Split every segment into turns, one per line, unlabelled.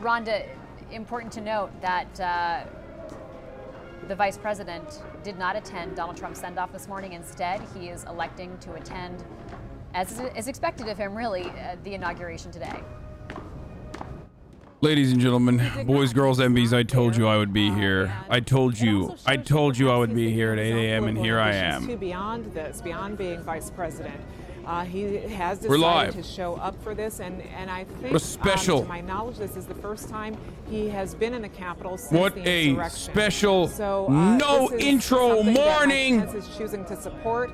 Rhonda, important to note that the vice president did not attend Donald Trump's send-off this morning. Instead, he is electing to attend, as is expected of him, really, the inauguration today.
Ladies and gentlemen, boys, girls, MBs, I told you I would be here. I told you I would be here at 8 a.m. and here I am.
Beyond this, beyond being vice president, he has
We're live.
decided to show up for this, and I think,
what a special,
to my knowledge, this is the first time he has been in the Capitol since
what
the
a
insurrection.
special,
So,
no
this is
intro morning.
That Mike Pence is choosing to support.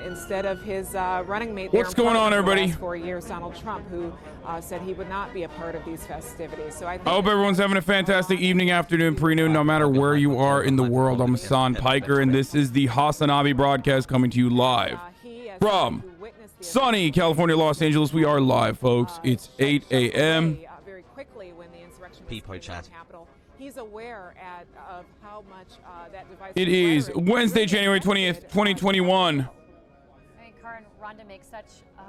Instead of his running mate.
What's going on, everybody?
For the last 4 years, Donald Trump, who said he would not be a part of these festivities. So I
hope everyone's having a fantastic evening, afternoon, pre-noon, no matter where you are in the world. I'm Hasan Piker, and this is the HasanAbi broadcast coming to you live from sunny California, Los Angeles. We are live, folks. It's 8 a.m.
Very quickly when the insurrection
People chat.
He's aware of how much that device.
It is Wednesday, January 20th, 2021.
I mean, Karen, Rhonda makes such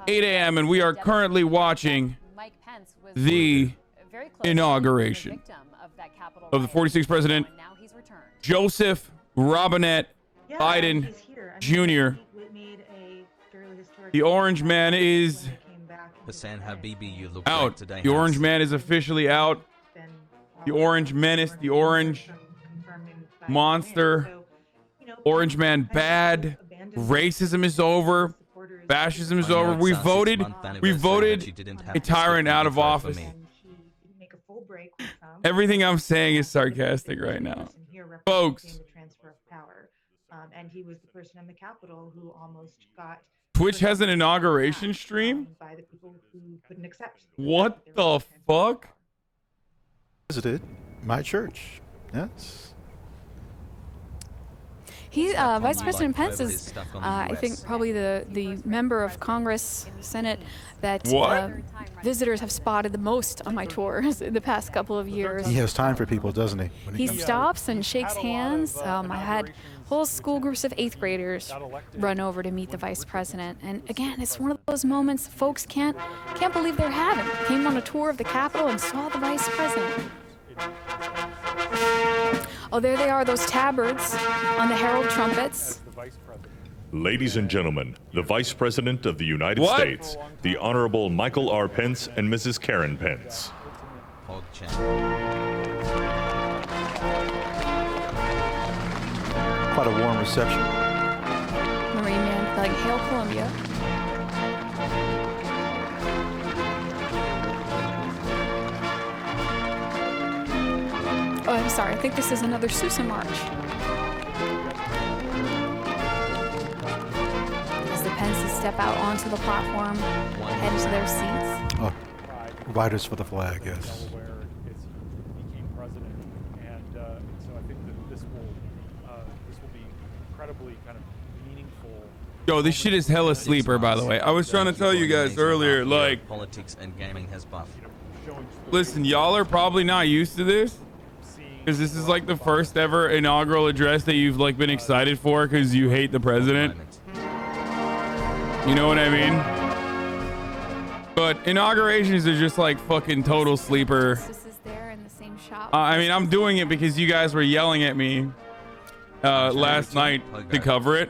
8 a.m. and we are currently watching
Mike Pence was
the
very close
inauguration of the 46th president, Joseph Robinette Biden Jr. The orange man is
HasanAbi, you look
out.
great today,
The orange
Hasan.
man is officially out. The orange menace, the orange monster, orange man bad. Racism is over. Fascism is over. We voted a tyrant out of office. Everything I'm saying is sarcastic right now, folks.
And he was the person in the Capitol who almost got
Twitch has an inauguration stream?
by the people who couldn't accept.
What the fuck?
Visited my church. Yes.
Vice President Pence is, I think, probably the member of Congress, Senate, that visitors have spotted the most on my tours in the past couple of years.
He has time for people, doesn't he?
He stops and shakes hands. I had whole school groups of 8th graders run over to meet the vice president. And again, it's one of those moments folks can't believe they're having. Came on a tour of the Capitol and saw the vice president. Oh, there they are, those tabards on the herald trumpets.
Ladies and gentlemen, the Vice President of the United States, the Honorable Michael R. Pence and Mrs. Karen Pence.
Quite a warm reception.
Marine Man like Hail Columbia. Oh, I'm sorry. I think this is another Sousa March. As the Pences step out onto the platform, head to their seats.
Oh, riders for the flag, yes.
Became president, and so I think that this will be incredibly kind of meaningful.
Yo, this shit is hella sleeper, by the way. I was trying to tell you guys earlier, like,
politics and gaming has buffed.
listen, y'all are probably not used to this. Because this is like the first ever inaugural address that you've like been excited for because you hate the president. You know what I mean? But inaugurations are just like fucking total sleeper. I mean, I'm doing it because you guys were yelling at me last night to cover it.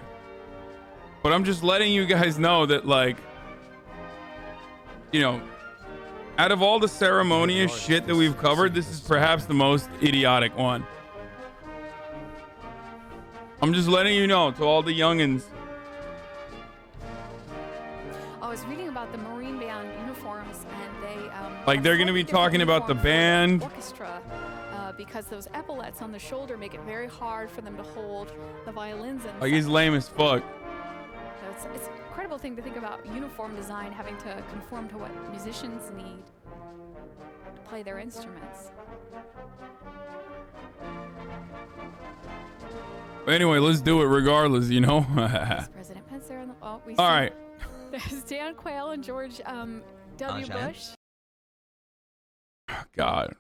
But I'm just letting you guys know that, like, you know, out of all the ceremonious shit that we've covered, this is perhaps the most idiotic one. I'm just letting you know to all the youngins.
I was reading about the Marine Band uniforms, and they
like they're going to be talking about the band.
Orchestra, because those epaulets on the shoulder make it very hard for them to hold the violins. And
like he's lame as fuck.
So it's an incredible thing to think about uniform design having to conform to what musicians need to play their instruments.
Anyway, let's do it regardless, you know.
President Pence there on the all
right.
There's Dan Quayle and George W. Bush.
God.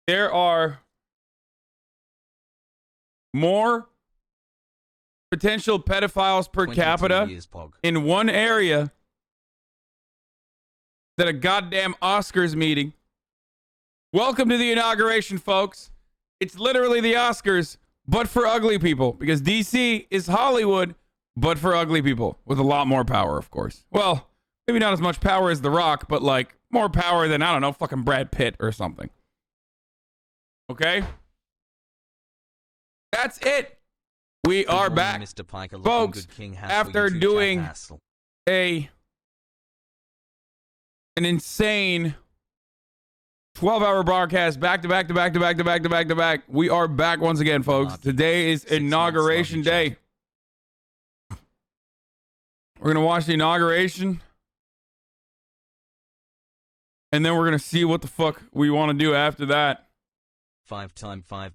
There are more potential pedophiles per capita in one area than a goddamn Oscars meeting. Welcome to the inauguration, folks. It's literally the Oscars, but for ugly people, because DC is Hollywood, but for ugly people, with a lot more power, of course. Well, maybe not as much power as The Rock, but like more power than, I don't know, fucking Brad Pitt or something. Okay? That's it. We are back,
Mr. Piker,
folks, after doing an insane 12-hour broadcast back to back to back to back to back to back to back. We are back once again, folks. Today is inauguration day. We're going to watch the inauguration. And then we're going to see what the fuck we want to do after that.
While Trump
was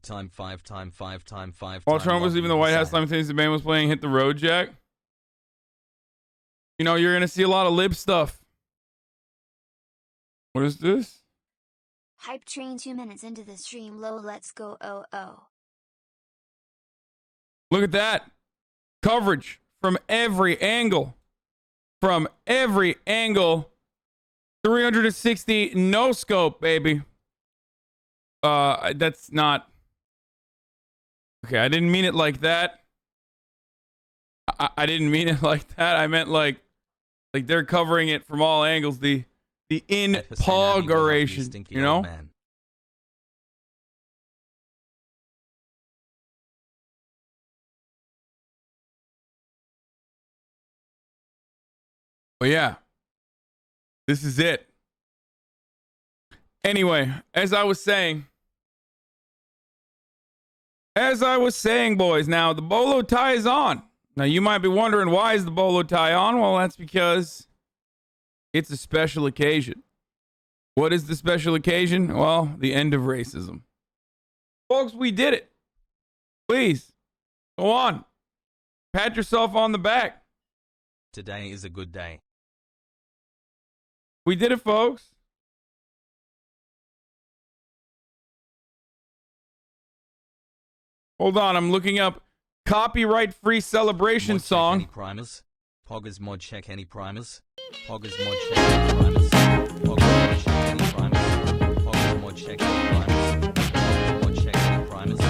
leaving the White House, simultaneously the band was playing Hit the Road Jack. You know, you're going to see a lot of lib stuff. What is this?
Hype train 2 minutes into the stream. Low, let's go. Oh.
Look at that. Coverage from every angle. From every angle. 360 no scope, baby. That's not. Okay, I didn't mean it like that. I didn't mean it like that. I meant like they're covering it from all angles. The inauguration, you know? But yeah, this is it. Anyway, as I was saying, boys, now the bolo tie is on. Now you might be wondering, why is the bolo tie on? Well, that's because it's a special occasion. What is the special occasion? Well, the end of racism. Folks, we did it. Please, go on. Pat yourself on the back.
Today is a good day.
We did it, folks. Hold on, I'm looking up copyright-free celebration
mod
song.
Check any primers? Poggers mod check any primers? Poggers mod check any primers? Poggers mod check any primers? Poggers mod check any primers? Poggers mod check any primers?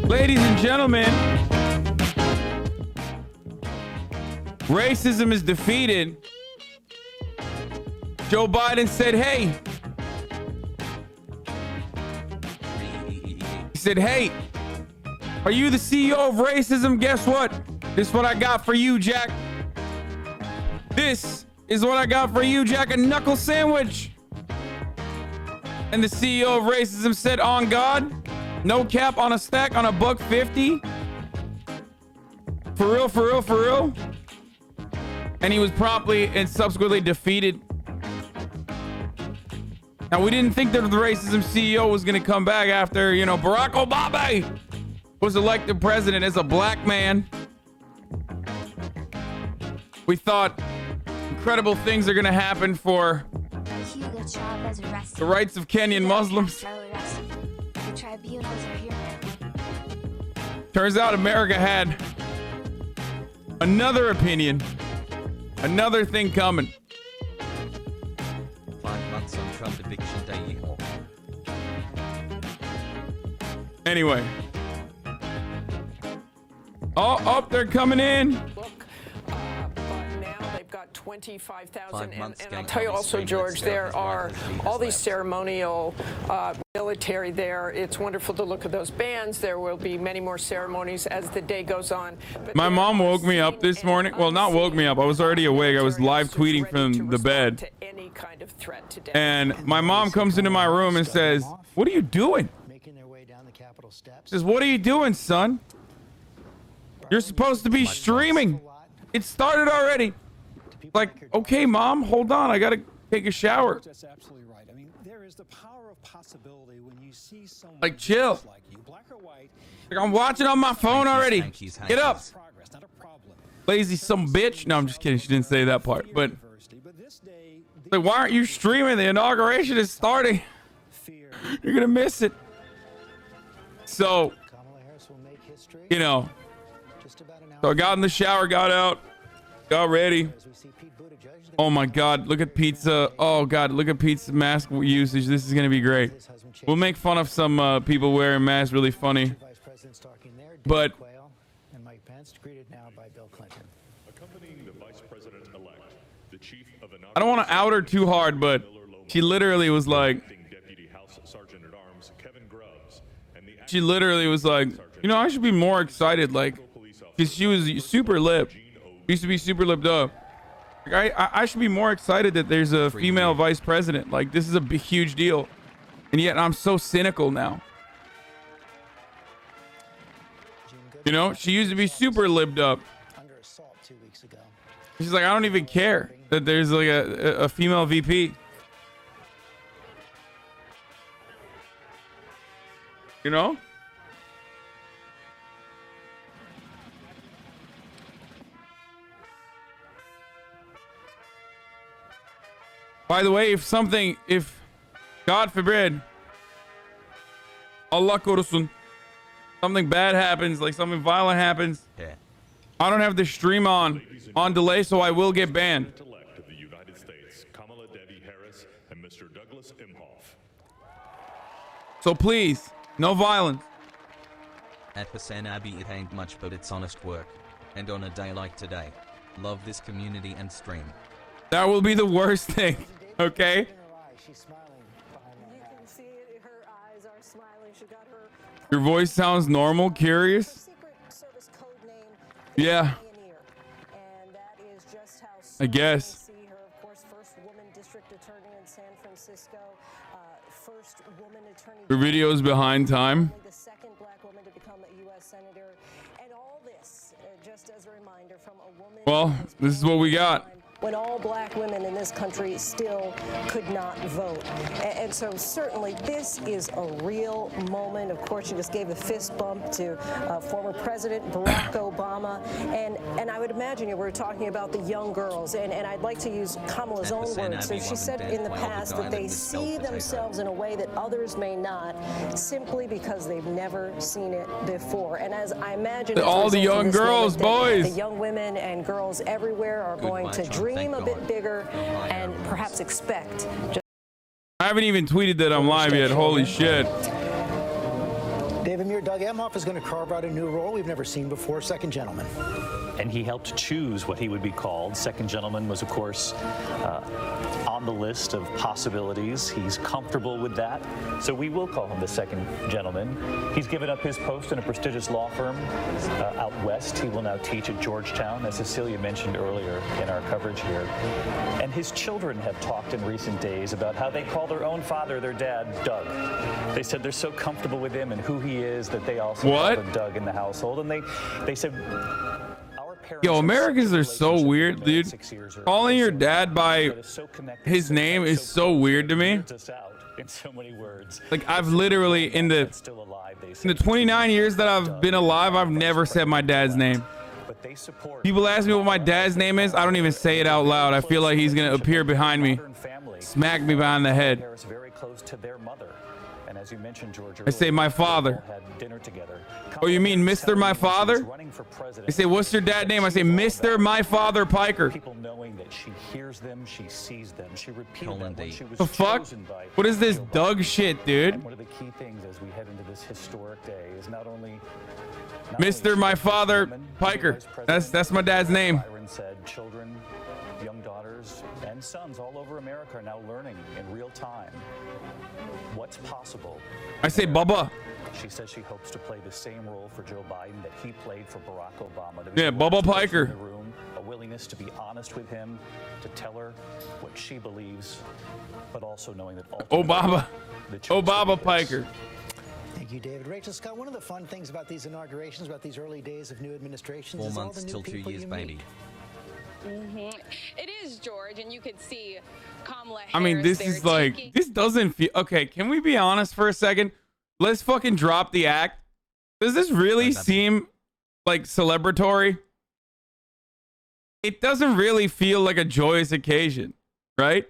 Ladies and gentlemen, racism is defeated. Joe Biden said, hey. He said, hey, are you the CEO of racism? Guess what? This is what I got for you, Jack. This is what I got for you, Jack. A knuckle sandwich. And the CEO of racism said, on God, no cap on a stack on a $1.50. For real, for real, for real. And he was promptly and subsequently defeated. Now, we didn't think that the racism CEO was going to come back after, you know, Barack Obama was elected president as a black man. We thought incredible things are going to happen for the rights of Kenyan Muslims. Turns out America had another opinion, another thing coming.
5 months on Trump eviction day.
Anyway. Oh, they're coming in.
25,000, and I'll tell you also, George, there are all these ceremonial military there. It's wonderful to look at those bands. There will be many more ceremonies as the day goes on. But
my mom woke me up this morning. Well, not woke me up. I was already awake. I was live tweeting from the bed. And my mom comes into my room and says, what are you doing? She says, what are you doing, son? You're supposed to be streaming. It started already. Like, okay, Mom, hold on. I got to take a shower.
That's absolutely right. I mean, there is the power of possibility when you see someone
like, chill.
Like you, black or white.
Like, I'm watching on my phone already. Get up. Lazy some bitch. No, I'm just kidding. She didn't say that part. But
University. But this day,
Like, why aren't you streaming? The inauguration is starting. You're gonna miss it. So,
Kamala Harris will make history.
you know,
Just about an
so I
hour
got in the shower, got out, got ready.
as we see Pete Buttigieg.
Oh my God, look at pizza. Oh God, look at pizza mask usage. This is gonna be great. We'll make fun of some people wearing masks, really funny.
Vice President's talking there.
But
David Quayle and Mike Pence, greeted now by Bill Clinton.
Accompanying the Vice President-elect, the Chief of
I don't want to out her too hard, but she literally was like,
Deputy House Sergeant-at-Arms Kevin Grubbs and the
she literally was like, you know, I should be more excited, like, because she was super lip. Used to be super lipped up. Like, I should be more excited that there's a female vice president. Like, this is a big, huge deal. And yet I'm so cynical now. You know, she used to be super lipped up.
Under assault 2 weeks ago.
She's like, I don't even care that there's like a female VP. You know? By the way, if God forbid, Allah korusun, something bad happens, like something violent happens, I don't have the stream on delay, so I will get banned.
Elect of the United States, Kamala Debbie Harris and Mr. Douglas Imhoff.
So please, no violence.
At HasanAbi it ain't much but it's honest work. And on a day like today, love this community and stream.
That will be the worst thing, okay?
She's smiling behind that.
You can see it, her eyes are smiling. She got her
Your voice sounds normal, curious.
Secret Service code name.
Yeah,
Pioneer. And that is just how
I guess.
see her, of course, first woman district attorney in San Francisco, first woman attorney.
Your video's behind time.
The second black woman to become a U.S. senator, and all this just as a reminder from a woman.
Well, this is what we got.
When all black women in this country still could not vote. And so certainly this is a real moment. Of course, you just gave a fist bump to former President Barack Obama. And I would imagine you were talking about the young girls. And I'd like to use Kamala's own words. So she said in the past that they see themselves in a way that others may not, simply because they've never seen it before. And as I imagine,
All the young girls, boys.
The young women and girls everywhere are going to dream a bit bigger and perhaps expect.
I haven't even tweeted that I'm live yet. Holy shit.
David Muir, Doug Emhoff is going to carve out a new role we've never seen before, second gentleman.
And he helped choose what he would be called. Second gentleman was, of course, on the list of possibilities. He's comfortable with that, so we will call him the second gentleman. He's given up his post in a prestigious law firm out west. He will now teach at Georgetown, as Cecilia mentioned earlier in our coverage here. And his children have talked in recent days about how they call their own father, their dad, Doug. They said they're so comfortable with him and who he is that they also call him Doug in the household. And they said,
Yo, Americans are so weird, dude. Calling your dad by his name is so weird to me. Like, I've literally, in the 29 years that I've been alive, I've never said my dad's name. People ask me what my dad's name is, I don't even say it out loud. I feel like he's gonna appear behind me, smack me behind the head.
And as you mentioned, George,
I say my father. Oh, you mean Mr. My Father? They say, what's your dad's name? I say, Mr. My Father Piker.
People knowing that she hears them, she sees them. She repeated that when she was
the fuck?
chosen by
What is this Doug shit, dude?
And one of the key things as we head into this historic day is not only
Mr. My Father Piker. That's my dad's name.
Byron said children, young daughters, and sons all over America are now learning in real time what's possible.
I say Bubba.
She says she hopes to play the same role for Joe Biden that he played for Barack Obama.
Yeah, Bubba Piker.
In the room, a willingness to be honest with him, to tell her what she believes, but also knowing that
Obama Piker.
Thank you, David. Rachel Scott, one of the fun things about these inaugurations, about these early days of new administrations,
4
is all
months
the new
till 2
people
years,
you
baby.
meet.
It is, George, and you could see Kamala Harris.
I mean, this is like, this doesn't feel, okay, can we be honest for a second? Let's fucking drop the act. Does this really seem like celebratory? it doesn't really feel like a joyous occasion, right?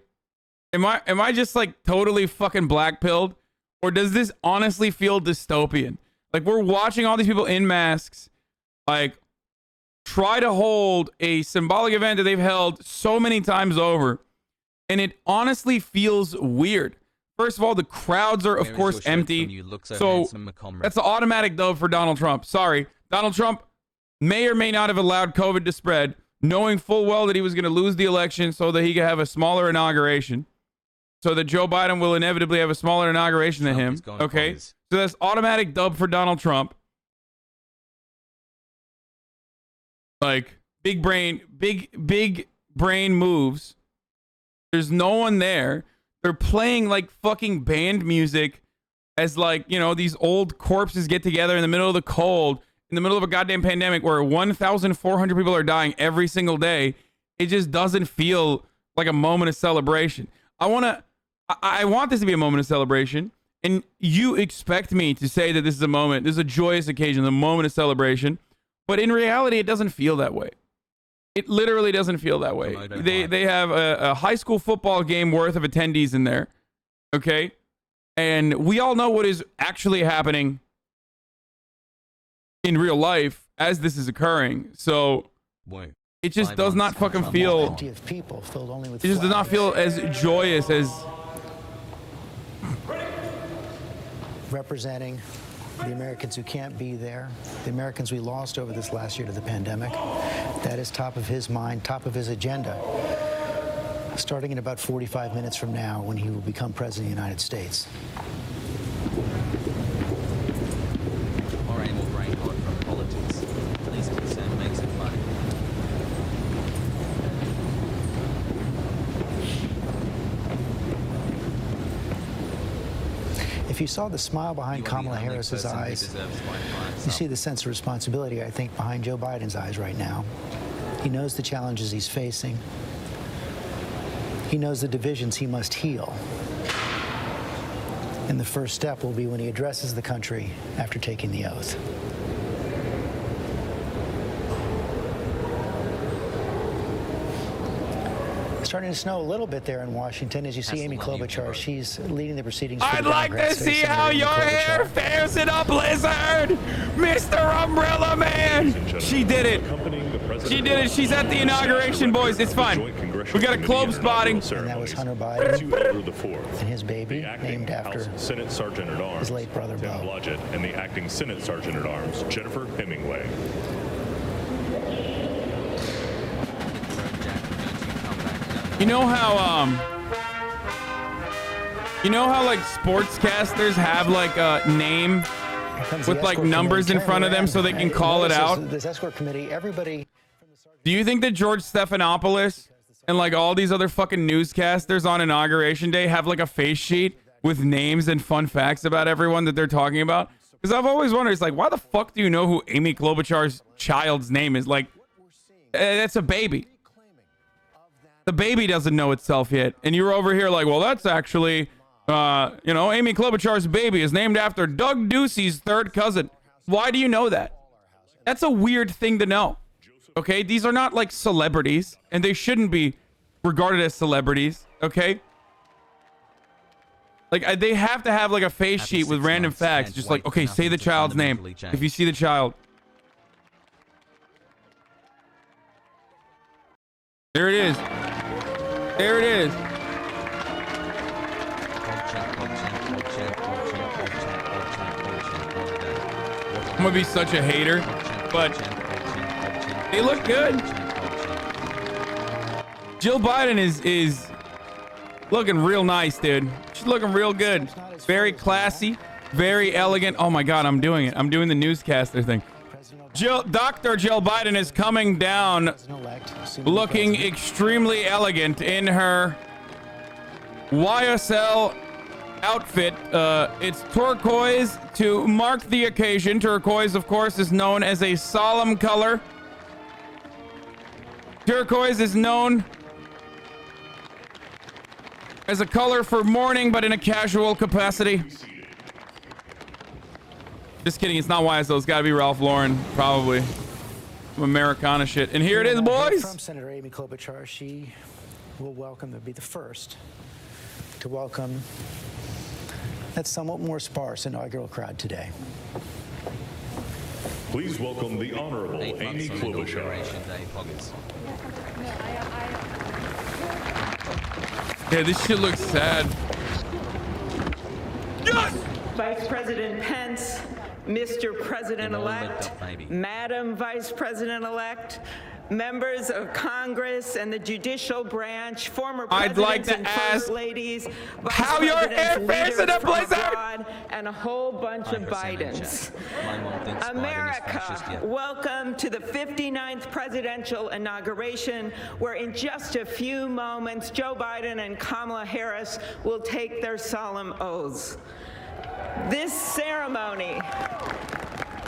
Am I just like totally fucking black-pilled? Or does this honestly feel dystopian? Like, we're watching all these people in masks, like, try to hold a symbolic event that they've held so many times over, and it honestly feels weird. First of all, the crowds are, of course, empty. So that's the automatic dub for Donald Trump. Sorry. Donald Trump may or may not have allowed COVID to spread, knowing full well that he was going to lose the election so that he could have a smaller inauguration. So that Joe Biden will inevitably have a smaller inauguration than him. Okay. So that's automatic dub for Donald Trump. Like, big brain moves. There's no one there. They're playing like fucking band music as, like, you know, these old corpses get together in the middle of the cold, in the middle of a goddamn pandemic where 1,400 people are dying every single day. It just doesn't feel like a moment of celebration. I want this to be a moment of celebration, and you expect me to say that this is a joyous occasion, a moment of celebration, but in reality, it doesn't feel that way. It literally doesn't feel that way. They have a high school football game worth of attendees in there, okay? And we all know what is actually happening in real life as this is occurring, so it just does not fucking feel, it just does not feel as joyous as...
Representing the Americans who can't be there, the Americans we lost over this last year to the pandemic. That is top of his mind, top of his agenda, starting in about 45 minutes from now when he will become president of the United States.
Or any more brain rot from politics. Least concern makes it funny.
If you saw the smile behind Kamala Harris's eyes, you see the sense of responsibility, I think, behind Joe Biden's eyes right now. He knows the challenges he's facing. He knows the divisions he must heal. And the first step will be when he addresses the country after taking the oath. Starting to snow a little bit there in Washington. As you see Amy Klobuchar, she's leading the proceedings.
I'd like to see how your hair fares in a blizzard, Mr. Umbrella Man. She did it. She did it. She's at the inauguration, boys. It's fine. We got a Klob spotting.
And that was Hunter Biden and his baby, named after
Senate Sergeant at Arms,
his late brother,
Tim
Bo.
Blodgett, and the acting Senate Sergeant at Arms, Jennifer Hemingway.
You know how like sportscasters have like a name with like numbers in front of them so they can call it out?
This escort committee, everybody.
Do you think that George Stephanopoulos and like all these other fucking newscasters on Inauguration Day have like a face sheet with names and fun facts about everyone that they're talking about? Because I've always wondered, it's like, why the fuck do you know who Amy Klobuchar's child's name is? Like, that's a baby. The baby doesn't know itself yet. And you're over here like, well, that's actually, you know, Amy Klobuchar's baby is named after Doug Ducey's third cousin. Why do you know that? That's a weird thing to know. Okay? These are not like celebrities, and they shouldn't be regarded as celebrities. Okay? Like, they have to have like a face sheet with random facts. Just like, okay, say the child's name. If you see the child. There it is. There it is. I'm gonna be such a hater, but they look good. Jill Biden is looking real nice, dude. She's looking real good. Very classy, very elegant. Oh my God, I'm doing it. I'm doing the newscaster thing. Dr. Jill Biden is coming down looking extremely elegant in her YSL outfit. It's turquoise to mark the occasion. Turquoise, of course, is known as a solemn color. Turquoise is known as a color for mourning, but in a casual capacity. Just kidding, it's not YSL. It's got to be Ralph Lauren, probably. Some Americana shit. And here it is, boys.
From Senator Amy Klobuchar, she will welcome, it'll be the first to welcome that somewhat more sparse inaugural crowd today.
Please welcome the Honorable Amy Klobuchar.
Yeah, this shit looks sad. Yes!
Vice President Pence, Mr. President-elect, Madam Vice President-elect, members of Congress and the judicial branch, former presidents and first ladies,
how your airfares in a blizzard,
and a whole bunch of Bidens. America, welcome to the 59th presidential inauguration, where in just a few moments, Joe Biden and Kamala Harris will take their solemn oaths. This ceremony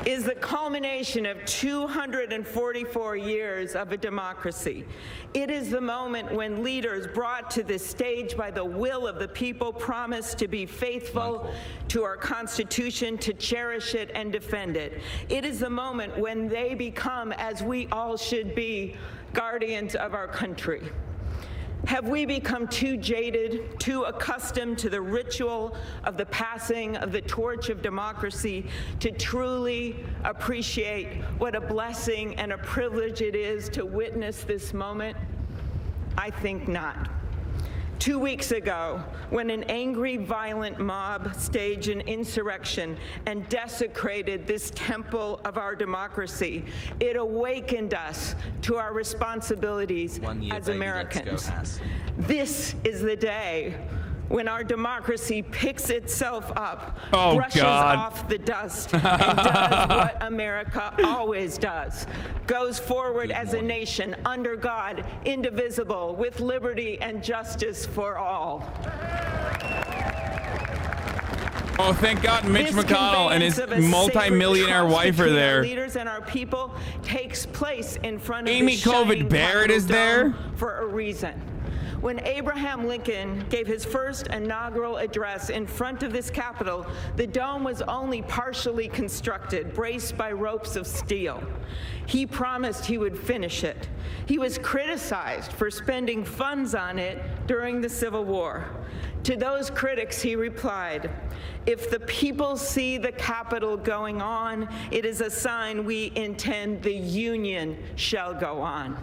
is the culmination of 244 years of a democracy. It is the moment when leaders brought to this stage by the will of the people promise to be faithful to our Constitution, to cherish it and defend it. It is the moment when they become, as we all should be, guardians of our country. Have we become too jaded, too accustomed to the ritual of the passing of the torch of democracy to truly appreciate what a blessing and a privilege it is to witness this moment? I think not. 2 weeks ago, when an angry, violent mob staged an insurrection and desecrated this temple of our democracy, it awakened us to our responsibilities as Americans. This is the day when our democracy picks itself up, brushes off the dust, and does what America always does, goes forward as a nation under God, indivisible, with liberty and justice for all.
Oh, thank God Mitch McConnell and his multi-millionaire wife are there.
Leaders and our people takes place in front of
Amy COVID Barrett is there
for a reason. When Abraham Lincoln gave his first inaugural address in front of this Capitol, the dome was only partially constructed, braced by ropes of steel. He promised he would finish it. He was criticized for spending funds on it during the Civil War. To those critics, he replied, "If the people see the Capitol going on, it is a sign we intend the Union shall go on."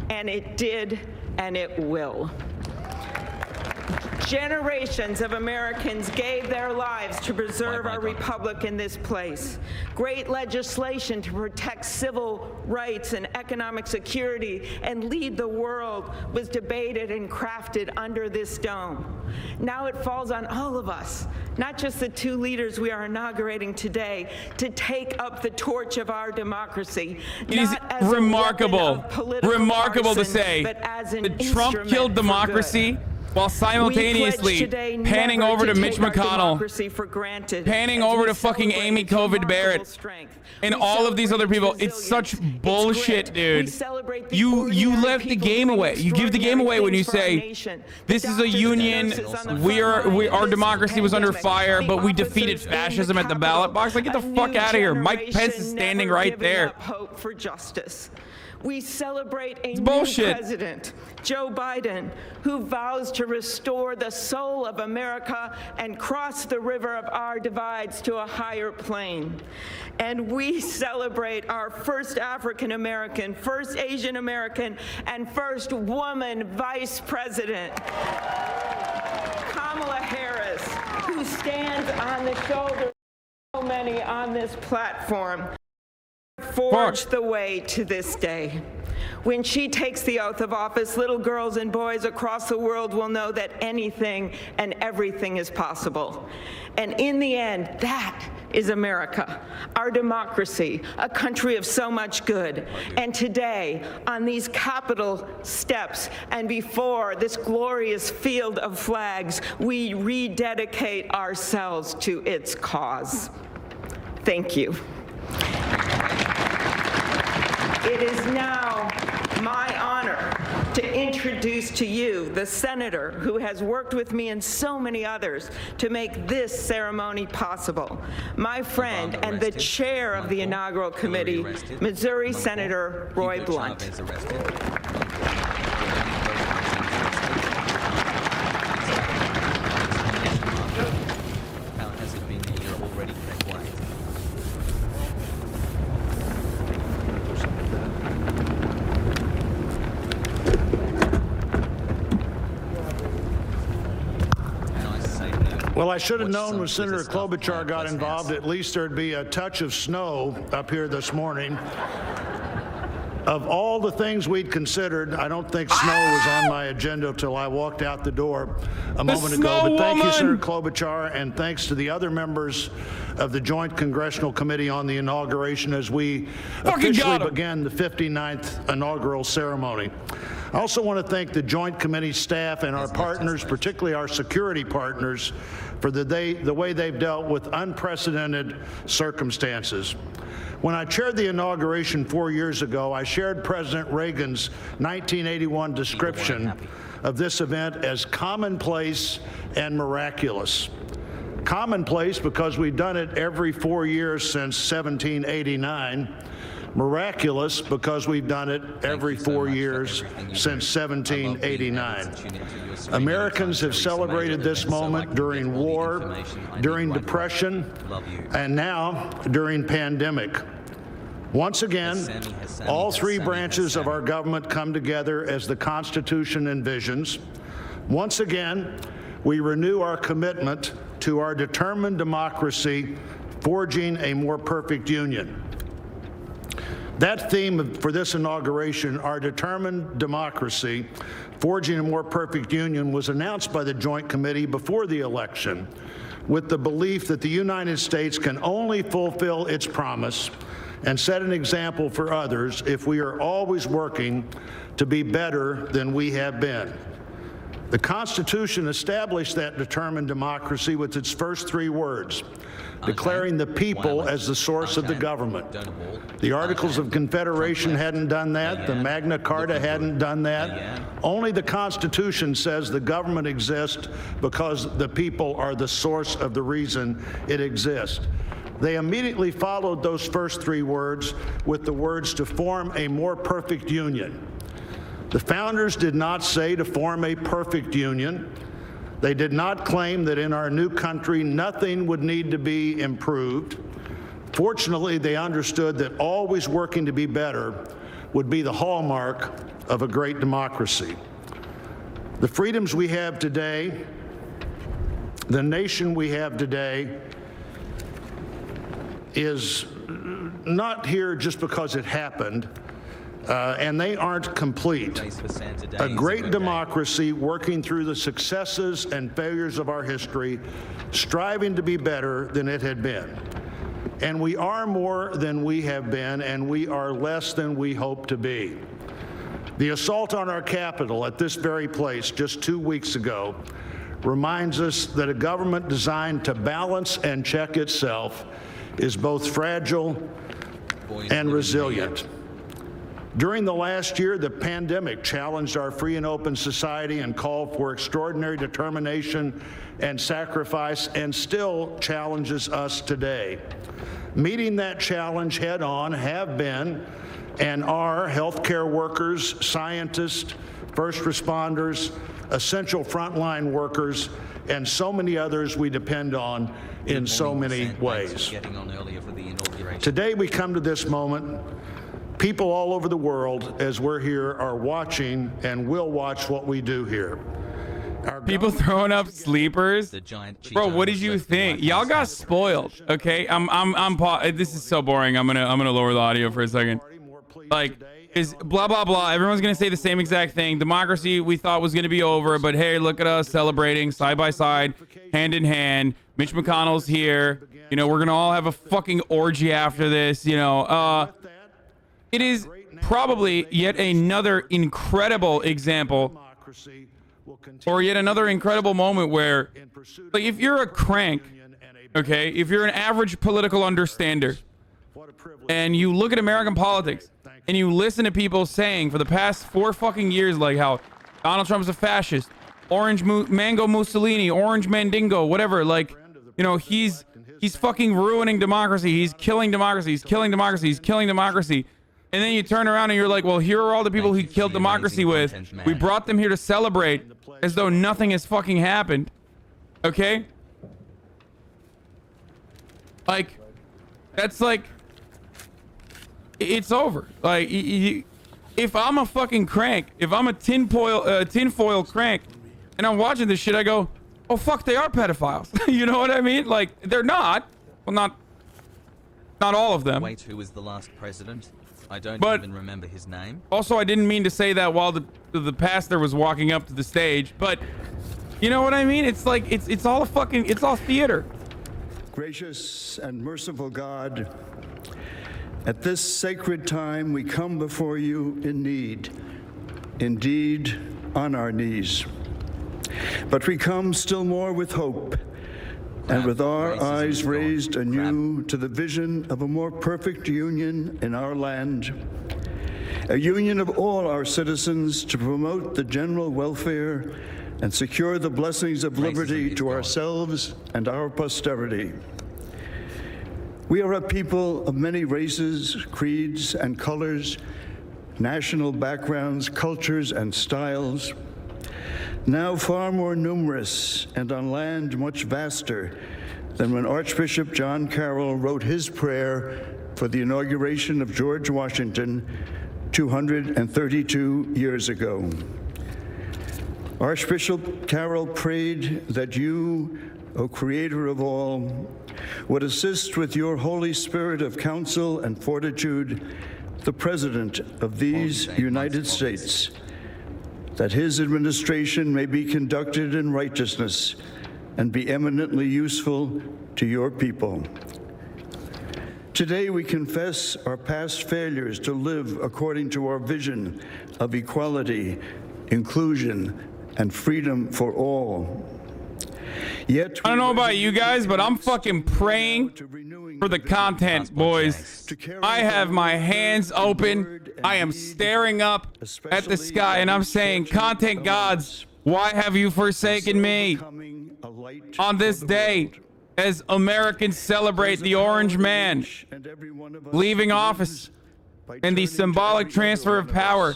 And it did, and it will. Generations of Americans gave their lives to preserve our republic in this place. Great legislation to protect civil rights and economic security and lead the world was debated and crafted under this dome. Now it falls on all of us, not just the two leaders we are inaugurating today, to take up the torch of our democracy.
It is remarkable, to say that Trump killed democracy while simultaneously panning over to Mitch McConnell, panning over to fucking Amy COVID Barrett, and all of these other people. It's such bullshit, dude. You left the game away. You give the game away when you say this is a union. Our democracy was under fire, but we defeated fascism at the ballot box. Like, get the fuck out of here. Mike Pence is standing right there.
Hope for justice. We celebrate a new president, Joe Biden, who vows to restore the soul of America and cross the river of our divides to a higher plane. And we celebrate our first African American, first Asian American, and first woman vice president, Kamala Harris, who stands on the shoulders of so many on this platform. Forged the way to this day. When she takes the oath of office, little girls and boys across the world will know that anything and everything is possible. And in the end, that is America, our democracy, a country of so much good. And today, on these Capitol steps and before this glorious field of flags, we rededicate ourselves to its cause. Thank you. It is now my honor to introduce to you the senator who has worked with me and so many others to make this ceremony possible. My friend and the chair of the inaugural committee, Missouri Senator Roy Blunt.
Well, I should have known when Senator Klobuchar got involved, at least there'd be a touch of snow up here this morning. Of all the things we'd considered, I don't think snow was on my agenda until I walked out the door a moment ago. But thank you, Senator Klobuchar, and thanks to the other members of the Joint Congressional Committee on the Inauguration as we officially began the 59th inaugural ceremony. I also want to thank the Joint Committee staff and our partners, particularly our security partners, for the way they've dealt with unprecedented circumstances. When I chaired the inauguration 4 years ago, I shared President Reagan's 1981 description of this event as commonplace and miraculous. Commonplace because we've done it every 4 years since 1789. Miraculous because we've done it every 4 years since 1789. Americans have celebrated this moment during war, during depression, and now during pandemic. Once again, all three branches of our government come together as the Constitution envisions. Once again, we renew our commitment to our determined democracy, forging a more perfect union. That theme for this inauguration, our determined democracy, forging a more perfect union, was announced by the Joint Committee before the election with the belief that the United States can only fulfill its promise and set an example for others if we are always working to be better than we have been. The Constitution established that determined democracy with its first three words, declaring the people as the source of the government. The Articles of Confederation hadn't done that. The Magna Carta hadn't done that. Only the Constitution says the government exists because the people are the source of the reason it exists. They immediately followed those first three words with the words to form a more perfect union. The founders did not say to form a perfect union. They did not claim that in our new country nothing would need to be improved. Fortunately, they understood that always working to be better would be the hallmark of a great democracy. The freedoms we have today, the nation we have today, is not here just because it happened. And they aren't complete. A great democracy working through the successes and failures of our history, striving to be better than it had been. And we are more than we have been, and we are less than we hope to be. The assault on our Capitol at this very place just 2 weeks ago reminds us that a government designed to balance and check itself is both fragile and resilient. During the last year, the pandemic challenged our free and open society and called for extraordinary determination and sacrifice, and still challenges us today. Meeting that challenge head on have been and are healthcare workers, scientists, first responders, essential frontline workers, and so many others we depend on in so many ways. Today we come to this moment. People all over the world, as we're here, are watching and will watch what we do here.
People throwing up sleepers. Bro, what did you think? Y'all got spoiled. Okay, this is so boring. I'm gonna lower the audio for a second. Like, is blah blah blah. Everyone's gonna say the same exact thing. Democracy we thought was gonna be over, but hey, look at us celebrating side by side, hand in hand. Mitch McConnell's here. You know, we're gonna all have a fucking orgy after this. You know, it is probably yet another incredible example, or yet another incredible moment where, like, if you're a crank, okay, if you're an average political understander, and you look at American politics and you listen to people saying for the past 4 fucking years, like how Donald Trump's a fascist, mango Mussolini, orange Mandingo, whatever, like, you know, he's fucking ruining democracy. He's killing democracy. He's killing democracy. He's killing democracy. And then you turn around and you're like, well, here are all the people he killed democracy with. We brought them here to celebrate as though nothing has fucking happened. Okay? Like, that's like, it's over. Like, if I'm a fucking crank, if I'm a tinfoil crank, and I'm watching this shit, I go, oh fuck, they are pedophiles. You know what I mean? Like, they're not. Well, not all of them.
Wait, who was the last president? I don't even remember his name.
Also, I didn't mean to say that while the pastor was walking up to the stage, but you know what I mean? It's like, it's all theater.
Gracious and merciful God, at this sacred time we come before you in need, indeed on our knees. But we come still more with hope and with our eyes raised anew to the vision of a more perfect union in our land, a union of all our citizens to promote the general welfare and secure the blessings of liberty to ourselves and our posterity. We are a people of many races, creeds, and colors, national backgrounds, cultures, and styles, now far more numerous and on land much vaster than when Archbishop John Carroll wrote his prayer for the inauguration of George Washington 232 years ago. Archbishop Carroll prayed that you, O Creator of all, would assist with your Holy Spirit of counsel and fortitude the President of these United States, that his administration may be conducted in righteousness and be eminently useful to your people. Today we confess our past failures to live according to our vision of equality, inclusion, and freedom for all. Yet
I don't know about you guys, but I'm fucking praying for the content, boys. I have my hands open. I am staring up at the sky and I'm saying, content gods, why have you forsaken me? On this day, as Americans celebrate the Orange Man leaving office and the symbolic transfer of power,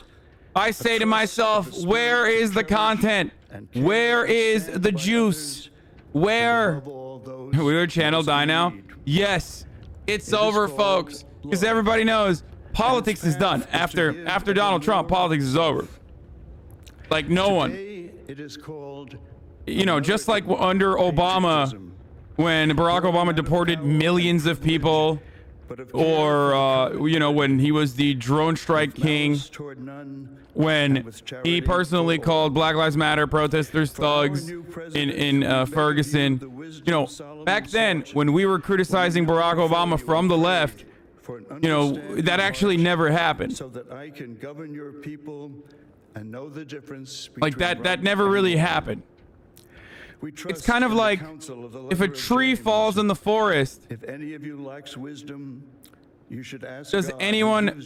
I say to myself, where is the content? Where is the juice? Where? Will your channel die now? Yes, it's over, folks. Because everybody knows politics is done. After Donald Trump, politics is over. Like, no one. You know, just like under Obama, when Barack Obama deported millions of people, or, you know, when he was the drone strike king, when he personally called Black Lives Matter protesters thugs in Ferguson. You know, back then, when we were criticizing Barack Obama from the left, you know, that actually never happened.
So that I can govern your people and know the difference.
Like, that never really happened. It's kind of like if a tree falls in the forest.
If any of you lacks wisdom, you should ask
does
God,
anyone,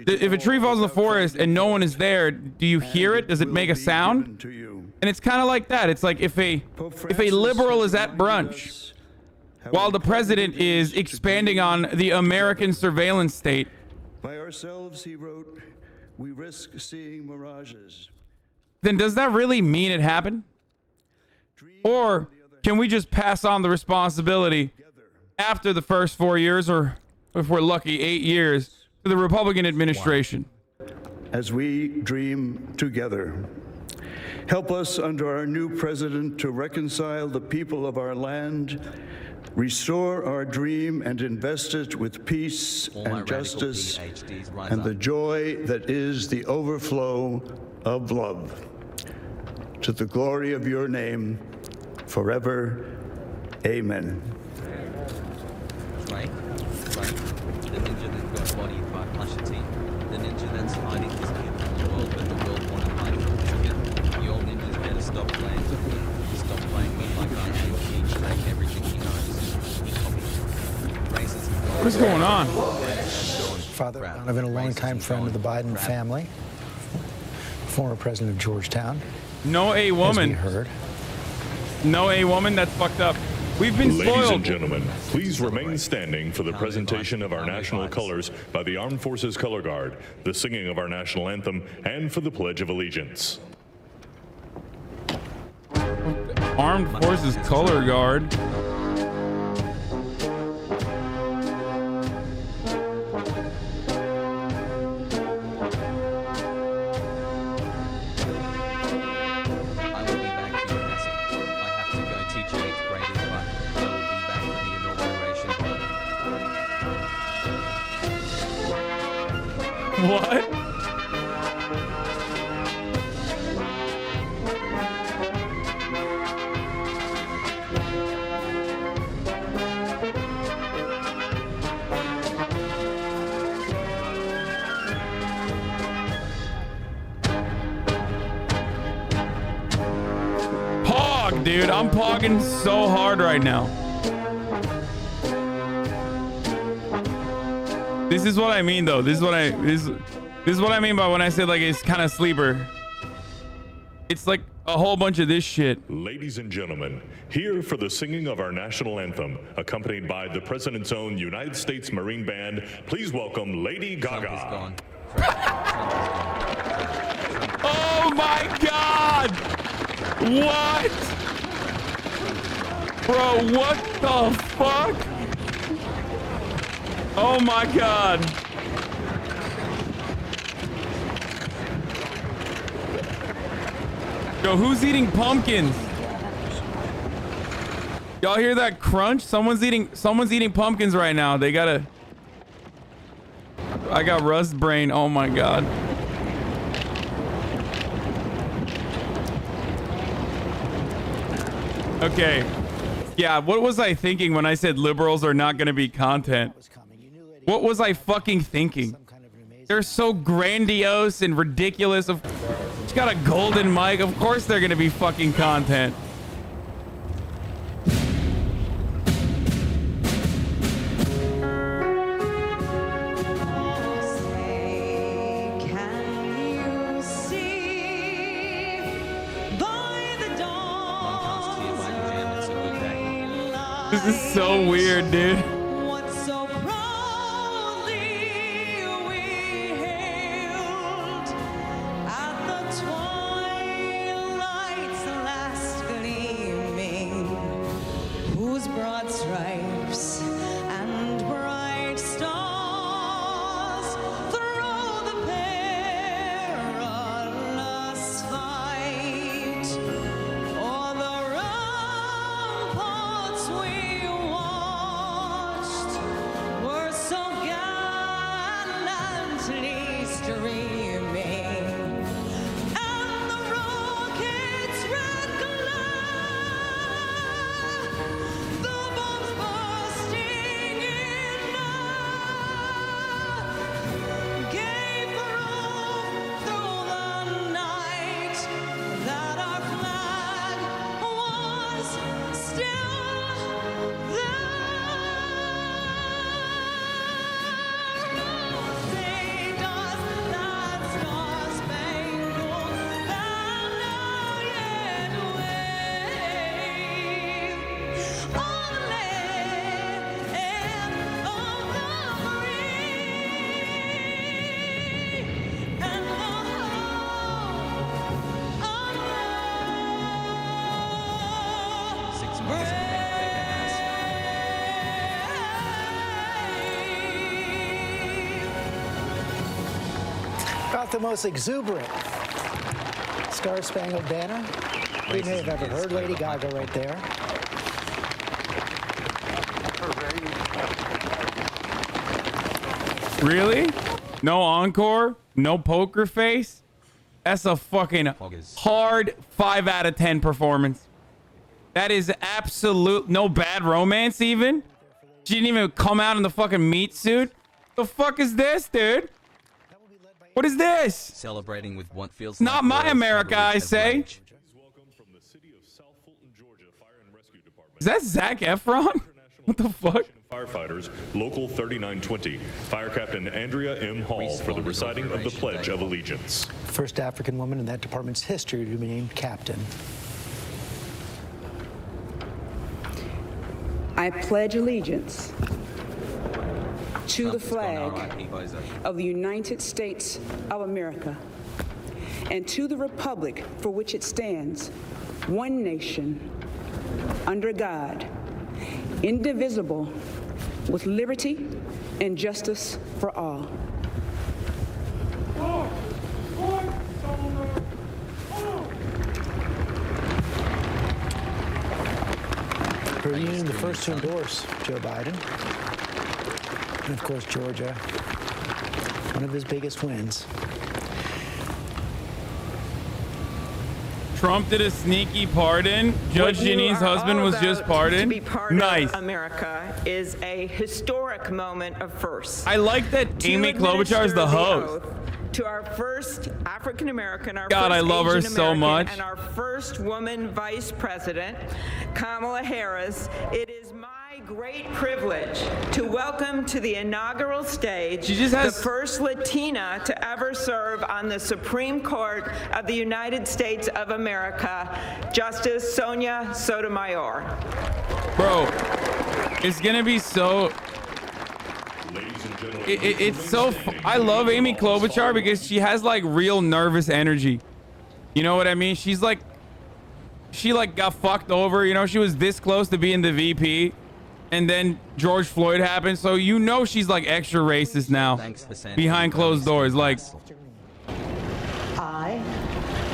if a tree falls in the forest and no one is there, do you hear it? Does it make a sound? And it's kind of like that. It's like if a liberal is at brunch while the president is expanding on the American surveillance state.
By ourselves, he wrote, we risk seeing mirages.
Then does that really mean it happened? Or can we just pass on the responsibility after the first 4 years, or if we're lucky, 8 years, to the Republican administration?
As we dream together, help us under our new president to reconcile the people of our land, restore our dream and invest it with peace and justice and the joy that is the overflow of love. To the glory of your name, forever. Amen.
Right? The ninja that got bodied by Pusha T. The ninja that's hiding his kid from the world, but the world want to hide him. You all ninjas better stop playing with me. Stop playing me like I am huge, like everything he knows. Racism.
What's going on?
Father, I've been a longtime friend of the Biden family, former president of Georgetown.
No A woman.
As we heard.
No A woman. That's fucked up. We've been spoiled.
Ladies and gentlemen, please remain standing for the presentation of our national colors by the Armed Forces Color Guard, the singing of our national anthem, and for the Pledge of Allegiance.
Armed Forces Color Guard. What? Pog, dude. I'm pogging so hard right now. This is what I mean, though. This is what I mean by when I say like it's kind of sleeper. It's like a whole bunch of this shit.
Ladies and gentlemen, here for the singing of our national anthem, accompanied by the President's own United States Marine Band, please welcome Lady Gaga.
Oh my God! What? Bro, what the fuck? Oh my God. Yo, who's eating pumpkins? Y'all hear that crunch? Someone's eating pumpkins right now. They gotta. I got rust brain. Oh my God. Okay. Yeah, what was I thinking when I said liberals are not gonna be content? What was I fucking thinking? They're so grandiose and ridiculous. She's got a golden mic. Of course they're gonna be fucking content. This is so weird, dude.
The most exuberant Star-Spangled Banner we may have ever heard. Lady Gaga right there.
Really? No encore? No poker face? That's a fucking hard 5 out of 10 performance. That is absolute no bad romance even. She didn't even come out in the fucking meat suit. The fuck is this, dude? What is this?
Celebrating with what feels
not
like
my America, I say. Is that Zac Efron? What the fuck?
Firefighters, Local 3920, Fire Captain Andrea M. Hall for the reciting of the Pledge of Allegiance.
First African woman in that department's history to be named captain.
I pledge allegiance to the flag of the United States of America and to the republic for which it stands, one nation, under God, indivisible, with liberty and justice for all.
Her union, the first to endorse Joe Biden. And of course, Georgia, one of his biggest wins.
Trump did a sneaky pardon. Judge Ginny's husband was just pardoned.
To be part
nice.
of America is a historic moment of firsts.
I like that Amy Klobuchar is the host.
To our first African American, our
God,
first
I love her
Asian
so
American,
much.
and our first woman vice president, Kamala Harris. It is my great privilege to welcome to the inaugural stage the first Latina to ever serve on the Supreme Court of the United States of America, Justice Sonia Sotomayor.
Bro, it's gonna be so... It's so... I love Amy Klobuchar because she has like real nervous energy. You know what I mean? She's like... She like got fucked over, you know? She was this close to being the VP. And then George Floyd happened, so you know she's like extra racist now. Behind closed doors, like...
I,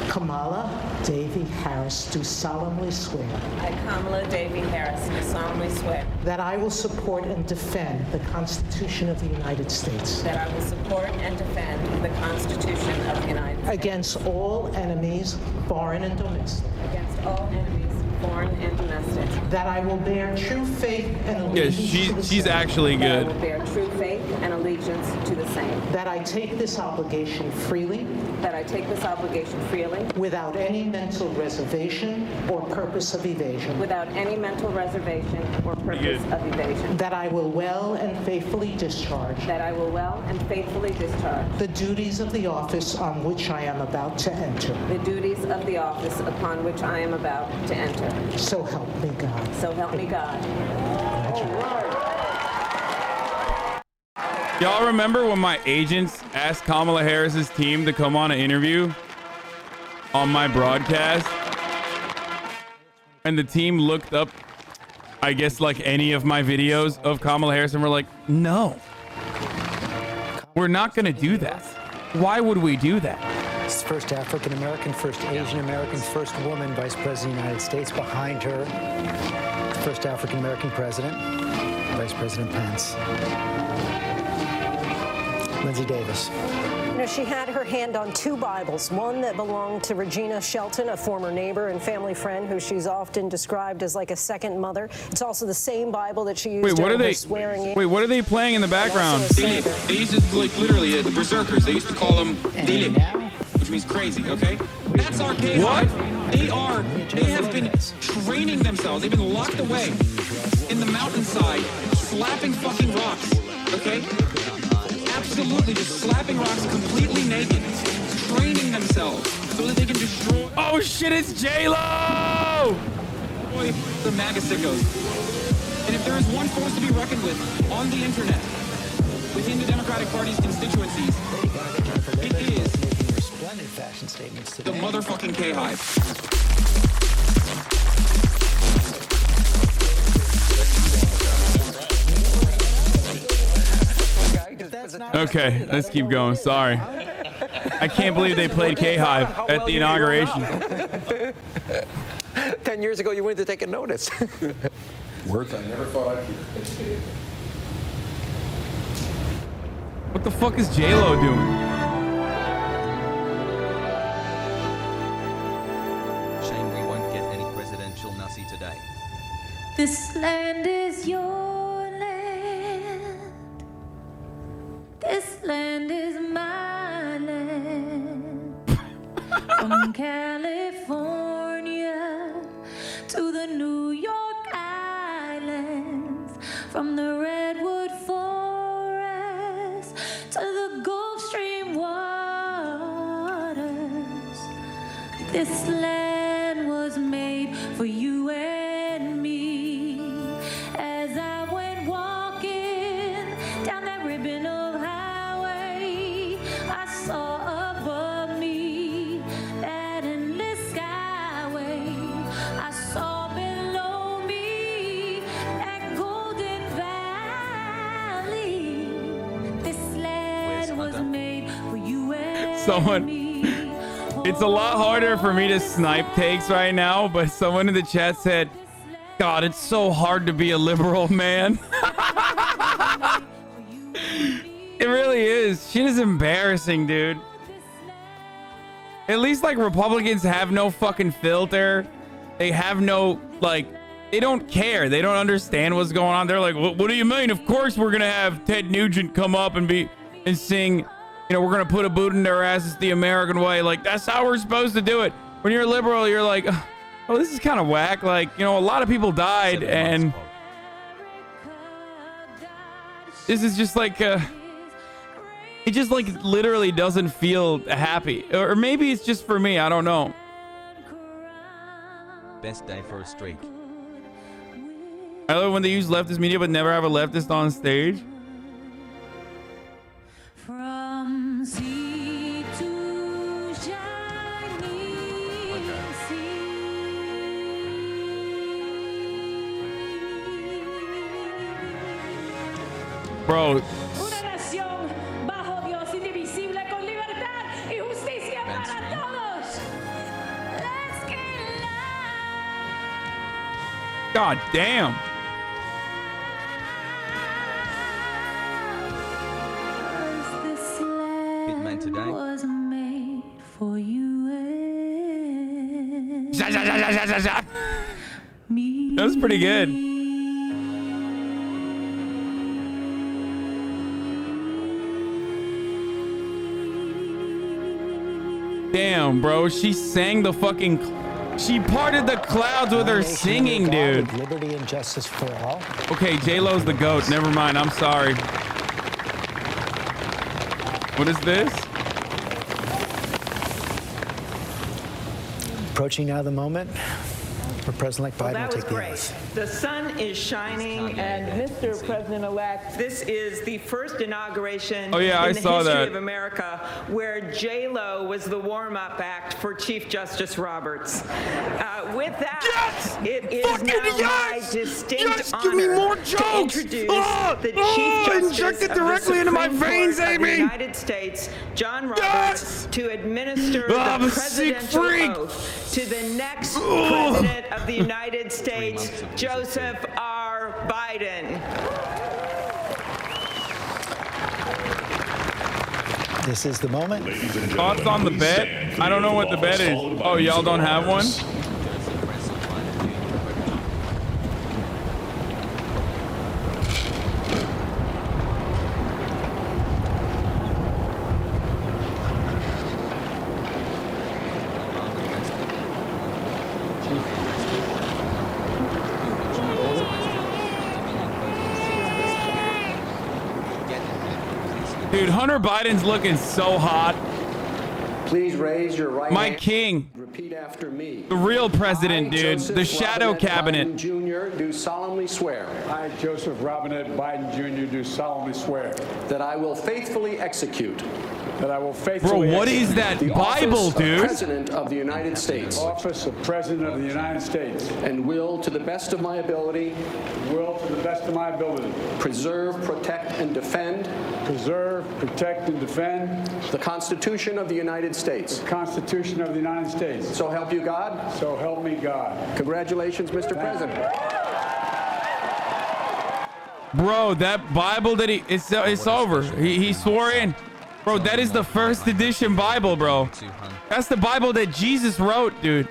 Kamala Davy Harris, do solemnly swear.
I, Kamala Davy Harris, do solemnly swear.
That I will support and defend the Constitution of the United States.
That I will support and defend the Constitution of the United States.
Against all enemies, foreign and domestic.
Against all enemies, foreign and domestic.
That I will bear true faith and allegiance to the
she's
same.
actually
That
good.
I will bear true faith and allegiance to the same.
That I take this obligation freely.
That I take this obligation freely.
Without any mental reservation or purpose of evasion.
Without any mental reservation or purpose of evasion.
That I will well and faithfully discharge.
That I will well and faithfully discharge.
The duties of the office on which I am about to enter.
The duties of the office upon which I am about to enter.
So help me God.
So help me God.
Y'all remember when my agents asked Kamala Harris's team to come on an interview on my broadcast? And the team looked up, I guess, like any of my videos of Kamala Harris and were like, no, we're not going to do that. Why would we do that?
It's the first African American, first Asian American, first woman vice president of the United States. Behind her, the first African American president, Vice President Pence. Lindsay Davis.
You know, she had her hand on two Bibles, one that belonged to Regina Shelton, a former neighbor and family friend who she's often described as like a second mother. It's also the same Bible that she used
Wait,
during her swearing in.
Wait, what are they playing in the background?
They used to, like, literally, the berserkers, they used to call them theyll, which means crazy, okay? That's our KHIVE.
What?
They have been training themselves. They've been locked away in the mountainside, slapping fucking rocks, okay? Absolutely, just slapping rocks completely naked, training themselves so that they can destroy.
Oh shit, it's J-Lo!
Boy, the MAGA sickos. And if there is one force to be reckoned with on the internet, within the Democratic Party's constituencies, it is
Splendid fashion statements
the
today.
motherfucking KHIVE.
Okay, let's keep going. Sorry. I can't believe they played KHIVE at the inauguration.
10 years ago, you wanted to take a notice.
Words I never thought I'd hear.
What the fuck is J-Lo doing?
Shame we won't get any presidential nasi today.
This land is your land. This land is my land. From California to the New York Islands, from the Redwood Forest to the Gulf Stream waters. This land was made for you and me. As I went walking down that ribbon of highway, I saw above me that endless skyway. I saw below me that golden valley. This land was made for you and me.
It's a lot harder for me to snipe takes right now, but someone in the chat said, God, it's so hard to be a liberal, man. It really is. Shit is embarrassing, dude. At least, like, Republicans have no fucking filter. They have no, like, they don't care. They don't understand what's going on. They're like, what do you mean? Of course we're going to have Ted Nugent come up and sing, you know, we're going to put a boot in their asses the American way. Like, that's how we're supposed to do it. When you're a liberal, you're like, oh, this is kind of whack. Like, you know, a lot of people died, and this is just like, it just like literally doesn't feel happy. Or maybe it's just for me. I don't know.
Best day for a streak.
I love when they use leftist media but never have a leftist on stage.
From sea to shining sea.
Bro.
Una nación bajo Dios indivisible con libertad y justicia para todos. Let's get loud.
God damn.
Today
was made for you and me.
That was pretty good. Damn, bro. She sang the fucking... She parted the clouds with her singing, dude.
Liberty and justice for all.
Okay, J-Lo's the GOAT. Never mind. I'm sorry. What is this?
Approaching now the moment where President-elect Biden
That
will
was
take the
great.
oath.
The sun is shining, and Mr. President-elect, this is the first inauguration in the history of America where J-Lo was the warm-up act for Chief Justice Roberts. With that, it is now my distinct honor to introduce the Chief Justice of the Supreme Court of the United States, John Roberts, to administer the presidential oath to the next President of the United States, Joseph R. Biden.
This is the moment.
Thoughts on the bet? I don't know what the bet is. Oh, y'all don't have one? Dude, Hunter Biden's looking so hot.
Please raise your right
My
hand.
king.
Repeat after me.
The real president, dude. The shadow cabinet.
Biden Jr. do solemnly swear.
I, Joseph Robinette Biden Jr. do solemnly swear.
That I will faithfully execute.
That I will faithfully
Bro, what is that Bible, dude?
President of the United States.
Office of President of the United States.
And will, to the best of my ability.
Will, to the best of my ability.
Preserve, protect, and defend.
Preserve, protect, and defend.
The Constitution of the United States.
The Constitution of the United States.
So help you God.
So help me God.
Congratulations, Mr. President.
Bro, that Bible that it's over. He swore in. Bro, that is the first edition Bible, bro. That's the Bible that Jesus wrote, dude.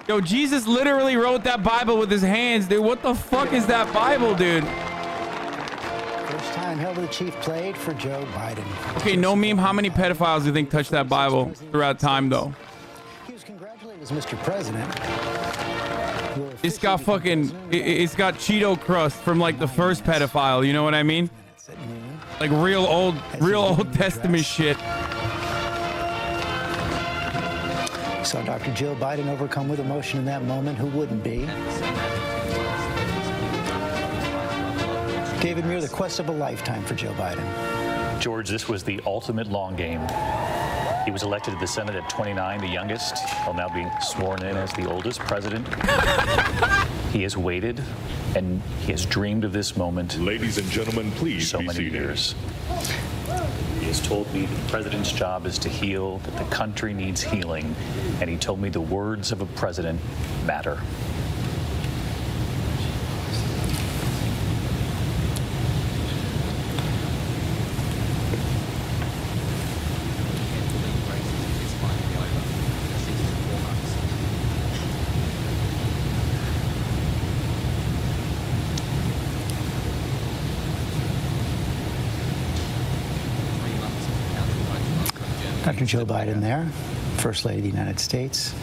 Yo, Jesus literally wrote that Bible with his hands, dude. What the fuck is that Bible, dude?
First time held the chief played for Joe Biden.
Okay, no meme. How many pedophiles do you think touched that Bible throughout time, though?
He was congratulated as Mr. President.
It's got fucking, it's got Cheeto crust from like the first pedophile. You know what I mean? Like real Old Testament shit.
Saw Dr. Jill Biden overcome with emotion in that moment. Who wouldn't be? David Muir, the quest of a lifetime for Joe Biden.
George, this was the ultimate long game. He was elected to the Senate at 29, the youngest. He'll now be sworn in as the oldest president. He has waited, and he has dreamed of this moment.
Ladies and gentlemen, please
so
be
many
seated.
years. He has told me the president's job is to heal, that the country needs healing, and he told me the words of a president matter.
Dr. Joe Biden there, First Lady of the United States.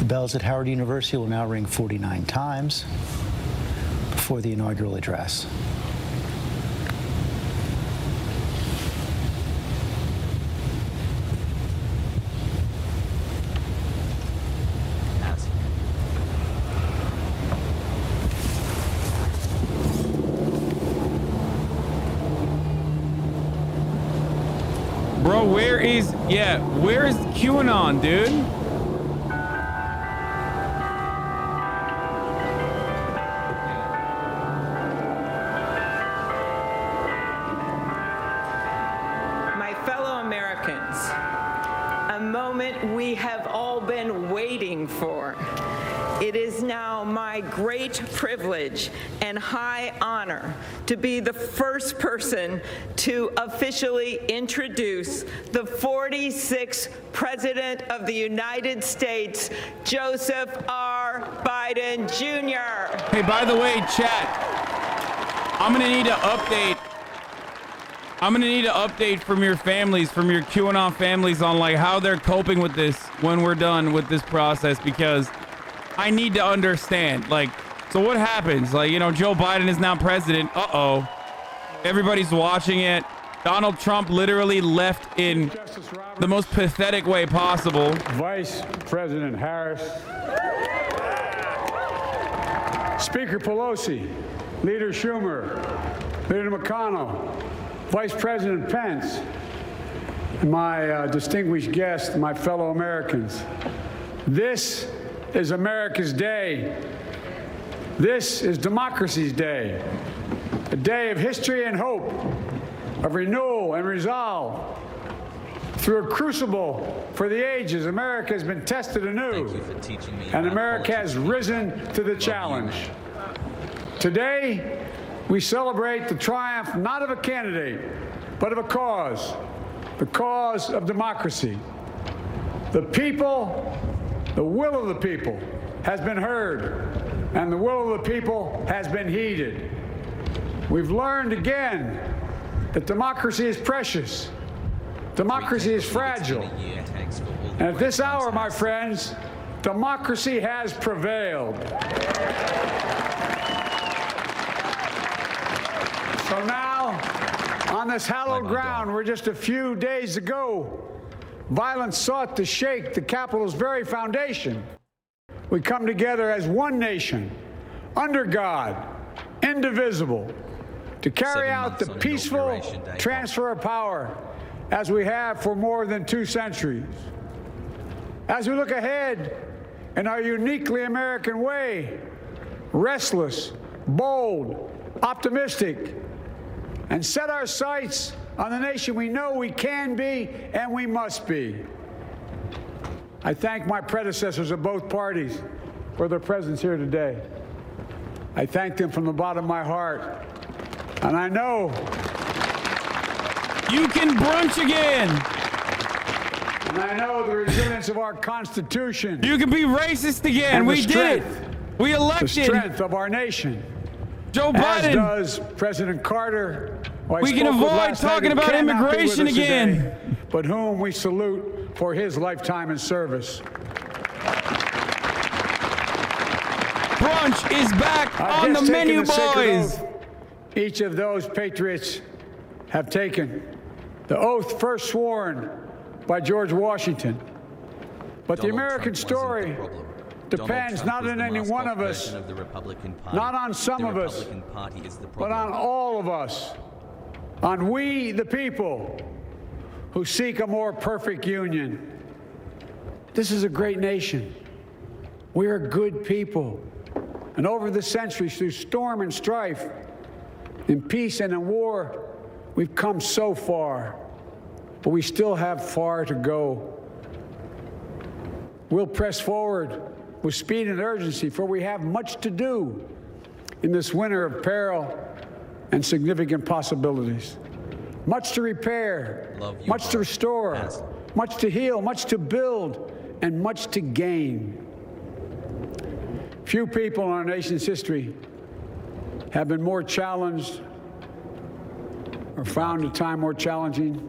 The bells at Howard University will now ring 49 times before the inaugural address.
Bro, where's QAnon, dude?
My fellow Americans, a moment we have all been waiting for. It is now my great privilege and high honor to be the first person to officially introduce the 46th President of the United States, Joseph R. Biden Jr.
Hey, by the way, chat, I'm gonna need an update. I'm gonna need an update from your families, from your QAnon families, on like how they're coping with this when we're done with this process, because I need to understand. Like, so what happens? Like, you know, Joe Biden is now president. Uh-oh. Everybody's watching it. Donald Trump literally left in the most pathetic way possible.
Vice President Harris. Speaker Pelosi. Leader Schumer. Leader McConnell. Vice President Pence. And my distinguished guests, my fellow Americans. This is America's day. This is democracy's day. A day of history and hope, of renewal and resolve. Through a crucible for the ages, America has been tested anew, and America has risen to the challenge. Today, we celebrate the triumph not of a candidate, but of a cause, the cause of democracy. The people, the will of the people has been heard, and the will of the people has been heeded. We've learned again that democracy is precious. Democracy is fragile. And at this hour, my friends, democracy has prevailed. So now, on this hallowed ground where just a few days ago, violence sought to shake the Capitol's very foundation, we come together as one nation, under God, indivisible, to carry out the peaceful transfer of power as we have for more than 2 centuries. As we look ahead in our uniquely American way, restless, bold, optimistic, and set our sights on the nation we know we can be and we must be. I thank my predecessors of both parties for their presence here today. I thank them from the bottom of my heart. And I know
you can brunch again.
And I know the resilience of our Constitution.
You can be racist again. We did it. We elected.
The strength of our nation.
Joe Biden.
As does President Carter.
We can avoid talking about immigration again.
Today, but whom we salute for his lifetime in service.
Brunch is back on the menu, boys.
Each of those patriots have taken the oath first sworn by George Washington. But the American story depends not on any one of us, not on some of us, but on all of us, on we the people who seek a more perfect union. This is a great nation. We are good people. And over the centuries, through storm and strife, in peace and in war, we've come so far, but we still have far to go. We'll press forward with speed and urgency, for we have much to do in this winter of peril and significant possibilities. Much to repair, much to restore, much to heal, much to build, and much to gain. Few people in our nation's history have been more challenged or found a time more challenging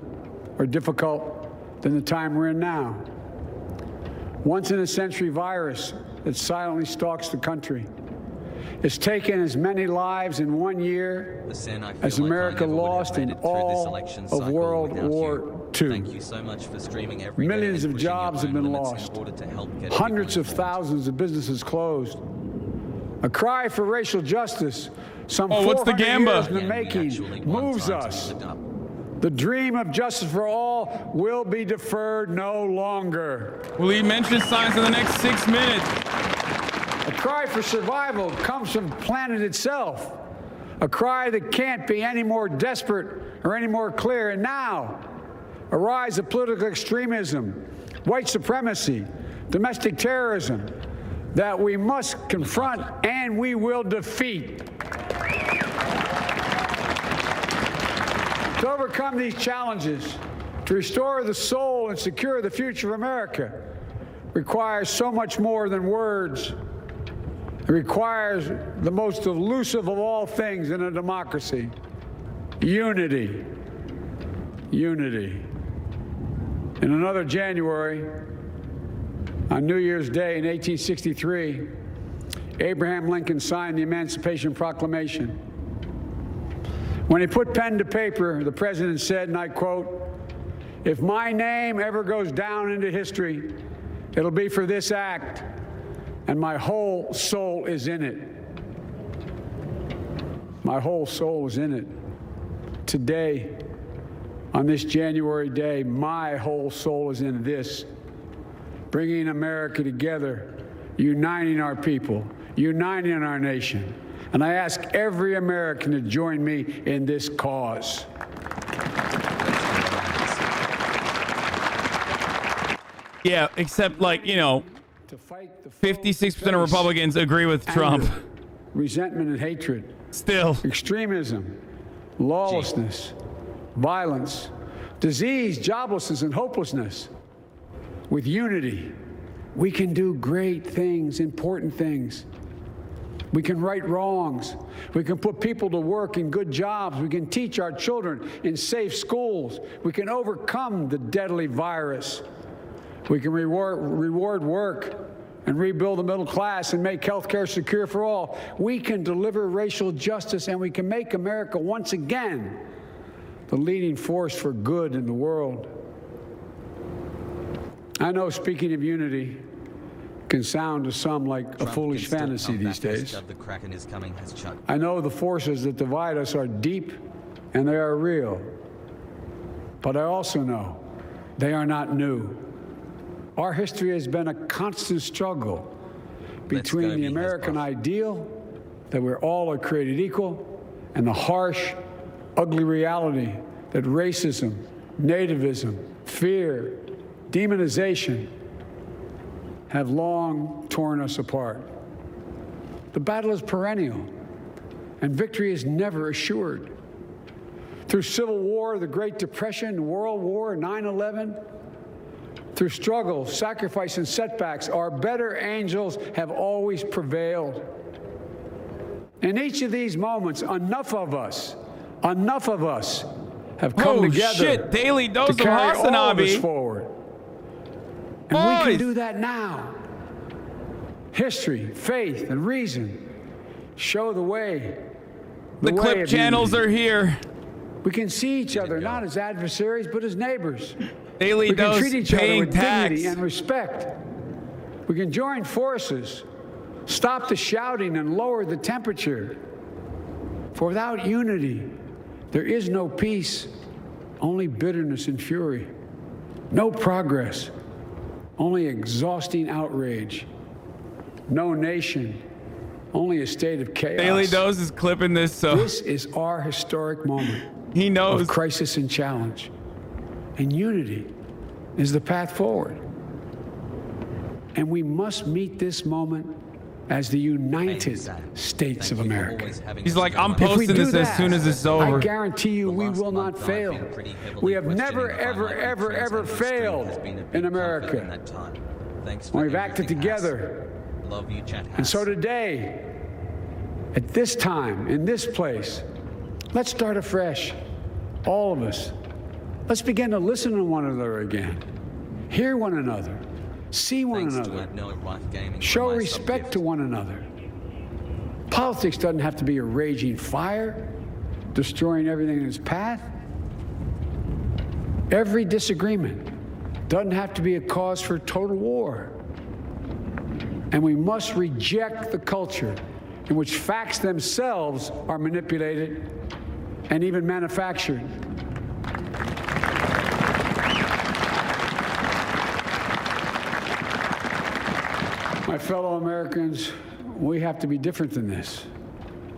or difficult than the time we're in now. Once-in-a-century virus that silently stalks the country. It's taken as many lives in 1 year as America lost in all of World War II.
Thank you so much for streaming every day.
Millions of jobs have been lost. Hundreds of thousands of businesses closed. A cry for racial justice, some 400 years in the making, moves us. The dream of justice for all will be deferred no longer.
Will he mention science in the next 6 minutes?
A cry for survival comes from the planet itself. A cry that can't be any more desperate or any more clear. And now, a rise of political extremism, white supremacy, domestic terrorism that we must confront and we will defeat. To overcome these challenges, to restore the soul and secure the future of America, requires so much more than words. It requires the most elusive of all things in a democracy: unity. Unity. In another January, on New Year's Day in 1863, Abraham Lincoln signed the Emancipation Proclamation. When he put pen to paper, the president said, and I quote, "If my name ever goes down into history, it'll be for this act, and my whole soul is in it." My whole soul is in it. Today, on this January day, my whole soul is in this. Bringing America together, uniting our people, uniting our nation. And I ask every American to join me in this cause.
Yeah, except, like, you know, 56% of Republicans agree with Trump.
Anger, resentment and hatred.
Still.
Extremism, lawlessness, violence, disease, joblessness, and hopelessness. With unity, we can do great things, important things. We can right wrongs. We can put people to work in good jobs. We can teach our children in safe schools. We can overcome the deadly virus. We can reward work and rebuild the middle class and make health care secure for all. We can deliver racial justice, and we can make America once again the leading force for good in the world. I know speaking of unity can sound to some like a foolish fantasy these days. I know the forces that divide us are deep and they are real. But I also know they are not new. Our history has been a constant struggle between the American ideal that we're all are created equal and the harsh, ugly reality that racism, nativism, fear, demonization have long torn us apart. The battle is perennial, and victory is never assured. Through Civil War, the Great Depression, World War, 9/11, through struggle, sacrifice, and setbacks, our better angels have always prevailed. In each of these moments, enough of us have come together
daily dose
to carry
of
all of us
HasanAbi
forward. And we can do that now. History, faith, and reason show the way.
The clip channels are here.
We can see each other not as adversaries, but as neighbors.
Daily
we can
dose
treat each other
paying
with
tax.
dignity and respect. We can join forces, stop the shouting, and lower the temperature. For without unity, there is no peace, only bitterness and fury. No progress, only exhausting outrage. No nation, only a state of chaos.
Daily Dose is clipping this, so
this is our historic moment.
He knows.
Of crisis and challenge. And unity is the path forward. And we must meet this moment as the United States of America.
He's like, I'm posting this as soon as it's over.
I guarantee you we will not fail. We have never, ever failed in America. When we've acted together. And so today, at this time, in this place, let's start afresh. All of us. Let's begin to listen to one another again. Hear one another. See one another. Show respect to one another. Politics doesn't have to be a raging fire, destroying everything in its path. Every disagreement doesn't have to be a cause for total war. And we must reject the culture in which facts themselves are manipulated and even manufactured. My fellow Americans, we have to be different than this.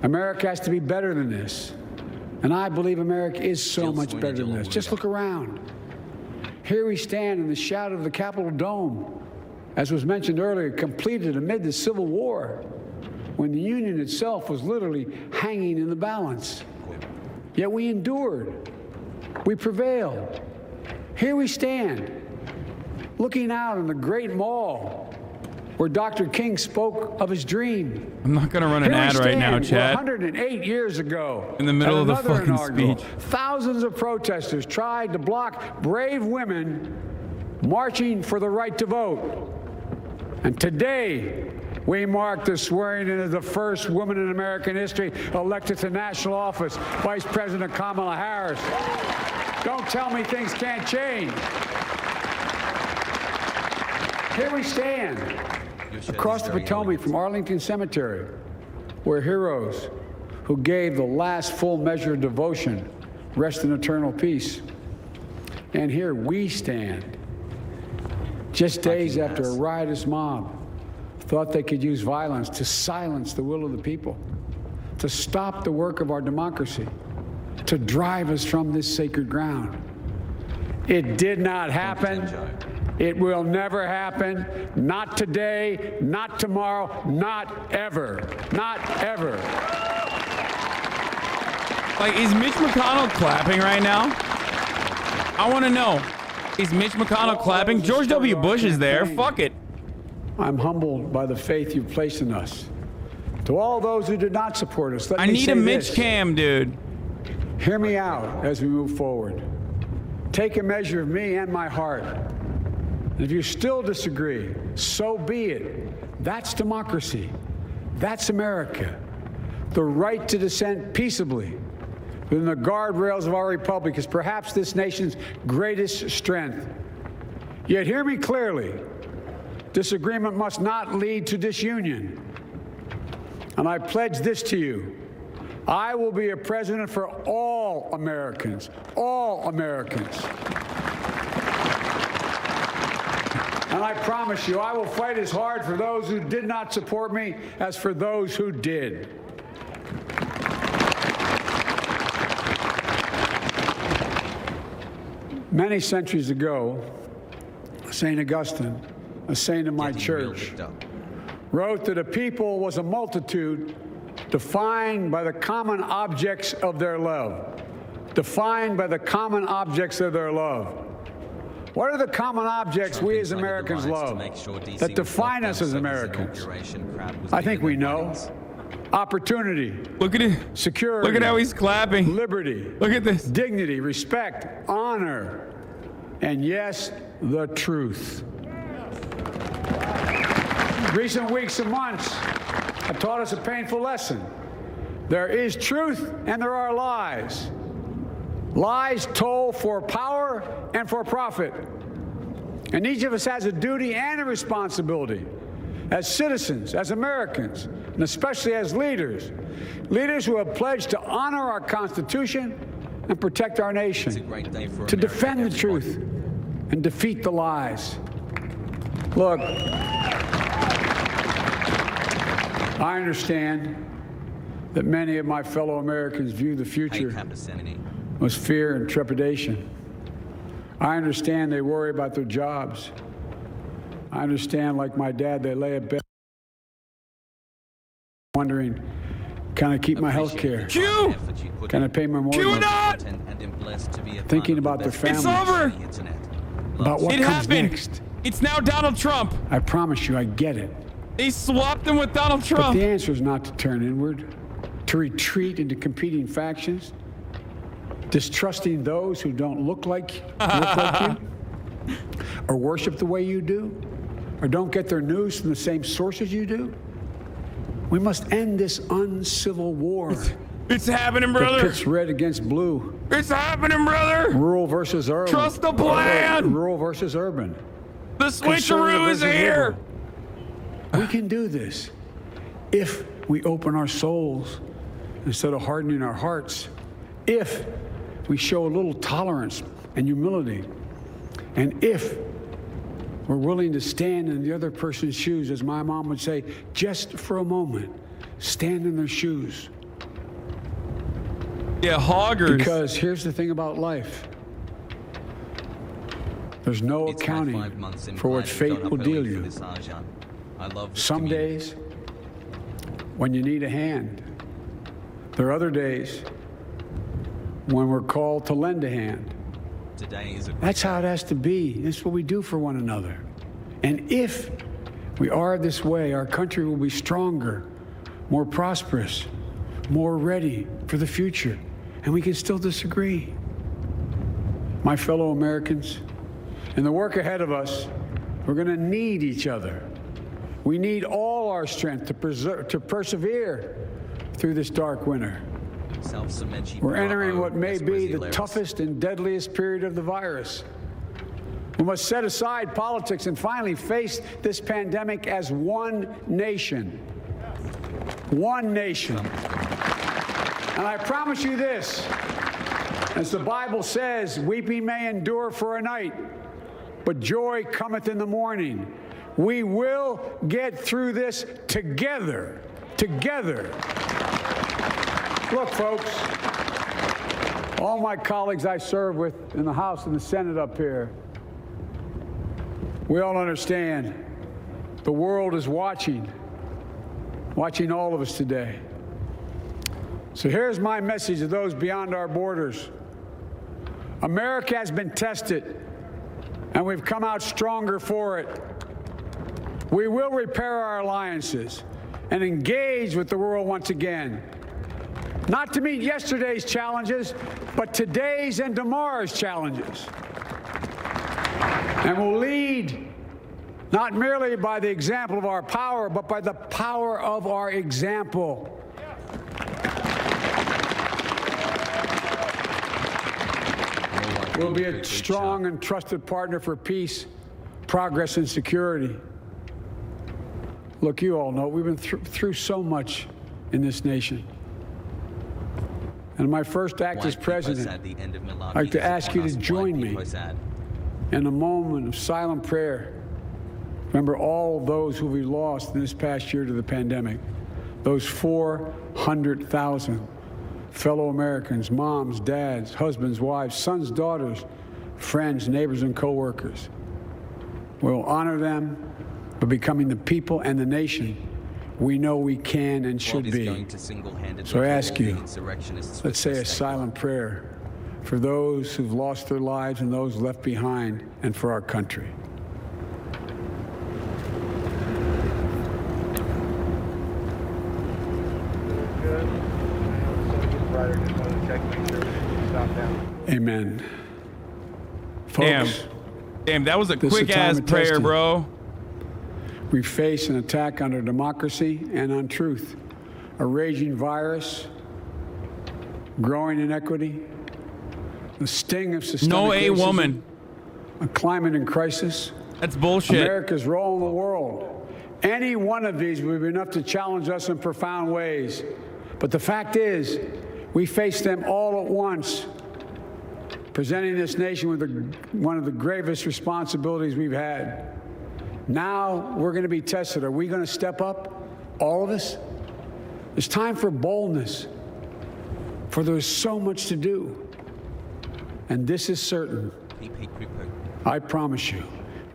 America has to be better than this. And I believe America is so much better than this. Just look around. Here we stand in the shadow of the Capitol Dome, as was mentioned earlier, completed amid the Civil War, when the Union itself was literally hanging in the balance. Yet we endured. We prevailed. Here we stand, looking out on the Great Mall, where Dr. King spoke of his dream.
I'm not going to run an ad right now, Chad.
108 years ago,
in the middle of the fucking speech,
thousands of protesters tried to block brave women marching for the right to vote. And today, we mark the swearing in of the first woman in American history elected to national office, Vice President Kamala Harris. Don't tell me things can't change. Here we stand, across the Potomac from Arlington Cemetery, where heroes who gave the last full measure of devotion rest in eternal peace. And here we stand, just days after a riotous mob thought they could use violence to silence the will of the people, to stop the work of our democracy, to drive us from this sacred ground. It did not happen. It will never happen. Not today, not tomorrow, not ever. Not ever.
Like, is Mitch McConnell clapping right now? I want to know. Is Mitch McConnell clapping? George W. Bush is there. Fuck it.
I'm humbled by the faith you've placed in us. To all those who did not support us, let me
I need
say
a Mitch
this.
Cam, dude.
Hear me out as we move forward. Take a measure of me and my heart. And if you still disagree, so be it. That's democracy. That's America. The right to dissent peaceably within the guardrails of our republic is perhaps this nation's greatest strength. Yet hear me clearly. Disagreement must not lead to disunion. And I pledge this to you. I will be a president for all Americans. All Americans. And I promise you, I will fight as hard for those who did not support me as for those who did. Many centuries ago, St. Augustine, a saint of my church, wrote that a people was a multitude defined by the common objects of their love. Defined by the common objects of their love. What are the common objects we as Americans love that define us as Americans? I think we know. Opportunity.
Look at it.
Security.
Look at how he's clapping.
Liberty.
Look at this.
Dignity, respect, honor, and yes, the truth. Recent weeks and months have taught us a painful lesson. There is truth and there are lies. Lies told for power and for profit. And each of us has a duty and a responsibility as citizens, as Americans, and especially as leaders who have pledged to honor our Constitution and protect our nation, to defend the truth and defeat the lies. Look, I understand that many of my fellow Americans view the future with fear and trepidation. I understand they worry about their jobs. I understand, like my dad, they lay in bed wondering, can I keep my health care? Can I pay my mortgage? Thinking about their families.
It's over.
About what comes
happened.
next.
It's now Donald Trump.
I promise you, I get it.
They swapped him with Donald Trump.
But the answer is not to turn inward, to retreat into competing factions, distrusting those who don't look like you, or worship the way you do, or don't get their news from the same sources you do. We must end this uncivil war.
It's happening, brother.
That pits red against blue.
It's happening, brother.
Rural versus urban.
Trust the plan.
Rural versus urban.
The switcheroo is here.
We can do this if we open our souls instead of hardening our hearts, if we show a little tolerance and humility, and if we're willing to stand in the other person's shoes, as my mom would say, just for a moment, stand in their shoes.
Yeah, hoggers.
Because here's the thing about life. There's no accounting for what fate will deal you. Some days, when you need a hand. There are other days when we're called to lend a hand. That's how it has to be. That's what we do for one another. And if we are this way, our country will be stronger, more prosperous, more ready for the future. And we can still disagree. My fellow Americans, in the work ahead of us, we're going to need each other. We need all our strength to persevere through this dark winter. We're entering what may be the toughest and deadliest period of the virus. We must set aside politics and finally face this pandemic as one nation. One nation. And I promise you this, as the Bible says, weeping may endure for a night, but joy cometh in the morning. We will get through this together. Together. Look, folks, all my colleagues I serve with in the House and the Senate up here, we all understand the world is watching all of us today. So here's my message to those beyond our borders. America has been tested, and we've come out stronger for it. We will repair our alliances and engage with the world once again. Not to meet yesterday's challenges, but today's and tomorrow's challenges. And we'll lead not merely by the example of our power, but by the power of our example. We'll be a strong and trusted partner for peace, progress, and security. Look, you all know we've been through so much in this nation. And my first act as president, I'd like to ask you to join me in a moment of silent prayer. Remember all those who we lost in this past year to the pandemic. Those 400,000 fellow Americans, moms, dads, husbands, wives, sons, daughters, friends, neighbors, and co-workers. We'll honor them by becoming the people and the nation we know we can and should be. So I ask you, let's say a silent prayer for those who've lost their lives and those left behind, and for our country. Amen. Folks,
Damn, that was a quick-ass prayer, bro.
We face an attack on our democracy and on truth, a raging virus, growing inequity, the sting of systemic racism,
woman.
a climate in crisis.
That's bullshit.
America's role in the world. Any one of these would be enough to challenge us in profound ways. But the fact is, we face them all at once, presenting this nation with one of the gravest responsibilities we've had. Now we're going to be tested. Are we going to step up, all of us? It's time for boldness, for there's so much to do. And this is certain. I promise you,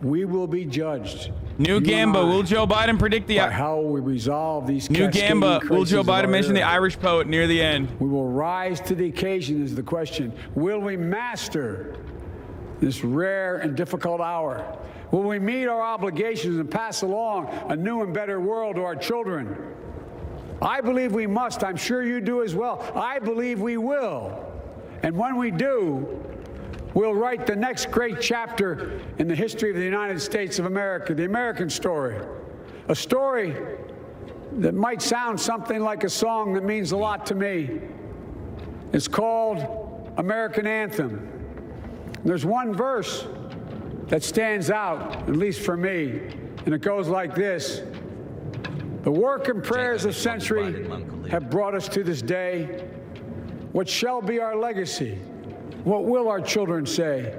we will be judged.
New Gamba, will Joe Biden predict the...
how we resolve these
New
cascading
Gamba, will
crises
Joe
of
Biden
our
mention the
era.
Irish poet near the end?
We will rise to the occasion is the question. Will we master this rare and difficult hour? Will we meet our obligations and pass along a new and better world to our children? I believe we must. I'm sure you do as well. I believe we will. And when we do, we'll write the next great chapter in the history of the United States of America, the American story. A story that might sound something like a song that means a lot to me. It's called American Anthem. There's one verse that stands out, at least for me, and it goes like this. The work and prayers of century have brought us to this day. What shall be our legacy? What will our children say?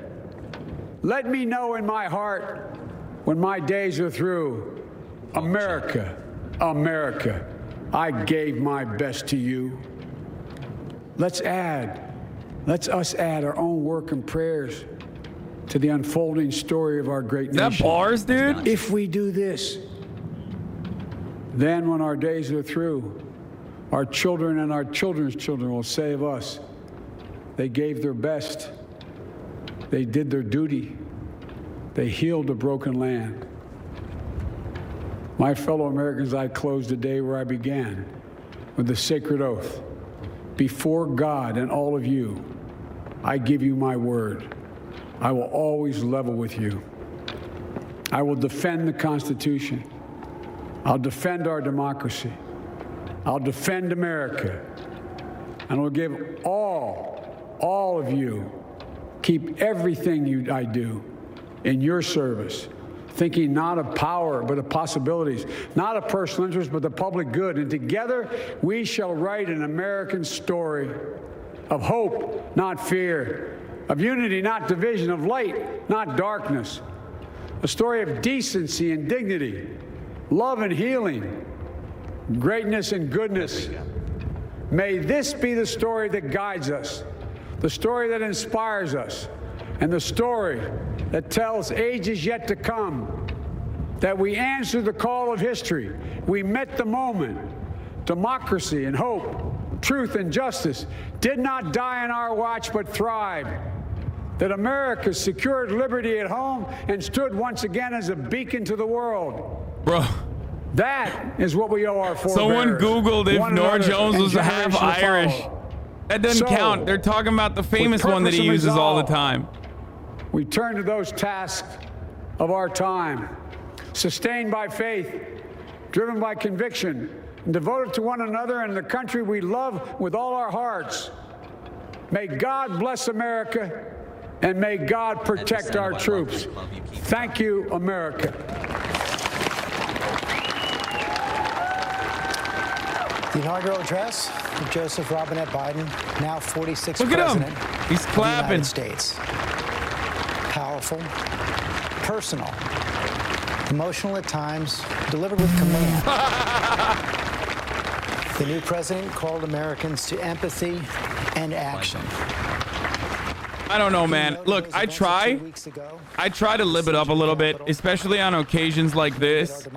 Let me know in my heart when my days are through. America, America, I gave my best to you. Let's us add our own work and prayers to the unfolding story of our great nation.
Is that bars, dude?
If we do this, then when our days are through, our children and our children's children will say of us, they gave their best, they did their duty, they healed a broken land. My fellow Americans, I close the day where I began, with the sacred oath. Before God and all of you, I give you my word. I will always level with you. I will defend the Constitution. I'll defend our democracy. I'll defend America. And I'll give all of you, keep everything I do in your service, thinking not of power, but of possibilities, not of personal interest, but the public good. And together, we shall write an American story of hope, not fear, of unity, not division, of light, not darkness, a story of decency and dignity, love and healing, greatness and goodness. May this be the story that guides us, the story that inspires us, and the story that tells ages yet to come that we answered the call of history. We met the moment. Democracy and hope, truth and justice did not die on our watch but thrived. That America secured liberty at home and stood once again as a beacon to the world.
Bro.
That is what we owe our forebears.
Someone Googled if
One
Norah
another
Jones
and
was half
generations to
Irish.
follow.
That doesn't count. They're talking about the famous one that he
purpose and
uses all the
resolve,
time.
We turn to those tasks of our time, sustained by faith, driven by conviction, and devoted to one another and the country we love with all our hearts. May God bless America, and may God protect our troops. Thank you, America.
The inaugural address of Joseph Robinette Biden, now 46th
Look at him.
president
He's
of the
clapping.
United States. Powerful, personal, emotional at times, delivered with command. The new president called Americans to empathy and action.
I don't know, man. Look, I try to live it up a little bit, especially on occasions like this.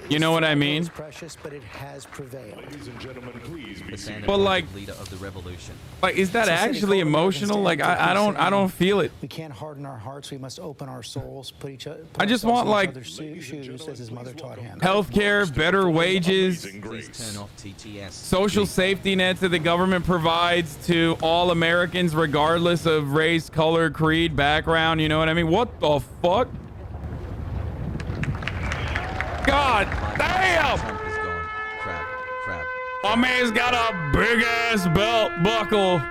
You know what I mean?
Precious, but it has prevailed.
Ladies and gentlemen, please be seated.
But like,
Leader of the revolution.
like, is that actually emotional? Like, I don't feel it.
We can't harden our hearts. We must open our souls. Put
I just want, like,
shoes, as his mother taught him.
Healthcare, better wages,
Please turn off TTS.
social safety nets that the government provides to all Americans, regardless of race, color, creed, background. You know what I mean? What the fuck? God damn!
Trump is gone. Crap.
My man's got a big ass belt buckle.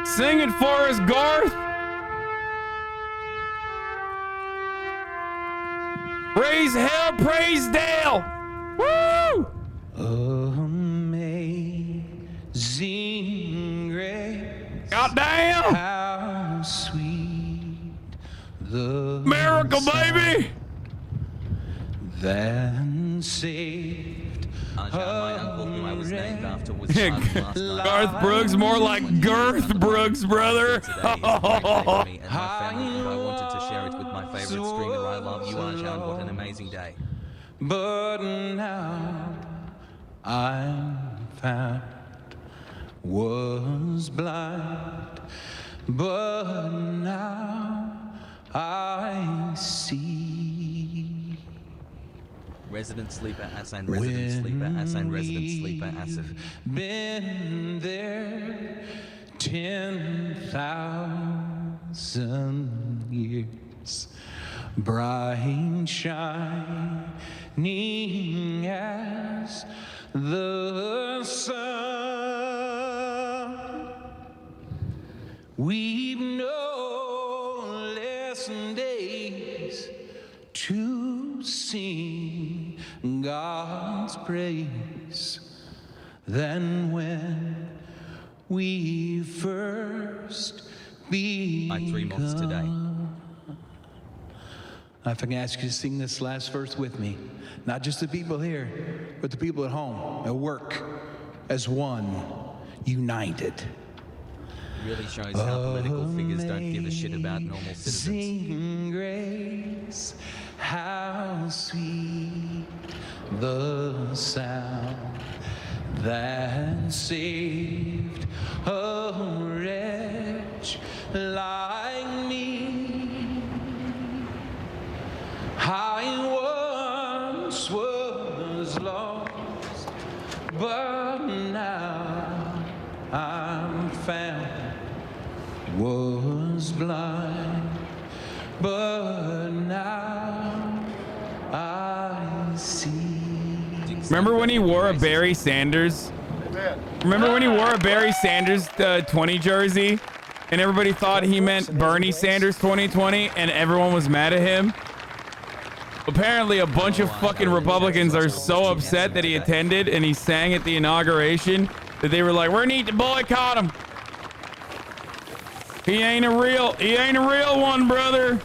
Sing it for us, Garth. Praise hell, praise Dale. Woo!
Amazing grace.
Goddamn!
How sweet the
miracle, baby!
Then saved.
My uncle, who I was named after, was
Garth Brooks, more like Girth Brooks, brother.
and my family, and I wanted to share it with my favorite streamer. I love you, Arjan. What an amazing day.
But now I'm found, was blind, but now I see.
Resident sleeper Hasan, resident sleeper Hasan, resident sleeper Hasan.
Been there 10,000 years, bright shining as the sun. We've no less days to sing God's praise than when we first began.
3 months today.
If I can ask you to sing this last verse with me, not just the people here, but the people at home, at work, as one, united.
Really shows how political figures don't give a shit about normal citizens.
Amazing grace, how sweet the sound that saved a wretch like me. I once was lost, but now I'm found. Was blind, but now I see.
Remember when he wore a Barry Sanders? Remember when he wore a Barry Sanders 20 jersey and everybody thought he meant Bernie Sanders 2020 and everyone was mad at him? Apparently a bunch of fucking Republicans are so upset that he attended and he sang at the inauguration that they were like, we need to boycott him. He ain't a real one, brother.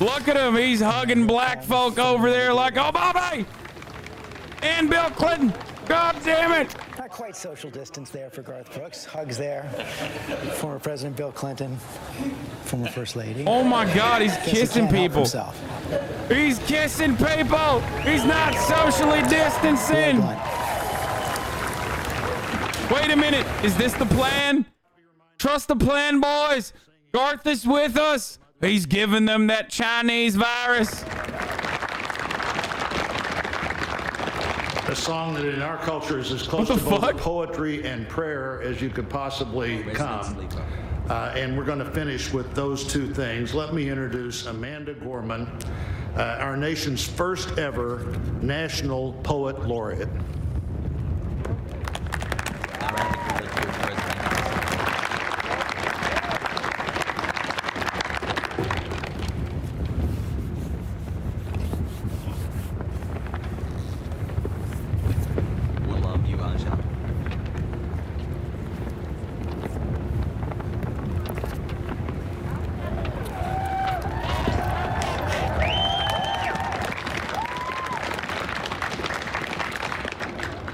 Look at him. He's hugging black folk over there like, oh, Bobby! And Bill Clinton. God damn it.
Not quite social distance there for Garth Brooks. Hugs there. Former President Bill Clinton, former First Lady.
Oh my God, he's kissing people. He's kissing people. He's not socially distancing. Wait a minute. Is this the plan? Trust the plan, boys. Garth is with us. He's giving them that Chinese virus.
A song that in our culture is as close to both poetry and prayer as you could possibly come. And we're going to finish with those two things. Let me introduce Amanda Gorman, our nation's first ever National Poet Laureate.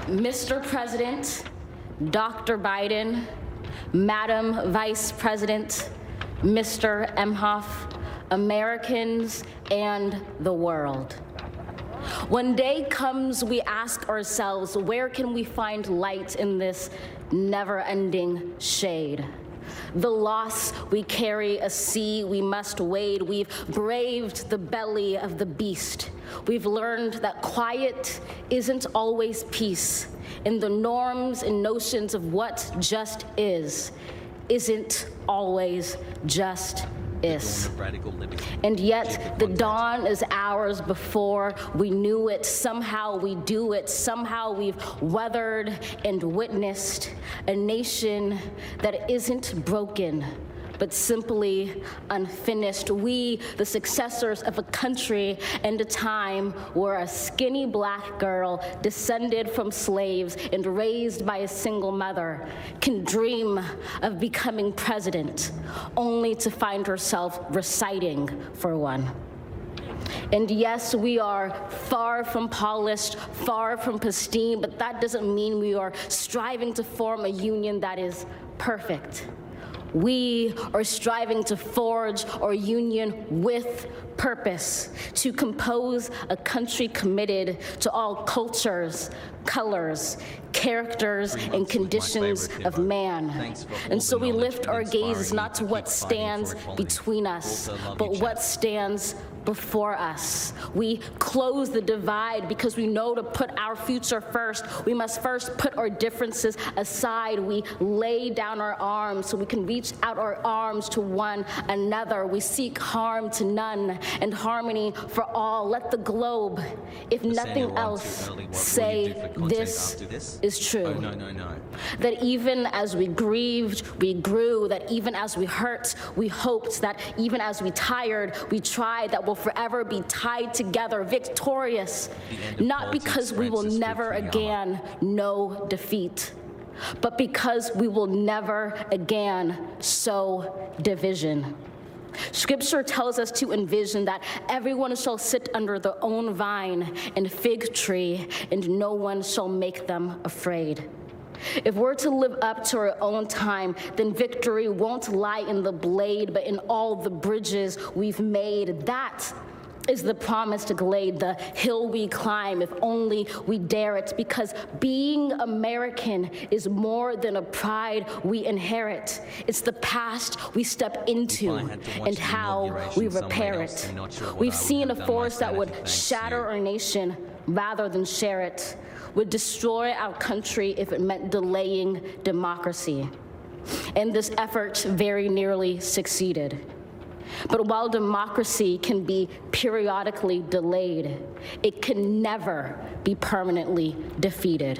Mr. President, Dr. Biden, Madam Vice President, Mr. Emhoff, Americans, and the world. When day comes, we ask ourselves, where can we find light in this never-ending shade? The loss we carry, a sea we must wade. We've braved the belly of the beast. We've learned that quiet isn't always peace. In the norms and notions of what just is, isn't always just is. And yet the dawn is ours before we knew it. Somehow we do it. Somehow we've weathered and witnessed a nation that isn't broken, but simply unfinished. We, the successors of a country and a time where a skinny black girl descended from slaves and raised by a single mother can dream of becoming president, only to find herself reciting for one. And yes, we are far from polished, far from pristine, but that doesn't mean we are striving to form a union that is perfect. We are striving to forge our union with purpose, to compose a country committed to all cultures, colors, characters, and conditions of man. And so we lift our gaze not to what stands between us, but what stands before us. We close the divide because we know to put our future first, we must first put our differences aside. We lay down our arms so we can reach out our arms to one another. We seek harm to none and harmony for all. Let the globe, if nothing else, say this is true. That even as we grieved, we grew. That even as we hurt, we hoped. That even as we tired, we tried. That we'll forever be tied together, victorious, not because we will never again know defeat, but because we will never again sow division. Scripture tells us to envision that everyone shall sit under their own vine and fig tree, and no one shall make them afraid. If we're to live up to our own time, then victory won't lie in the blade, but in all the bridges we've made. That is the promised glade, the hill we climb, if only we dare it, because being American is more than a pride we inherit. It's the past we step into and how we repair it. We've seen a force that would shatter our nation rather than share it, would destroy our country if it meant delaying democracy. And this effort very nearly succeeded. But while democracy can be periodically delayed, it can never be permanently defeated.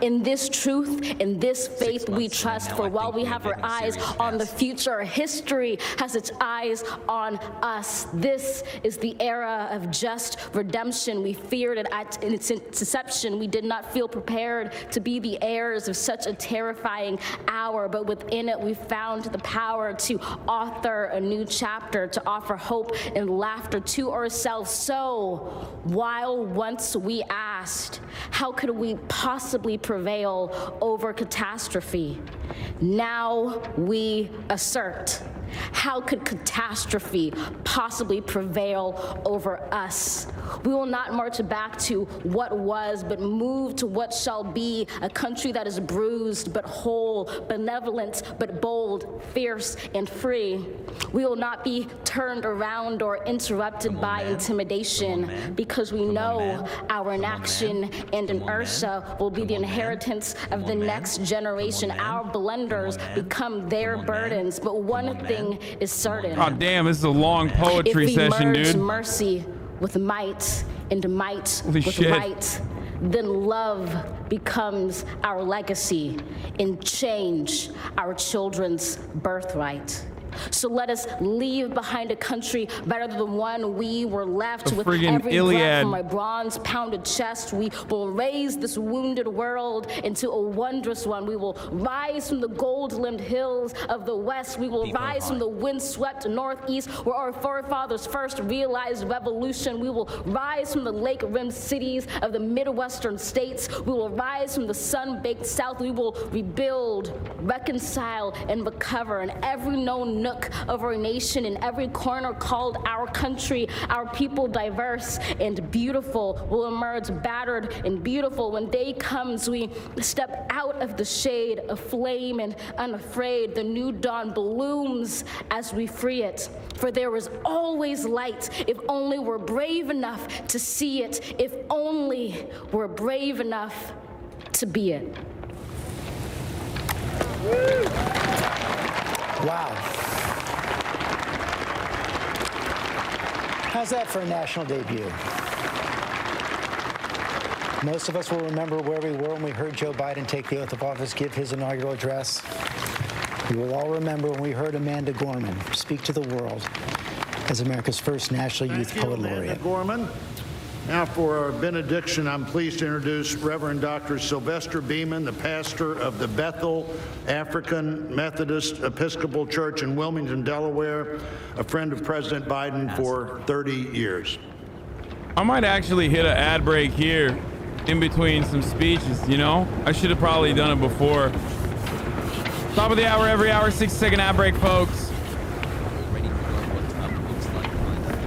In this truth, in this faith we trust, for while we have our eyes on the future, history has its eyes on us. This is the era of just redemption. We feared it in its inception. We did not feel prepared to be the heirs of such a terrifying hour, but within it we found the power to author a new chapter, to offer hope and laughter to ourselves. So, while once we asked, how could we possibly prevail over catastrophe? Now we assert, how could catastrophe possibly prevail over us? We will not march back to what was, but move to what shall be, a country that is bruised but whole, benevolent but bold, fierce and free. We will not be turned around or interrupted by intimidation, because we know our inaction and inertia will be the inheritance of the next generation. Our blunders become their burdens, but one thing is certain.
Oh damn, this is a long poetry session, dude.
If we merge mercy with might and might with
shit.
right, then love becomes our legacy and change our children's birthright. So let us leave behind a country better than the one we were left with. Every breath from my bronze-pounded chest, we will raise this wounded world into a wondrous one. We will rise from the gold-limbed hills of the west. We will rise from the wind-swept northeast, where our forefathers first realized revolution. We will rise from the lake-rimmed cities of the Midwestern states. We will rise from the sun-baked south. We will rebuild, reconcile, and recover in every known nook of our nation, in every corner called our country. Our people, diverse and beautiful, will emerge battered and beautiful. When day comes, we step out of the shade, aflame and unafraid. The new dawn blooms as we free it. For there is always light, if only we're brave enough to see it, if only we're brave enough to be it. Woo!
Wow. How's that for a national debut? Most of us will remember where we were when we heard Joe Biden take the oath of office, give his inaugural address. We will all remember when we heard Amanda Gorman speak to the world as America's first National Youth Poet Laureate.
Gorman. Now for our benediction, I'm pleased to introduce Reverend Dr. Sylvester Beaman, the pastor of the Bethel African Methodist Episcopal Church in Wilmington, Delaware, a friend of President Biden for 30 years.
I might actually hit an ad break here in between some speeches, you know? I should have probably done it before. Top of the hour, every hour, 6-second ad break, folks.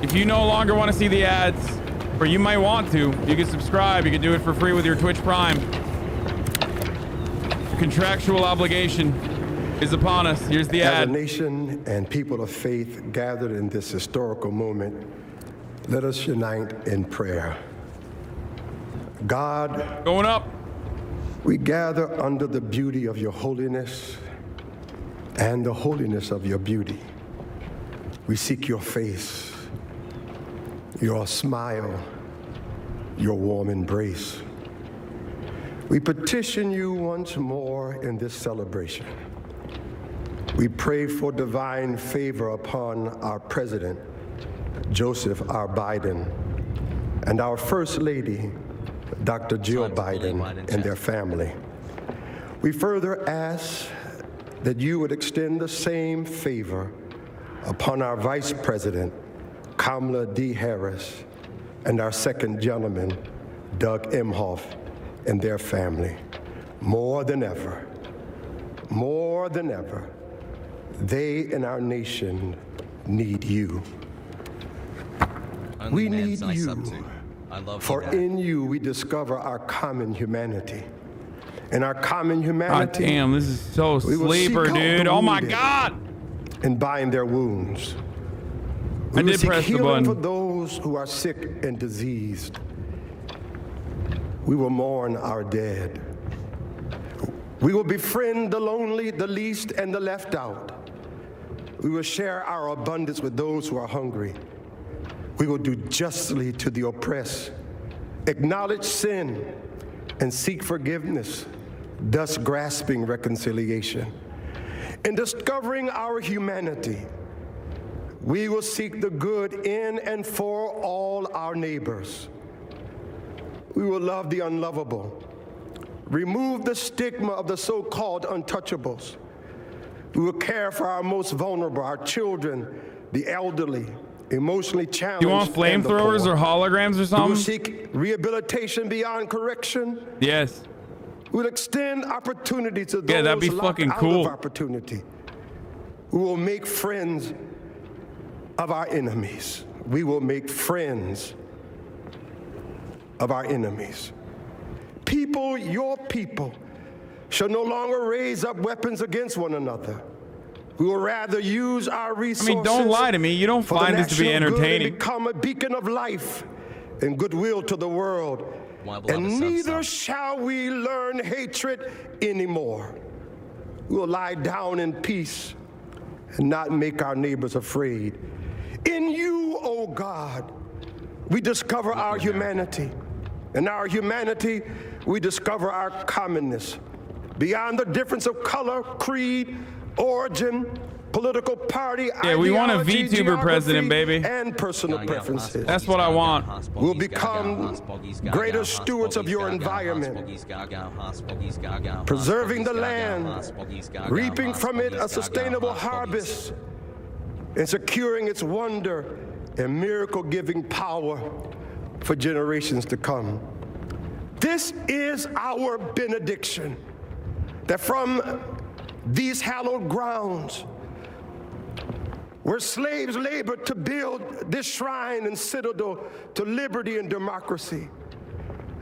If you no longer want to see the ads, or you might want to, you can subscribe. You can do it for free with your Twitch Prime. The contractual obligation is upon us. Here's the ad.
As a nation and people of faith gathered in this historical moment, let us unite in prayer. God,
going up.
We gather under the beauty of your holiness and the holiness of your beauty. We seek your face, your smile, your warm embrace. We petition you once more in this celebration. We pray for divine favor upon our president, Joseph R. Biden, and our First Lady, Dr. Jill Biden, and their family. We further ask that you would extend the same favor upon our Vice President, Kamala D. Harris, and our second gentleman, Doug Emhoff, and their family. More than ever, they and our nation need you. We need you, for in you we discover our common humanity. And our common humanity,
God damn, this is so sleeper, dude. Oh my God!
And bind their wounds.
I did press the button.
For those who are sick and diseased. We will mourn our dead. We will befriend the lonely, the least, and the left out. We will share our abundance with those who are hungry. We will do justly to the oppressed, acknowledge sin, and seek forgiveness, thus grasping reconciliation. In discovering our humanity, we will seek the good in and for all our neighbors. We will love the unlovable, remove the stigma of the so-called untouchables. We will care for our most vulnerable, our children, the elderly, emotionally challenged.
You want flamethrowers or holograms or something?
We will seek rehabilitation beyond correction.
Yes.
We'll extend opportunity to those
that'd be
locked
fucking
out
cool.
of opportunity. We will make friends of our enemies. We will make friends of our enemies. People, your people, shall no longer raise up weapons against one another. We will rather use our resources.
I mean, don't lie to me. You don't find this to be entertaining.
And become a beacon of life and goodwill to the world. And neither shall we learn hatred anymore. We will lie down in peace and not make our neighbors afraid. In you, O God, we discover our humanity. In our humanity, we discover our commonness. Beyond the difference of color, creed, origin, political party,
we want a VTuber president, baby.
And personal preferences.
That's what I want.
We'll become greater stewards of your environment, preserving the land, reaping from it a sustainable harvest, and securing its wonder and miracle-giving power for generations to come. This is our benediction, that from these hallowed grounds, where slaves labored to build this shrine and citadel to liberty and democracy,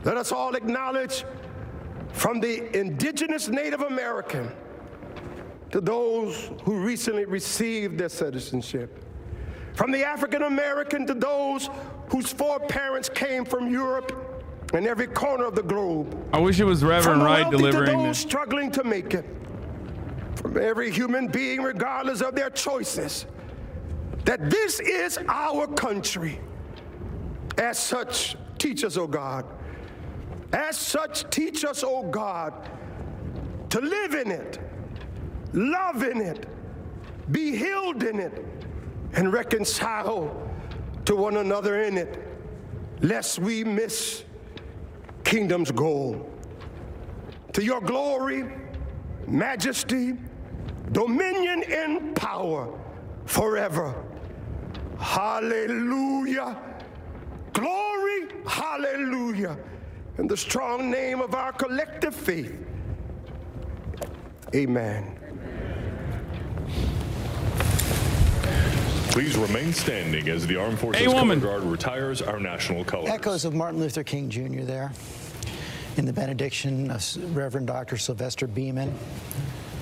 let us all acknowledge, from the indigenous Native American to those who recently received their citizenship, from the African American to those whose foreparents came from Europe and every corner of the globe.
I wish it was Reverend Wright delivering
to those
this.
struggling to make it, from every human being, regardless of their choices, that this is our country. As such, teach us, oh God. As such, teach us, oh God, to live in it, love in it, be healed in it, and reconcile to one another in it, lest we miss kingdom's goal. To your glory, majesty, dominion, and power forever. Hallelujah. Glory, hallelujah. In the strong name of our collective faith. Amen.
Please remain standing as the Armed Forces Color Guard retires our national colors.
Echoes of Martin Luther King Jr. there in the benediction of Reverend Dr. Sylvester Beaman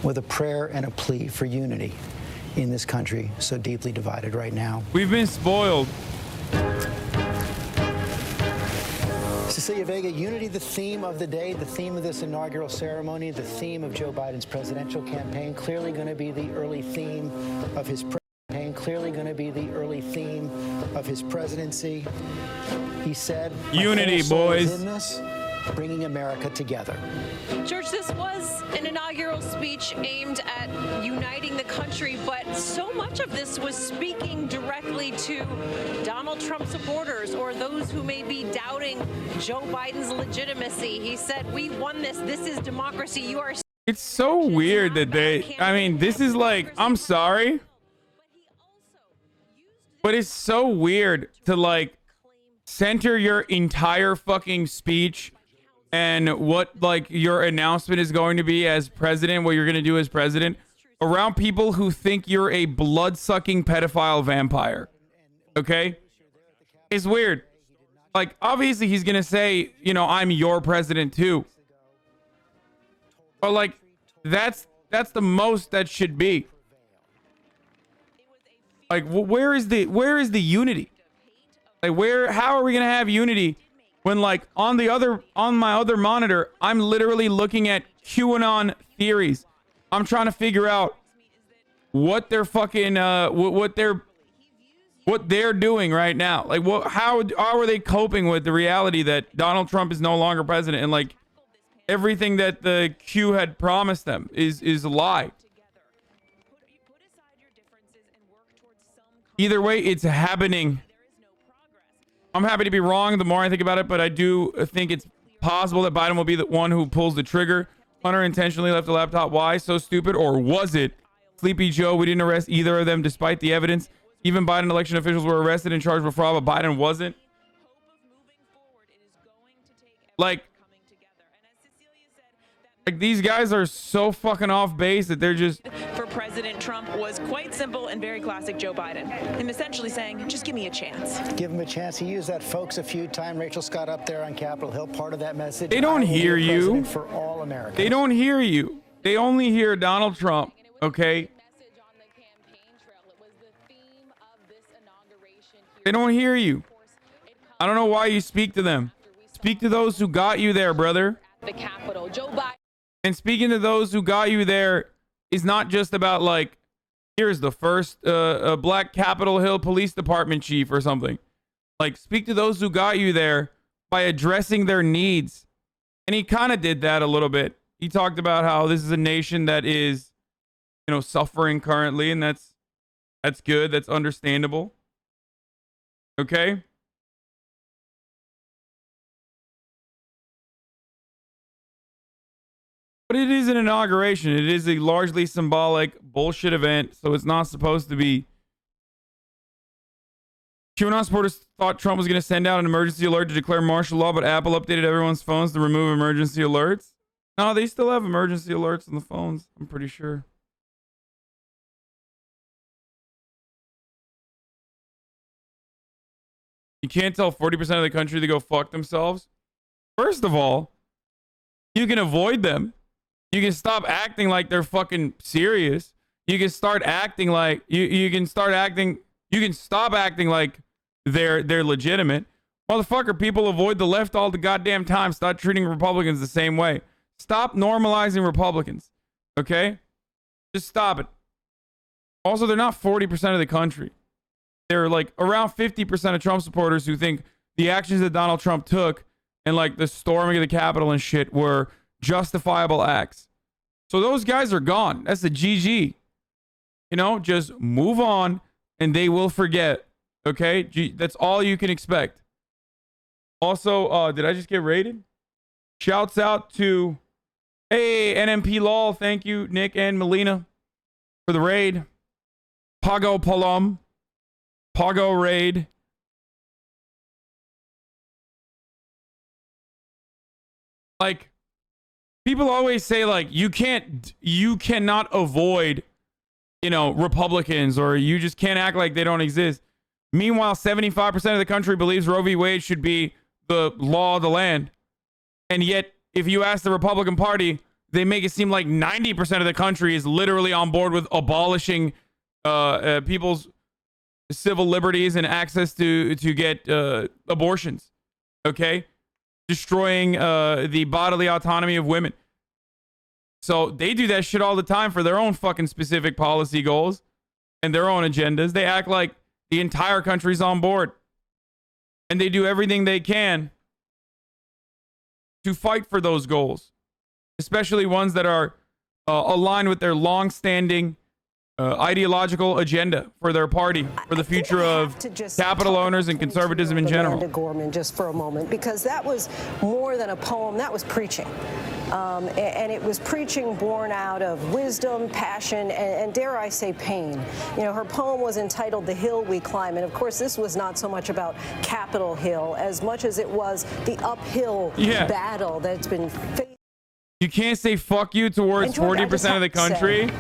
with a prayer and a plea for unity in this country so deeply divided right now.
We've been spoiled.
Cecilia Vega, unity, the theme of the day, the theme of this inaugural ceremony, the theme of Joe Biden's presidential campaign, clearly going to be the early theme of his presidency. He said,
unity, boys.
In this, bringing America together.
George, this was an inaugural speech aimed at uniting the country, but so much of this was speaking directly to Donald Trump supporters or those who may be doubting Joe Biden's legitimacy. He said, we won this. This is democracy. You are.
It's so weird that I mean, this is like, I'm sorry, but it's so weird to like center your entire fucking speech and what like your announcement is going to be as president, what you're going to do as president, around people who think you're a blood-sucking pedophile vampire. Okay? It's weird. Like, obviously he's going to say, you know, I'm your president too. But like, that's the most that should be. Like, where is the unity? Like, how are we going to have unity when, like, on my other monitor, I'm literally looking at QAnon theories. I'm trying to figure out what they're fucking what they're doing right now. Like, how are they coping with the reality that Donald Trump is no longer president, and like everything that the Q had promised them is a lie. Either way, it's happening. I'm happy to be wrong the more I think about it, but I do think it's possible that Biden will be the one who pulls the trigger. Hunter intentionally left the laptop. Why? So stupid? Or was it? Sleepy Joe, we didn't arrest either of them despite the evidence. Even Biden election officials were arrested and charged with fraud, but Biden wasn't. Like these guys are so fucking off base that they're just...
For President Trump was quite simple and very classic Joe Biden. Him essentially saying, just give me a chance.
Give him a chance. He used that folks a few times. Rachel Scott up there on Capitol Hill, part of that message.
They don't hear you.
For all Americans.
They don't hear you. They only hear Donald Trump, okay? They don't hear you. I don't know why you speak to them. Speak to those who got you there, brother.
The Capitol, Joe Biden.
And speaking to those who got you there is not just about like, here's the first black Capitol Hill Police Department chief or something. Like, speak to those who got you there by addressing their needs. And he kind of did that a little bit. He talked about how this is a nation that is, you know, suffering currently, and that's good. That's understandable. Okay? But it is an inauguration. It is a largely symbolic bullshit event, so it's not supposed to be. QAnon supporters thought Trump was going to send out an emergency alert to declare martial law, but Apple updated everyone's phones to remove emergency alerts. No, they still have emergency alerts on the phones, I'm pretty sure. You can't tell 40% of the country to go fuck themselves. First of all, you can avoid them. You can stop acting like they're fucking serious. You can start acting like you can stop acting like they're legitimate. Motherfucker, people avoid the left all the goddamn time. Stop treating Republicans the same way. Stop normalizing Republicans. Okay? Just stop it. Also, they're not 40% of the country. They're like around 50% of Trump supporters who think the actions that Donald Trump took and like the storming of the Capitol and shit were justifiable acts. So those guys are gone. That's the GG. You know, just move on and they will forget. Okay? That's all you can expect. Also, did I just get raided? Shouts out to, hey, NMP Lol. Thank you, Nick and Melina, for the raid. Pago Palom. Pago raid. Like, people always say, like, you cannot avoid, you know, Republicans, or you just can't act like they don't exist. Meanwhile, 75% of the country believes Roe v. Wade should be the law of the land. And yet, if you ask the Republican Party, they make it seem like 90% of the country is literally on board with abolishing people's civil liberties and access to get abortions. Okay? Destroying the bodily autonomy of women. So they do that shit all the time for their own fucking specific policy goals and their own agendas. They act like the entire country's on board. And they do everything they can to fight for those goals, especially ones that are aligned with their long-standing ideological agenda for their party, for the future of capital owners and conservatism in general.
Gorman, just for a moment, because that was more than a poem. That was preaching. And it was preaching born out of wisdom, passion, and dare I say pain. You know, her poem was entitled The Hill We Climb. And of course, this was not so much about Capitol Hill as much as it was the uphill battle that's been faced.
You can't say fuck you towards 40% of the country.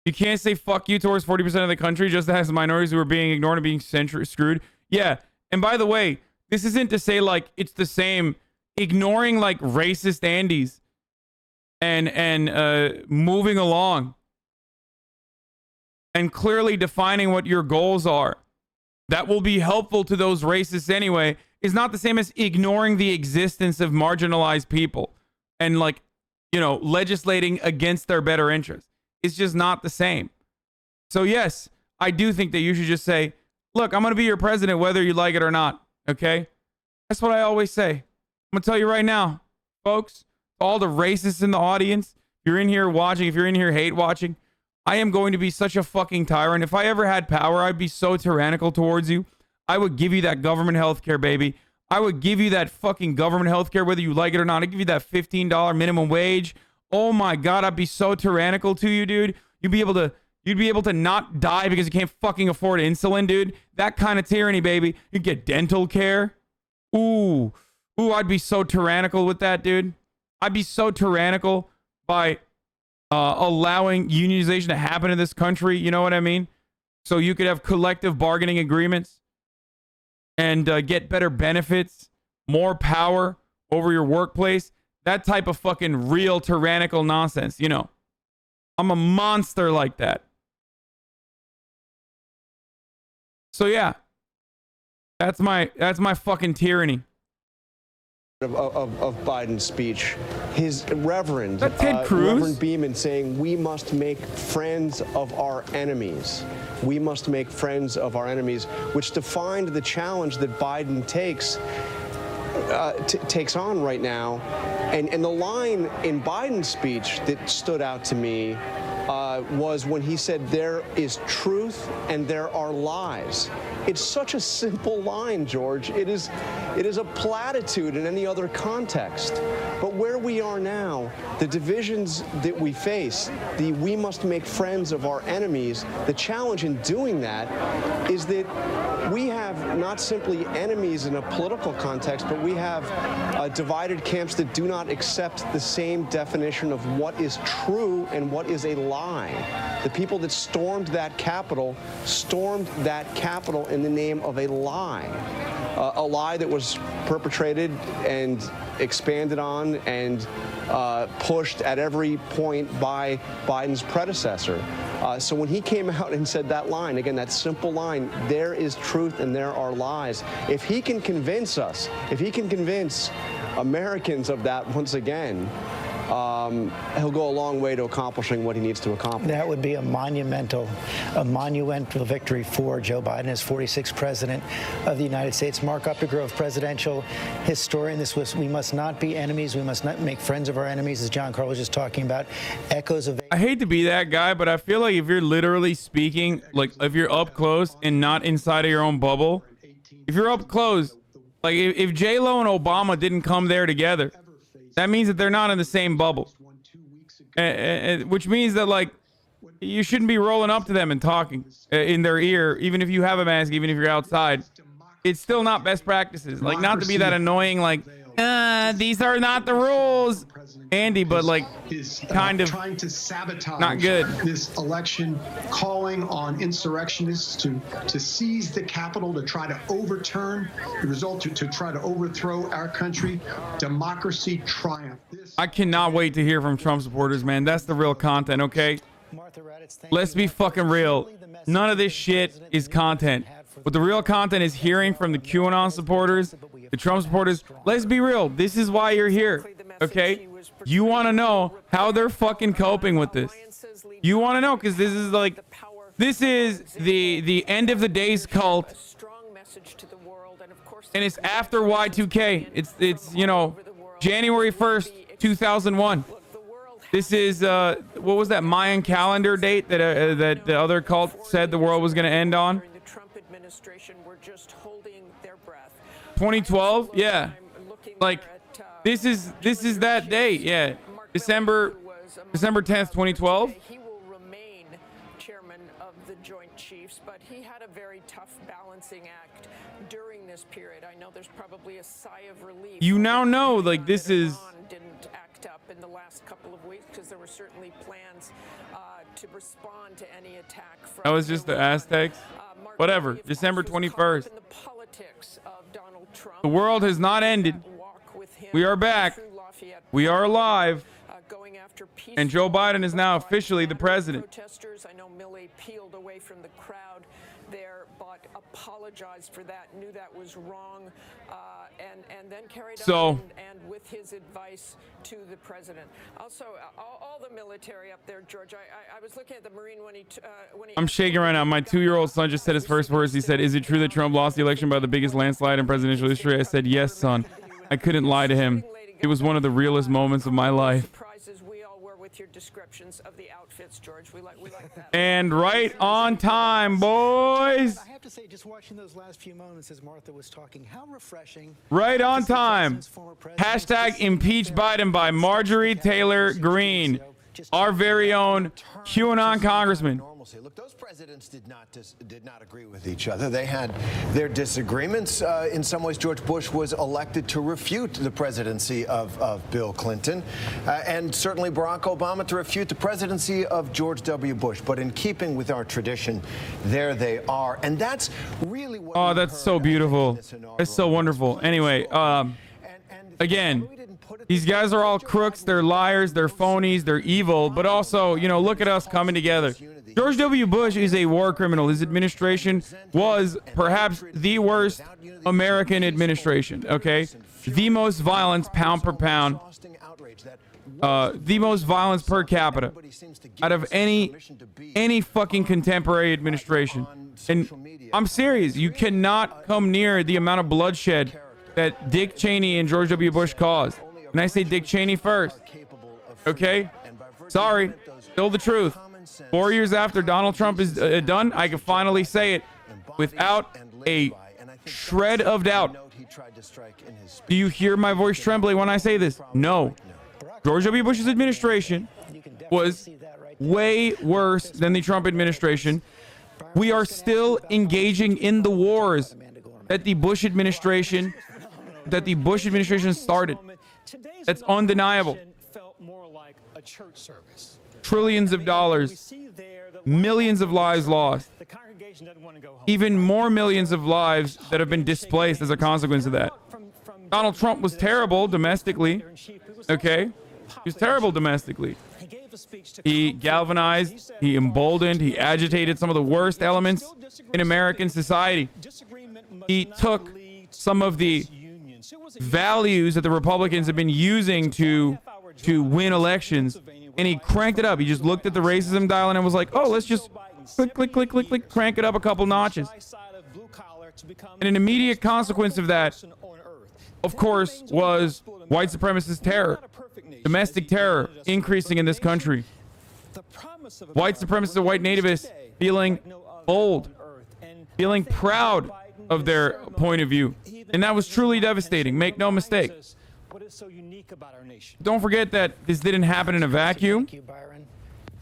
You can't say fuck you towards 40% of the country just as minorities who are being ignored and being screwed. Yeah. And by the way, this isn't to say like it's the same. Ignoring like racist Andes and moving along and clearly defining what your goals are that will be helpful to those racists anyway is not the same as ignoring the existence of marginalized people and, like, you know, legislating against their better interests. It's just not the same. So yes, I do think that you should just say, look, I'm going to be your president whether you like it or not. Okay? That's what I always say. I'm going to tell you right now, folks, all the racists in the audience, if you're in here watching, if you're in here hate watching, I am going to be such a fucking tyrant. If I ever had power, I'd be so tyrannical towards you. I would give you that government health care, baby. I would give you that fucking government health care, whether you like it or not. I'd give you that $15 minimum wage. Oh my God, I'd be so tyrannical to you, dude. You'd be able to not die because you can't fucking afford insulin, dude. That kind of tyranny, baby. You'd get dental care. Ooh, I'd be so tyrannical with that, dude. I'd be so tyrannical by allowing unionization to happen in this country. You know what I mean? So you could have collective bargaining agreements and get better benefits, more power over your workplace. That type of fucking real tyrannical nonsense, you know. I'm a monster like that. So yeah, that's my fucking tyranny.
Of Biden's speech, his Reverend Beaman saying we must make friends of our enemies. We must make friends of our enemies, which defined the challenge that Biden takes on right now. And the line in Biden's speech that stood out to me was when he said, there is truth and there are lies. It's such a simple line, George. It is a platitude in any other context. But where we are now, the divisions that we face, we must make friends of our enemies, the challenge in doing that is that we have not simply enemies in a political context, but we have divided camps that do not accept the same definition of what is true and what is a lie. The people that stormed that Capitol in the name of a lie that was perpetrated and expanded on and pushed at every point by Biden's predecessor. So when he came out and said that line, again, that simple line, there is truth and there are lies, if he can convince us, if he can convince Americans of that once again, he'll go a long way to accomplishing what he needs to accomplish.
That would be a monumental victory for Joe Biden as 46th president of the United States. Mark Updegrove, presidential historian. We must not be enemies. We must not make friends of our enemies, as John Carl was just talking about. Echoes of...
I hate to be that guy, but I feel like if you're literally speaking, like if you're up close and not inside of your own bubble, if you're up close, like if J-Lo and Obama didn't come there together, that means that they're not in the same bubble. Which means that, like, you shouldn't be rolling up to them and talking in their ear, even if you have a mask, even if you're outside. It's still not best practices. Like, not to be that annoying, like, these are not the rules, Andy, but like kind of
trying to sabotage
not good.
This election, calling on insurrectionists to seize the Capitol, to try to overturn the result, to try to overthrow our country. Democracy triumph.
I cannot wait to hear from Trump supporters, man. That's the real content, okay? Let's be fucking real. None of this shit is content. But the real content is hearing from the QAnon supporters, the Trump supporters. Let's be real. This is why you're here, okay? You want to know how they're fucking coping with this. You want to know, because this is like, this is the end of the days cult, and it's after Y2K. It's you know, January 1st, 2001. This is what was that Mayan calendar date that that the other cult said the world was going to end on? 2012. Yeah, like this is that date. Yeah, December 10th, 2012.
He will remain chairman of the Joint Chiefs, but he had a very tough balancing act during this period. I know there's probably a sigh of relief.
You now know, like, this is
didn't act up in the last couple of weeks because there were certainly plans to respond to any attack from
that was just the Aztecs. Whatever. December 21st. The world has not ended. We are back. We are alive. And Joe Biden is now officially the president.
Protesters, I know Milley peeled away from the crowd there, but apologized for that, knew that was wrong, and then carried on and with his advice to the president. Also, all the military up there, George. I was looking at the Marine when he
I'm shaking right now. My 2-year-old son just said his first words. He said, "Is it true that Trump lost the election by the biggest landslide in presidential history?" I said, "Yes, son." I couldn't lie to him. It was one of the realest moments of my life.
Your descriptions of the outfits, George. We like that.
And right on time, boys.
I have to say, just watching those last few moments as Martha was talking, how refreshing.
Right on time. Hashtag impeach Biden by Marjorie Taylor Greene, our very own QAnon congressman.
Look, those presidents did not agree with each other. They had their disagreements. In some ways, George Bush was elected to refute the presidency of Bill Clinton, and certainly Barack Obama to refute the presidency of George W. Bush. But in keeping with our tradition, there they are, and that's really what.
Oh, that's so beautiful. That's so wonderful. Anyway, again, these guys are all crooks. They're liars. They're phonies. They're evil. But also, you know, look at us coming together. George W. Bush is a war criminal. His administration was perhaps the worst American administration, okay? The most violence pound per pound, the most violence per capita out of any fucking contemporary administration. And I'm serious. You cannot come near the amount of bloodshed that Dick Cheney and George W. Bush caused. And I say Dick Cheney first, okay? Sorry, still the truth. 4 years after Donald Trump is done, I can finally say it without a shred of doubt. Do you hear my voice trembling when I say this? No. George W. Bush's administration was way worse than the Trump administration. We are still engaging in the wars that the Bush administration started. That's undeniable. Trillions of dollars, millions of lives lost, even more millions of lives that have been displaced as a consequence of that. Donald Trump was terrible domestically, okay? He was terrible domestically. He galvanized, he emboldened, he agitated some of the worst elements in American society. He took some of the values that the Republicans have been using to to win elections, and he cranked it up. He just looked at the racism dial and was like, oh, let's just click, click, click, click, click, crank it up a couple notches. And an immediate consequence of that, of course, was white supremacist terror, domestic terror increasing in this country. White supremacists and white nativists feeling bold, feeling proud of their point of view. And that was truly devastating. Make no mistake. Don't forget that this didn't happen in a vacuum.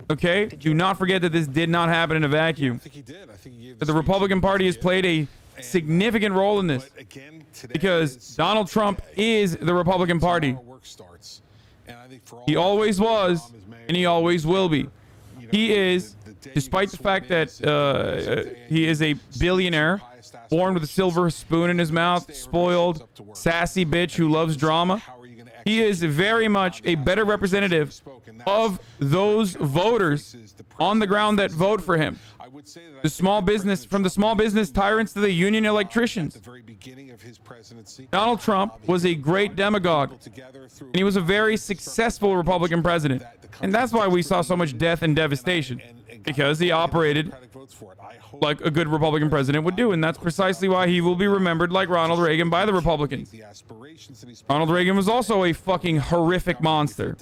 Okay? Do not forget that this did not happen in a vacuum. That the Republican Party has played a significant role in this. Because Donald Trump is the Republican Party. He always was, and he always will be. He is, despite the fact that he is a billionaire, born with a silver spoon in his mouth, spoiled, sassy bitch who loves drama. He is very much a better representative of those voters on the ground that vote for him. The small business, from the small business tyrants to the union electricians. Donald Trump was a great demagogue, and he was a very successful Republican president. And that's why we saw so much death and devastation, because he operated like a good Republican president would do, and that's precisely why he will be remembered like Ronald Reagan by the Republicans. Ronald Reagan was also a fucking horrific monster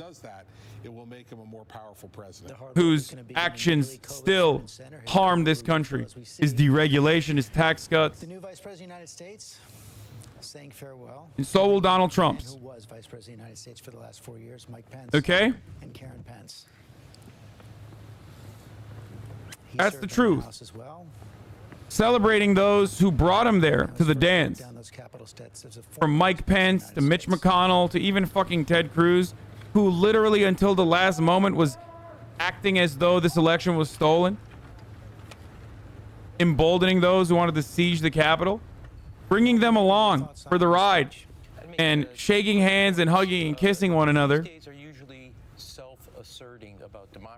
whose actions still harm this country. His deregulation, his tax cuts.
The new Vice President of the United States saying farewell.
And so will Donald Trump's.
Who was Vice President of the United States for the last 4 years? Mike Pence.
Okay?
And Karen Pence.
That's the truth.
As well.
Celebrating those who brought him there to the dance. From Mike Pence to Mitch McConnell to even fucking Ted Cruz, who literally until the last moment was acting as though this election was stolen. Emboldening those who wanted to siege the Capitol. Bringing them along for the ride. And shaking hands and hugging and kissing one another.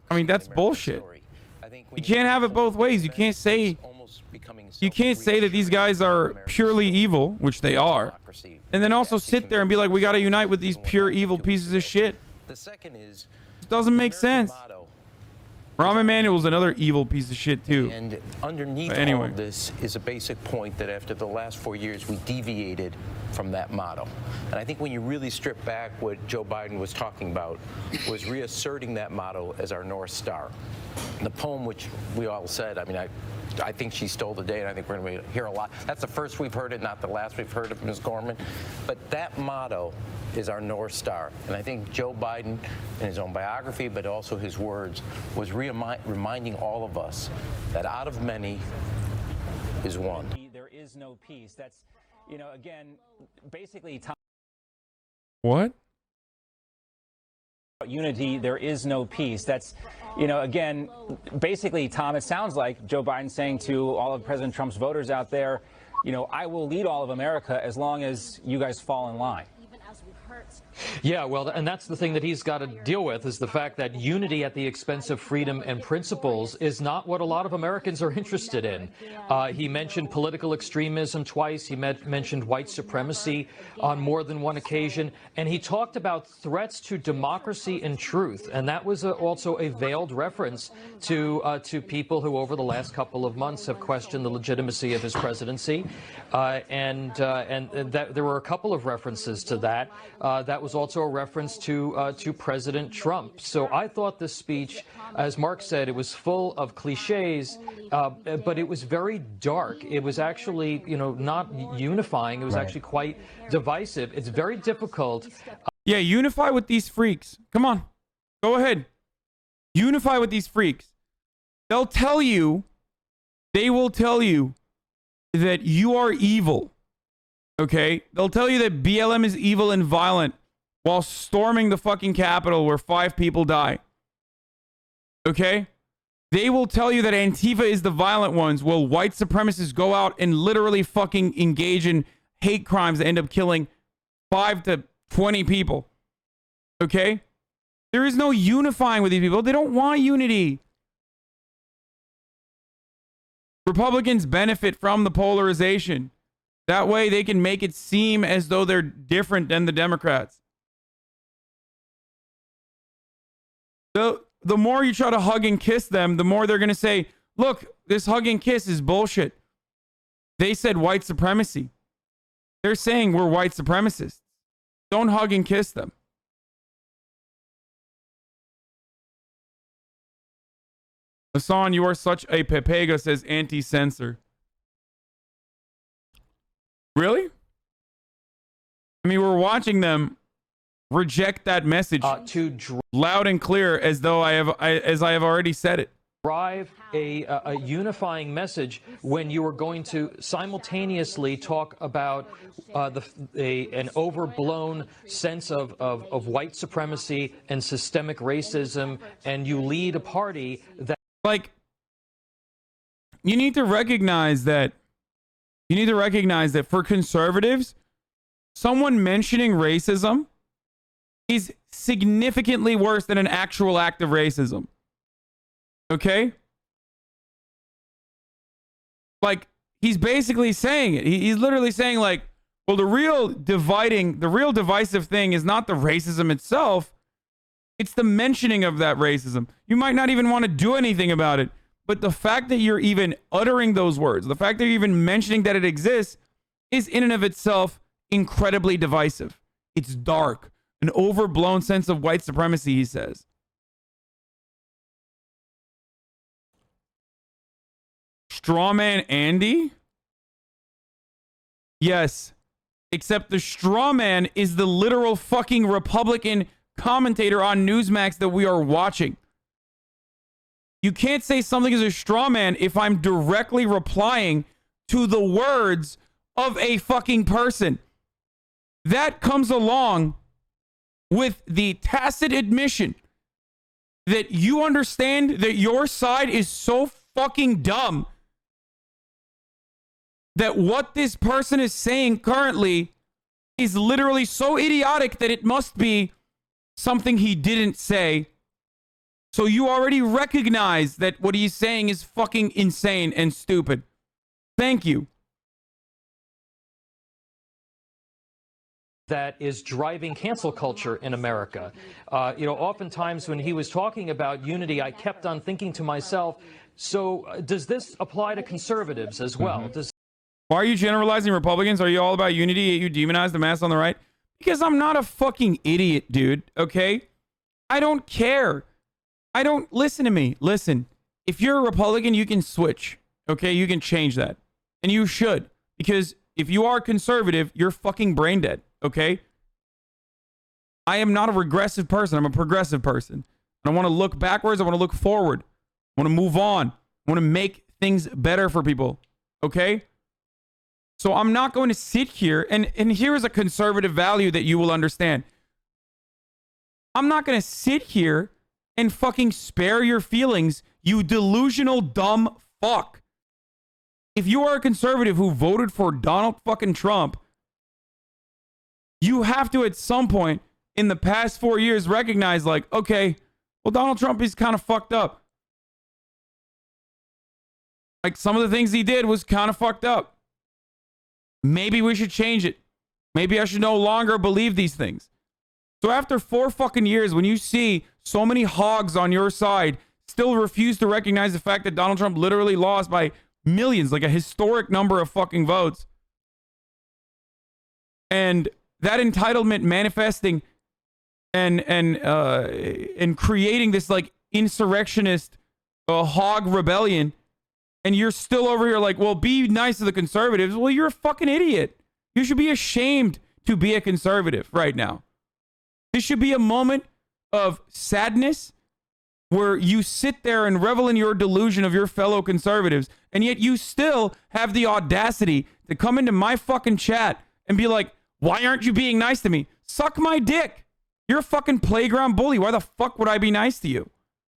I mean, that's bullshit. You can't have it both ways. You can't say that these guys are purely evil, which they are, and then also sit there and be like, we got to unite with these pure evil pieces of shit. It doesn't make sense. Rahm Emanuel's another evil piece of shit too.
And underneath all of this is a basic point that after the last 4 years, we deviated from that motto. And I think when you really strip back, what Joe Biden was talking about was reasserting that motto as our North Star. The poem, which we all said, I mean, I think she stole the day, and I think we're going to hear a lot. That's the first we've heard it, not the last we've heard of Ms. Gorman. But that motto is our North Star. And I think Joe Biden, in his own biography, but also his words, was reminding all of us that out of many is one.
There is no peace. That's, you know, again, basically...
What?
Unity, there is no peace. That's, you know, again, basically, Tom, it sounds like Joe Biden saying to all of President Trump's voters out there, you know, I will lead all of America as long as you guys fall in line.
Yeah, well, and that's the thing that he's got to deal with, is the fact that unity at the expense of freedom and principles is not what a lot of Americans are interested in. He mentioned political extremism twice. He mentioned white supremacy on more than one occasion. And he talked about threats to democracy and truth. And that was also a veiled reference to people who over the last couple of months have questioned the legitimacy of his presidency. And there were a couple of references to that. That was also a reference to President Trump. So I thought this speech, as Mark said, it was full of cliches, but it was very dark. It was actually, you know, not unifying. It was actually quite divisive. It's very difficult.
Yeah, unify with these freaks. Come on. Go ahead. Unify with these freaks. They'll tell you, they will tell you that you are evil. Okay? They'll tell you that BLM is evil and violent while storming the fucking Capitol where 5 people die. Okay? They will tell you that Antifa is the violent ones while white supremacists go out and literally fucking engage in hate crimes that end up killing 5 to 20 people. Okay? There is no unifying with these people. They don't want unity. Republicans benefit from the polarization. That way they can make it seem as though they're different than the Democrats. The more you try to hug and kiss them, the more they're going to say, look, this hug and kiss is bullshit. They said white supremacy. They're saying we're white supremacists. Don't hug and kiss them. Hasan, you are such a pepega, says anti-censor. Really? I mean, we're watching them reject that message loud and clear, as though I have already said it.
Drive a unifying message when you are going to simultaneously talk about an overblown sense of white supremacy and systemic racism, and you lead a party that,
like, you need to recognize that for conservatives, someone mentioning racism is significantly worse than an actual act of racism. Okay? Like, he's basically saying it. He's literally saying, like, well, the real divisive thing is not the racism itself. It's the mentioning of that racism. You might not even want to do anything about it, but the fact that you're even uttering those words, the fact that you're even mentioning that it exists, is in and of itself incredibly divisive. It's dark. An overblown sense of white supremacy, he says. Strawman Andy? Yes. Except the strawman is the literal fucking Republican commentator on Newsmax that we are watching. You can't say something is a strawman if I'm directly replying to the words of a fucking person. That comes along with the tacit admission that you understand that your side is so fucking dumb that what this person is saying currently is literally so idiotic that it must be something he didn't say. So you already recognize that what he's saying is fucking insane and stupid. Thank you.
that is driving cancel culture in America. Oftentimes when he was talking about unity, I kept on thinking to myself, so does this apply to conservatives as well?
Why are you generalizing Republicans? Are you all about unity yet you demonize the mass on the right? Because I'm not a fucking idiot, dude, okay? I don't care. Listen to me. Listen, if you're a Republican, you can switch, okay? You can change that. And you should. Because if you are conservative, you're fucking brain dead, okay? I am not a regressive person. I'm a progressive person. I don't want to look backwards. I want to look forward. I want to move on. I want to make things better for people, okay? So I'm not going to sit here, and here is a conservative value that you will understand. I'm not going to sit here and fucking spare your feelings, you delusional dumb fuck. If you are a conservative who voted for Donald fucking Trump, you have to at some point in the past 4 years recognize, like, okay, well, Donald Trump is kind of fucked up. Like, some of the things he did was kind of fucked up. Maybe we should change it. Maybe I should no longer believe these things. So after 4 fucking years, when you see so many hogs on your side still refuse to recognize the fact that Donald Trump literally lost by millions, like a historic number of fucking votes, and that entitlement manifesting and creating this like insurrectionist hog rebellion, and you're still over here like, well, be nice to the conservatives. Well, you're a fucking idiot. You should be ashamed to be a conservative right now. This should be a moment of sadness where you sit there and revel in your delusion of your fellow conservatives, and yet you still have the audacity to come into my fucking chat and be like, why aren't you being nice to me? Suck my dick. You're a fucking playground bully. Why the fuck would I be nice to you?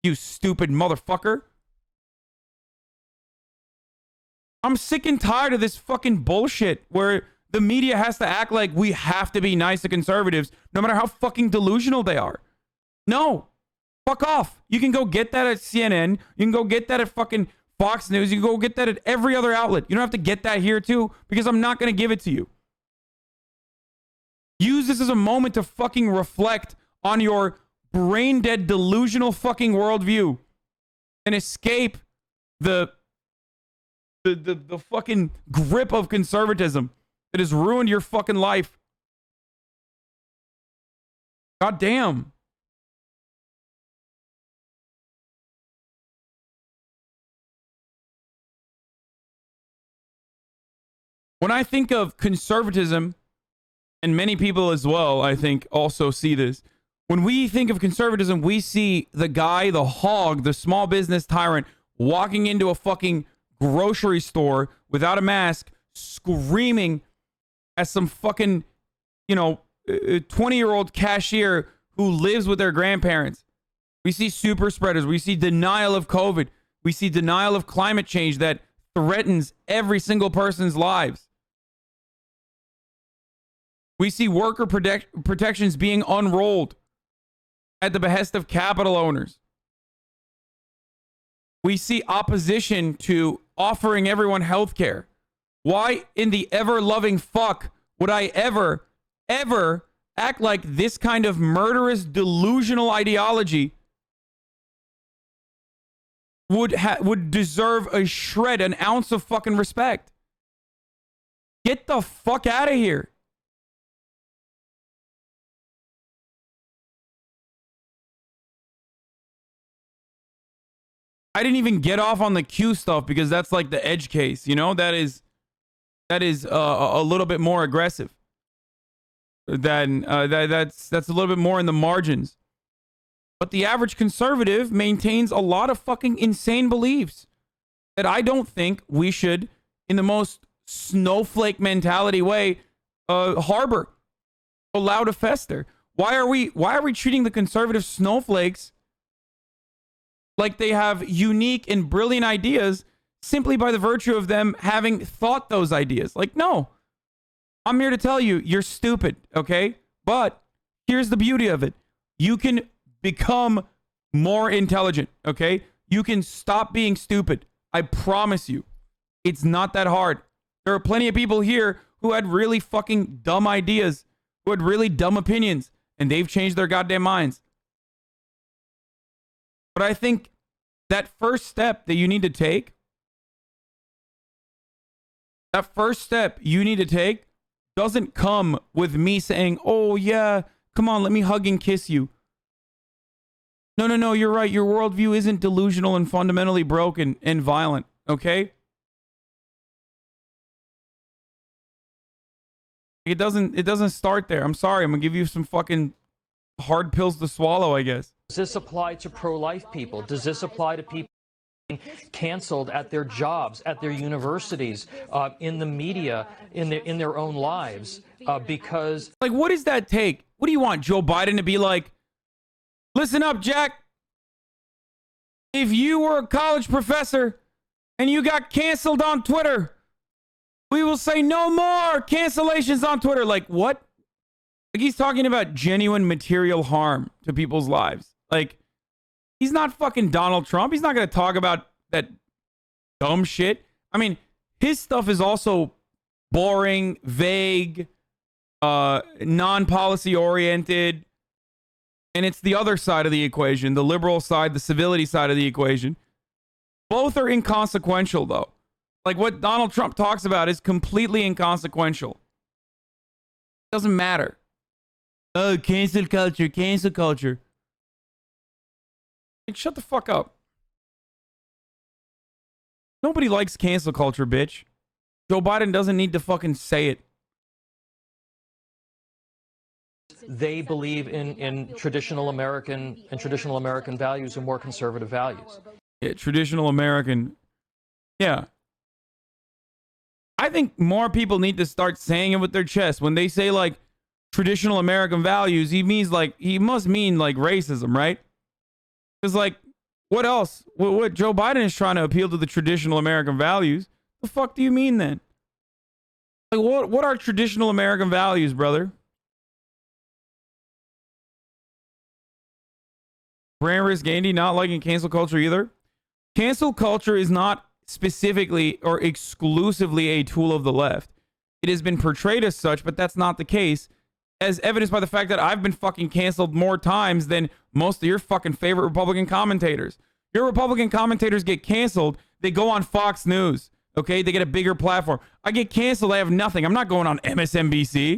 You stupid motherfucker. I'm sick and tired of this fucking bullshit where the media has to act like we have to be nice to conservatives no matter how fucking delusional they are. No. Fuck off. You can go get that at CNN. You can go get that at fucking Fox News. You can go get that at every other outlet. You don't have to get that here too, because I'm not going to give it to you. Use this as a moment to fucking reflect on your brain dead, delusional fucking worldview and escape the fucking grip of conservatism that has ruined your fucking life. God damn. When I think of conservatism, and many people as well, I think, also see this. When we think of conservatism, we see the guy, the hog, the small business tyrant walking into a fucking grocery store without a mask, screaming at some fucking, 20-year-old cashier who lives with their grandparents. We see super spreaders. We see denial of COVID. We see denial of climate change that threatens every single person's lives. We see worker protections being unrolled at the behest of capital owners. We see opposition to offering everyone health care. Why in the ever-loving fuck would I ever act like this kind of murderous, delusional ideology would deserve a shred, an ounce of fucking respect? Get the fuck out of here. I didn't even get off on the Q stuff because that's like the edge case, that is a little bit more aggressive than that's a little bit more in the margins. But the average conservative maintains a lot of fucking insane beliefs that I don't think we should, in the most snowflake mentality way, harbor, allow to fester. Why are we treating the conservative snowflakes like they have unique and brilliant ideas simply by the virtue of them having thought those ideas? Like, no. I'm here to tell you, you're stupid, okay? But here's the beauty of it. You can become more intelligent, okay? You can stop being stupid. I promise you. It's not that hard. There are plenty of people here who had really fucking dumb ideas, who had really dumb opinions, and they've changed their goddamn minds. But I think that first step that you need to take, doesn't come with me saying, oh yeah, come on, let me hug and kiss you. No, you're right. Your worldview isn't delusional and fundamentally broken and violent, okay? It doesn't start there. I'm sorry. I'm gonna give you some fucking hard pills to swallow, I guess.
Does this apply to pro-life people? Does this apply to people canceled at their jobs, at their universities, in the media, in their own lives? Because,
like, what does that take? What do you want, Joe Biden to be like? Listen up, Jack. If you were a college professor and you got canceled on Twitter, we will say no more cancellations on Twitter. Like, what? Like, he's talking about genuine material harm to people's lives. Like, he's not fucking Donald Trump. He's not going to talk about that dumb shit. I mean, his stuff is also boring, vague, non-policy oriented. And it's the other side of the equation, the liberal side, the civility side of the equation. Both are inconsequential, though. Like, what Donald Trump talks about is completely inconsequential. Doesn't matter. Oh, cancel culture, cancel culture. Like, shut the fuck up. Nobody likes cancel culture, bitch. Joe Biden doesn't need to fucking say it.
they believe in traditional American values and more conservative values.
Yeah, traditional American. Yeah. I think more people need to start saying it with their chest. When they say like traditional American values, he must mean like racism, right? Because like, what else? What Joe Biden is trying to appeal to the traditional American values. The fuck do you mean then? Like, what are traditional American values, brother? Brand Risk Andy not liking cancel culture either. Cancel culture is not specifically or exclusively a tool of the left. It has been portrayed as such, but that's not the case. as evidenced by the fact that I've been fucking canceled more times than most of your fucking favorite Republican commentators. Your Republican commentators get canceled, they go on Fox News, okay? They get a bigger platform. I get canceled, I have nothing. I'm not going on MSNBC.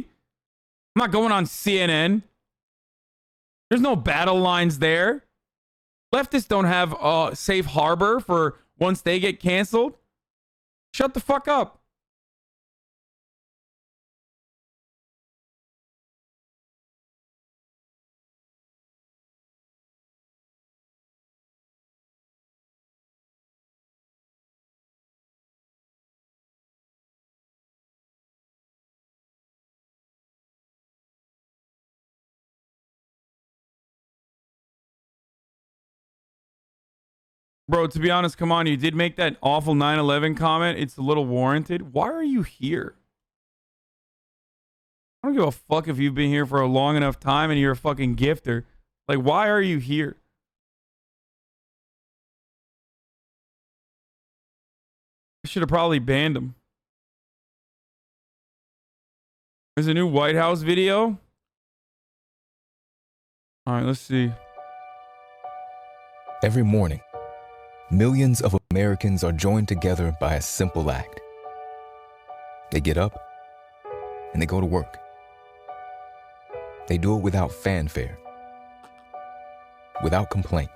I'm not going on CNN. There's no battle lines there. Leftists don't have a safe harbor for once they get canceled. Shut the fuck up. Bro, to be honest, come on, you did make that awful 9/11 comment. It's a little warranted. Why are you here? I don't give a fuck if you've been here for a long enough time and you're a fucking gifter. Like, why are you here? I should have probably banned him. There's a new White House video. All right, let's see.
Every morning, millions of Americans are joined together by a simple act. They get up and they go to work. They do it without fanfare, without complaint,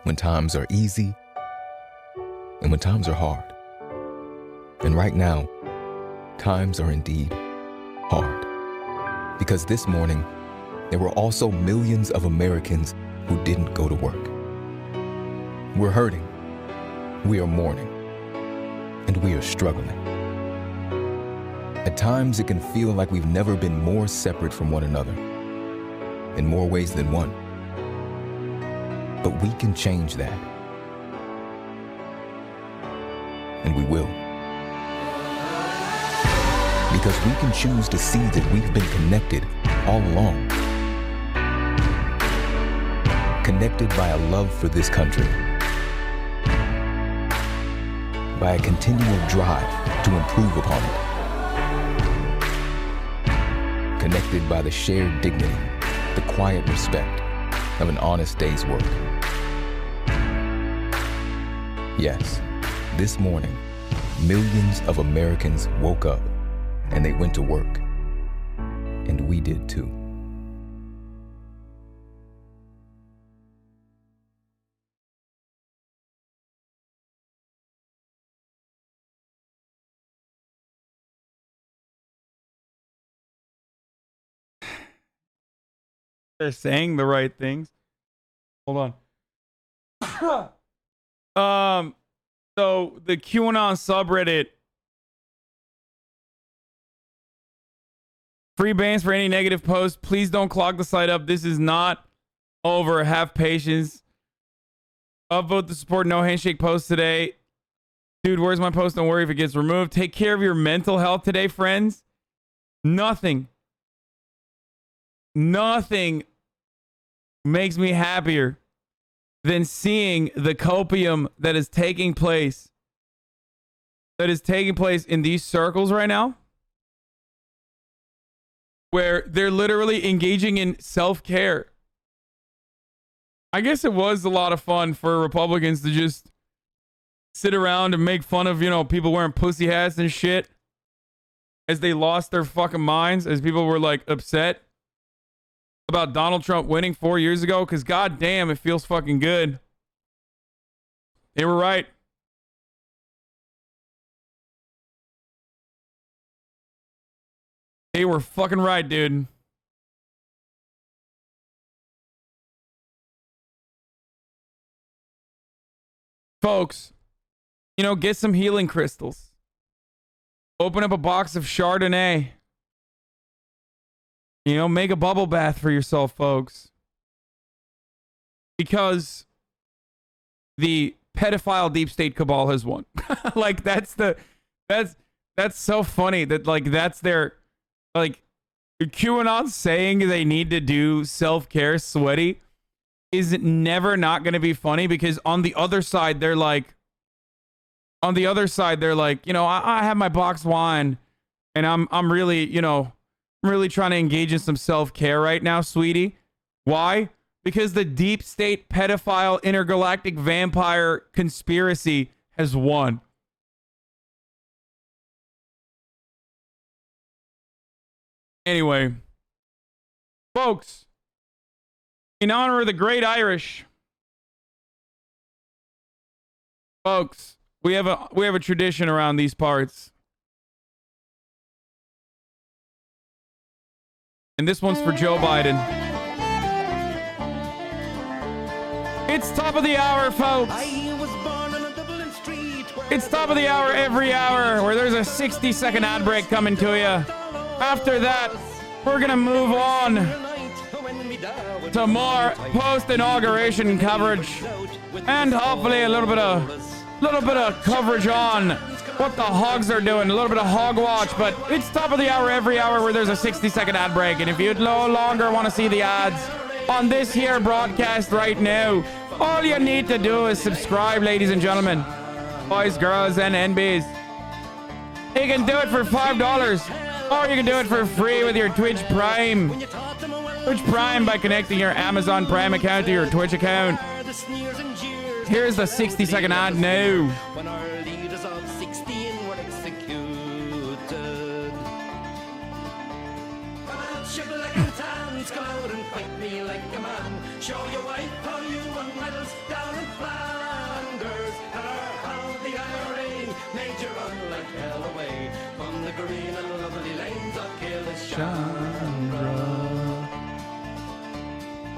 when times are easy and when times are hard. And right now, times are indeed hard. Because this morning, there were also millions of Americans who didn't go to work. We're hurting, we are mourning, and we are struggling. At times, it can feel like we've never been more separate from one another, in more ways than one. But we can change that. And we will. Because we can choose to see that we've been connected all along. Connected by a love for this country. By a continual drive to improve upon it. Connected by the shared dignity, the quiet respect of an honest day's work. Yes, this morning, millions of Americans woke up and they went to work. And we did too.
They're saying the right things. Hold on. So the QAnon subreddit. Free bans for any negative post. Please don't clog the site up. This is not over. Have patience. Upvote to support no handshake post today. Dude, where's my post? Don't worry if it gets removed. Take care of your mental health today, friends. Nothing makes me happier than seeing the copium that is taking place in these circles right now, where they're literally engaging in self-care. I guess it was a lot of fun for Republicans to just sit around and make fun of, people wearing pussy hats and shit as they lost their fucking minds, as people were like upset about Donald Trump winning 4 years ago, because goddamn, it feels fucking good. They were right. They were fucking right, dude. Folks, get some healing crystals. Open up a box of Chardonnay. Make a bubble bath for yourself, folks. Because the pedophile deep state cabal has won. Like, that's so funny that, like, that's their, like, QAnon saying they need to do self-care sweaty is never not going to be funny, because on the other side, they're like, I have my box wine and I'm really, I'm really trying to engage in some self-care right now, sweetie. Why? Because the deep state pedophile intergalactic vampire conspiracy has won. Anyway, folks, in honor of the great Irish, folks, we have a tradition around these parts. And this one's for Joe Biden. It's top of the hour, folks. It's top of the hour every hour, where there's a 60-second ad break coming to you. After that, we're gonna move on to more post-inauguration coverage, and hopefully a little bit of coverage on what the hogs are doing, a little bit of hog watch. But it's top of the hour every hour, where there's a 60-second ad break. And if you no longer want to see the ads on this here broadcast right now, all you need to do is subscribe, ladies and gentlemen, boys, girls, and NBs. You can do it for $5. Or you can do it for free with your Twitch Prime. Twitch Prime by connecting your Amazon Prime account to your Twitch account. Here's the 60-second ad now.
When our leaders of 16 were executed. Come out, shiver like a tans, come out and fight me like a man. Show your wife how you won medals down in Flanders. And how the IRA made you run like hell away from the green and lovely lanes of Chandra.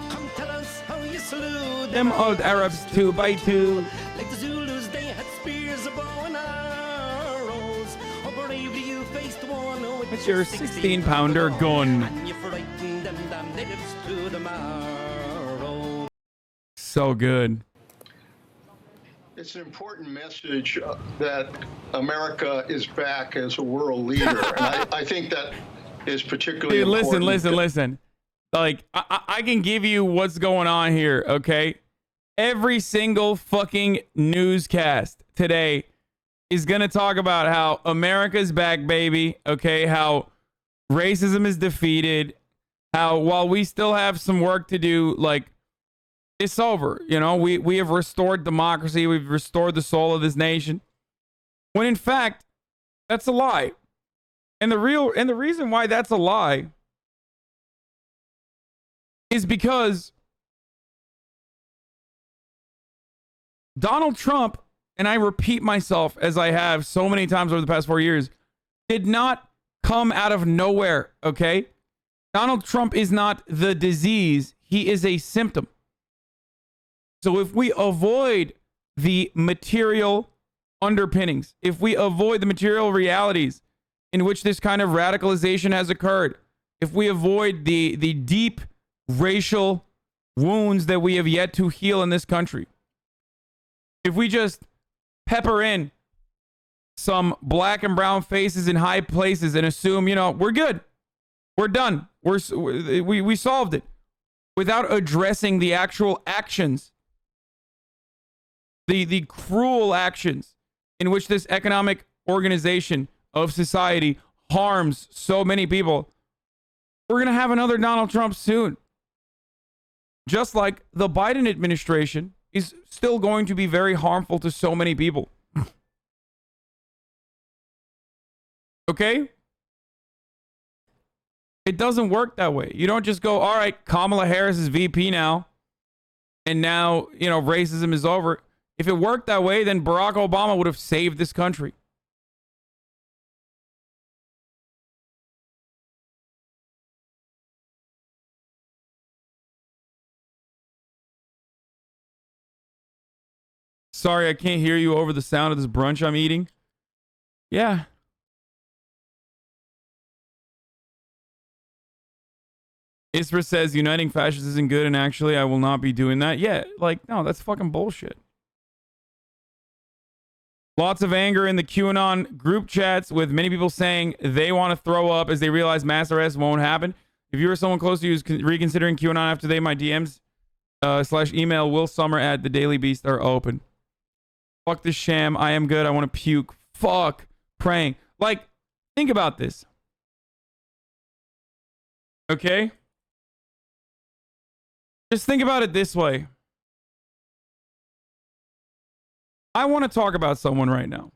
Come tell us how you slew
Them old Arabs 2 by 2.
Like the Zulus, they had spears, a bow and arrows. Oh, bravely you faced one
It's your 16-pounder gun.
and you frightened them damn natives to the marrow.
So good.
It's an important message that America is back as a world leader. And I think that is particularly
Dude,
important.
listen. Like, I can give you what's going on here, okay? Every single fucking newscast today is going to talk about how America's back, baby, okay? How racism is defeated. How while we still have some work to do, like, it's over. You know, we have restored democracy. We've restored the soul of this nation. When in fact, that's a lie. And the reason why that's a lie is because Donald Trump, and I repeat myself as I have so many times over the past 4 years, did not come out of nowhere, okay? Donald Trump is not the disease. He is a symptom. So if we avoid the material underpinnings, if we avoid the material realities in which this kind of radicalization has occurred, if we avoid the deep racial wounds that we have yet to heal in this country, if we just pepper in some black and brown faces in high places and assume, you know, we're good, we're done, we solved it, without addressing the actual actions, the cruel actions in which this economic organization of society harms so many people, we're going to have another Donald Trump soon. Just like the Biden administration is still going to be very harmful to so many people. Okay? It doesn't work that way. You don't just go, all right, Kamala Harris is VP now, and now, you know, racism is over. If it worked that way, then Barack Obama would have saved this country. Sorry, I can't hear you over the sound of this brunch I'm eating. Yeah. Isra says uniting fascists isn't good, and actually I will not be doing that. Yeah, like, no, that's fucking bullshit. Lots of anger in the QAnon group chats, with many people saying they want to throw up as they realize mass arrests won't happen. If you or someone close to you is reconsidering QAnon after today, my DMs / email willsummer@thedailybeast are open. Fuck this sham. I am good. I want to puke. Fuck praying. Like, think about this. Okay? Just think about it this way. I want to talk about someone right now.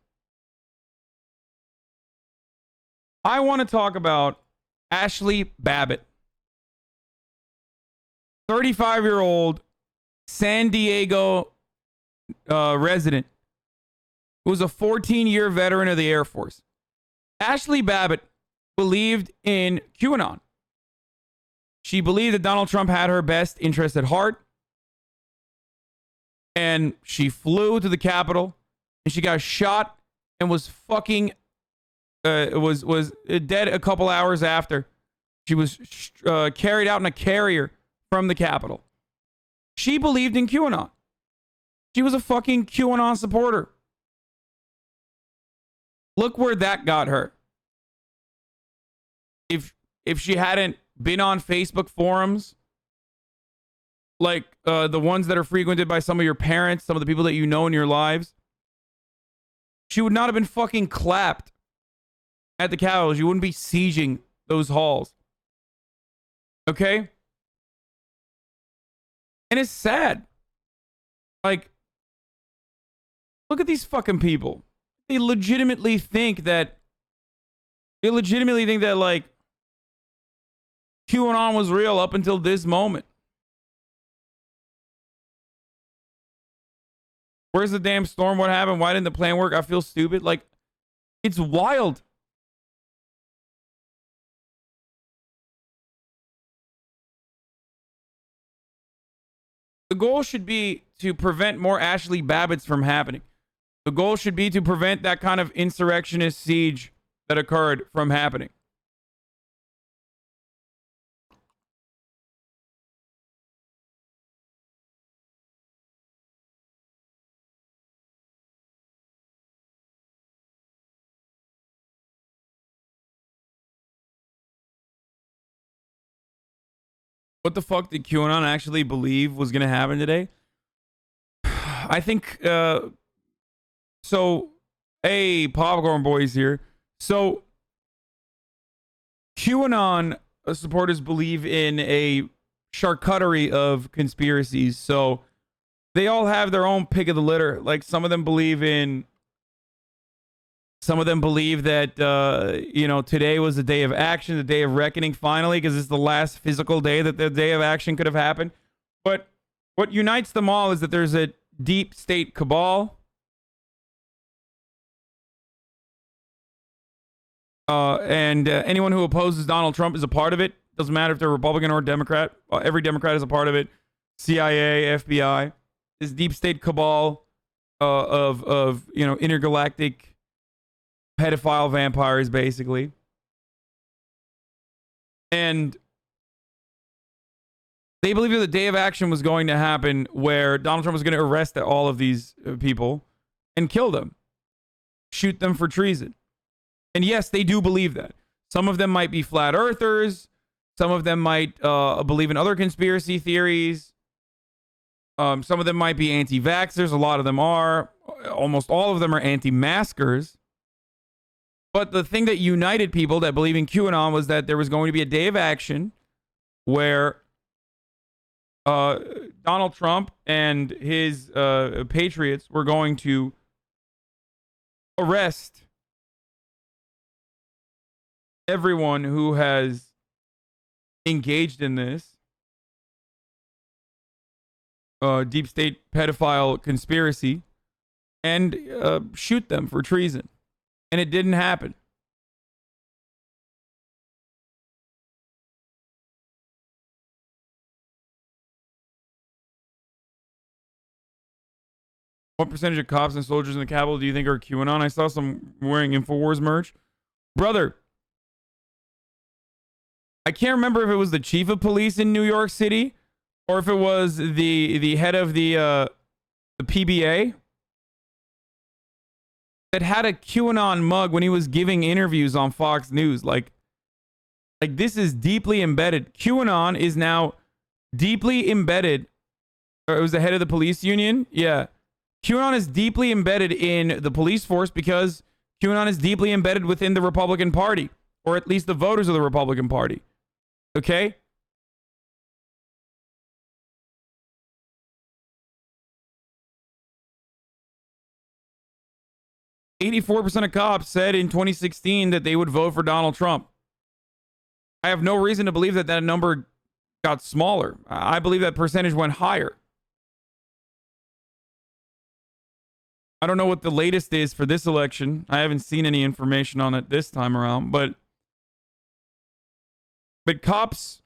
I want to talk about Ashley Babbitt. 35-year-old San Diego resident who was a 14-year veteran of the Air Force. Ashley Babbitt believed in QAnon. She believed that Donald Trump had her best interest at heart. And she flew to the Capitol and she got shot and was fucking was dead a couple hours after. She was carried out in a carrier from the Capitol. She believed in QAnon. She was a fucking QAnon supporter. Look where that got her. If she hadn't been on Facebook forums, like the ones that are frequented by some of your parents, some of the people that you know in your lives, she would not have been fucking clapped at the Capitol. She wouldn't be sieging those halls. Okay? And it's sad. Like, look at these fucking people. They legitimately think that, like, QAnon was real up until this moment. Where's the damn storm? What happened? Why didn't the plan work? I feel stupid. Like, it's wild. The goal should be to prevent more Ashley Babbitts from happening. The goal should be to prevent that kind of insurrectionist siege that occurred from happening. What the fuck did QAnon actually believe was going to happen today? I think, so, hey, Popcorn Boys here. So, QAnon supporters believe in a charcuterie of conspiracies. So, they all have their own pick of the litter. Like, some of them believe that, you know, today was the day of action, the day of reckoning, finally, because it's the last physical day that the day of action could have happened. But what unites them all is that there's a deep state cabal. And anyone who opposes Donald Trump is a part of it. Doesn't matter if they're Republican or Democrat. Every Democrat is a part of it. CIA, FBI. This deep state cabal of you know, intergalactic pedophile vampires, basically. And they believe that the day of action was going to happen where Donald Trump was going to arrest all of these people and kill them. Shoot them for treason. And yes, they do believe that. Some of them might be flat earthers. Some of them might believe in other conspiracy theories. Some of them might be anti-vaxxers. A lot of them are. Almost all of them are anti-maskers. But the thing that united people that believe in QAnon was that there was going to be a day of action where Donald Trump and his patriots were going to arrest everyone who has engaged in this deep state pedophile conspiracy and shoot them for treason. And it didn't happen. What percentage of cops and soldiers in the Capitol do you think are QAnon? I saw some wearing InfoWars merch. Brother, I can't remember if it was the chief of police in New York City or if it was the head of the PBA that had a QAnon mug when he was giving interviews on Fox News. Like this is deeply embedded. QAnon is now deeply embedded. Or it was the head of the police union. Yeah. QAnon is deeply embedded in the police force because QAnon is deeply embedded within the Republican Party, or at least the voters of the Republican Party. Okay? .84% of cops said in 2016 that they would vote for Donald Trump. I have no reason to believe that that number got smaller. I believe that percentage went higher. I don't know what the latest is for this election. I haven't seen any information on it this time around, but cops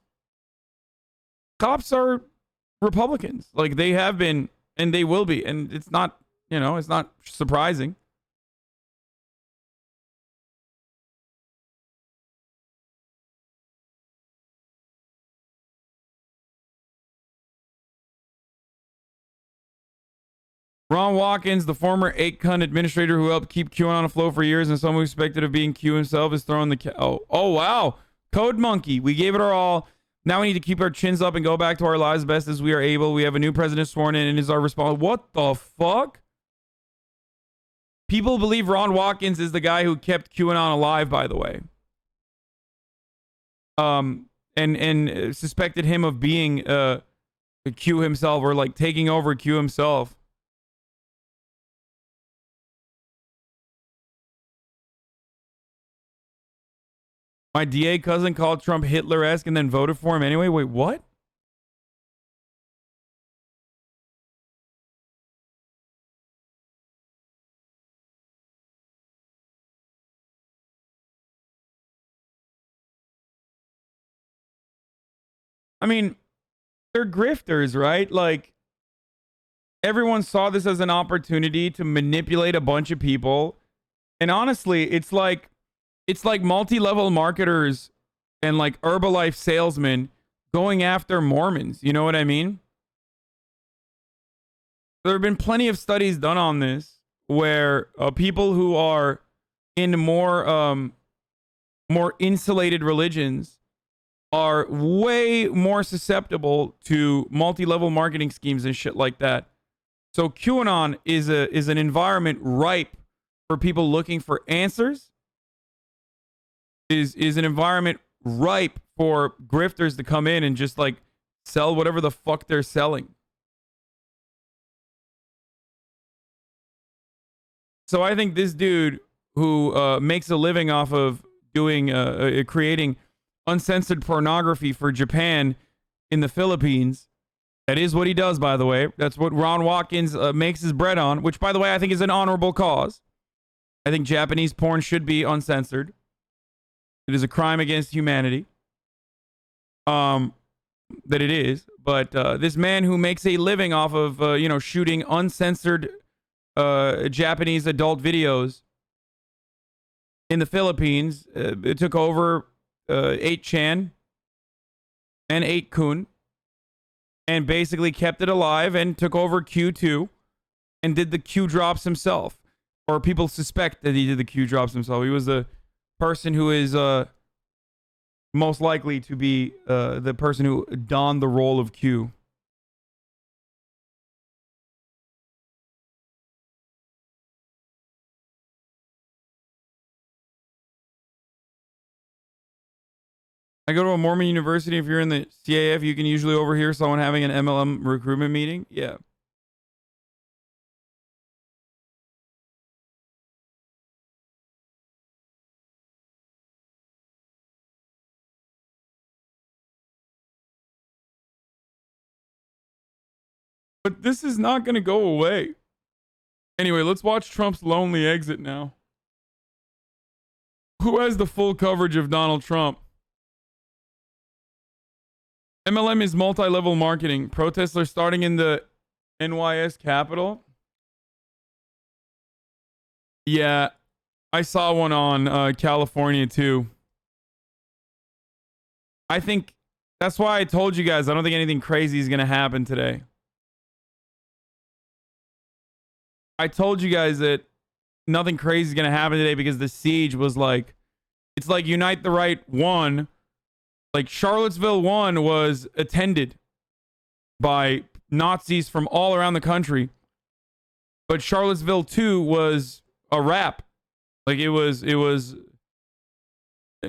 are Republicans. Like, they have been and they will be, and it's not, it's not surprising. Ron Watkins, the former 8-cunt administrator who helped keep QAnon afloat for years and someone suspected of being Q himself, is throwing the... Oh, wow. Code Monkey. We gave it our all. Now we need to keep our chins up and go back to our lives best as we are able. We have a new president sworn in and it is our response. What the fuck? People believe Ron Watkins is the guy who kept QAnon alive, by the way. And suspected him of being Q himself, or like taking over Q himself. My DA cousin called Trump Hitler-esque and then voted for him anyway. Wait, what? I mean, they're grifters, right? Like, everyone saw this as an opportunity to manipulate a bunch of people. And honestly, it's like multi-level marketers and like Herbalife salesmen going after Mormons. You know what I mean? There have been plenty of studies done on this where people who are in more insulated religions are way more susceptible to multi-level marketing schemes and shit like that. So QAnon is an environment ripe for people looking for answers. Is an environment ripe for grifters to come in and just like sell whatever the fuck they're selling. So I think this dude who makes a living off of doing creating uncensored pornography for Japan in the Philippines, that is what he does, by the way. That's what Ron Watkins makes his bread on, which, by the way, I think is an honorable cause. I think Japanese porn should be uncensored. It is a crime against humanity. That it is. But this man who makes a living off of, shooting uncensored Japanese adult videos in the Philippines, it took over 8chan and 8kun and basically kept it alive and took over Q2 and did the Q drops himself. Or people suspect that he did the Q drops himself. He was the person who is most likely to be the person who donned the role of Q. I go to a Mormon university. If you're in the CAF, you can usually overhear someone having an MLM recruitment meeting. Yeah. But this is not going to go away. Anyway, let's watch Trump's lonely exit now. Who has the full coverage of Donald Trump? MLM is multi-level marketing. Protests are starting in the NYS Capitol. Yeah, I saw one on California too. I think that's why I told you guys I don't think anything crazy is going to happen today. I told you guys that nothing crazy is going to happen today because the siege was like, it's like Unite the Right 1. Like Charlottesville 1 was attended by Nazis from all around the country. But Charlottesville 2 was a wrap. Like it was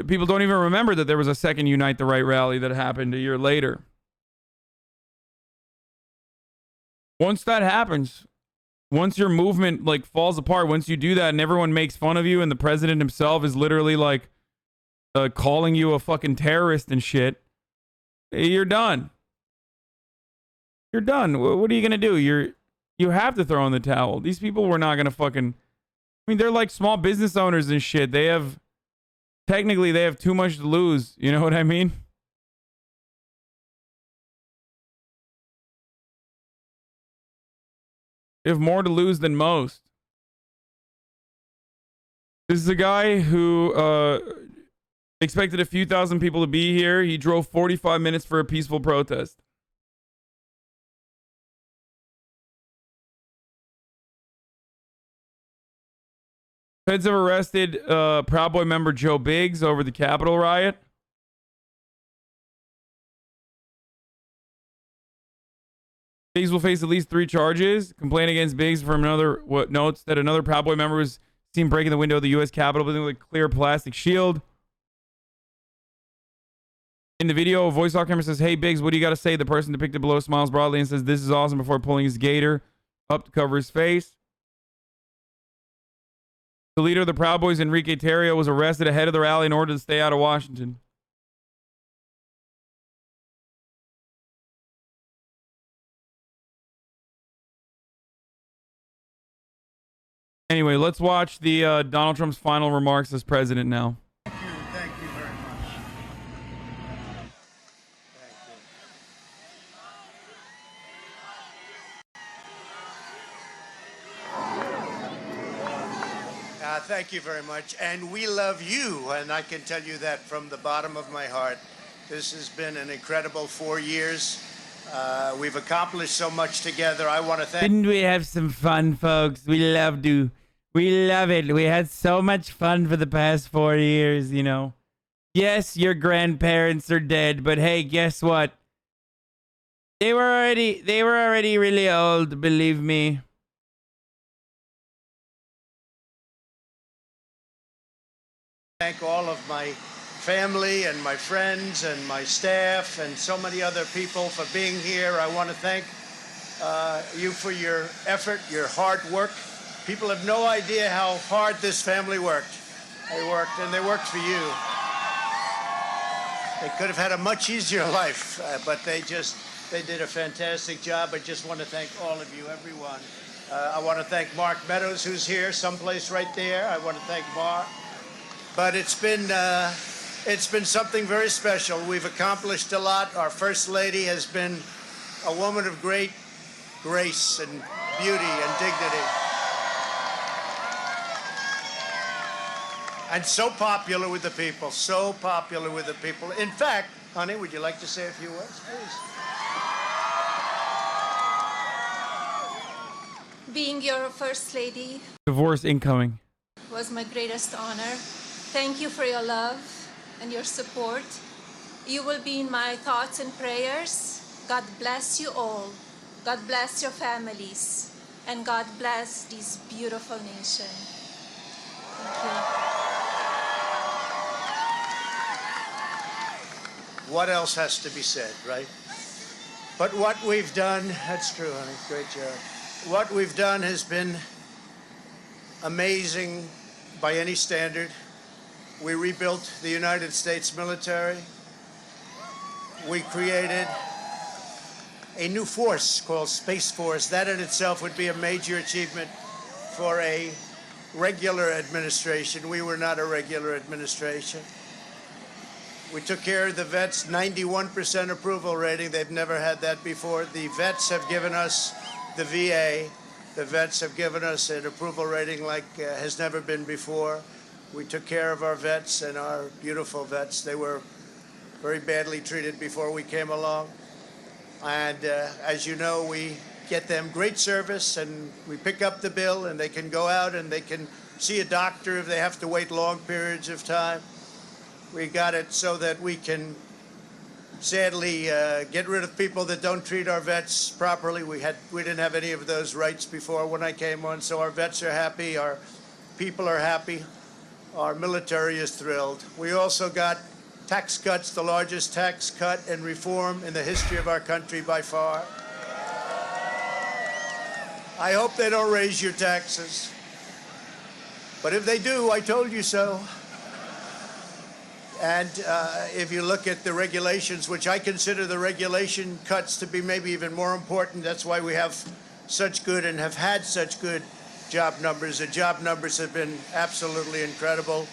People don't even remember that there was a second Unite the Right rally that happened a year later. Once that happens, once your movement like falls apart, once you do that and everyone makes fun of you and the president himself is literally like calling you a fucking terrorist and shit, you're done. You're done. What are you going to do? You have to throw in the towel. These people were not going to fucking... I mean, they're like small business owners and shit. Technically, they have too much to lose. You know what I mean? They have more to lose than most. This is a guy who expected a few thousand people to be here. He drove 45 minutes for a peaceful protest. Feds have arrested Proud Boy member Joe Biggs over the Capitol riot. Biggs will face at least 3 charges. Complaint against Biggs from what notes that another Proud Boy member was seen breaking the window of the U.S. Capitol building with a clear plastic shield. In the video, a voice-off camera says, "Hey Biggs, what do you got to say?" The person depicted below smiles broadly and says, "This is awesome," before pulling his gaiter up to cover his face. The leader of the Proud Boys, Enrique Tarrio, was arrested ahead of the rally in order to stay out of Washington. Anyway, let's watch the Donald Trump's final remarks as president now.
Thank you very much.
Thank you very much. And we love you, and I can tell you that from the bottom of my heart. This has been an incredible 4 years. We've accomplished so much together. I want to thank...
Didn't we have some fun, folks? We love it. We had so much fun for the past 4 years, you know. Yes, your grandparents are dead, but hey, guess what? They were already really old, believe me.
Thank all of my family and my friends and my staff and so many other people for being here. I want to thank you for your effort, your hard work. People have no idea how hard this family worked. They worked, and they worked for you. They could have had a much easier life, but they did a fantastic job. I just want to thank all of you, everyone. I want to thank Mark Meadows, who's here, someplace right there. I want to thank Mark. But it's been something very special. We've accomplished a lot. Our First Lady has been a woman of great grace and beauty and dignity. And so popular with the people, so popular with the people. In fact, honey, would you like to say a few words, please?
Being your First Lady
Divorce incoming.
was my greatest honor. Thank you for your love and your support. You will be in my thoughts and prayers. God bless you all. God bless your families. And God bless this beautiful nation. Thank you.
What else has to be said, right? But what we've done, that's true, honey, great job. What we've done has been amazing by any standard. We rebuilt the United States military. We created a new force called Space Force. That in itself would be a major achievement for a regular administration. We were not a regular administration. We took care of the vets, 91% approval rating. They've never had that before. The vets have given us, the VA, the vets have given us an approval rating like has never been before. We took care of our vets and our beautiful vets. They were very badly treated before we came along. And as you know, we get them great service, and we pick up the bill, and they can go out and they can see a doctor if they have to wait long periods of time. We got it so that we can sadly get rid of people that don't treat our vets properly. We didn't have any of those rights before when I came on, so our vets are happy, our people are happy. Our military is thrilled. We also got tax cuts, the largest tax cut and reform in the history of our country by far. I hope they don't raise your taxes. But if they do, I told you so. And if you look at the regulations, which I consider the regulation cuts to be maybe even more important, that's why we have such good and have had such good job numbers. The job numbers have been absolutely incredible.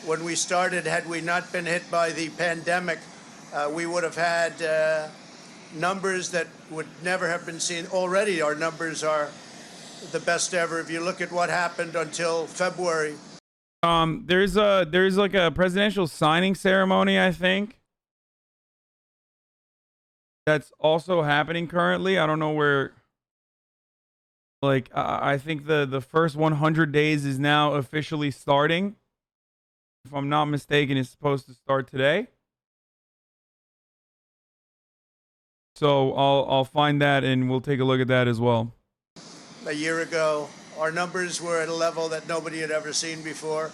When we started, had we not been hit by the pandemic, we would have had numbers that would never have been seen. Already our numbers are the best ever. If you look at what happened until February.
There's like a presidential signing ceremony, I think, that's also happening currently. I don't know where. Like, I think the first 100 days is now officially starting. If I'm not mistaken, it's supposed to start today. So I'll find that and we'll take a look at that as well.
A year ago, our numbers were at a level that nobody had ever seen before.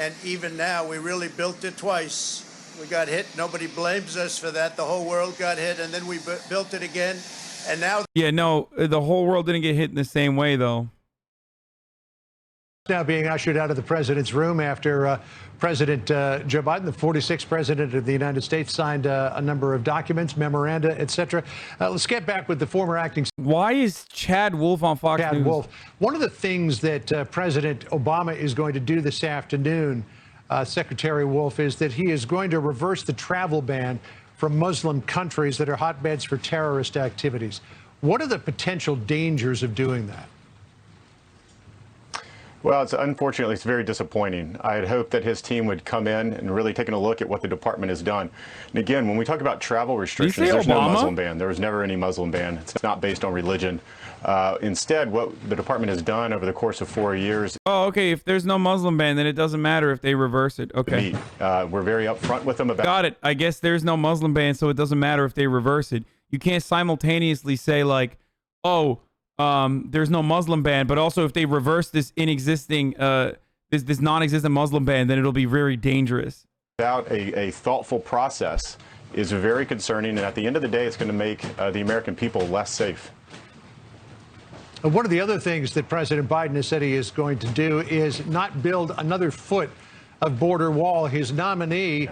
And even now, we really built it twice. We got hit. Nobody blames us for that. The whole world got hit, and then we built it again. And now...
Yeah, no, the whole world didn't get hit in the same way, though.
Now being ushered out of the president's room after President Joe Biden, the 46th president of the United States, signed a number of documents, memoranda, etc. Let's get back with the former acting.
Why is Chad Wolf on Fox News?
Chad Wolf. One of the things that President Obama is going to do this afternoon, Secretary Wolf, is that he is going to reverse the travel ban from Muslim countries that are hotbeds for terrorist activities. What are the potential dangers of doing that?
Well, unfortunately, it's very disappointing. I had hoped that his team would come in and really taking a look at what the department has done. And again, when we talk about travel restrictions, there's no Muslim ban. There was never any Muslim ban. It's not based on religion. Instead, what the department has done over the course of 4 years.
Oh, okay. If there's no Muslim ban, then it doesn't matter if they reverse it. Okay.
We're very upfront with them about.
Got it. I guess there's no Muslim ban, so it doesn't matter if they reverse it. You can't simultaneously say like, oh, there's no Muslim ban, but also if they reverse this inexisting, this non-existent Muslim ban, then it'll be very dangerous.
Without a thoughtful process is very concerning, and at the end of the day, it's going to make the American people less safe.
One of the other things that President Biden has said he is going to do is not build another foot of border wall. His nominee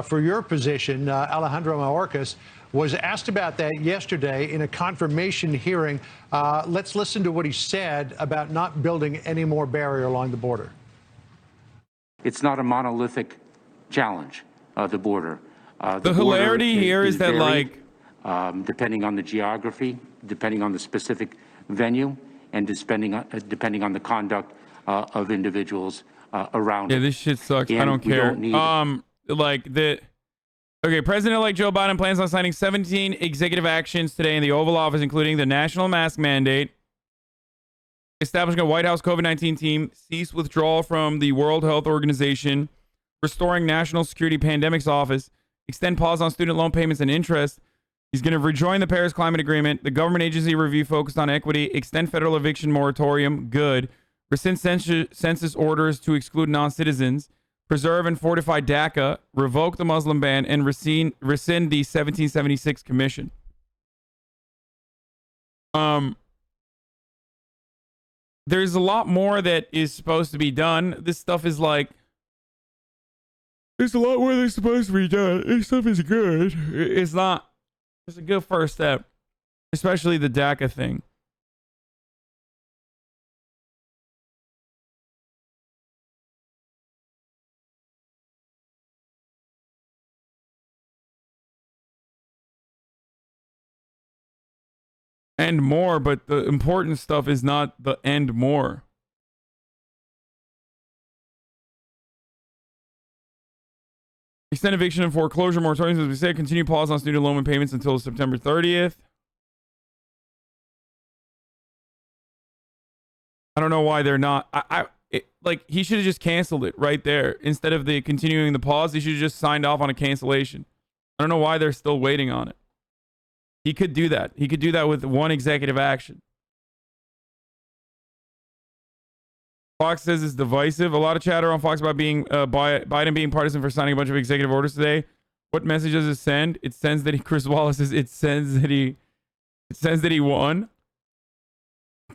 for your position, Alejandro Mayorkas, was asked about that yesterday in a confirmation hearing. Let's listen to what he said about not building any more barrier along the border.
It's not a monolithic challenge, the border.
The hilarity here is that,
varied, depending on the geography, depending on the specific venue, and depending on the conduct of individuals around it.
Yeah, this shit sucks.
And
I don't
we
care.
need
Okay, President-elect Joe Biden plans on signing 17 executive actions today in the Oval Office, including the national mask mandate, establishing a White House COVID-19 team, cease withdrawal from the World Health Organization, restoring National Security Pandemics Office, extend pause on student loan payments and interest. He's going to rejoin the Paris Climate Agreement, the government agency review focused on equity, extend federal eviction moratorium, good, rescind census orders to exclude non-citizens, preserve and fortify DACA, revoke the Muslim ban, and rescind the 1776 Commission. There's a lot more that is supposed to be done. This stuff is like, there's a lot more that's supposed to be done. This stuff is good. It's not. It's a good first step, especially the DACA thing. And more, but the important stuff is not the and more. Extend eviction and foreclosure moratoriums, as we said, continue pause on student loan payments until September 30th. I don't know why they're not. Like, he should have just canceled it right there. Instead of the continuing the pause, he should have just signed off on a cancellation. I don't know why they're still waiting on it. He could do that. He could do that with one executive action. Fox says it's divisive. A lot of chatter on Fox about being Biden being partisan for signing a bunch of executive orders today. What message does it send? It sends that Chris Wallace says it sends that he won.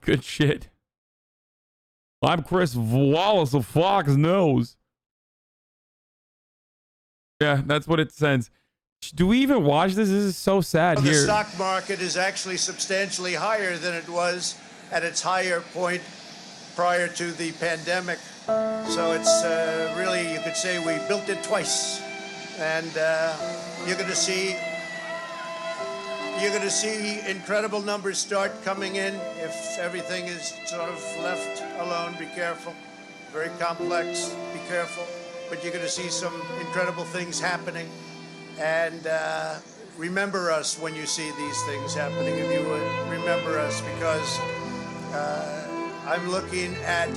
Good shit. I'm Chris Wallace of Fox News. Yeah, that's what it sends. Do we even watch this? This is so sad
The
here.
stock market is actually substantially higher than it was at its higher point prior to the pandemic. So it's really, you could say we built it twice. And you're going to see incredible numbers start coming in if everything is sort of left alone. Be careful. Very complex. Be careful. But you're going to see some incredible things happening. And remember us when you see these things happening. If you would remember us, because I'm looking at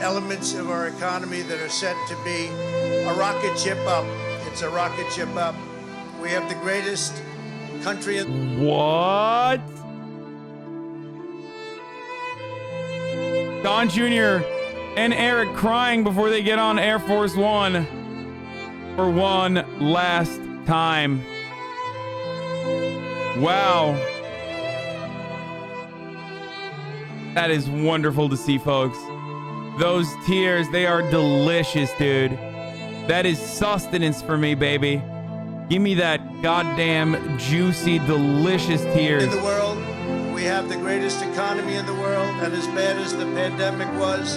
elements of our economy that are set to be a rocket ship up. It's a rocket ship up. We have the greatest country in...
What? Don Jr. and Eric crying before they get on Air Force One for one last time. Wow. That is wonderful to see, folks. Those tears, they are delicious, dude. That is sustenance for me, baby. Give me that goddamn juicy, delicious tears.
In the world, we have the greatest economy in the world, and as bad as the pandemic was,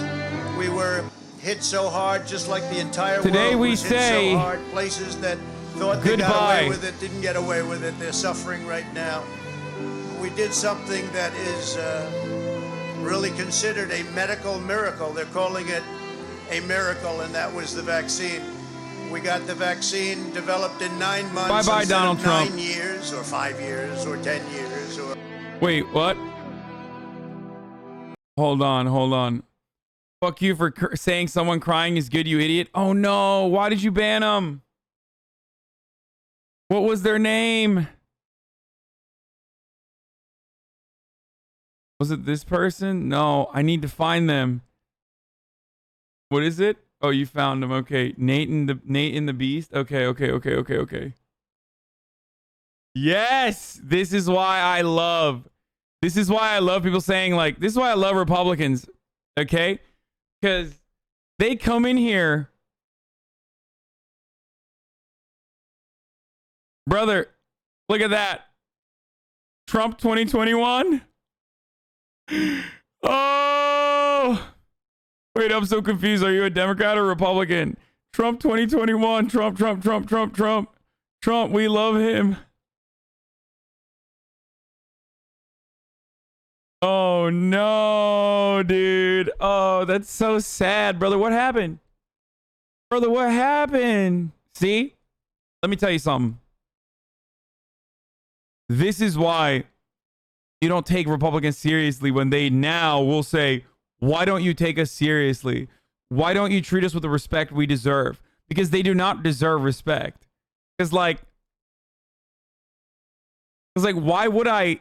we were hit so hard, just like the entire
Today
world
we
was hit
say
so hard. Places that thought they got away with it didn't get away with it. They're suffering right now. We did something that is really considered a medical miracle. They're calling it a miracle, and that was the vaccine. We got the vaccine developed in 9 months.
Bye-bye, Donald Trump.
9 years, or 5 years, or 10 years, or...
Wait, what? Hold on. Fuck you for saying someone crying is good, you idiot. Oh no, why did you ban them? What was their name? Was it this person? No, I need to find them. What is it? Oh, you found him. Okay. Nate and the Beast. Okay. Yes! This is why I love people saying, like, this is why I love Republicans. Okay? Because they come in here. Brother, look at that. Trump 2021. Oh! Wait, I'm so confused. Are you a Democrat or Republican? Trump 2021. Trump. Trump, we love him. Oh, no, dude. Oh, that's so sad. Brother, what happened? See? Let me tell you something. This is why you don't take Republicans seriously when they now will say, why don't you take us seriously? Why don't you treat us with the respect we deserve? Because they do not deserve respect. Because why would I?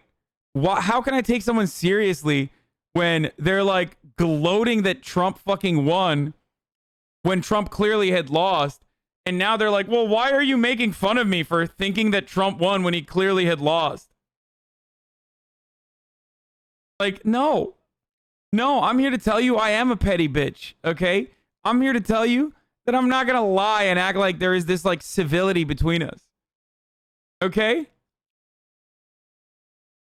How can I take someone seriously when they're like gloating that Trump fucking won when Trump clearly had lost? And now they're like, well, why are you making fun of me for thinking that Trump won when he clearly had lost? Like, no, I'm here to tell you I am a petty bitch, okay? I'm here to tell you that I'm not gonna lie and act like there is this like civility between us, okay?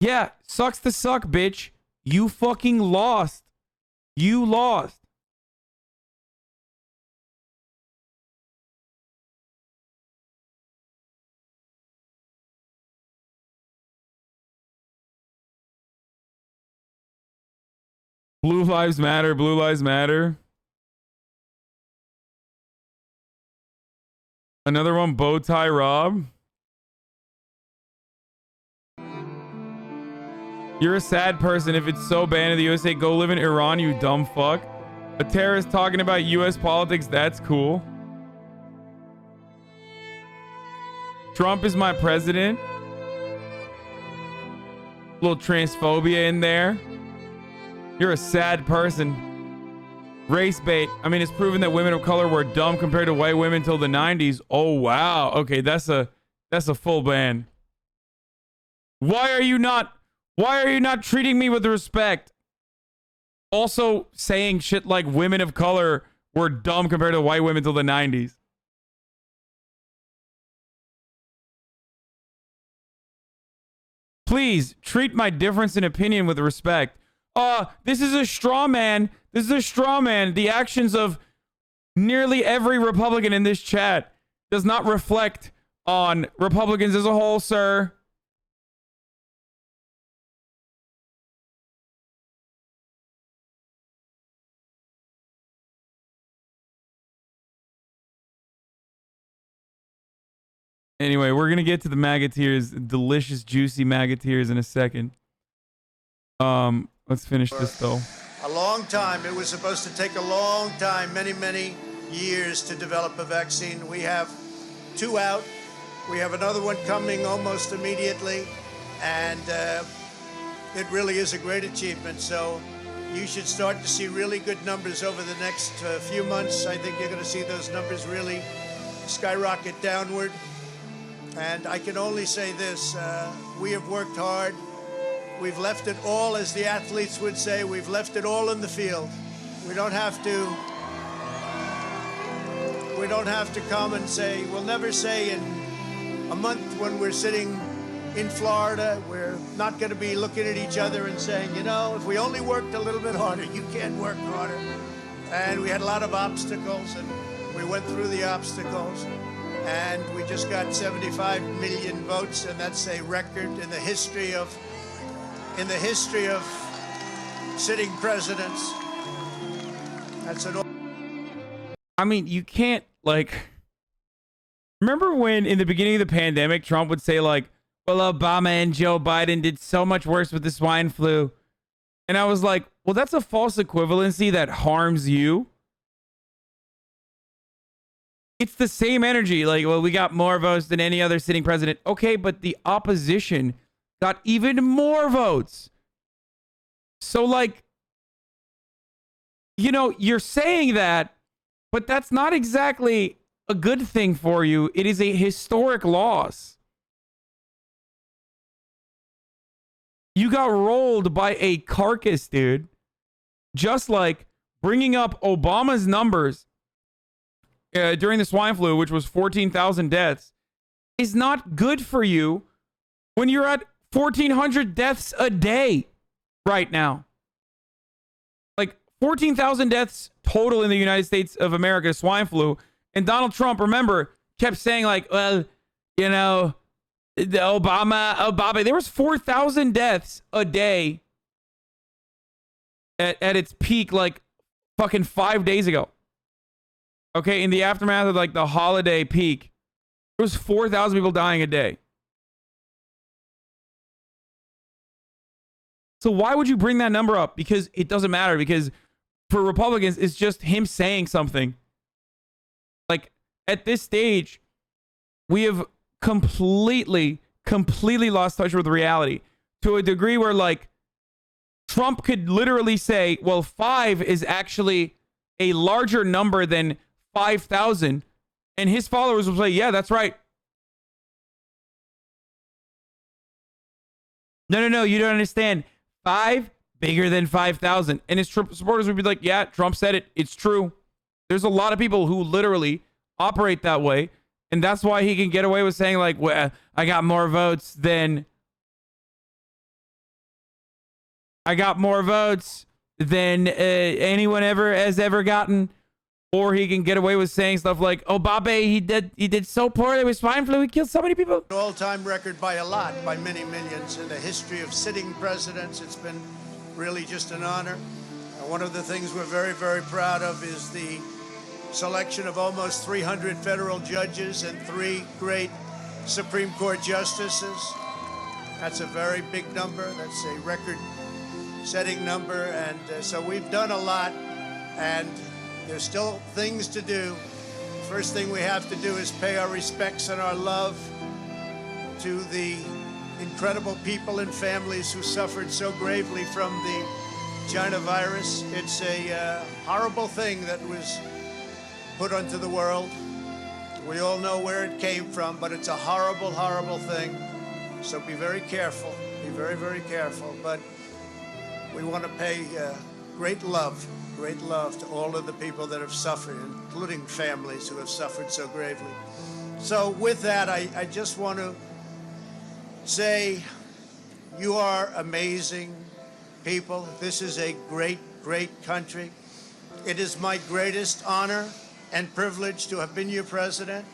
Yeah, sucks to suck, bitch. You fucking lost. You lost. Blue lives matter. Blue lives matter. Another one, bow tie Rob. You're a sad person. If it's so banned in the USA, go live in Iran, you dumb fuck. A terrorist talking about US politics, that's cool. Trump is my president. Little transphobia in there. You're a sad person. Race bait. I mean, it's proven that women of color were dumb compared to white women till the 90s. Oh, wow. Okay, that's a full ban. Why are you not treating me with respect? Also saying shit like women of color were dumb compared to white women till the 90s. Please treat my difference in opinion with respect. This is a straw man. This is a straw man. The actions of nearly every Republican in this chat does not reflect on Republicans as a whole, sir. Anyway, we're going to get to the MAGA tears, delicious, juicy MAGA tears in a second. Let's finish this, though.
A long time. It was supposed to take a long time, many, many years to develop a vaccine. We have 2 out. We have another one coming almost immediately. And it really is a great achievement. So you should start to see really good numbers over the next few months. I think you're going to see those numbers really skyrocket downward. And I can only say this, we have worked hard. We've left it all, as the athletes would say, we've left it all in the field. We don't have to come and say, we'll never say in a month when we're sitting in Florida, we're not going to be looking at each other and saying, you know, if we only worked a little bit harder, you can't work harder. And we had a lot of obstacles, and we went through the obstacles. And we just got 75 million votes, and that's a record in the history of sitting presidents. That's an.
I mean, you can't, like, remember when in the beginning of the pandemic, Trump would say, like, well, Obama and Joe Biden did so much worse with the swine flu. And I was like, well, that's a false equivalency that harms you. It's the same energy. Like, well, we got more votes than any other sitting president. Okay, but the opposition got even more votes. So, like, you know, you're saying that, but that's not exactly a good thing for you. It is a historic loss. You got rolled by a carcass, dude. Just like bringing up Obama's numbers during the swine flu, which was 14,000 deaths, is not good for you when you're at 1,400 deaths a day right now. Like 14,000 deaths total in the United States of America, swine flu. And Donald Trump, remember, kept saying like, well, you know, the Obama, there was 4,000 deaths a day at its peak, like fucking 5 days ago. Okay, in the aftermath of like the holiday peak, there was 4,000 people dying a day. So why would you bring that number up? Because it doesn't matter. Because for Republicans, it's just him saying something. Like at this stage, we have completely lost touch with reality to a degree where like Trump could literally say, well, 5 is actually a larger number than 5,000, and his followers will say, yeah, that's right. No, you don't understand. 5 bigger than 5,000. And his supporters would be like, yeah, Trump said it. It's true. There's a lot of people who literally operate that way, and that's why he can get away with saying like, well, I got more votes than anyone has ever gotten. Or he can get away with saying stuff like, oh, Babe, he did so poorly with swine flu, he killed so many people.
All-time record by a lot, by many millions. In the history of sitting presidents, it's been really just an honor. One of the things we're very, very proud of is the selection of almost 300 federal judges and 3 great Supreme Court justices. That's a very big number. That's a record-setting number. And so we've done a lot, and there's still things to do. First thing we have to do is pay our respects and our love to the incredible people and families who suffered so gravely from the China virus. It's a horrible thing that was put onto the world. We all know where it came from, but it's a horrible, horrible thing. So be very careful. Be very, very careful. But we want to pay great love to all of the people that have suffered, including families who have suffered so gravely. So with that, I just want to say you are amazing people. This is a great, great country. It is my greatest honor and privilege to have been your president.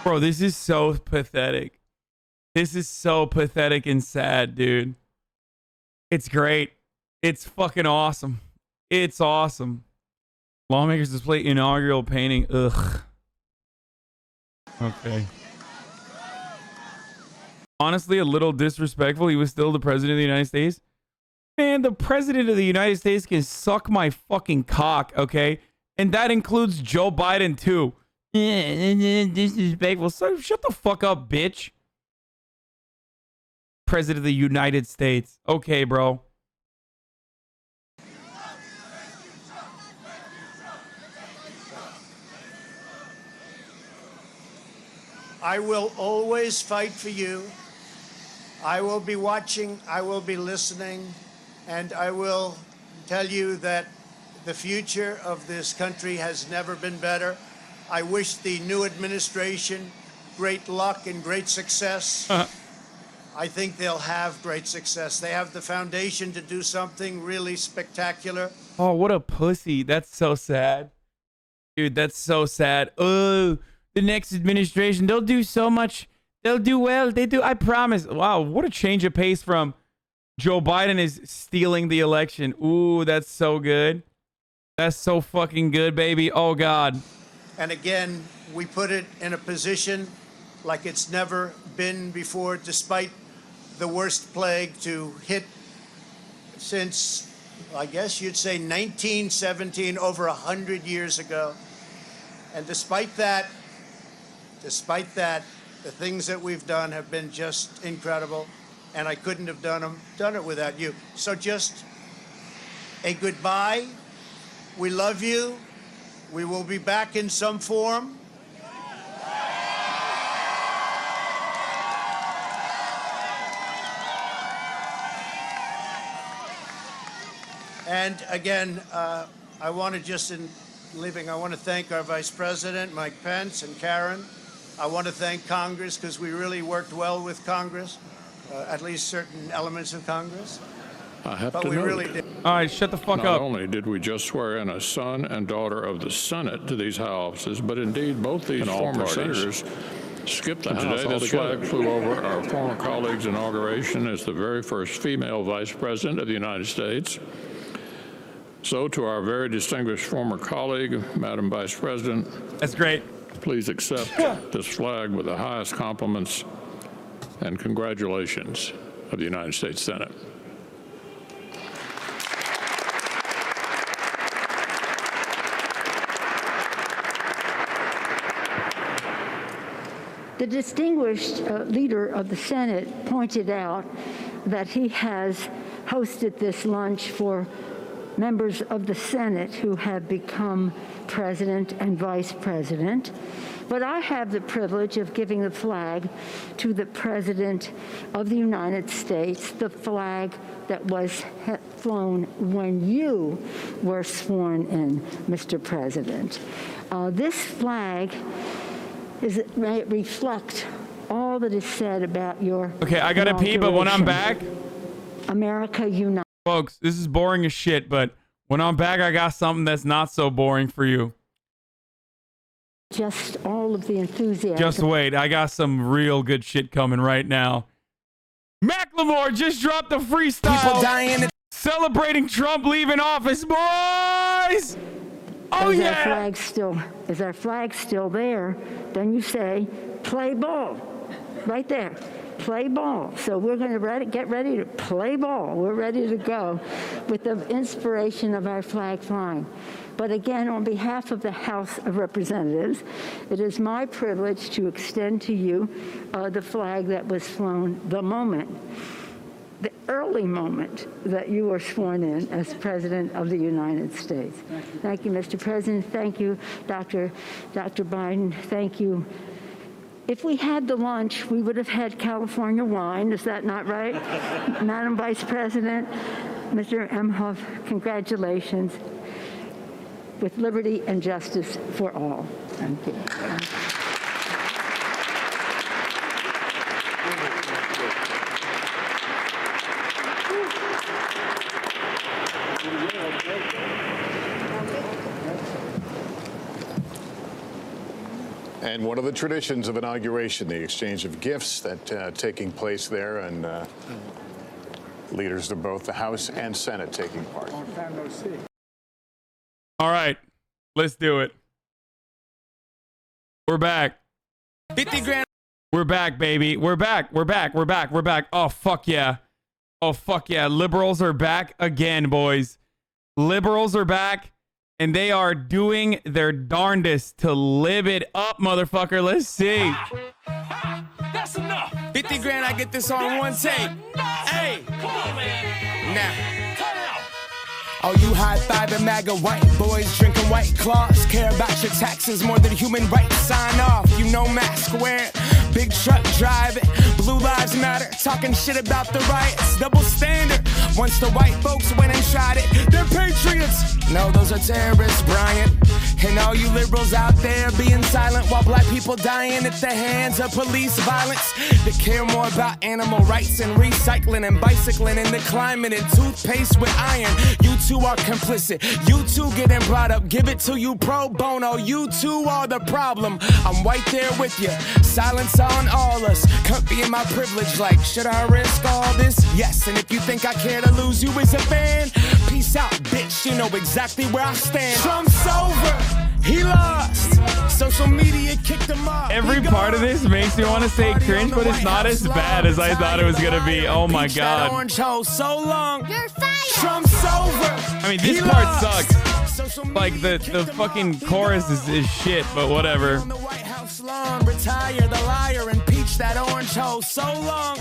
Bro, this is so pathetic. This is so pathetic and sad, dude. It's great. It's fucking awesome. It's awesome. Lawmakers display inaugural painting. Ugh. Okay. Honestly, a little disrespectful. He was still the president of the United States. Man, the president of the United States can suck my fucking cock, okay? And that includes Joe Biden, too. Disrespectful. So shut the fuck up, bitch. President of the United States. Okay, bro.
I will always fight for you. I will be watching, I will be listening, and I will tell you that the future of this country has never been better. I wish the new administration great luck and great success. I think they'll have great success. They have the foundation to do something really spectacular.
Oh, what a pussy. That's so sad. Dude, that's so sad. Oh, the next administration, they'll do so much. They'll do well. They do. I promise. Wow, what a change of pace from Joe Biden is stealing the election. Ooh, that's so good. That's so fucking good, baby. Oh, God.
And again, we put it in a position like it's never been before, despite the worst plague to hit since, I guess you'd say 1917, over 100 years ago. And despite that, the things that we've done have been just incredible, and I couldn't have done it without you. So just a goodbye. We love you. We will be back in some form. And again, I want to just, in leaving, I want to thank our Vice President, Mike Pence, and Karen. I want to thank Congress, because we really worked well with Congress, at least certain elements of Congress.
I have
but
to
we
note,
really did.
All right, shut the fuck
not
up.
Not only did we just swear in a son and daughter of the Senate to these offices, but indeed both these former senators skipped the House altogether. Today, this flag flew over our former colleague's inauguration as the very first female vice president of the United States. So, to our very distinguished former colleague, Madam Vice President.
That's great.
Please accept this flag with the highest compliments and congratulations of the United States Senate.
The distinguished leader of the Senate pointed out that he has hosted this lunch for members of the Senate who have become president and vice president. But I have the privilege of giving the flag to the President of the United States, the flag that was flown when you were sworn in, Mr. President. This flag may it reflect all that is said about your
Okay, I gotta pee, but when I'm back,
America United.
Folks, this is boring as shit, but when I'm back, I got something that's not so boring for you.
Just all of the enthusiasm.
Just wait, I got some real good shit coming right now. McConnell just dropped a freestyle celebrating Trump leaving office, boys!
Is our flag still there? Then you say, play ball, right there. Play ball. So we're going to get ready to play ball. We're ready to go with the inspiration of our flag flying. But again, on behalf of the House of Representatives, it is my privilege to extend to you the flag that was flown the early moment that you were sworn in as President of the United States. Thank you, Mr. President. Thank you, Dr. Biden. Thank you. If we had the lunch, we would have had California wine. Is that not right? Madam Vice President, Mr. Emhoff, congratulations. With liberty and justice for all. Thank you.
And one of the traditions of inauguration, the exchange of gifts that taking place there, and leaders of both the House and Senate taking part.
All right, let's do it. We're back.
50 grand.
We're back, baby. We're back. Oh, fuck yeah. Oh, fuck yeah. Liberals are back again, boys. Liberals are back. And they are doing their darndest to live it up, motherfucker. Let's see.
That's enough. 50 grand, I get this on one take. Hey, come on, man. Now. Oh, you high-fiving MAGA white boys drinking White Claws. Care about your taxes more than human rights. Sign off, you know mask wearing. Big truck driving. Blue lives matter. Talking shit about the riots. Double standard. Once the white folks went and tried it, they're patriots. No, those are terrorists, Brian. And all you liberals out there being silent while black people dying at the hands of police violence. They care more about animal rights and recycling and bicycling in the climate and toothpaste with iron. You two are complicit. You two getting brought up. Give it to you pro bono. You two are the problem. I'm right there with you. Silence on all us. Comfy in my privilege. Like, should I risk all this? Yes. And if you think I care to lose you as a fan, peace out, bitch. You know exactly where I stand. Trump's over. He lost. Social media kicked him off.
Every part of this makes me want to say cringe, but it's not as bad as I thought it was going to be. Oh my God.
Orange hole so long. You're fired. Trump's over.
I mean, this part sucks. Like, the fucking chorus is shit, but whatever.
Retire the liar and peach that orange hole so long.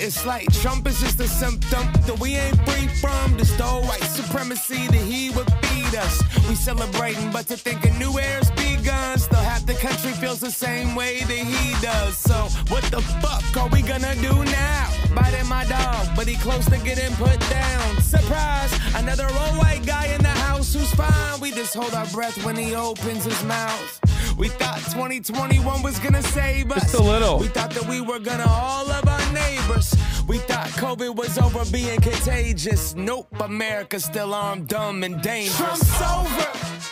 It's like Trump is just a symptom that we ain't free from. This dull white supremacy that he would feed us. We celebrating, but to think a new era's begun. Still half the country feels the same way that he does. So what the fuck are we gonna do now? Biting my dog, but he close to getting put down. Surprise, another old white guy in the house who's fine. We just hold our breath when he opens his mouth. We thought 2021 was gonna save us.
Just a little.
We thought that we were gonna all love our neighbors. We thought COVID was over being contagious. Nope, America's still armed, dumb, and dangerous. Trump's over.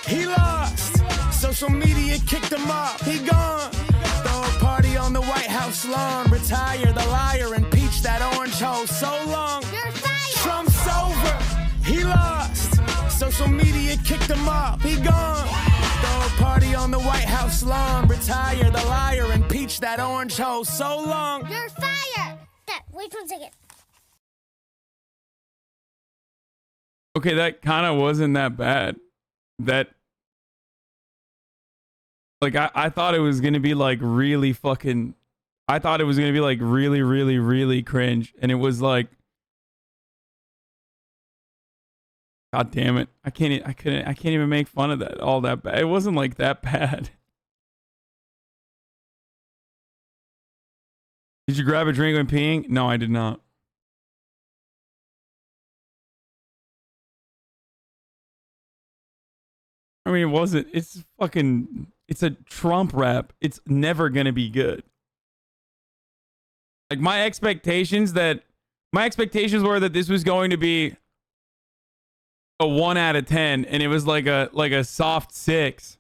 He lost. Social media kicked him off. He gone. Throw a party on the White House lawn. Retire the liar and peach that orange hole so long. You're fired. Trump's over. He lost. Social media kicked him off. He gone. Throw a party on the White House lawn. Retire the liar and peach that orange hole so long.
You're fired. Wait 1 second.
Okay, that kind of wasn't that bad. That, like, I thought it was gonna be like really fucking. I thought it was gonna be like really, really, really cringe, and it was like, God damn it! I can't even make fun of that all that bad. It wasn't like that bad. Did you grab a drink when peeing? No, I did not. I mean, it wasn't. It's fucking. It's a Trump rap. It's never gonna be good. Like, my expectations were that this was going to be a 1 out of 10, and it was like a soft 6.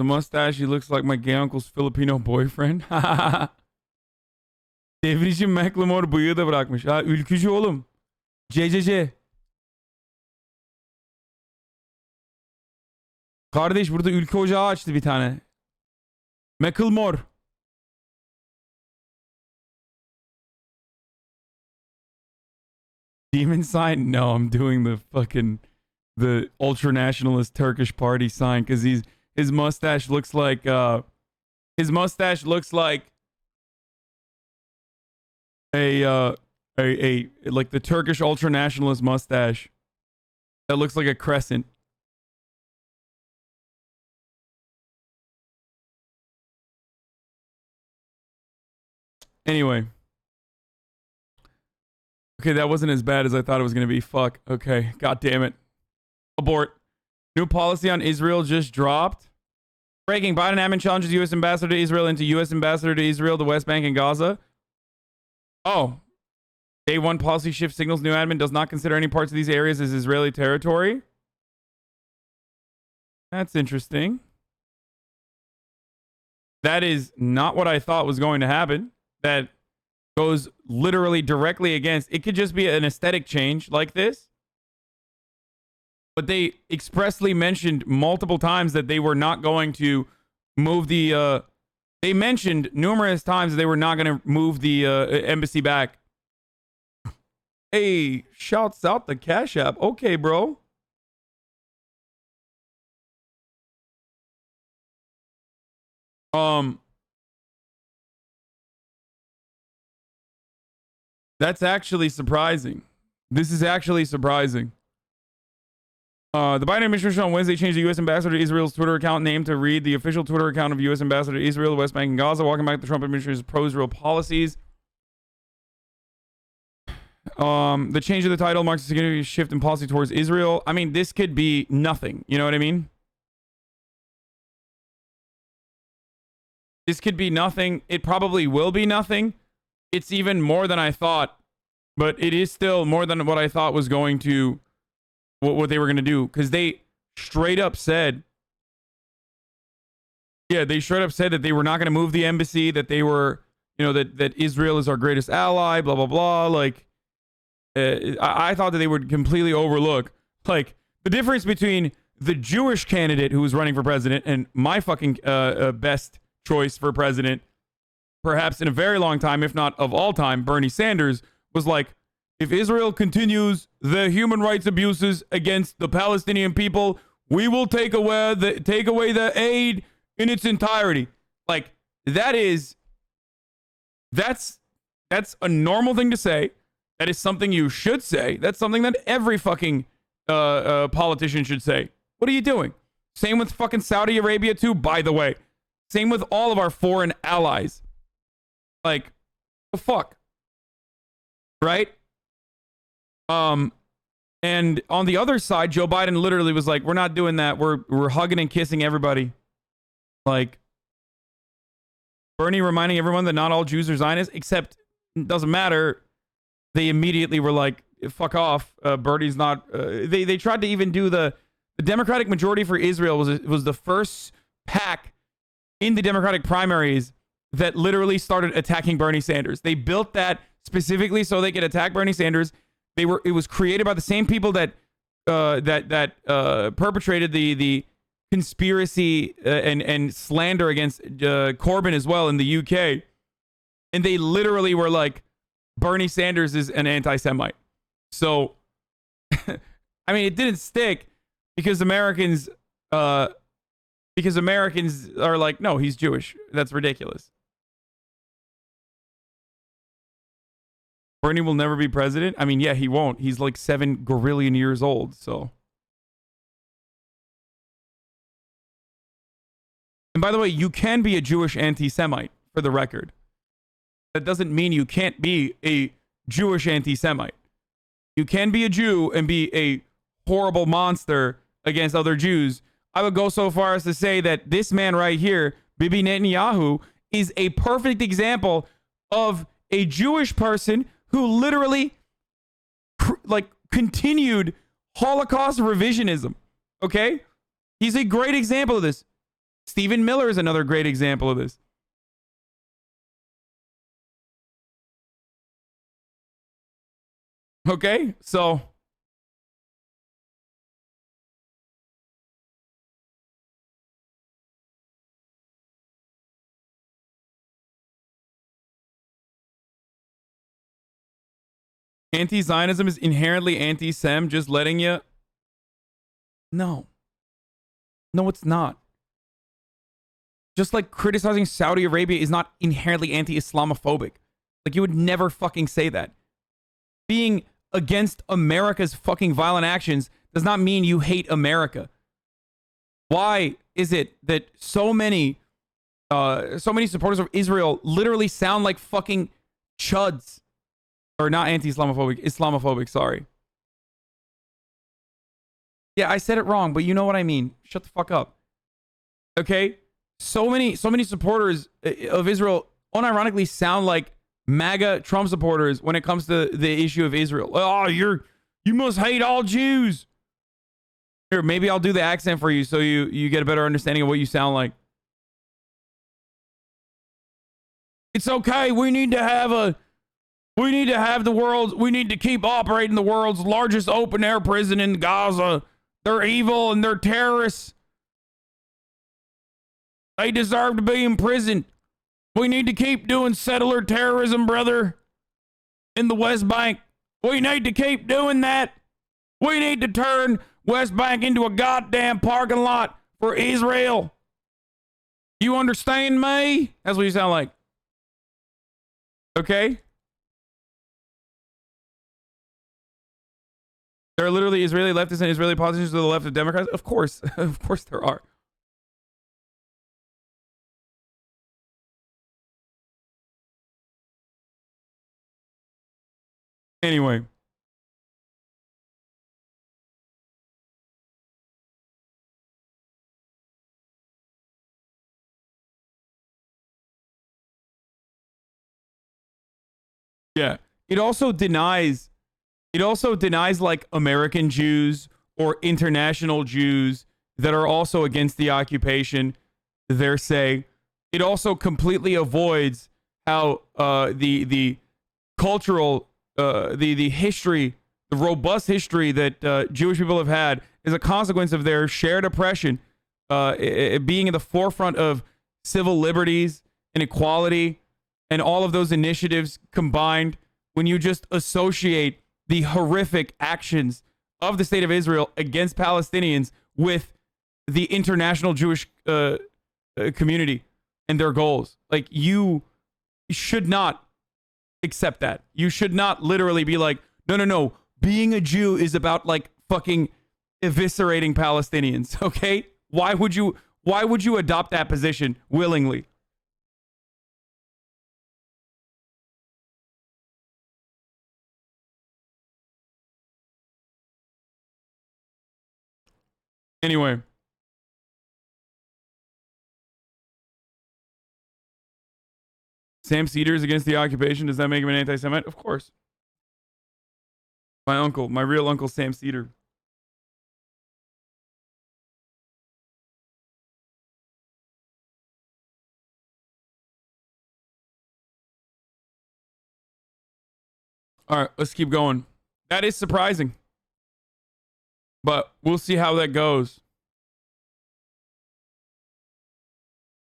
The mustache, he looks like my gay uncle's Filipino boyfriend. Devrici MACKLEMORE bıyığı da bırakmış. Ha, ülkücü oğlum. CCC. Kardeş burada ülke ocağı açtı bir tane. MACKLEMORE. Demon sign? No, I'm doing the ultra nationalist Turkish party sign because his mustache looks like a like the Turkish ultra nationalist mustache that looks like a crescent. Anyway. Okay, that wasn't as bad as I thought it was going to be. Fuck. Okay. God damn it. Abort. New policy on Israel just dropped. Breaking. Biden admin challenges U.S. ambassador to Israel into U.S. ambassador to Israel, the West Bank, and Gaza. Oh. Day one policy shift signals new admin does not consider any parts of these areas as Israeli territory. That's interesting. That is not what I thought was going to happen. That goes literally directly against. It could just be an aesthetic change like this. But they expressly mentioned multiple times that they were not going to move the... they mentioned numerous times that they were not going to move the embassy back. Hey, shouts out the Cash App. Okay, bro. That's actually surprising. This is actually surprising. The Biden administration on Wednesday changed the U.S. ambassador to Israel's Twitter account name to read the official Twitter account of U.S. ambassador to Israel, the West Bank, and Gaza, walking back the Trump administration's pro-Israel policies. The change of the title marks a significant shift in policy towards Israel. I mean, this could be nothing. You know what I mean? This could be nothing. It probably will be nothing. It's even more than I thought, but it is still more than what I thought was going to, what they were going to do. Because they straight up said, yeah, they straight up said that they were not going to move the embassy, that they were, you know, that Israel is our greatest ally, blah, blah, blah. Like, I thought that they would completely overlook, like, the difference between the Jewish candidate who was running for president and my fucking best choice for president, perhaps in a very long time, if not of all time, Bernie Sanders, was like, if Israel continues the human rights abuses against the Palestinian people, we will take away the aid in its entirety. Like, that's a normal thing to say. That is something you should say. That's something that every fucking politician should say. What are you doing? Same with fucking Saudi Arabia too, by the way. Same with all of our foreign allies. Like, the fuck? Right? And on the other side, Joe Biden literally was like, we're not doing that. We're hugging and kissing everybody. Like, Bernie reminding everyone that not all Jews are Zionists, except it doesn't matter. They immediately were like, fuck off. Bernie's not... They tried to even do the Democratic majority for Israel was the first PAC in the Democratic primaries that literally started attacking Bernie Sanders. They built that specifically so they could attack Bernie Sanders. It was created by the same people that perpetrated the conspiracy and slander against Corbyn as well in the UK. And they literally were like, Bernie Sanders is an anti-Semite. So, I mean, it didn't stick because Americans are like, no, he's Jewish. That's ridiculous. Bernie will never be president. I mean, yeah, he won't. He's like 7 gorillion years old. So, and by the way, you can be a Jewish anti-Semite, for the record. That doesn't mean you can't be a Jewish anti-Semite. You can be a Jew and be a horrible monster against other Jews. I would go so far as to say that this man right here, Bibi Netanyahu, is a perfect example of a Jewish person who literally continued Holocaust revisionism. Okay? He's a great example of this. Stephen Miller is another great example of this. Okay, so anti-Zionism is inherently anti-Sem, just letting you... No. No, it's not. Just like criticizing Saudi Arabia is not inherently anti-Islamophobic. Like, you would never fucking say that. Being against America's fucking violent actions does not mean you hate America. Why is it that so many supporters of Israel literally sound like fucking chuds? Or not anti-Islamophobic, Islamophobic, sorry. Yeah, I said it wrong, but you know what I mean. Shut the fuck up. Okay? So many supporters of Israel unironically sound like MAGA Trump supporters when it comes to the issue of Israel. Oh, you must hate all Jews. Here, maybe I'll do the accent for you so you get a better understanding of what you sound like. It's okay. We need to have the world. We need to keep operating the world's largest open air prison in Gaza. They're evil and they're terrorists. They deserve to be imprisoned. We need to keep doing settler terrorism, brother, in the West Bank. We need to keep doing that. We need to turn West Bank into a goddamn parking lot for Israel. You understand me? That's what you sound like. Okay? There are literally Israeli leftists and Israeli politicians to the left of Democrats. Of course. Of course there are. Anyway. Yeah. It also denies like American Jews or international Jews that are also against the occupation. They're saying it also completely avoids how the cultural the history, the robust history that Jewish people have had is a consequence of their shared oppression, being in the forefront of civil liberties and equality and all of those initiatives combined. When you just associate the horrific actions of the state of Israel against Palestinians with the international Jewish community and their goals, like, you should not accept that. You should not literally be like, no, being a Jew is about like fucking eviscerating Palestinians. Okay, why would you adopt that position willingly? Anyway. Sam Cedars against the occupation. Does that make him an anti-Semite? Of course. My real uncle, Sam Cedar. All right, let's keep going. That is surprising. But we'll see how that goes.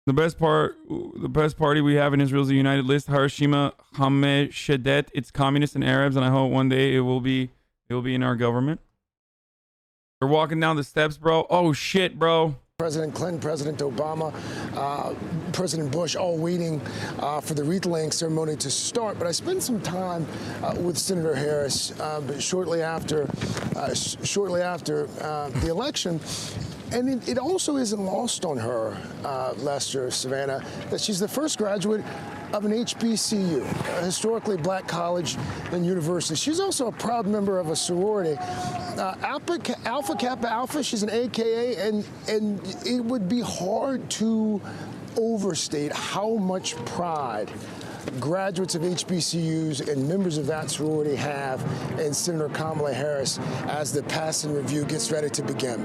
The best party we have in Israel is a united list. Hiroshima Hameshedet. It's communists and Arabs, and I hope one day it will be in our government. They're walking down the steps, bro. Oh shit, bro.
President Clinton, President Obama, President Bush, all waiting for the wreath-laying ceremony to start. But I spent some time with Senator Harris shortly after the election. And it also isn't lost on her, Lester, Savannah, that she's the first graduate of an HBCU, a historically black college and university. She's also a proud member of a sorority, Alpha Kappa Alpha. She's an AKA, and it would be hard to overstate how much pride graduates of HBCUs and members of that sorority have in Senator Kamala Harris as the passing review gets ready to begin.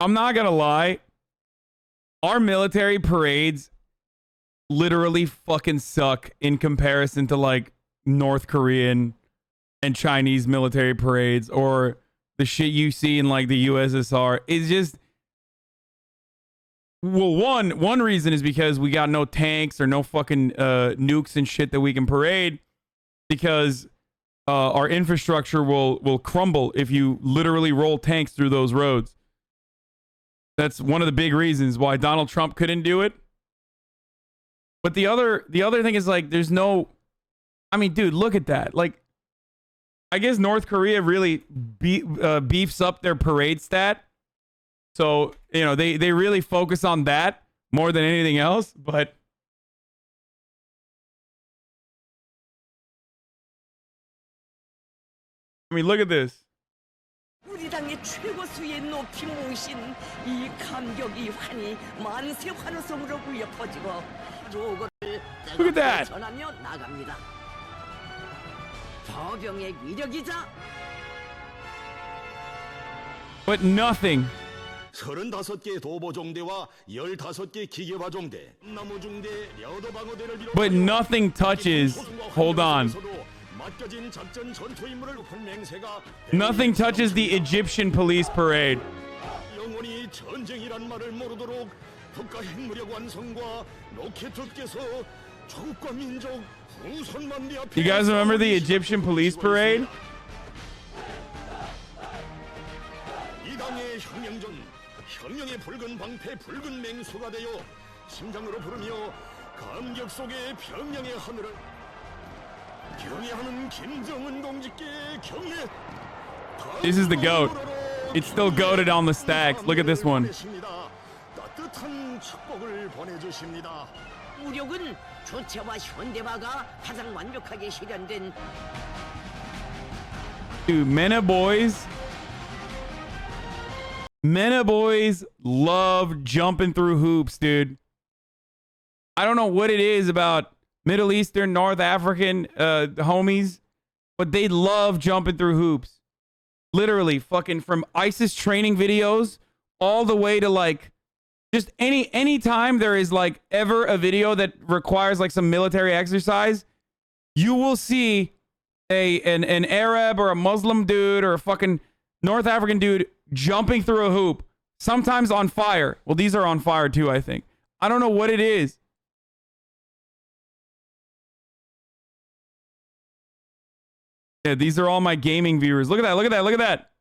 I'm not gonna lie. Our military parades literally fucking suck in comparison to like North Korean and Chinese military parades or the shit you see in like the USSR. It's just, well, one reason is because we got no tanks or no fucking nukes and shit that we can parade, because our infrastructure will crumble if you literally roll tanks through those roads. That's one of the big reasons why Donald Trump couldn't do it. But the other thing is like, there's no, I mean, dude, look at that. Like, I guess North Korea really beefs up their parade stat. So, you know, they really focus on that more than anything else. But I mean, look at this.
우리 당의 최고 수위에 높이 모신 이 감격이 환히 만세 환호성으로 울려 퍼지고 로고를 뜨겁게 전하며 나갑니다. 저병의 위력이자.
But nothing.
35개 도보종대와 15개 기계화종대, 나무중대, 려도방어대를 비롯해
But nothing touches. Hold on. Nothing touches the Egyptian police parade.
영원히 전쟁이란 말을 모르도록 국가 핵무력 완성과 로켓특께서 조국과 민족 후손만리 앞에.
You guys remember the Egyptian police parade?
이 당의 혁명전, 혁명의 붉은 방패, 붉은 맹수가 되어 심장으로 부르며 감격 속에 평양의 하늘을.
This is the GOAT. It's still goated on the stacks. Look at this one.
무력은 조체와 현대화가 가장 완벽하게 실현된.
Dude, MENA boys love jumping through hoops, dude. I don't know what it is about Middle Eastern, North African homies, but they love jumping through hoops. Literally, fucking from ISIS training videos all the way to like just any time there is like ever a video that requires like some military exercise, you will see an Arab or a Muslim dude or a fucking North African dude jumping through a hoop, sometimes on fire. Well, these are on fire too, I think. I don't know what it is. Yeah, these are all my gaming viewers. Look at that. Look at that. Look at that.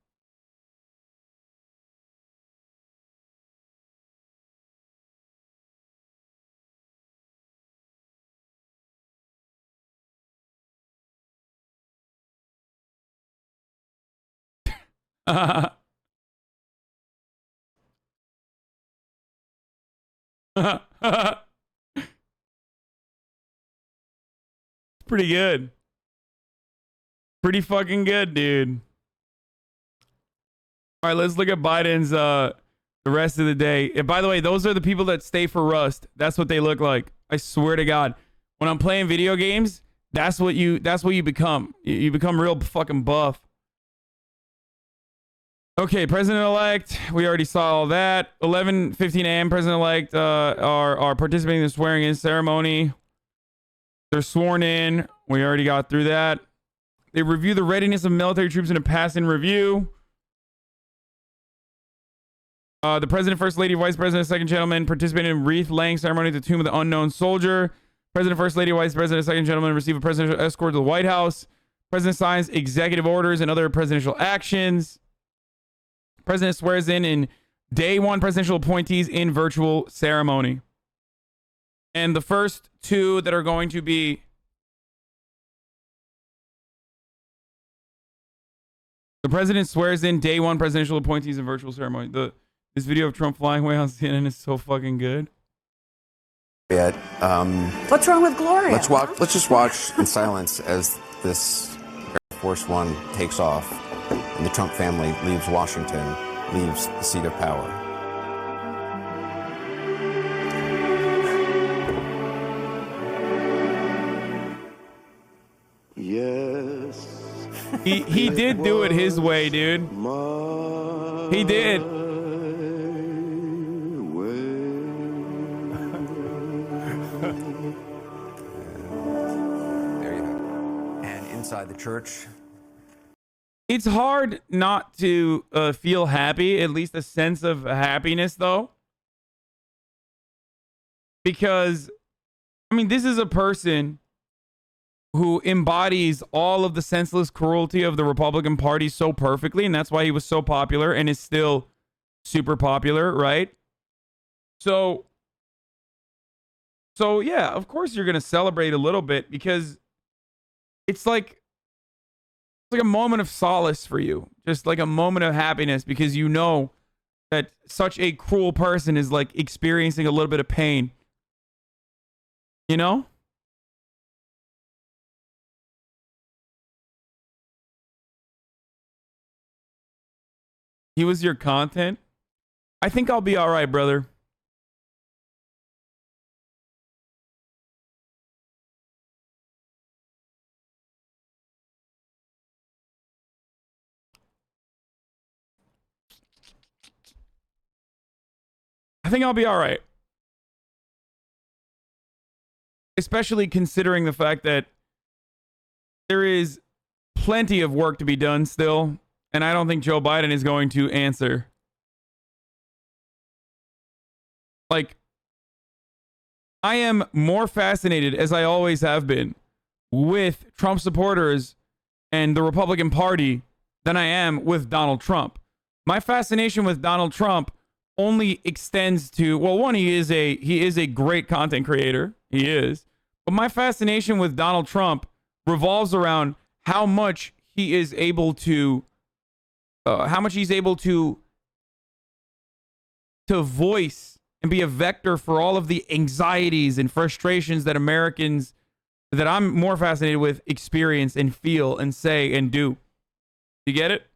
Pretty good. Pretty fucking good, dude. All right, let's look at Biden's the rest of the day. And by the way, those are the people that stay for Rust. That's what they look like. I swear to God. When I'm playing video games, that's what you become. You become real fucking buff. Okay, President-elect. We already saw all that. 11:15 a.m. President-elect are participating in the swearing-in ceremony. They're sworn in. We already got through that. They review the readiness of military troops in a pass-in review. The President, First Lady, Vice President, Second Gentleman participated in wreath-laying ceremony at the Tomb of the Unknown Soldier. President, First Lady, Vice President, Second Gentleman receive a presidential escort to the White House. President signs executive orders and other presidential actions. President swears in day one presidential appointees in virtual ceremony. And the first two that are going to be the president swears in day one presidential appointees in virtual ceremony. This video of Trump flying away on CNN is so fucking good.
What's wrong with Gloria?
Let's just watch in silence as this Air Force One takes off and the Trump family leaves Washington, leaves the seat of power.
Yes.
He did do it his way, dude. He did.
There you go. And inside the church.
It's hard not to feel happy, at least a sense of happiness, though. Because, I mean, this is a person who embodies all of the senseless cruelty of the Republican Party so perfectly, and that's why he was so popular and is still super popular, right? So yeah, of course you're going to celebrate a little bit because it's like a moment of solace for you, just like a moment of happiness because you know that such a cruel person is like experiencing a little bit of pain, you know? He was your content? I think I'll be all right, brother. I think I'll be all right. Especially considering the fact that there is plenty of work to be done still. And I don't think Joe Biden is going to answer. Like, I am more fascinated, as I always have been, with Trump supporters and the Republican Party than I am with Donald Trump. My fascination with Donald Trump only extends to, well, one, he is a great content creator. He is. But my fascination with Donald Trump revolves around how much he is able to voice and be a vector for all of the anxieties and frustrations that Americans that I'm more fascinated with experience and feel and say and do. You get it?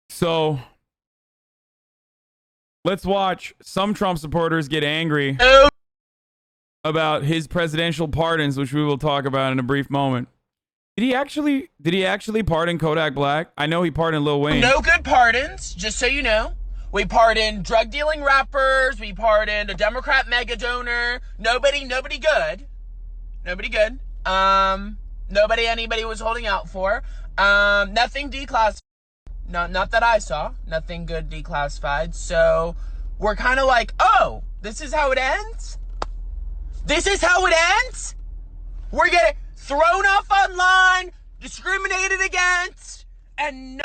So let's watch some Trump supporters get angry about his presidential pardons, which we will talk about in a brief moment. Did he actually pardon Kodak Black? I know he pardoned Lil Wayne.
No good pardons, just so you know. We pardoned drug dealing rappers. We pardoned a Democrat mega donor. Nobody good. Nobody good. Nobody anybody was holding out for. Nothing declassified. Not that I saw. Nothing good declassified. So we're kind of like, oh, this is how it ends? This is how it ends? We're getting thrown off online, discriminated against, and no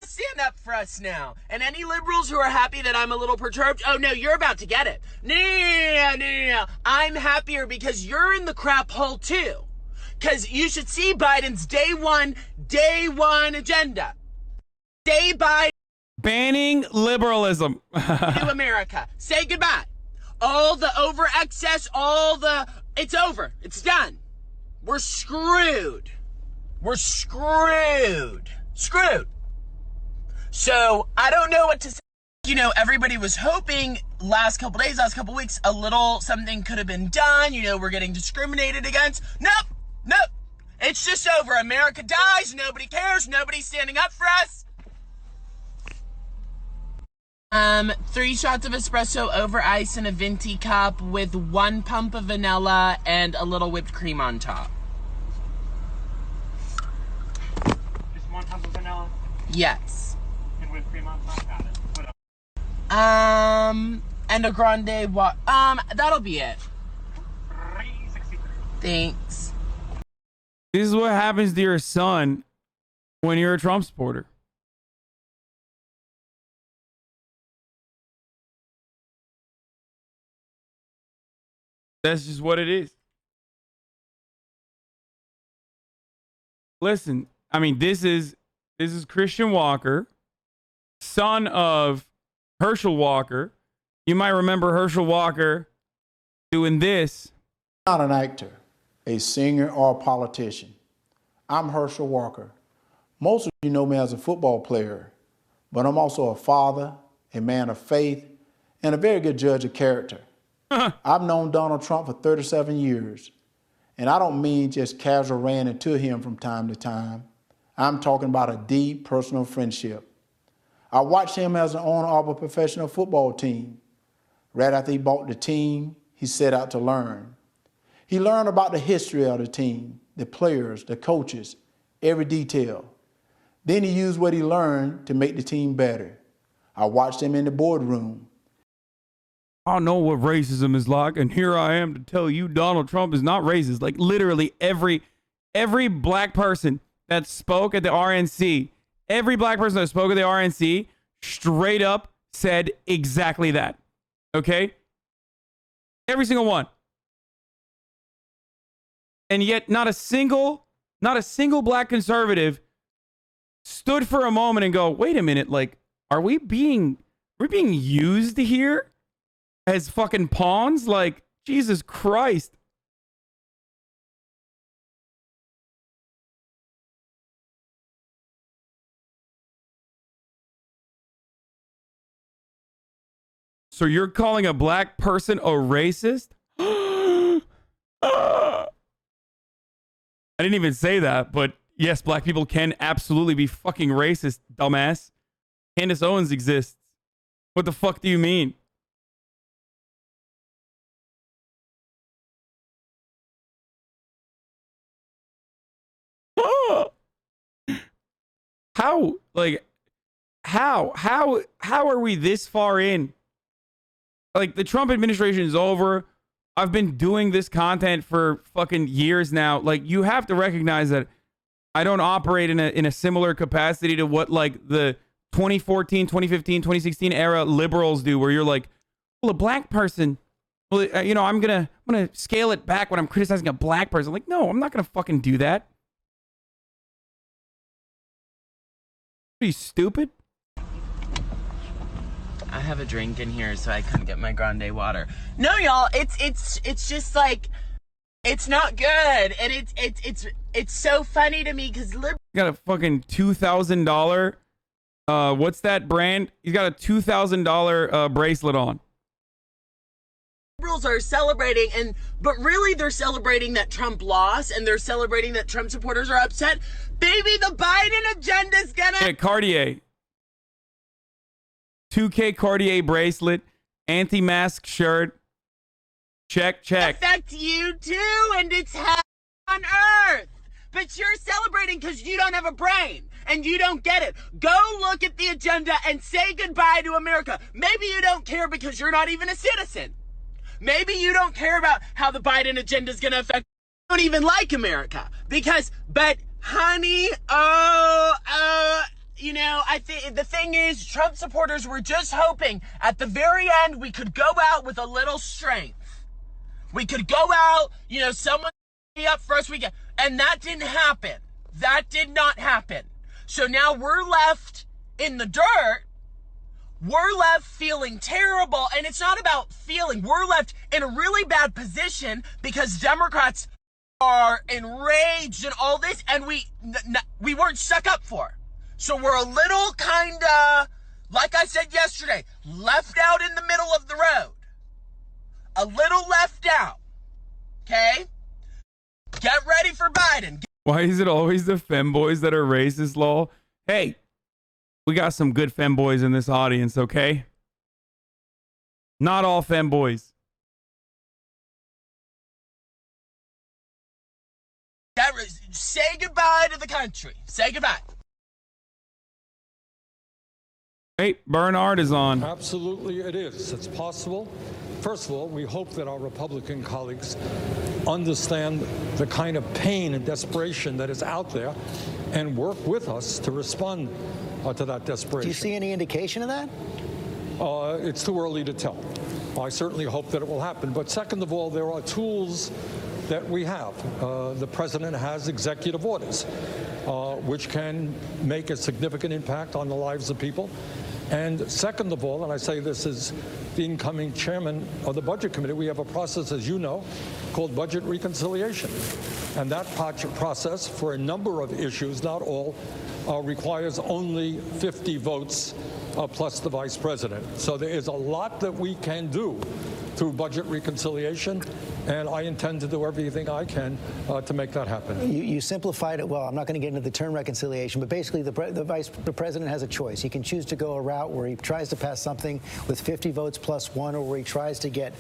stand up for us now. And any liberals who are happy that I'm a little perturbed, oh no, you're about to get it. No. I'm happier because you're in the crap hole too. Because you should see Biden's day one agenda. Day by
banning liberalism.
to America. Say goodbye. All the over excess, it's over. It's done. We're screwed. We're screwed. So I don't know what to say. You know, everybody was hoping last couple days, last couple weeks, a little something could have been done. You know, we're getting discriminated against. Nope. It's just over. America dies. Nobody cares. Nobody's standing up for us. 3 shots of espresso over ice in a venti cup with 1 pump of vanilla and a little whipped cream on top.
Just 1 pump of vanilla?
Yes.
And whipped cream on top? Got it. What else?
And a grande that'll be it. Thanks.
This is what happens to your son when you're a Trump supporter. That's just what it is. Listen, I mean, this is Christian Walker, son of Herschel Walker. You might remember Herschel Walker doing this.
I'm not an actor, a singer, or a politician. I'm Herschel Walker. Most of you know me as a football player, but I'm also a father, a man of faith, and a very good judge of character. I've known Donald Trump for 37 years, and I don't mean just casual ranting to him from time to time. I'm talking about a deep personal friendship. I watched him as an owner of a professional football team. Right after he bought the team, he set out to learn. He learned about the history of the team, the players, the coaches, every detail. Then he used what he learned to make the team better. I watched him in the boardroom.
I know what racism is like, and here I am to tell you Donald Trump is not racist. Like literally every black person that spoke at the RNC, every black person that spoke at the RNC straight up said exactly that. Okay? Every single one. And yet not a single black conservative stood for a moment and go, wait a minute, like, are we being used here as fucking pawns? Like, Jesus Christ. So you're calling a black person a racist? I didn't even say that, but yes, black people can absolutely be fucking racist, dumbass. Candace Owens exists. What the fuck do you mean? How are we this far in? Like, the Trump administration is over. I've been doing this content for fucking years now. Like, you have to recognize that I don't operate in a similar capacity to what like the 2014, 2015, 2016 era liberals do, where you're like, well, a black person, well, you know, I'm gonna scale it back when I'm criticizing a black person. Like, no, I'm not gonna fucking do that. Are you stupid?
I have a drink in here, so I couldn't get my grande water. No, y'all, it's just like, it's not good, and it's so funny to me because
got a fucking $2,000. What's that brand? He's got a $2,000 bracelet on.
liberals are celebrating, but really they're celebrating that Trump lost, and they're celebrating that Trump supporters are upset. Baby, the Biden agenda's gonna...
Yeah, Cartier. 2K Cartier bracelet, anti-mask shirt. Check.
Affect you too, and it's hell on earth. But you're celebrating because you don't have a brain and you don't get it. Go look at the agenda and say goodbye to America. Maybe you don't care because you're not even a citizen. Maybe you don't care about how the Biden agenda is going to affect. You don't even like America but honey, you know, I think the thing is, Trump supporters were just hoping at the very end we could go out with a little strength. We could go out, you know, someone be up for us, and that didn't happen. That did not happen. So now we're left in the dirt. We're left feeling terrible, and it's not about feeling. We're left in a really bad position because Democrats are enraged and all this, and we weren't stuck up for. So we're a little kind of, like I said yesterday, left out in the middle of the road. A little left out. Okay? Get ready for Biden.
Why is it always the femboys that are racist, lol? Hey, we got some good femboys in this audience, okay? Not all femboys.
Say goodbye to the country. Say goodbye.
Hey, Bernard is on.
Absolutely it is. It's possible. First of all, we hope that our Republican colleagues understand the kind of pain and desperation that is out there and work with us to respond to that desperation.
Do you see any indication of that?
It's too early to tell. I certainly hope that it will happen. But second of all, there are tools that we have. The president has executive orders, which can make a significant impact on the lives of people. And second of all, and I say this as the incoming chairman of the Budget Committee, we have a process, as you know, called budget reconciliation. And that process, for a number of issues, not all, requires only 50 votes plus the vice president. So there is a lot that we can do through budget reconciliation, and I intend to do everything I can to make that happen.
You simplified it well. I'm not going to get into the term reconciliation, but basically the president has a choice. He can choose to go a route where he tries to pass something with 50 votes plus one, or where he tries to get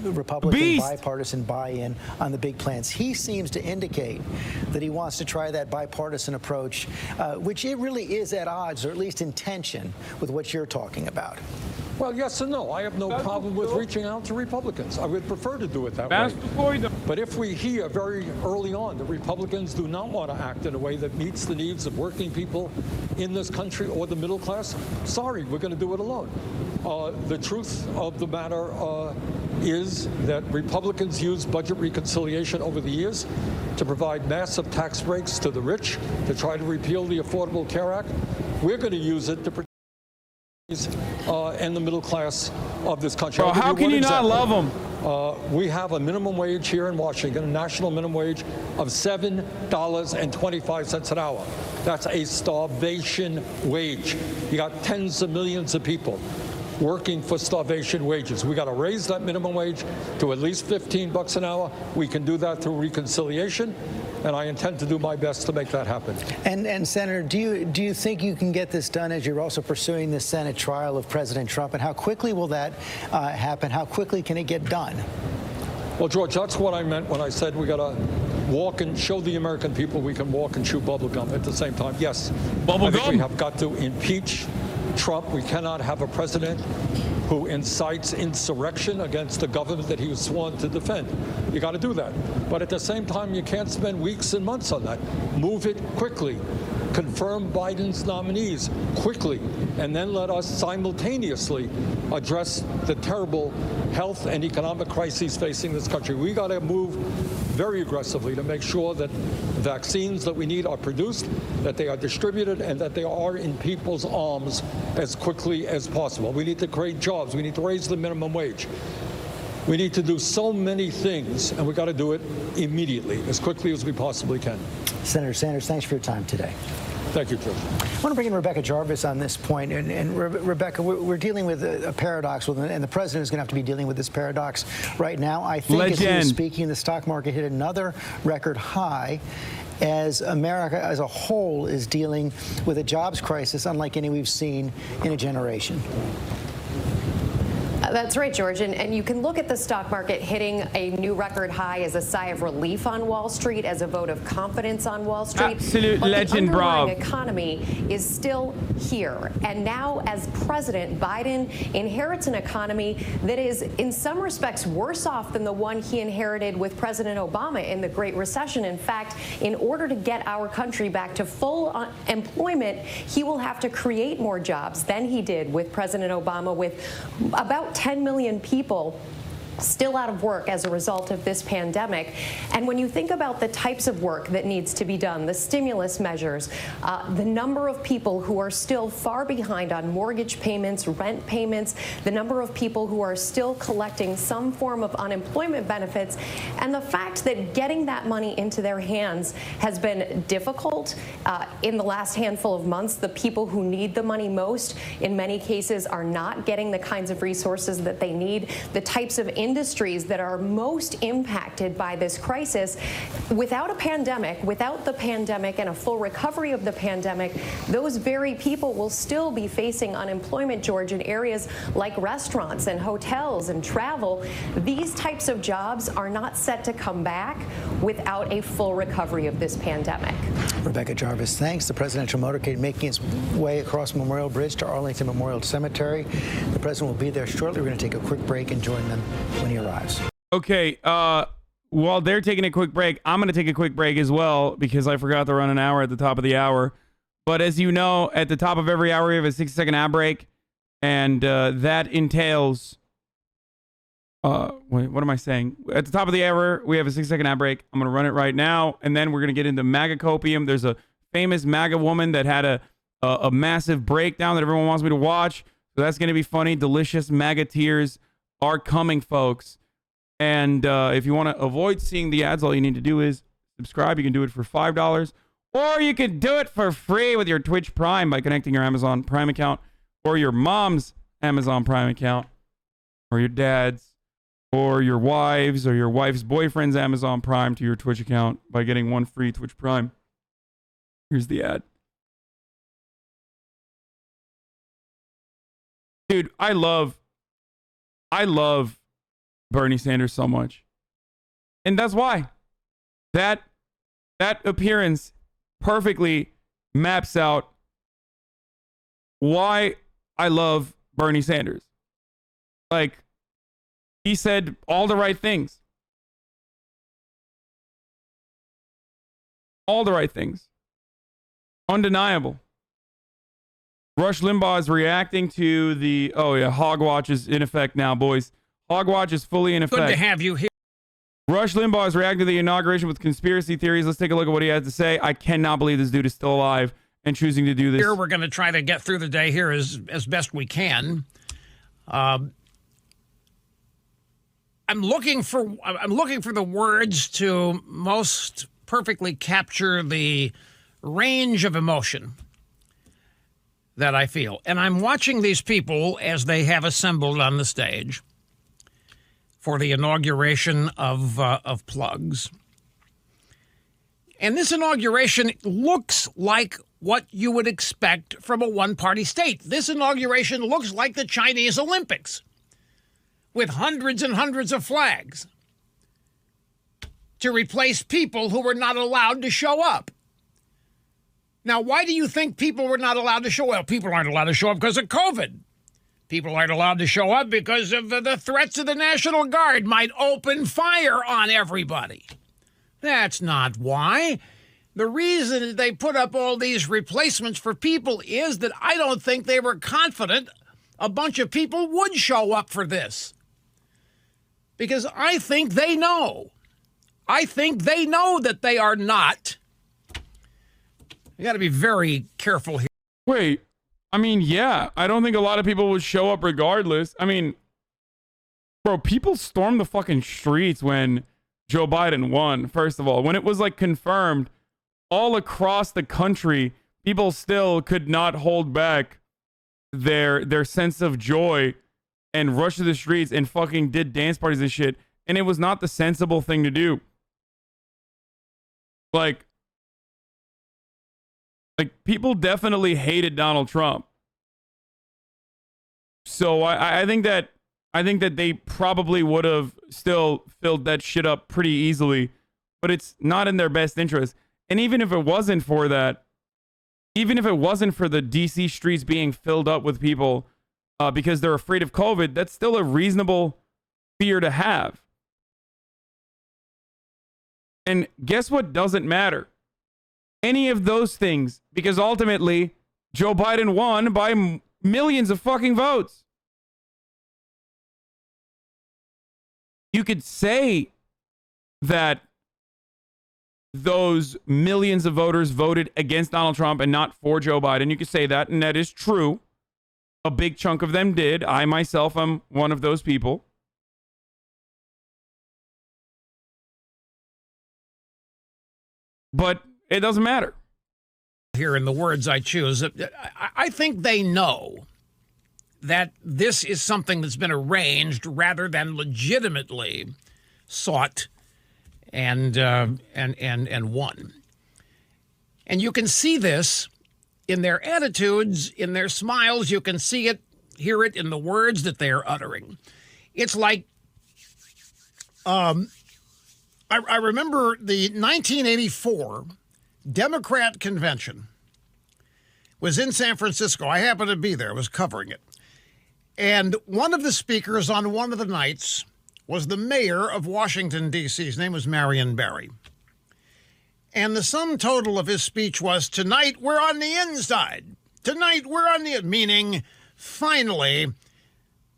Republican bipartisan buy-in on the big plans. He seems to indicate that he wants to try that bipartisan approach, which it really is at odds, or at least in tension, with what you're talking about.
Well, yes and no. I have no problem with reaching out to Republicans. I would prefer to do it that way. But if we hear very early on that Republicans do not want to act in a way that meets the needs of working people in this country or the middle class, sorry, we're going to do it alone. The truth of the matter is that Republicans used budget reconciliation over the years to provide massive tax breaks to the rich, to try to repeal the Affordable Care Act. We're going to use it to protect and the middle class of this country.
Bro, how can you not love them?
We have a minimum wage here in Washington, a national minimum wage of $7.25 an hour. That's a starvation wage. You got tens of millions of people working for starvation wages. We got to raise that minimum wage to at least $15 an hour. We can do that through reconciliation, and I intend to do my best to make that happen.
And Senator, do you think you can get this done as you're also pursuing the Senate trial of President Trump? And how quickly will that happen? How quickly can it get done?
Well, George, that's what I meant when I said we got to walk and show the American people we can walk and chew bubble gum at the same time. Yes, I think we have got to impeach Trump. We cannot have a president who incites insurrection against the government that he was sworn to defend. You got to do that. But at the same time, you can't spend weeks and months on that. Move it quickly. Confirm Biden's nominees quickly, and then let us simultaneously address the terrible health and economic crises facing this country. We got to move very aggressively to make sure that vaccines that we need are produced, that they are distributed, and that they are in people's arms as quickly as possible. We need to create jobs. We need to raise the minimum wage. We need to do so many things, and we got to do it immediately, as quickly as we possibly can.
Senator Sanders, thanks for your time today.
Thank you, George.
I want to bring in Rebecca Jarvis on this point. And Rebecca, we're dealing with a paradox, and the president is going to have to be dealing with this paradox right now. I think as he was speaking, the stock market hit another record high as America as a whole is dealing with a jobs crisis unlike any we've seen in a generation.
That's right, George. And you can look at the stock market hitting a new record high as a sigh of relief on Wall Street, as a vote of confidence on Wall Street.
Absolute legend, bro.
The economy is still here. And now, as president, Biden inherits an economy that is, in some respects, worse off than the one he inherited with President Obama in the Great Recession. In fact, in order to get our country back to full employment, he will have to create more jobs than he did with President Obama, with about 10 million people still out of work as a result of this pandemic. And when you think about the types of work that needs to be done, the stimulus measures, the number of people who are still far behind on mortgage payments, rent payments, the number of people who are still collecting some form of unemployment benefits, and the fact that getting that money into their hands has been difficult in the last handful of months. The people who need the money most, in many cases, are not getting the kinds of resources that they need. The types of industries that are most impacted by this crisis, without the pandemic and a full recovery of the pandemic, those very people will still be facing unemployment, George, in areas like restaurants and hotels and travel. These types of jobs are not set to come back without a full recovery of this pandemic.
Rebecca Jarvis, thanks. The presidential motorcade making its way across Memorial Bridge to Arlington Memorial Cemetery. The president will be there shortly. We're going to take a quick break and join them when he arrives.
Okay, while they're taking a quick break, I'm going to take a quick break as well because I forgot to run an hour at the top of the hour. But as you know, at the top of every hour, we have a 60-second ad break, and that entails... wait, what am I saying? At the top of the hour, we have a 60-second ad break. I'm going to run it right now, and then we're going to get into MAGA copium. There's a famous MAGA woman that had a massive breakdown that everyone wants me to watch. So that's going to be funny. Delicious MAGA tears are coming, folks. And if you want to avoid seeing the ads, all you need to do is subscribe. You can do it for $5, or you can do it for free with your Twitch Prime by connecting your Amazon Prime account, or your mom's Amazon Prime account, or your dad's, or your wife's, or your wife's boyfriend's Amazon Prime to your Twitch account by getting one free Twitch Prime. Here's the ad. Dude, I love Bernie Sanders so much. And that's why. That appearance perfectly maps out why I love Bernie Sanders. Like, he said all the right things. All the right things. Undeniable. Rush Limbaugh is reacting to the... Oh, yeah, Hogwatch is in effect now, boys. Hogwatch is fully in effect.
Good to have you here.
Rush Limbaugh is reacting to the inauguration with conspiracy theories. Let's take a look at what he has to say. I cannot believe this dude is still alive and choosing to do this.
Here, we're going to try to get through the day here as best we can. I'm looking for the words to most perfectly capture the range of emotion that I feel. And I'm watching these people as they have assembled on the stage for the inauguration of plugs. And this inauguration looks like what you would expect from a one-party state. This inauguration looks like the Chinese Olympics, with hundreds and hundreds of flags to replace people who were not allowed to show up. Now, why do you think people were not allowed to show up? Well, people aren't allowed to show up because of COVID. People aren't allowed to show up because of the threats of the National Guard might open fire on everybody. That's not why. The reason they put up all these replacements for people is that I don't think they were confident a bunch of people would show up for this. Because I think they know. I think they know that they are not. You got to be very careful here.
Wait. I mean, yeah, I don't think a lot of people would show up regardless. I mean, bro, people stormed the fucking streets when Joe Biden won, first of all. When it was, like, confirmed all across the country, people still could not hold back their sense of joy and rushed to the streets and fucking did dance parties and shit. And it was not the sensible thing to do. Like, people definitely hated Donald Trump. So I think that they probably would have still filled that shit up pretty easily, but it's not in their best interest. And even if it wasn't for that, even if it wasn't for the DC streets being filled up with people because they're afraid of COVID, that's still a reasonable fear to have. And guess what doesn't matter? Any of those things, because ultimately Joe Biden won by millions of fucking votes. You could say that those millions of voters voted against Donald Trump and not for Joe Biden. You could say that, and that is true. A big chunk of them did. I myself am one of those people. But it doesn't matter.
Here in the words I choose, I think they know that this is something that's been arranged rather than legitimately sought and won. And you can see this in their attitudes, in their smiles. You can see it, hear it in the words that they are uttering. It's like, I remember the 1984 Democrat convention was in San Francisco. I happened to be there, was covering it. And one of the speakers on one of the nights was the mayor of Washington, D.C. His name was Marion Barry. And the sum total of his speech was, tonight we're on the inside. Tonight we're on the, meaning, finally,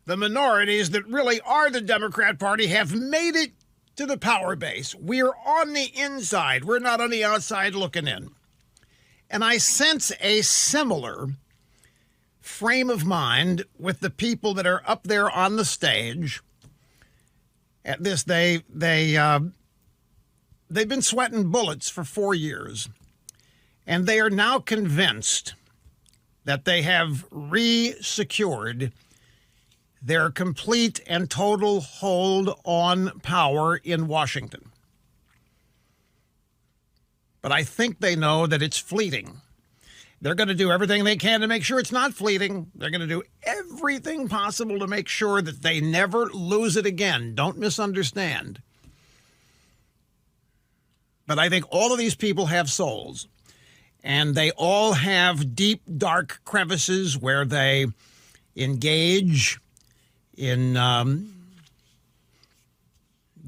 the minorities that really are the Democrat Party have made it to the power base. We're on the inside. We're not on the outside looking in. And I sense a similar frame of mind with the people that are up there on the stage. At this, they've been sweating bullets for 4 years, and they are now convinced that they have re-secured their complete and total hold on power in Washington. But I think they know that it's fleeting. They're going to do everything they can to make sure it's not fleeting. They're going to do everything possible to make sure that they never lose it again. Don't misunderstand. But I think all of these people have souls, and they all have deep, dark crevices where they engage in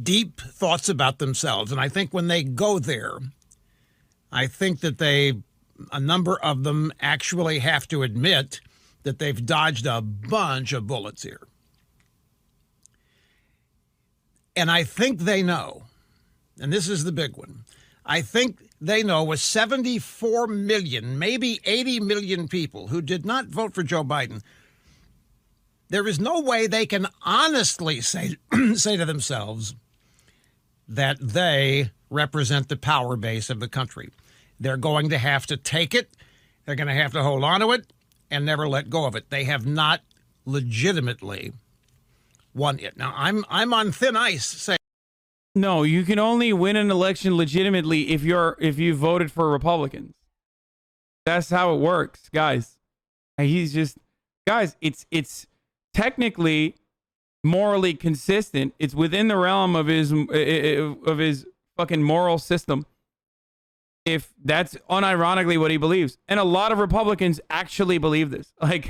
deep thoughts about themselves. And I think when they go there, I think that a number of them actually have to admit that they've dodged a bunch of bullets here. And I think they know, and this is the big one, I think they know with 74 million, maybe 80 million people who did not vote for Joe Biden, there is no way they can honestly say to themselves that they represent the power base of the country. They're going to have to take it. They're going to have to hold on to it and never let go of it. They have not legitimately won it. Now, I'm on thin ice saying.
No, you can only win an election legitimately if you voted for Republicans. That's how it works, guys. It's technically morally consistent. It's within the realm of his fucking moral system. If that's unironically what he believes. And a lot of Republicans actually believe this. Like,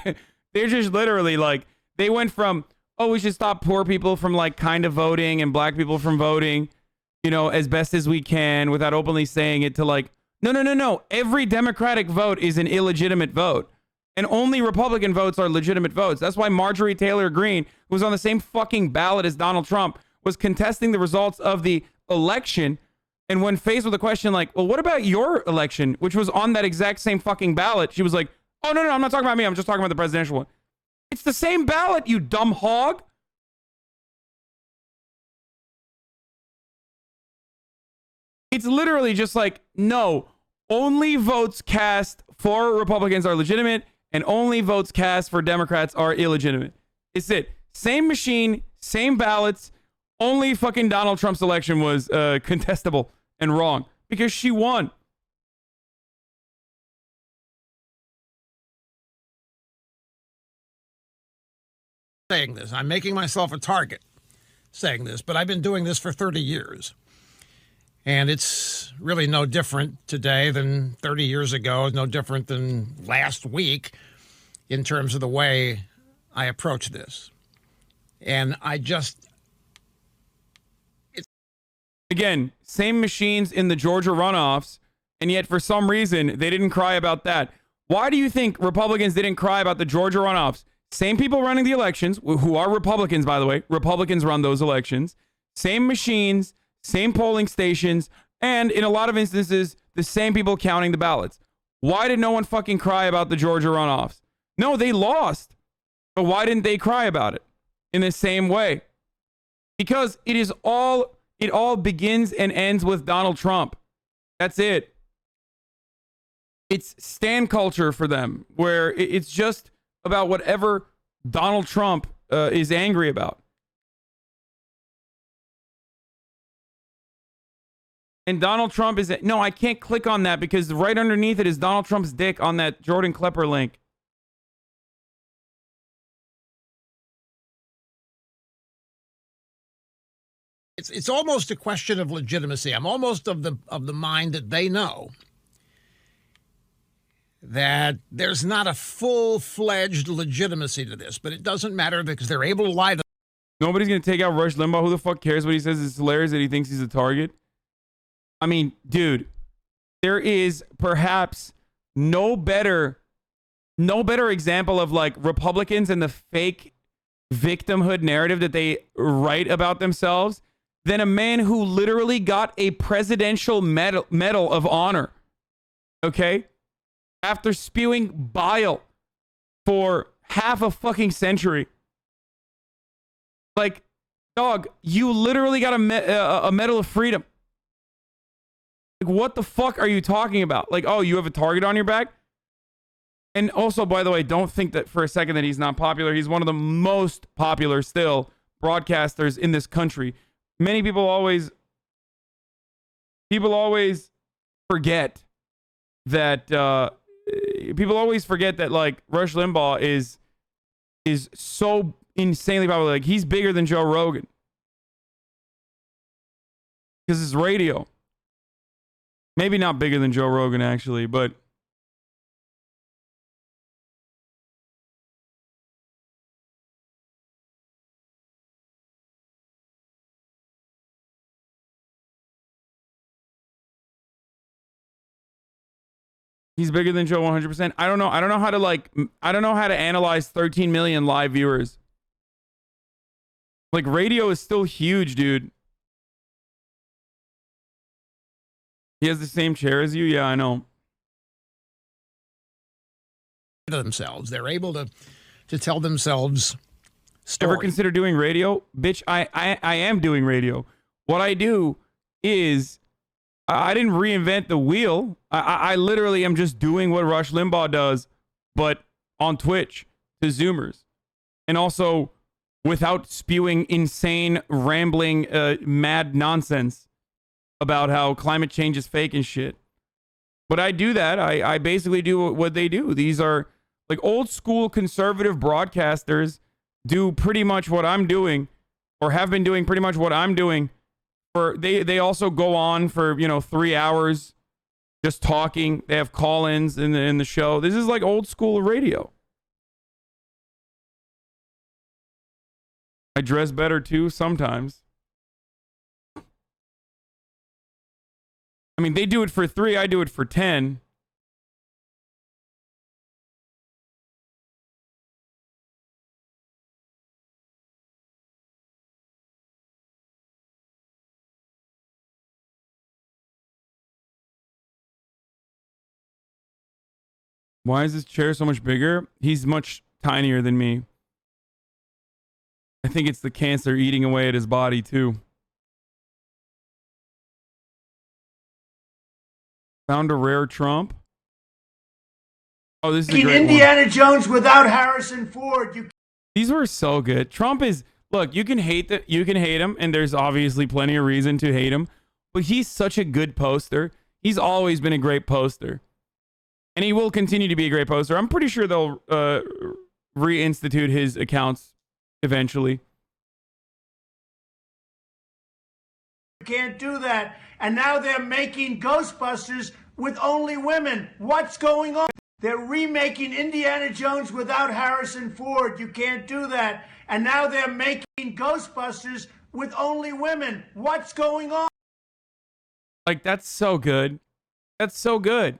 they're just literally like, they went from, oh, we should stop poor people from like kind of voting and black people from voting, you know, as best as we can without openly saying it, to like, no. Every Democratic vote is an illegitimate vote. And only Republican votes are legitimate votes. That's why Marjorie Taylor Greene, who was on the same fucking ballot as Donald Trump, was contesting the results of the election. And when faced with a question like, well, what about your election, which was on that exact same fucking ballot, she was like, oh, no, I'm not talking about me. I'm just talking about the presidential one. It's the same ballot, you dumb hog. It's literally just like, no, only votes cast for Republicans are legitimate and only votes cast for Democrats are illegitimate. It's it. Same machine, same ballots. Only fucking Donald Trump's election was contestable and wrong because she won.
Saying this, I'm making myself a target saying this, but I've been doing this for 30 years. And it's really no different today than 30 years ago, no different than last week in terms of the way I approach this. And
again, same machines in the Georgia runoffs, and yet for some reason they didn't cry about that. Why do you think Republicans didn't cry about the Georgia runoffs? Same people running the elections, who are Republicans, by the way. Republicans run those elections. Same machines, same polling stations, and in a lot of instances, the same people counting the ballots. Why did no one fucking cry about the Georgia runoffs? No, they lost. But why didn't they cry about it in the same way? Because it all begins and ends with Donald Trump. That's it. It's stan culture for them, where it's just about whatever Donald Trump is angry about. And Donald Trump is... No, I can't click on that because right underneath it is Donald Trump's dick on that Jordan Klepper link.
It's almost a question of legitimacy. I'm almost of the mind that they know that there's not a full-fledged legitimacy to this, but it doesn't matter because they're able to lie.
Nobody's going to take out Rush Limbaugh. Who the fuck cares what he says? It's hilarious that he thinks he's a target. I mean, dude, there is perhaps no better example of like Republicans and the fake victimhood narrative that they write about themselves than a man who literally got a presidential medal of honor. Okay? After spewing bile for half a fucking century. Like, dog, you literally got a Medal of Freedom. Like, what the fuck are you talking about? Like, oh, you have a target on your back? And also, by the way, don't think that for a second that he's not popular. He's one of the most popular still broadcasters in this country. Many people always forget that like Rush Limbaugh is so insanely popular. Like, he's bigger than Joe Rogan because it's radio. Maybe not bigger than Joe Rogan actually, but he's bigger than Joe 100%. I don't know how to analyze 13 million live viewers. Like, radio is still huge, dude. He has the same chair as you? Yeah, I know.
Themselves. They're able to tell themselves stories.
Ever consider doing radio? Bitch, I am doing radio. What I do is I didn't reinvent the wheel. I literally am just doing what Rush Limbaugh does, but on Twitch to Zoomers. And also without spewing insane, rambling, mad nonsense about how climate change is fake and shit. But I do that. I basically do what they do. These are like old school conservative broadcasters do pretty much what I'm doing, or have been doing pretty much what I'm doing. They also go on for 3 hours just talking. They have call-ins in the show. This is like old school radio. I dress better too sometimes. I mean, they do it for 3, I do it for 10. Why is this chair so much bigger? He's much tinier than me. I think it's the cancer eating away at his body too. Found a rare Trump. Oh, this is a great
Indiana
one.
Jones without Harrison Ford.
These were so good. Trump is, look, you can hate him, and there's obviously plenty of reason to hate him, but he's such a good poster. He's always been a great poster. And he will continue to be a great poster. I'm pretty sure they'll reinstitute his accounts eventually.
You can't do that. And now they're making Ghostbusters with only women. What's going on? They're remaking Indiana Jones without Harrison Ford. You can't do that. And now they're making Ghostbusters with only women. What's going on?
Like, that's so good. That's so good.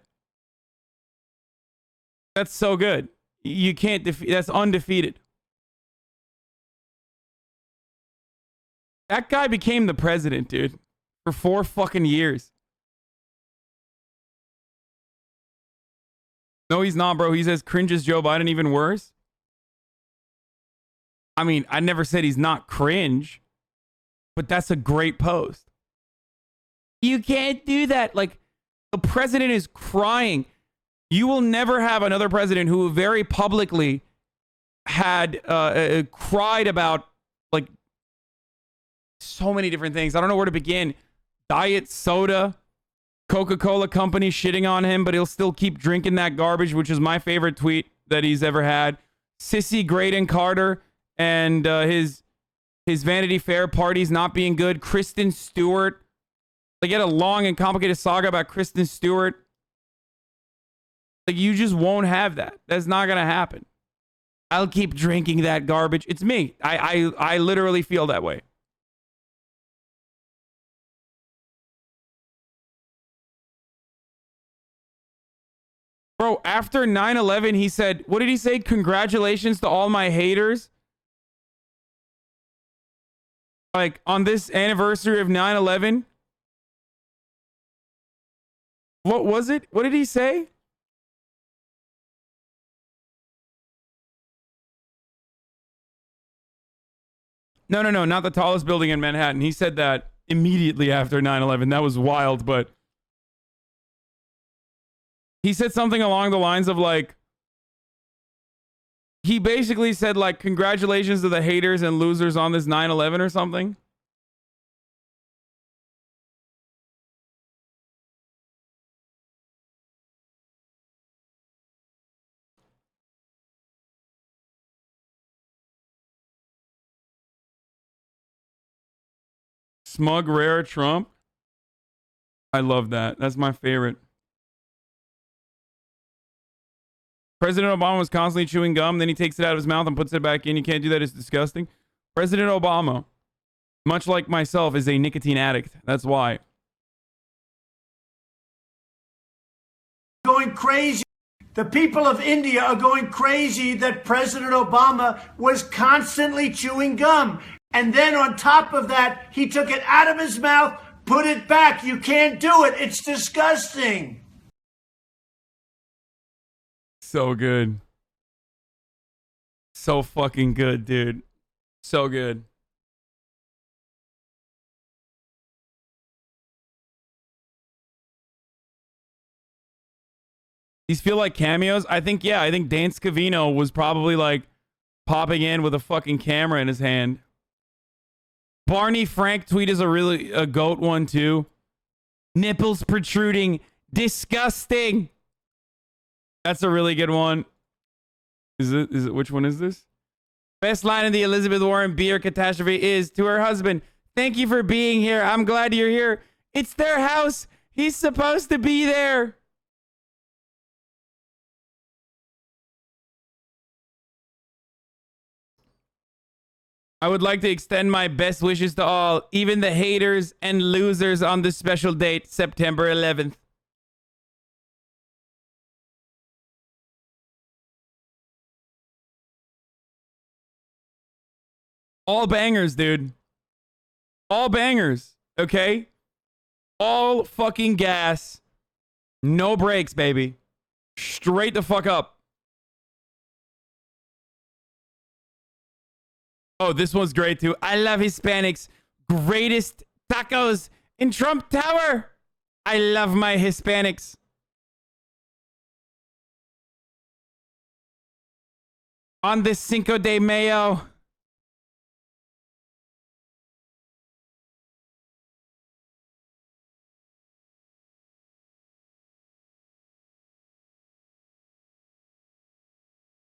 That's so good. You can't defeat. That's undefeated. That guy became the president, dude, for 4 fucking years. No, he's not, bro. He's as cringe as Joe Biden, even worse. I mean, I never said he's not cringe, but that's a great post. You can't do that. Like, the president is crying. You will never have another president who very publicly had cried about, like, so many different things. I don't know where to begin. Diet soda, Coca-Cola company shitting on him, but he'll still keep drinking that garbage, which is my favorite tweet that he's ever had. Sissy Graydon Carter and his Vanity Fair parties not being good. Kristen Stewart. They get a long and complicated saga about Kristen Stewart. Like, you just won't have that. That's not going to happen. I'll keep drinking that garbage. It's me. I literally feel that way. Bro, after 9/11, he said, what did he say? Congratulations to all my haters. Like, on this anniversary of 9/11. What was it? What did he say? No, not the tallest building in Manhattan. He said that immediately after 9/11. That was wild, but he said something along the lines of like, he basically said like, congratulations to the haters and losers on this 9/11 or something. Smug, rare Trump. I love that. That's my favorite. President Obama was constantly chewing gum. Then he takes it out of his mouth and puts it back in. You can't do that. It's disgusting. President Obama, much like myself, is a nicotine addict. That's why.
Going crazy. The people of India are going crazy that President Obama was constantly chewing gum. And then on top of that, he took it out of his mouth, put it back. You can't do it. It's disgusting.
So good. So fucking good, dude. So good. These feel like cameos. I think Dan Scavino was probably like popping in with a fucking camera in his hand. Barney Frank tweet is a goat one too. Nipples protruding. Disgusting. That's a really good one. Is it which one is this? Best line in the Elizabeth Warren beer catastrophe is to her husband, thank you for being here. I'm glad you're here. It's their house. He's supposed to be there. I would like to extend my best wishes to all, even the haters and losers on this special date, September 11th. All bangers, dude. All bangers, okay? All fucking gas. No brakes, baby. Straight the fuck up. Oh, this one's great too. I love Hispanics. Greatest tacos in Trump Tower. I love my Hispanics. On this Cinco de Mayo.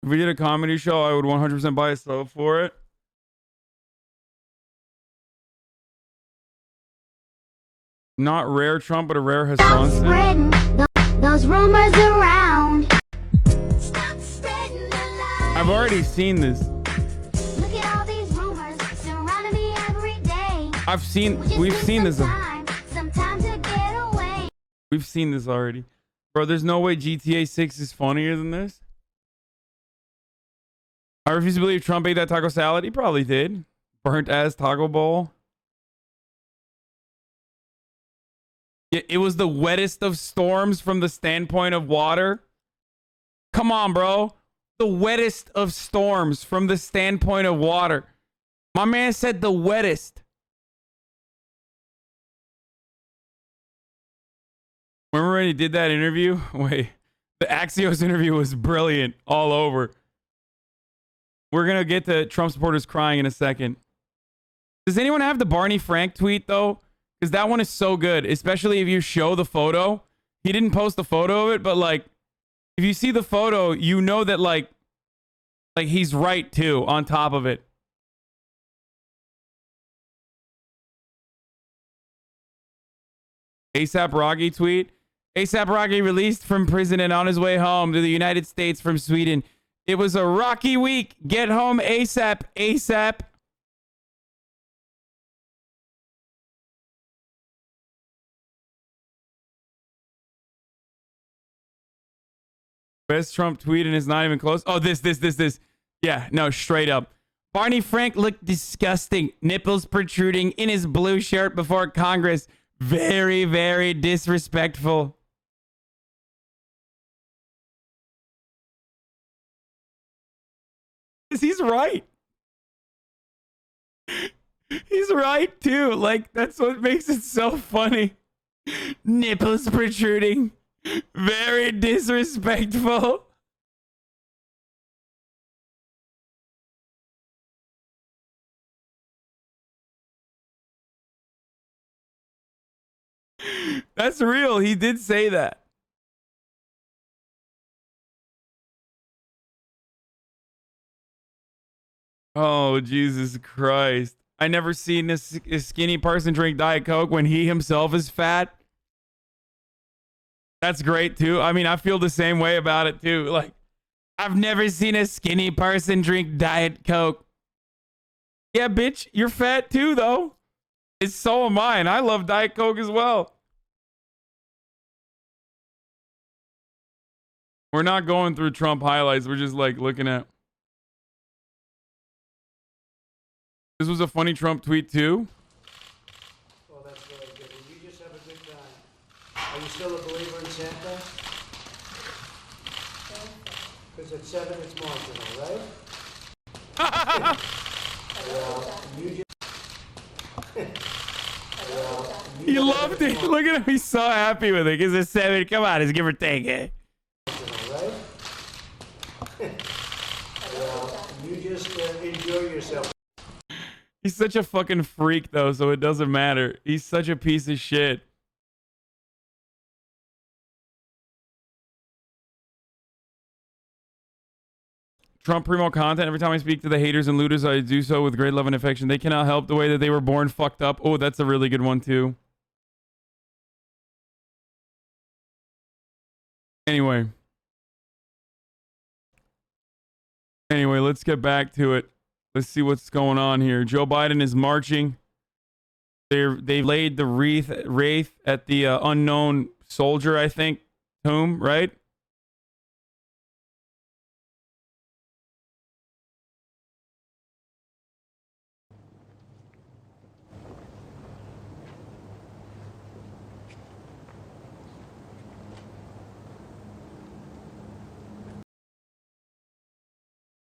If we did a comedy show, I would 100% buy a sub for it. Not rare Trump, but a rare Hasan.
Spreading those rumors around.
I've already seen this.
Look at all these rumors surrounding me every day.
We've seen this.
Some time to get away.
We've seen this already. Bro, there's no way GTA 6 is funnier than this. I refuse to believe Trump ate that taco salad. He probably did. Burnt ass taco bowl. It was the wettest of storms from the standpoint of water. Come on, bro. The wettest of storms from the standpoint of water. My man said the wettest. Remember when he did that interview? Wait, the Axios interview was brilliant all over. We're going to get to Trump supporters crying in a second. Does anyone have the Barney Frank tweet, though? Because that one is so good, especially if you show the photo. He didn't post the photo of it, but, like, if you see the photo, you know that, like he's right, too, on top of it. ASAP Rocky tweet. ASAP Rocky released from prison and on his way home to the United States from Sweden. It was a rocky week. Get home ASAP, ASAP. Best Trump tweet and it's not even close. Oh, this. Yeah, no, straight up. Barney Frank looked disgusting. Nipples protruding in his blue shirt before Congress. Very, very disrespectful. He's right. He's right, too. Like, that's what makes it so funny. Nipples protruding. Very disrespectful. That's real. He did say that. Oh, Jesus Christ. I never seen a skinny person drink Diet Coke when he himself is fat. That's great, too. I mean, I feel the same way about it, too. Like, I've never seen a skinny person drink Diet Coke. Yeah, bitch, you're fat, too, though. It's so am I, and I love Diet Coke as well. We're not going through Trump highlights. We're just, like, looking at... This was a funny Trump tweet, too.
Well, that's very good. And you just have a good time. Are you still a believer in Santa? Because at 7 it's marginal, right? Well, you just...
He loved it. Look at him. He's so happy with it. Because it's 7. Come on, it's give or take it.
Right? Well, you just enjoy yourself.
He's such a fucking freak, though, so it doesn't matter. He's such a piece of shit. Trump primo content. Every time I speak to the haters and looters, I do so with great love and affection. They cannot help the way that they were born fucked up. Oh, that's a really good one, too. Anyway, let's get back to it. Let's see what's going on here. Joe Biden is marching. They laid the wreath at the unknown soldier, I think, tomb, right?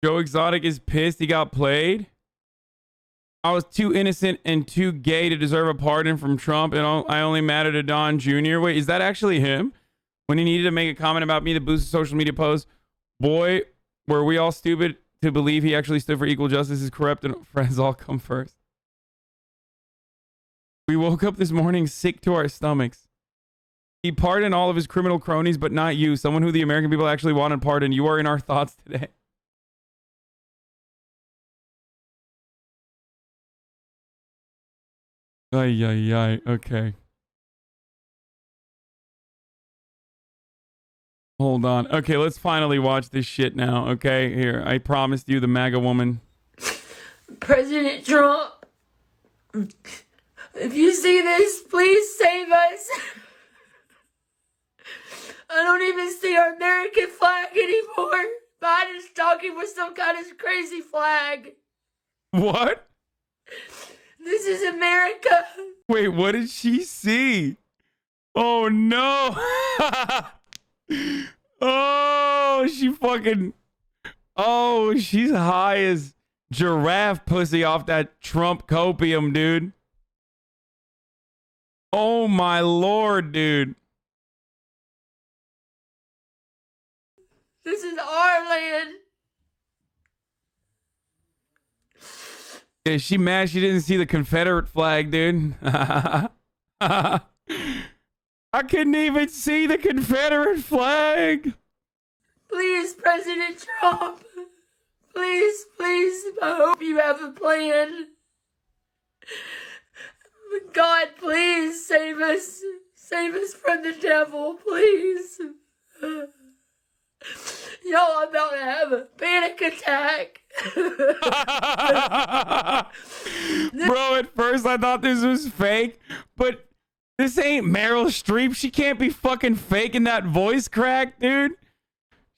Joe Exotic is pissed he got played. I was too innocent and too gay to deserve a pardon from Trump, and I only matter to Don Jr. Wait, is that actually him? When he needed to make a comment about me to boost a social media post, boy, were we all stupid to believe he actually stood for equal justice is corrupt and friends all come first. We woke up this morning sick to our stomachs. He pardoned all of his criminal cronies, but not you, someone who the American people actually wanted pardoned. You are in our thoughts today. Ay, ay, ay. Okay. Hold on. Okay, let's finally watch this shit now. Okay, here. I promised you the MAGA woman.
President Trump, if you see this, please save us. I don't even see our American flag anymore. Biden's talking with some kind of crazy flag.
What?
This is America.
Wait, what did she see? Oh, no. Oh, she fucking... Oh, she's high as giraffe pussy off that Trump copium, dude. Oh, my Lord, dude.
This is our land.
Yeah, she mad she didn't see the Confederate flag, dude. I couldn't even see the Confederate flag.
Please, President Trump. Please, please. I hope you have a plan. God, please save us. Save us from the devil, please. Y'all, I'm about to have a panic attack.
Bro, at first I thought this was fake, but this ain't Meryl Streep. She can't be fucking faking that voice crack, dude.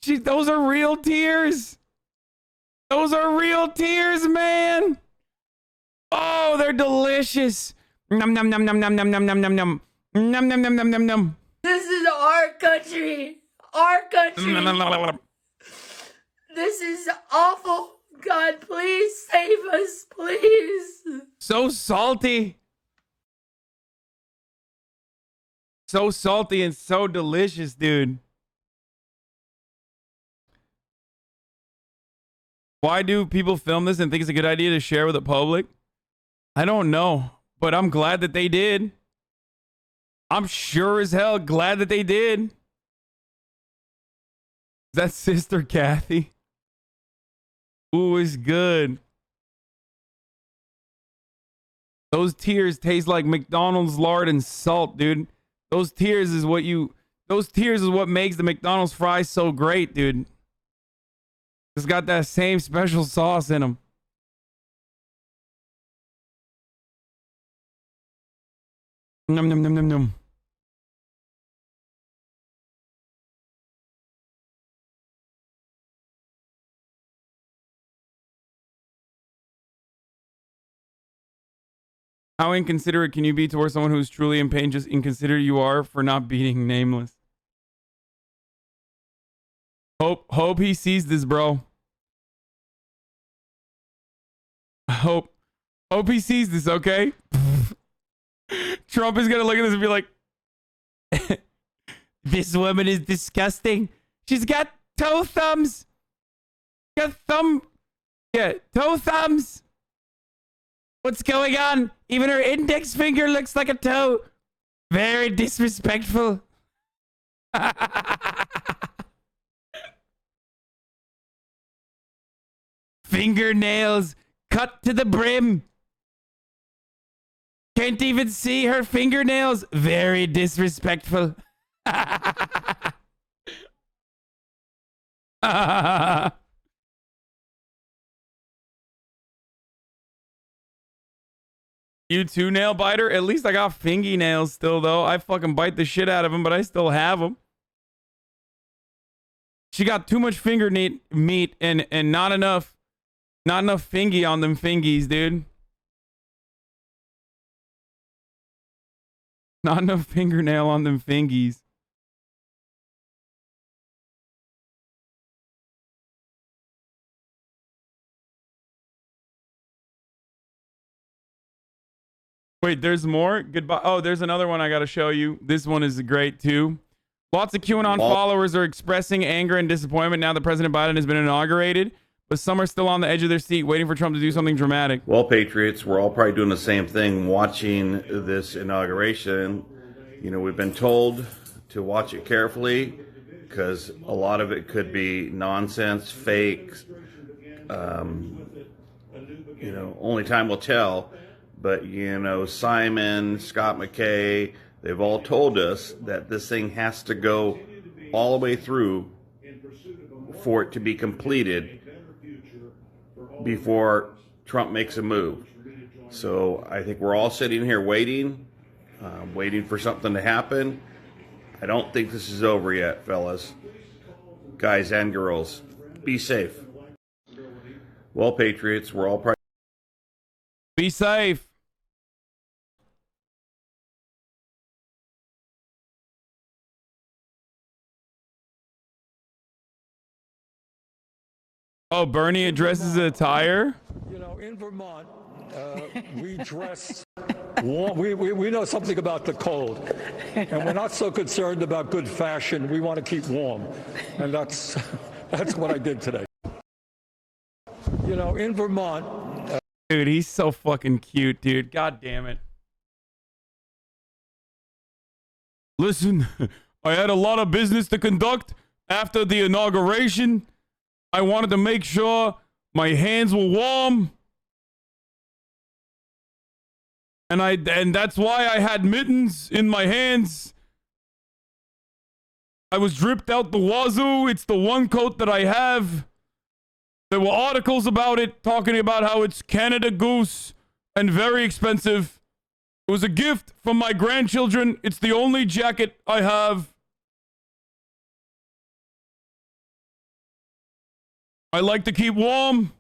Those are real tears. Those are real tears, man. Oh, they're delicious. Num num num num num num num num num num num num num num num num.
This is our country. Our country. This is awful. God, please save us, please.
So salty. So salty and so delicious, dude. Why do people film this and think it's a good idea to share with the public? I don't know, but I'm glad that they did. I'm sure as hell glad that they did. That's Sister Kathy. Ooh, it's good. Those tears taste like McDonald's lard and salt, dude. Those tears is what makes the McDonald's fries so great, dude. It's got that same special sauce in them. Num num num num num. How inconsiderate can you be towards someone who's truly in pain? Just inconsiderate you are for not beating Nameless. Hope he sees this, bro. Hope he sees this, okay? Trump is gonna look at this and be like, this woman is disgusting. She's got toe thumbs. Toe thumbs. What's going on? Even her index finger looks like a toe. Very disrespectful. Fingernails cut to the brim. Can't even see her fingernails. Very disrespectful. You too, nail biter? At least I got fingy nails still, though. I fucking bite the shit out of them, but I still have them. She got too much finger meat and not enough fingy on them fingies, dude. Not enough fingernail on them fingies. Wait, there's more? Goodbye. Oh, there's another one I got to show you. This one is great, too. Lots of QAnon followers are expressing anger and disappointment now that President Biden has been inaugurated, but some are still on the edge of their seat waiting for Trump to do something dramatic.
Well, Patriots, we're all probably doing the same thing watching this inauguration. You know, we've been told to watch it carefully because a lot of it could be nonsense, fake. You know, only time will tell. But, you know, Simon, Scott McKay, they've all told us that this thing has to go all the way through for it to be completed before Trump makes a move. So I think we're all sitting here waiting for something to happen. I don't think this is over yet, fellas. Guys and girls, be safe. Well, Patriots, we're all
be safe. Oh, Bernie addresses attire?
You know, in Vermont, we dress warm. We know something about the cold. And we're not so concerned about good fashion. We want to keep warm. And that's what I did today. You know, in Vermont.
Dude, he's so fucking cute, dude. God damn it. Listen, I had a lot of business to conduct after the inauguration. I wanted to make sure my hands were warm. And that's why I had mittens in my hands I was dripped out the wazoo. It's the one coat that I have. There were articles about it talking about how it's Canada Goose and very expensive. It was a gift from my grandchildren. It's the only jacket I have. I like to keep warm.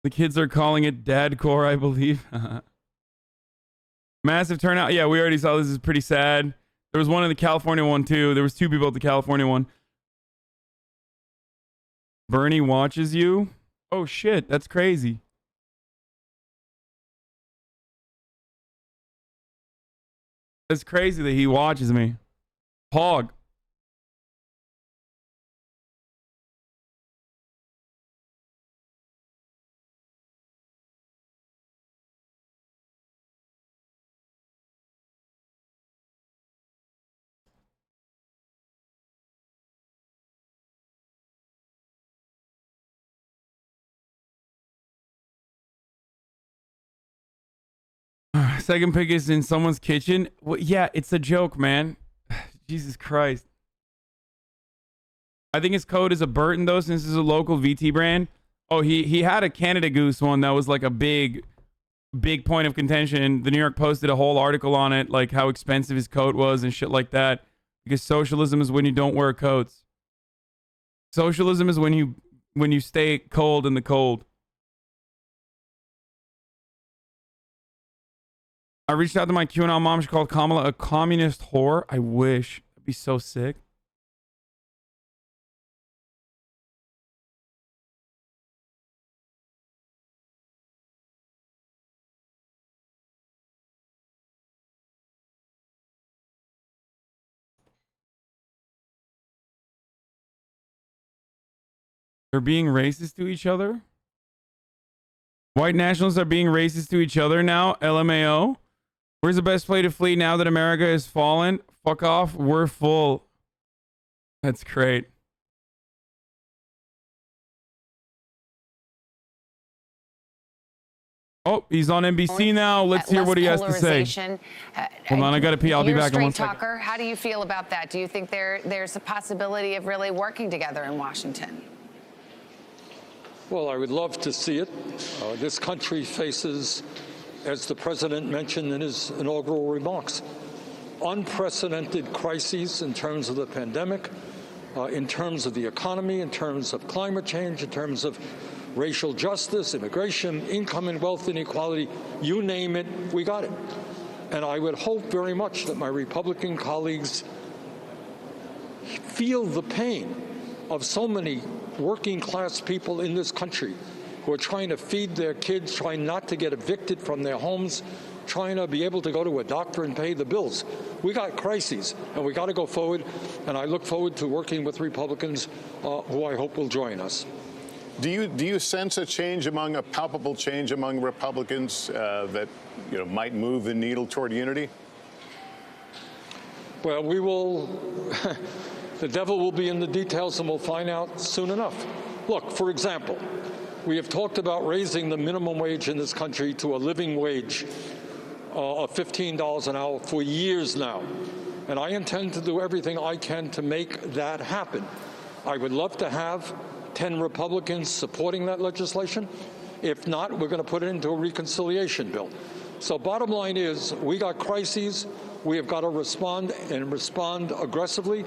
The kids are calling it dadcore, I believe. Massive turnout. Yeah, we already saw this. Is pretty sad. There was one in the California one, too. There was 2 people at the California one. Bernie watches you? Oh, shit. That's crazy. It's crazy that he watches me. Hog. Second pick is in someone's kitchen. Well, yeah, it's a joke, man. Jesus Christ. I think his code is a Burton, though, since it's a local VT brand. Oh, he had a Canada Goose one that was like a big point of contention. The New York Post did a whole article on it, like how expensive his coat was and shit like that. Because socialism is when you don't wear coats. Socialism is when you stay cold in the cold. I reached out to my QAnon mom. She called Kamala a communist whore. I wish. That'd be so sick. They're being racist to each other? White nationalists are being racist to each other now? LMAO? Where's the best place to flee now that America has fallen? Fuck off. We're full. That's great. Oh, he's on NBC now. Let's hear what he has to say. Hold on, I gotta pee. I'll be back in 1 second.
Talker, how do you feel about that? Do you think there's a possibility of really working together in Washington?
Well, I would love to see it. This country faces, as the president mentioned in his inaugural remarks, unprecedented crises in terms of the pandemic, in terms of the economy, in terms of climate change, in terms of racial justice, immigration, income and wealth inequality, you name it, we got it. And I would hope very much that my Republican colleagues feel the pain of so many working class people in this country who are trying to feed their kids, trying not to get evicted from their homes, trying to be able to go to a doctor and pay the bills. We got crises, and we got to go forward, and I look forward to working with Republicans who I hope will join us.
Do you sense a palpable change among Republicans that might move the needle toward unity?
Well, we will. The devil will be in the details, and we'll find out soon enough. Look, for example, we have talked about raising the minimum wage in this country to a living wage of $15 an hour for years now. And I intend to do everything I can to make that happen. I would love to have 10 Republicans supporting that legislation. If not, we're going to put it into a reconciliation bill. So bottom line is, we got crises. We have got to respond and respond aggressively.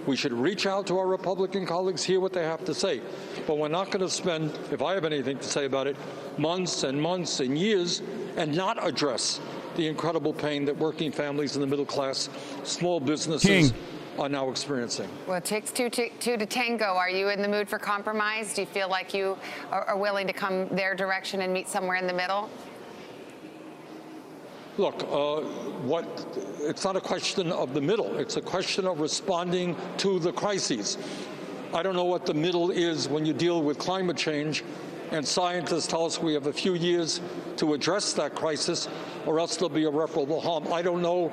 We should reach out to our Republican colleagues, hear what they have to say. But we're not going to spend, if I have anything to say about it, months and months and years and not address the incredible pain that working families in the middle class, small businesses are now experiencing.
Well, it takes two to tango. Are you in the mood for compromise? Do you feel like you are willing to come their direction and meet somewhere in the middle?
Look, it's not a question of the middle. It's a question of responding to the crises. I don't know what the middle is when you deal with climate change, and scientists tell us we have a few years to address that crisis, or else there'll be irreparable harm. I don't know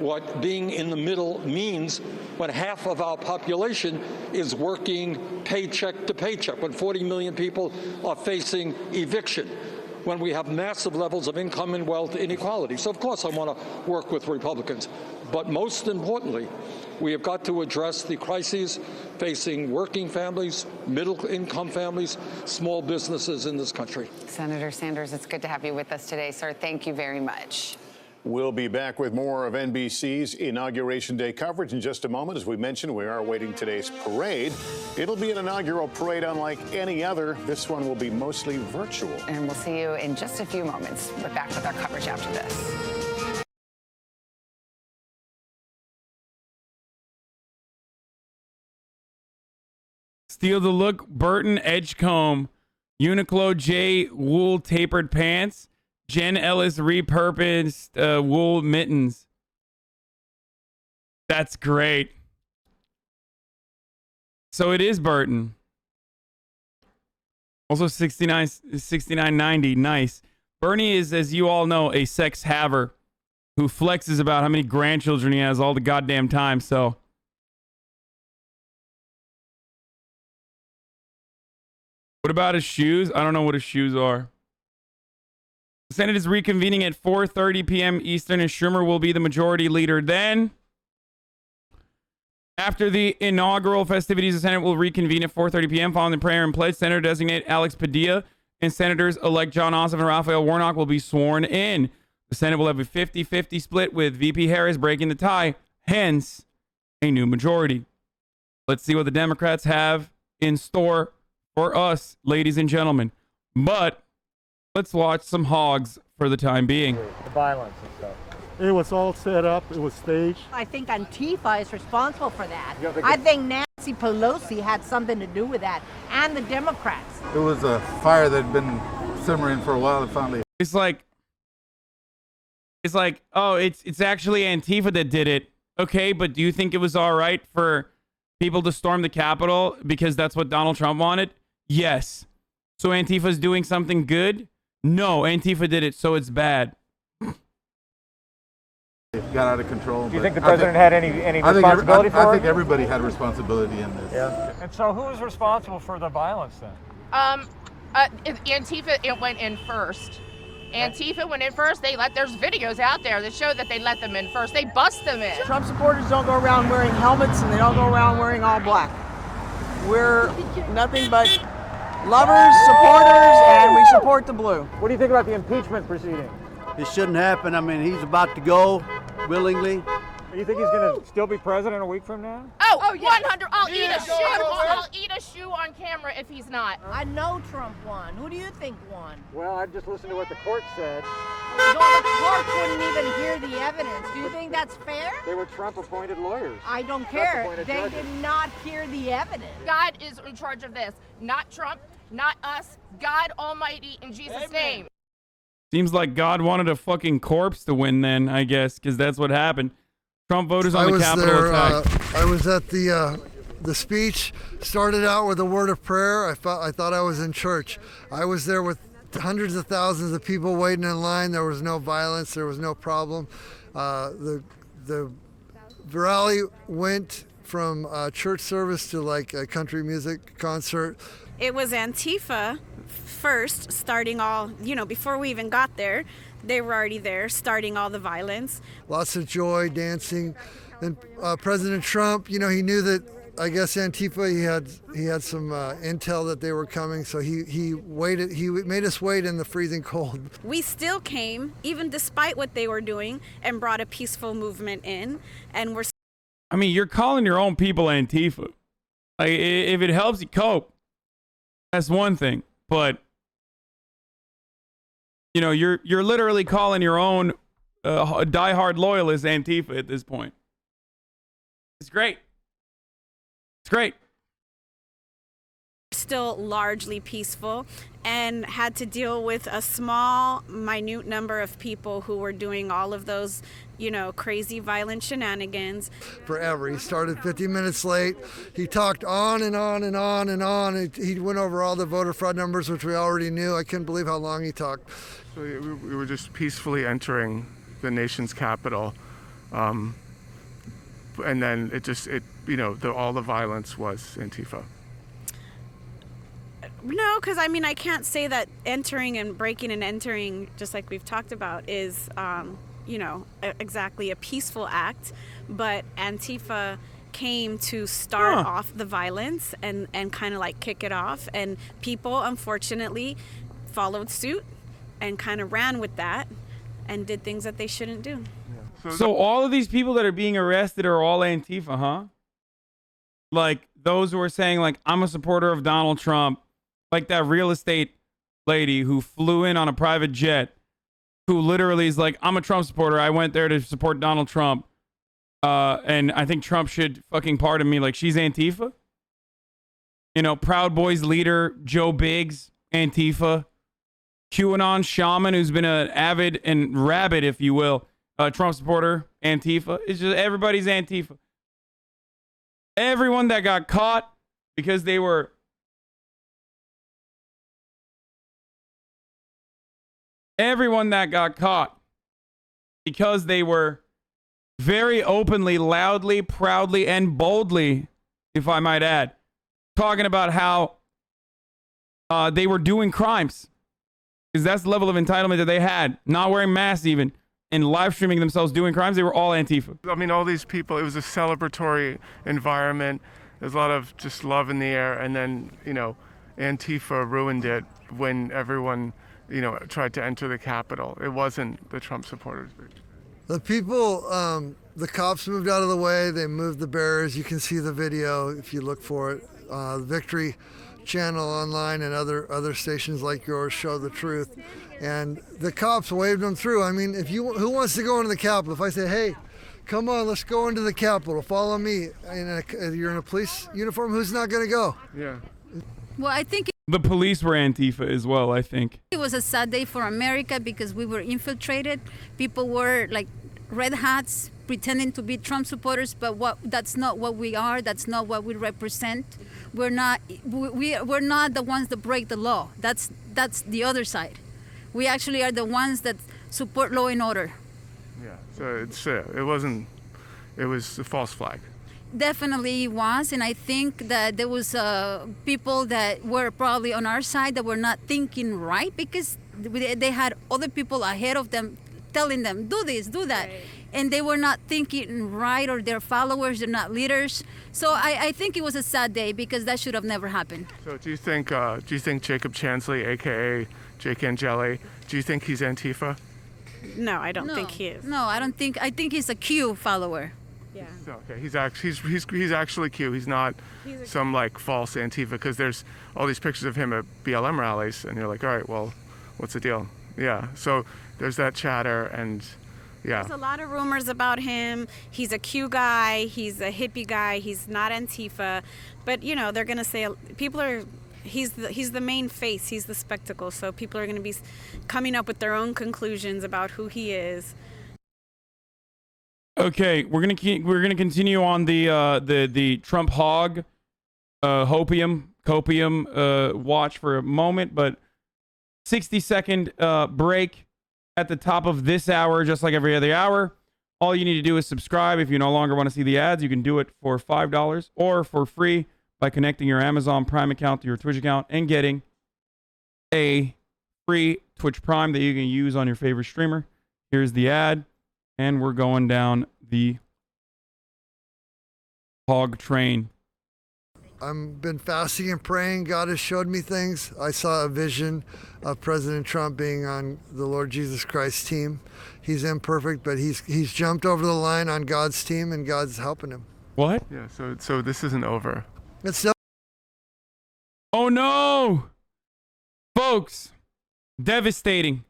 what being in the middle means when half of our population is working paycheck to paycheck, when 40 million people are facing eviction. when we have massive levels of income and wealth inequality. So, of course, I want to work with Republicans. But most importantly, we have got to address the crises facing working families, middle-income families, small businesses in this country.
Senator Sanders, it's good to have you with us today, sir. Thank you very much.
We'll be back with more of NBC's Inauguration Day coverage in just a moment. As we mentioned, we are awaiting today's parade. It'll be an inaugural parade unlike any other. This one will be mostly virtual.
And we'll see you in just a few moments. We're back with our coverage after this.
Steal the Look, Burton Edgecombe, Uniqlo J wool tapered pants, Jen Ellis repurposed wool mittens. That's great. So it is Burton. Also 69.90. Nice. Bernie is, as you all know, a sex haver who flexes about how many grandchildren he has all the goddamn time. So what about his shoes? I don't know what his shoes are. The Senate is reconvening at 4:30 p.m. Eastern, and Schumer will be the majority leader then. After the inaugural festivities, the Senate will reconvene at 4:30 p.m. Following the prayer and pledge, Senator designate Alex Padilla and Senators-elect John Ossoff and Raphael Warnock will be sworn in. The Senate will have a 50-50 split with VP Harris breaking the tie, hence a new majority. Let's see what the Democrats have in store for us, ladies and gentlemen. But let's watch some hogs for the time being.
The violence and stuff. It was all set up. It was staged.
I think Antifa is responsible for that. I think Nancy Pelosi had something to do with that, and the Democrats.
It was a fire that had been simmering for a while. And finally,
it's like, oh, it's actually Antifa that did it. Okay, but do you think it was all right for people to storm the Capitol because that's what Donald Trump wanted? Yes. So Antifa's doing something good? No, Antifa did it, so it's bad.
it got out of control.
Do you think the president had any responsibility for it?
I think everybody had responsibility in this.
Yeah. And so who was responsible for the violence then?
Antifa, it went in first. Antifa went in first. There's videos out there that show that they let them in first. They bust them in.
Trump supporters don't go around wearing helmets and they don't go around wearing all black. We're nothing but lovers, supporters, and we support the blue.
What do you think about the impeachment proceeding?
It shouldn't happen. I mean, he's about to go willingly.
You think he's going to still be president a week from now?
Oh, 100. I'll eat a shoe. I'll eat a shoe on camera if he's not.
I know Trump won. Who do you think won?
Well, I just listened to what the court said.
Well, the court couldn't even hear the evidence. Do you think that's fair?
They were Trump-appointed lawyers.
I don't care. They
judges.
did not hear the evidence.
God is in charge of this. Not Trump, not us. God Almighty in Jesus' name.
Seems like God wanted a fucking corpse to win then, I guess, because that's what happened. Trump voters on the Capitol attack.
I was at the speech. Started out with a word of prayer. I thought I was in church. I was there with hundreds of thousands of people waiting in line. There was no violence. There was no problem. The rally went from church service to like a country music concert.
It was Antifa first, starting all, before we even got there. They were already there, starting all the violence.
Lots of joy, dancing. Then President Trump, he knew that, I guess Antifa, he had some intel that they were coming, so he waited. He made us wait in the freezing cold.
We still came, even despite what they were doing, and brought a peaceful movement in, and we're.
I mean, you're calling your own people Antifa. Like, if it helps you cope, that's one thing, but. You're literally calling your own diehard loyalists Antifa at this point. It's great. It's great.
Still largely peaceful and had to deal with a small, minute number of people who were doing all of those, crazy violent shenanigans.
Forever. He started 50 minutes late. He talked on and on and on and on. He went over all the voter fraud numbers, which we already knew. I couldn't believe how long he talked.
So we were just peacefully entering the nation's capital. And then all the violence was Antifa.
No, because I mean, I can't say that entering and breaking and entering, just like we've talked about, is, you know, exactly a peaceful act. But Antifa came to start off the violence and kind of like kick it off. And people, unfortunately, followed suit and kind of ran with that and did things that they shouldn't do.
So all of these people that are being arrested are all Antifa, huh? Like those who are saying, like, I'm a supporter of Donald Trump. Like that real estate lady who flew in on a private jet, who literally is like, I'm a Trump supporter. I went there to support Donald Trump. And I think Trump should fucking pardon me. Like, she's Antifa. You know, Proud Boys leader Joe Biggs, Antifa. QAnon shaman who's been an avid and rabid, if you will, Trump supporter, Antifa. It's just everybody's Antifa. Everyone that got caught because they were very openly, loudly, proudly, and boldly, if I might add, talking about how they were doing crimes. Because that's the level of entitlement that they had. Not wearing masks even. And live streaming themselves doing crimes. They were all Antifa.
I mean, all these people, it was a celebratory environment. There's a lot of just love in the air. And then, you know, Antifa ruined it when everyone, you know, tried to enter the Capitol. It wasn't the Trump supporters.
The people, the cops moved out of the way. They moved the barriers. You can see the video if you look for it. Victory Channel online and other stations like yours show the truth. And the cops waved them through. I mean, who wants to go into the Capitol? If I say, hey, come on, let's go into the Capitol, follow me, and you're in a police uniform, who's not going to go?
Yeah.
Well, I think
the police were Antifa as well, I think.
it was a sad day for America because we were infiltrated. People were like red hats pretending to be Trump supporters, but that's not what we are. That's not what we represent. We're not the ones that break the law. That's the other side. We actually are the ones that support law and order.
Yeah, so it was a false flag.
Definitely was, and I think that there was people that were probably on our side that were not thinking right because they had other people ahead of them telling them, do this, do that. Right. And they were not thinking right, or their followers, they're not leaders. So I think it was a sad day because that should have never happened.
So do you think Jacob Chansley, aka Jake Angeli, do you think he's Antifa?
No, I don't think he is.
No, I don't think. I think he's a Q follower.
Yeah.
Okay, he's actually Q. He's not some like false Antifa, because there's all these pictures of him at BLM rallies, and you're like, all right, well, what's the deal? Yeah. So there's that chatter, and yeah.
There's a lot of rumors about him. He's a Q guy. He's a hippie guy. He's not Antifa, but you know they're gonna say he's the main face. He's the spectacle. So people are gonna be coming up with their own conclusions about who he is.
Okay, we're gonna continue on the Trump hog copium watch for a moment, but 60-second break at the top of this hour, just like every other hour. All you need to do is subscribe. If you no longer want to see the ads, you can do it for $5 or for free by connecting your Amazon Prime account to your Twitch account and getting a free Twitch Prime that you can use on your favorite streamer. Here's the ad. And we're going down the hog train.
I've been fasting and praying. God has showed me things. I saw a vision of President Trump being on the Lord Jesus Christ's team. He's imperfect, but he's jumped over the line on God's team, and God's helping him.
What?
Yeah. So this isn't over.
It's still.
Oh no, folks! Devastating.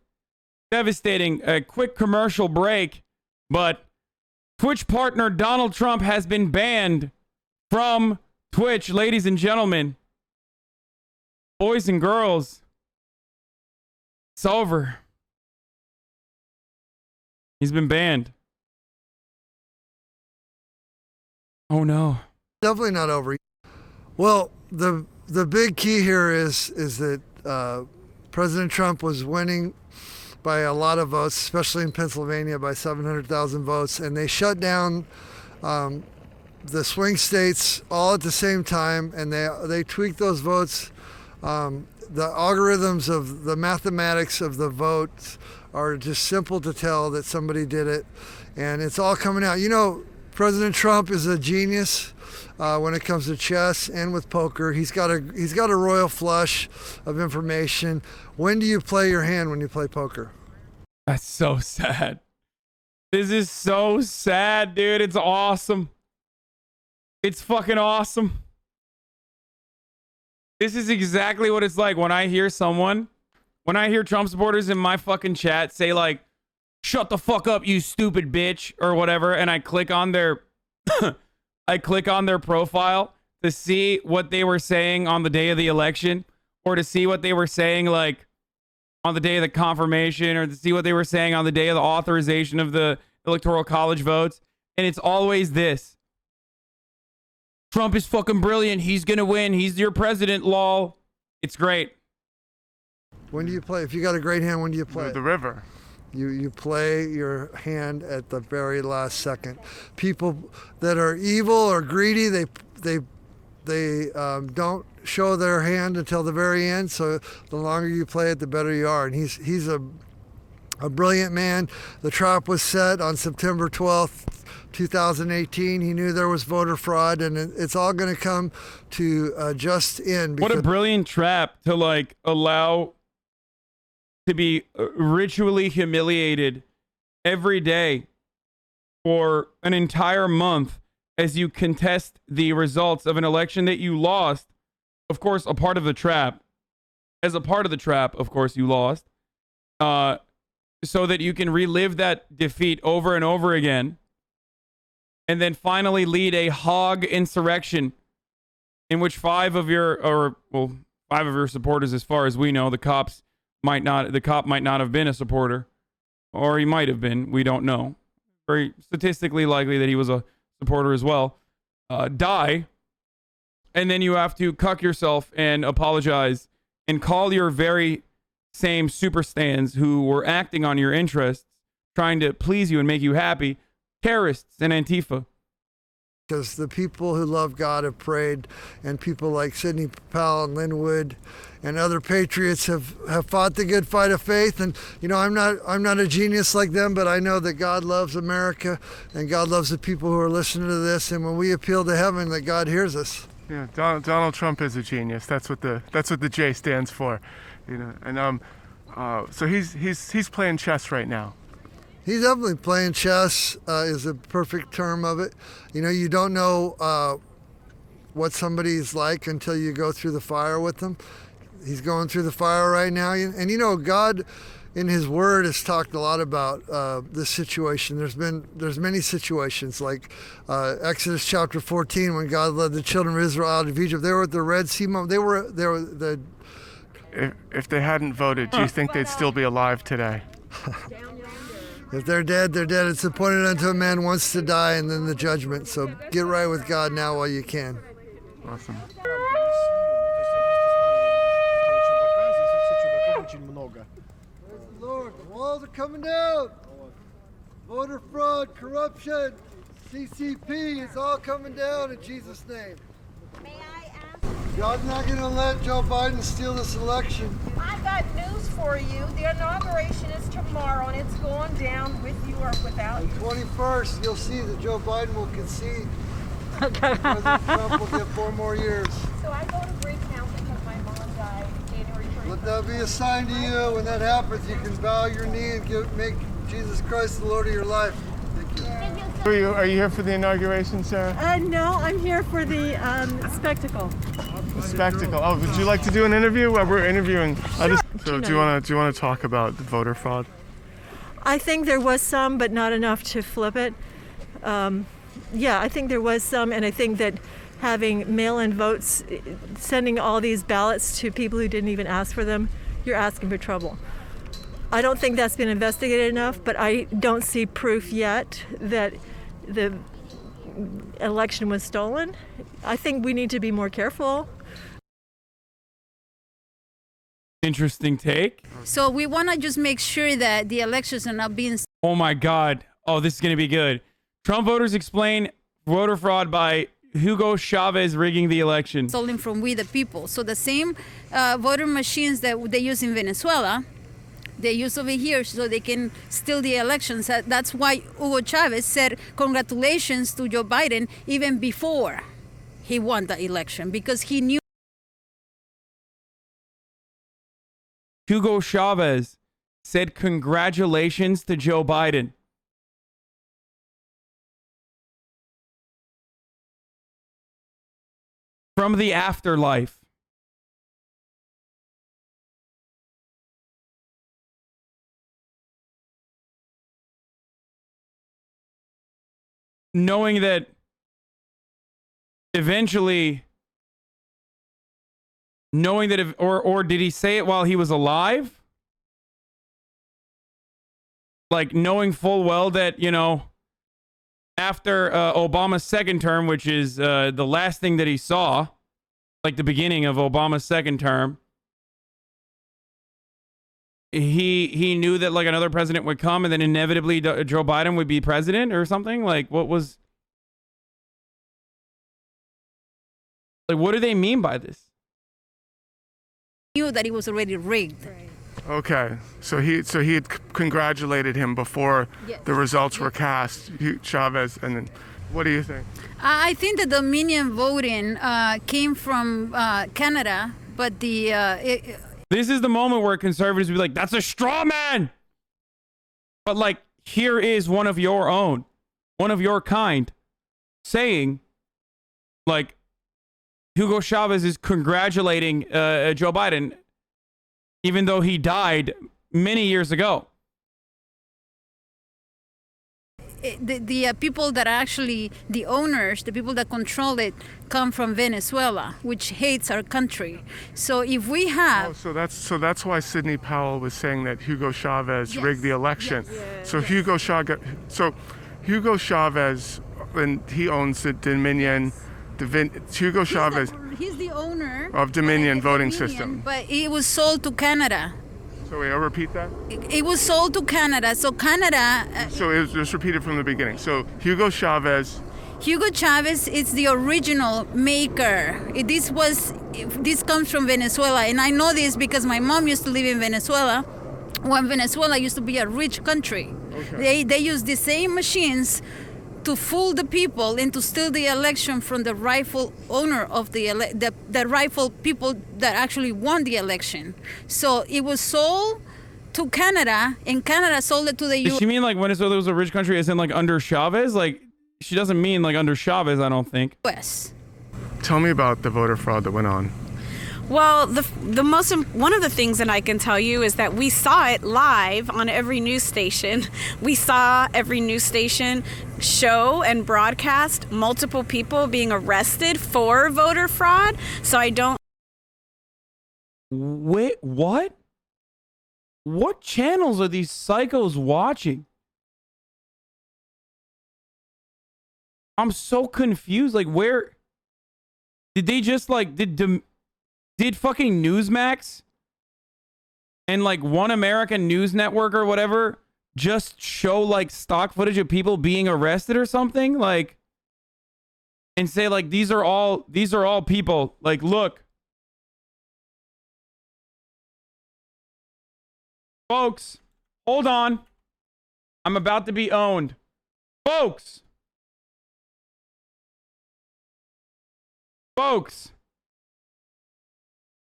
A quick commercial break. But Twitch partner Donald Trump has been banned from Twitch, ladies and gentlemen. Boys and girls. It's over. He's been banned. Oh no.
Definitely not over. Well, the big key here is that President Trump was winning by a lot of votes, especially in Pennsylvania, by 700,000 votes, and they shut down the swing states all at the same time, and they tweaked those votes The algorithms of the mathematics of the votes are just simple to tell that somebody did it, and it's all coming out. You know, President Trump is a genius when it comes to chess and with poker. He's got a royal flush of information. When do you play your hand when you play poker?
That's so sad. This is so sad, dude. It's awesome. It's fucking awesome. This is exactly what it's like when I hear Trump supporters in my fucking chat say like, shut the fuck up, you stupid bitch, or whatever, and I click on their profile to see what they were saying on the day of the election, or to see what they were saying like on the day of the confirmation, or to see what they were saying on the day of the authorization of the Electoral College votes. And it's always this. Trump is fucking brilliant. He's going to win. He's your president, lol. It's great.
When do you play? If you got a great hand, when do you play?
The river.
You play your hand at the very last second. People that are evil or greedy, they don't show their hand until the very end. So the longer you play it, the better you are. And he's a brilliant man. The trap was set on September 12th. 2018. He knew there was voter fraud, and it's all going to come to just end.
What a brilliant trap to like allow to be ritually humiliated every day for an entire month as you contest the results of an election that you lost. Of course, a part of the trap. As a part of the trap, of course, you lost. So that you can relive that defeat over and over again. And then finally lead a hog insurrection in which five of your supporters, as far as we know, the cop might not have been a supporter, or he might have been. We don't know. Very statistically likely that he was a supporter as well. Die. And then you have to cuck yourself and apologize and call your very same super stands who were acting on your interests, trying to please you and make you happy, terrorists and Antifa.
Because the people who love God have prayed, and people like Sidney Powell and Linwood and other patriots have fought the good fight of faith. And you know, I'm not a genius like them, but I know that God loves America and God loves the people who are listening to this. And when we appeal to heaven, that God hears us.
Yeah, Donald Trump is a genius. That's what the J stands for, you know. And so he's playing chess right now.
He's definitely playing chess, is a perfect term of it. You know, you don't know what somebody's like until you go through the fire with them. He's going through the fire right now. And you know, God in his word has talked a lot about this situation. There's many situations like Exodus chapter 14, when God led the children of Israel out of Egypt. They were at the Red Sea moment.
If they hadn't voted, do you think they'd still be alive today?
If they're dead, they're dead. It's appointed unto a man once to die, and then the judgment. So get right with God now while you can.
Awesome.
Lord, the walls are coming down. Voter fraud, corruption, CCP, it's all coming down in Jesus' name.
May I ask?
God's not going to let Joe Biden steal this election.
I've got news for you. The inauguration is tomorrow, and it's going down with you or without you.
On the 21st, you'll see that Joe Biden will concede. President Trump will get 4 more years.
So I go to Greektown because my mom died January 23rd.
Let that be a sign to you. When that happens, you can bow your knee and make Jesus Christ the Lord of your life. Thank you.
Are you here for the inauguration, Sarah?
No, I'm here for the spectacle.
The spectacle. Oh, would you like to do an interview? Well, we're interviewing.
Sure.
So do you want to talk about the voter fraud?
I think there was some, but not enough to flip it. Yeah, I think there was some, and I think that having mail-in votes, sending all these ballots to people who didn't even ask for them, you're asking for trouble. I don't think that's been investigated enough, but I don't see proof yet that the election was stolen. I think we need to be more careful.
Interesting take.
So we want to just make sure that the elections are not being...
Oh my God. Oh, this is going to be good. Trump voters explain voter fraud by Hugo Chavez rigging the election.
Stolen from we the people. So the same voter machines that they use in Venezuela, they use over here so they can steal the elections. That's why Hugo Chavez said congratulations to Joe Biden even before he won the election, because he knew.
Hugo Chavez said congratulations to Joe Biden. From the afterlife. Knowing that eventually, knowing that if, or did he say it while he was alive? Like knowing full well that, you know, after Obama's second term, which is the last thing that he saw, like the beginning of Obama's second term, he knew that like another president would come and then inevitably Joe Biden would be president or something. Like what do they mean by this?
Knew that it was already rigged.
Right. Okay, so he had congratulated him before the results were cast, Chavez, and then what do you think?
I think the Dominion voting came from Canada, but
this is the moment where conservatives would be like, that's a straw man! But like, here is one of your own, one of your kind, saying, like, Hugo Chavez is congratulating Joe Biden, even though he died many years ago.
The people that are actually the owners, the people that control it, come from Venezuela, which hates our country. So if we have...
so that's why Sidney Powell was saying that Hugo Chavez rigged the election. Hugo Chavez, and he owns the Dominion... Hugo Chavez.
He's the owner
of Dominion voting system.
But it was sold to Canada.
So wait, I'll repeat that.
It was sold to Canada. So Canada.
So it was just repeated from the beginning. So Hugo Chavez.
Hugo Chavez is the original maker. This comes from Venezuela, and I know this because my mom used to live in Venezuela. When Venezuela used to be a rich country, they used the same machines to fool the people and to steal the election from the rightful owner of the rightful people that actually won the election. So it was sold to Canada, and Canada sold it to the U.S.
Does she mean like Venezuela was a rich country as in like under Chavez? Like, she doesn't mean like under Chavez, I don't think.
U.S.
Tell me about the voter fraud that went on.
Well, one of the things that I can tell you is that we saw it live on every news station. We saw every news station show and broadcast multiple people being arrested for voter fraud. So I don't...
Wait, what? What channels are these psychos watching? I'm so confused. Like, where... Did they just, like... Did fucking Newsmax and like One American News Network or whatever just show like stock footage of people being arrested or something, like, and say like these are all people, like, look, folks, hold on, I'm about to be owned, folks,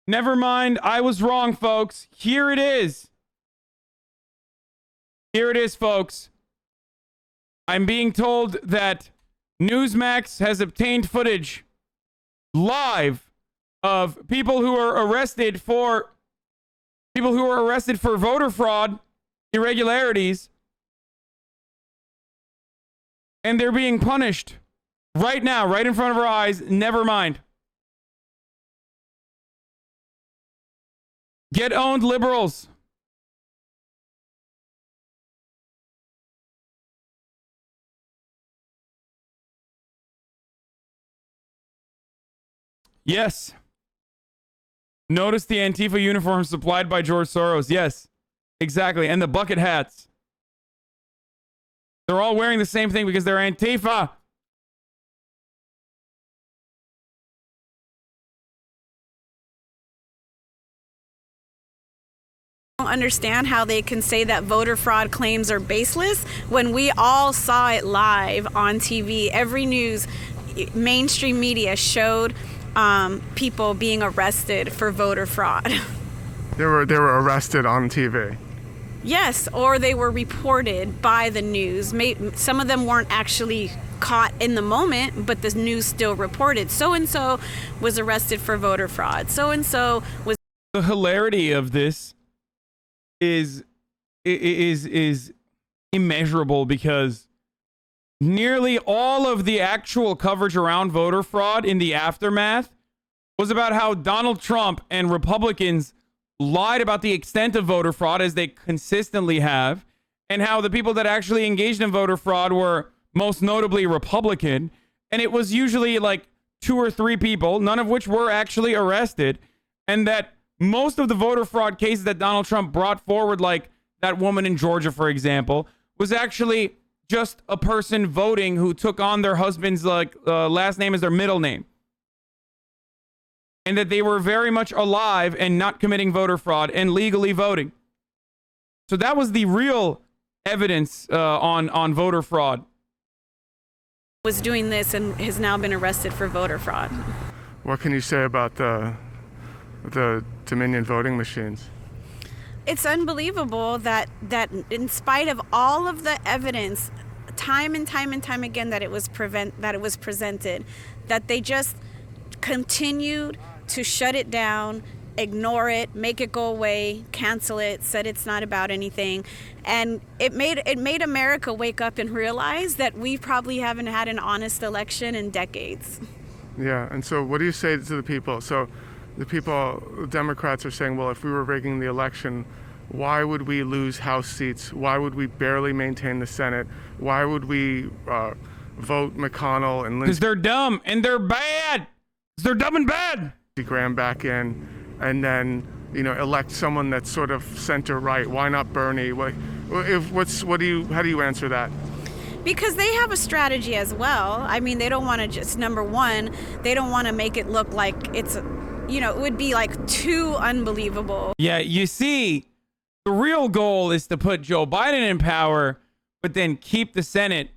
never mind, I was wrong, folks. Here it is. Here it is, folks. I'm being told that Newsmax has obtained footage live of people who are arrested for voter fraud, irregularities, and they're being punished right now, right in front of our eyes. Never mind. Get owned, liberals. Yes. Notice the Antifa uniforms supplied by George Soros. Yes, exactly. And the bucket hats. They're all wearing the same thing because they're Antifa.
don't understand how they can say that voter fraud claims are baseless when we all saw it live on TV. Every news, mainstream media showed people being arrested for voter fraud.
They were arrested on TV.
Yes, or they were reported by the news. Some of them weren't actually caught in the moment, but the news still reported so-and-so was arrested for voter fraud. So-and-so was...
The hilarity of this is immeasurable, because nearly all of the actual coverage around voter fraud in the aftermath was about how Donald Trump and Republicans lied about the extent of voter fraud, as they consistently have, and how the people that actually engaged in voter fraud were most notably Republican, and it was usually like 2 or 3 people, none of which were actually arrested, and that most of the voter fraud cases that Donald Trump brought forward, like that woman in Georgia, for example, was actually just a person voting who took on their husband's last name as their middle name. And that they were very much alive and not committing voter fraud and legally voting. So that was the real evidence on voter fraud.
Was doing this and has now been arrested for voter fraud.
What can you say about the Dominion voting machines?
It's unbelievable that in spite of all of the evidence, time and time and time again, that it was presented, that they just continued to shut it down, ignore it, make it go away, cancel it, said it's not about anything. And it made America wake up and realize that we probably haven't had an honest election in decades.
Yeah, and so what do you say to the people? So the Democrats are saying, well, if we were rigging the election, why would we lose House seats? Why would we barely maintain the Senate? Why would we vote McConnell and Lindsey?
Because they're dumb and they're bad. They're dumb and bad.
Graham back in, and then elect someone that's sort of center right. Why not Bernie? How do you answer that?
Because they have a strategy as well. I mean, they don't want to just, number one, they don't want to make it look like it's, it would be like too unbelievable.
Yeah, you see, the real goal is to put Joe Biden in power, but then keep the Senate.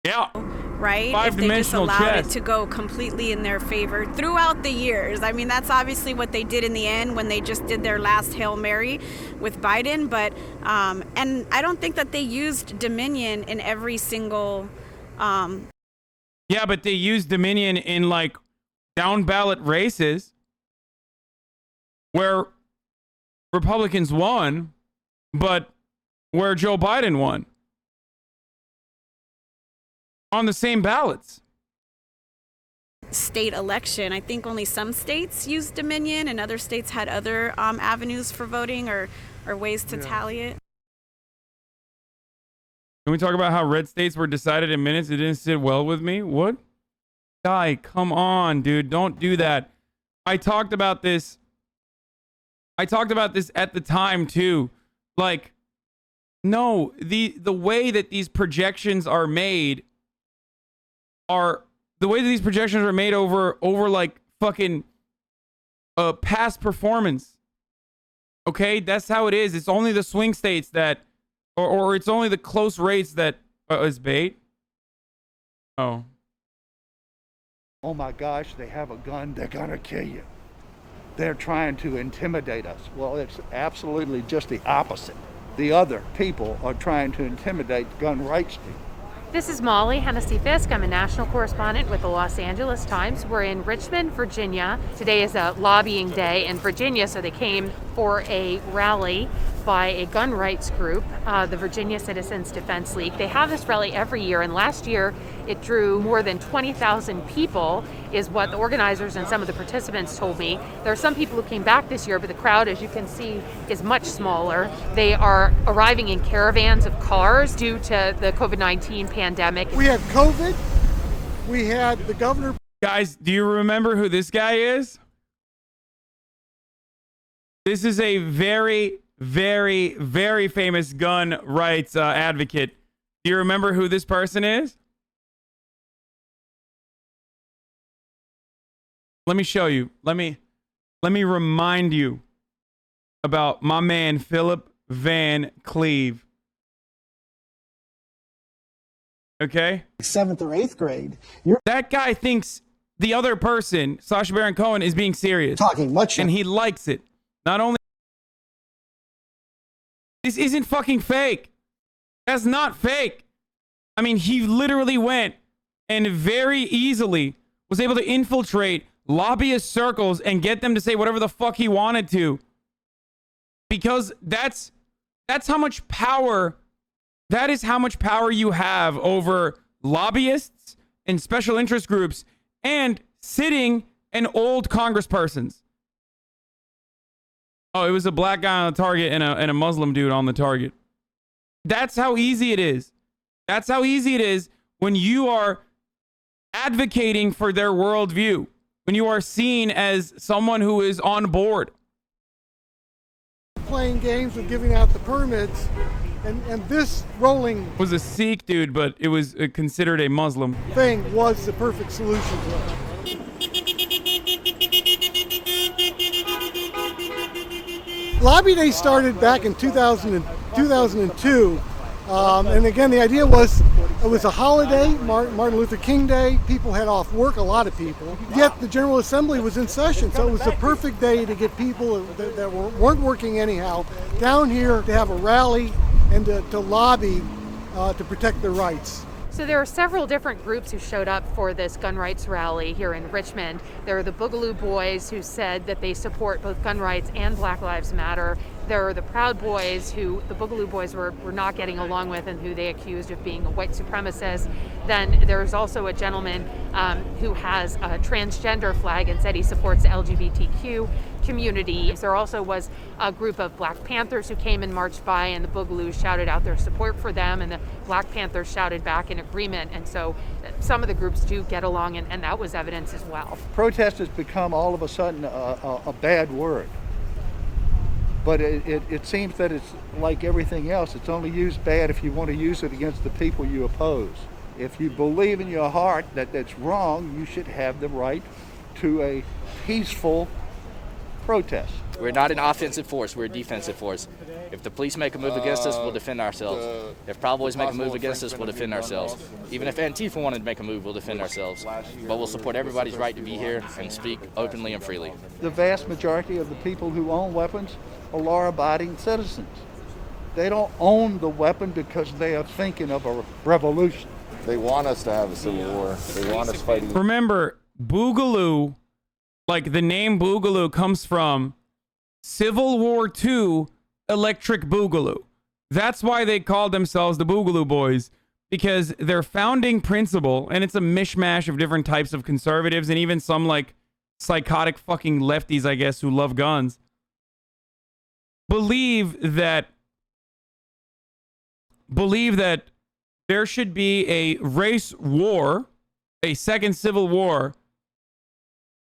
Yeah.
Right? If they just allowed it to go completely in their favor throughout the years. I mean, that's obviously what they did in the end when they just did their last Hail Mary with Biden. But, and I don't think that they used Dominion in every single...
Yeah, but they used Dominion in like down ballot races where Republicans won, but where Joe Biden won. On the same ballots.
State election. I think only some states used Dominion and other states had other avenues for voting or ways to tally it.
Can we talk about how red states were decided in minutes? It didn't sit well with me. What? Guy, come on, dude. Don't do that. I talked about this at the time too. Like, no, the way that these projections are made over like fucking past performance. Okay, that's how it is. It's only the swing states that, or it's only the close rates that is bait. Oh.
Oh my gosh, they have a gun. They're gonna kill you. They're trying to intimidate us. Well, it's absolutely just the opposite. The other people are trying to intimidate gun rights people.
This is Molly Hennessy-Fisk. I'm a national correspondent with the Los Angeles Times. We're in Richmond, Virginia. Today is a lobbying day in Virginia, so they came for a rally by a gun rights group, the Virginia Citizens Defense League. They have this rally every year, and last year it drew more than 20,000 people, is what the organizers and some of the participants told me. There are some people who came back this year, but the crowd, as you can see, is much smaller. They are arriving in caravans of cars due to the COVID-19 pandemic.
We had COVID. We had the governor.
Guys, do you remember who this guy is? This is a very, very, very famous gun rights advocate. Do you remember who this person is? Let me show you. Let me remind you about my man Philip Van Cleve. Okay?
7th or 8th grade.
That guy thinks the other person, Sacha Baron Cohen, is being serious.
Talking much.
And he likes it. Not only... This isn't fucking fake. That's not fake. I mean, he literally went and very easily was able to infiltrate lobbyist circles and get them to say whatever the fuck he wanted to. Because that's how much power, that is how much power you have over lobbyists and special interest groups and sitting and old congresspersons. Oh, it was a black guy on the target and a Muslim dude on the target. That's how easy it is. That's how easy it is when you are advocating for their worldview, when you are seen as someone who is on board.
Playing games with giving out the permits, and this rolling
Was a Sikh dude, but it was considered a Muslim
thing was the perfect solution to it. Lobby Day started back in 2002, and again the idea was it was a holiday, Martin Luther King Day. People had off work, a lot of people. Yet the General Assembly was in session, so it was the perfect day to get people that weren't working anyhow down here to have a rally and to lobby to protect their rights.
So there are several different groups who showed up for this gun rights rally here in Richmond. There are the Boogaloo Boys, who said that they support both gun rights and Black Lives Matter. There are the Proud Boys, who the Boogaloo Boys were not getting along with and who they accused of being a white supremacist. Then there's also a gentleman who has a transgender flag and said he supports the LGBTQ community. There also was a group of Black Panthers who came and marched by, and the Boogaloos shouted out their support for them, and the Black Panthers shouted back in agreement. And so some of the groups do get along, and that was evidence as well.
Protest has become all of a sudden a bad word. But it seems that it's like everything else. It's only used bad if you want to use it against the people you oppose. If you believe in your heart that that's wrong, you should have the right to a peaceful protest.
We're not an offensive force, we're a defensive force. If the police make a move against us, we'll defend ourselves. If Proud Boys make a move against us, we'll defend ourselves. Even if Antifa wanted to make a move, we'll defend ourselves. But we'll support everybody's right to be here and speak openly and freely.
The vast majority of the people who own weapons are law-abiding citizens. They don't own the weapon because they are thinking of a revolution.
They want us to have a civil war. They want us fighting.
Remember, Boogaloo, like the name Boogaloo comes from Civil War II Electric Boogaloo. That's why they called themselves the Boogaloo Boys, because their founding principle, and it's a mishmash of different types of conservatives and even some like psychotic fucking lefties, I guess, who love guns, believe that there should be a race war, a second civil war,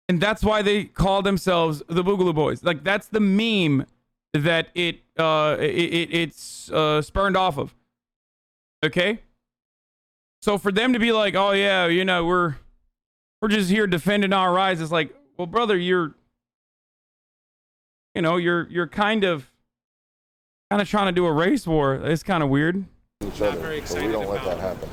and that's why they call themselves the Boogaloo Boys. Like, that's the meme that it's spurned off of. Okay? So for them to be like, oh yeah, you know, we're just here defending our rights, it's like, well, brother, you're kind of trying to do a race war. It's kind of weird.
Each other, but we don't let that happen.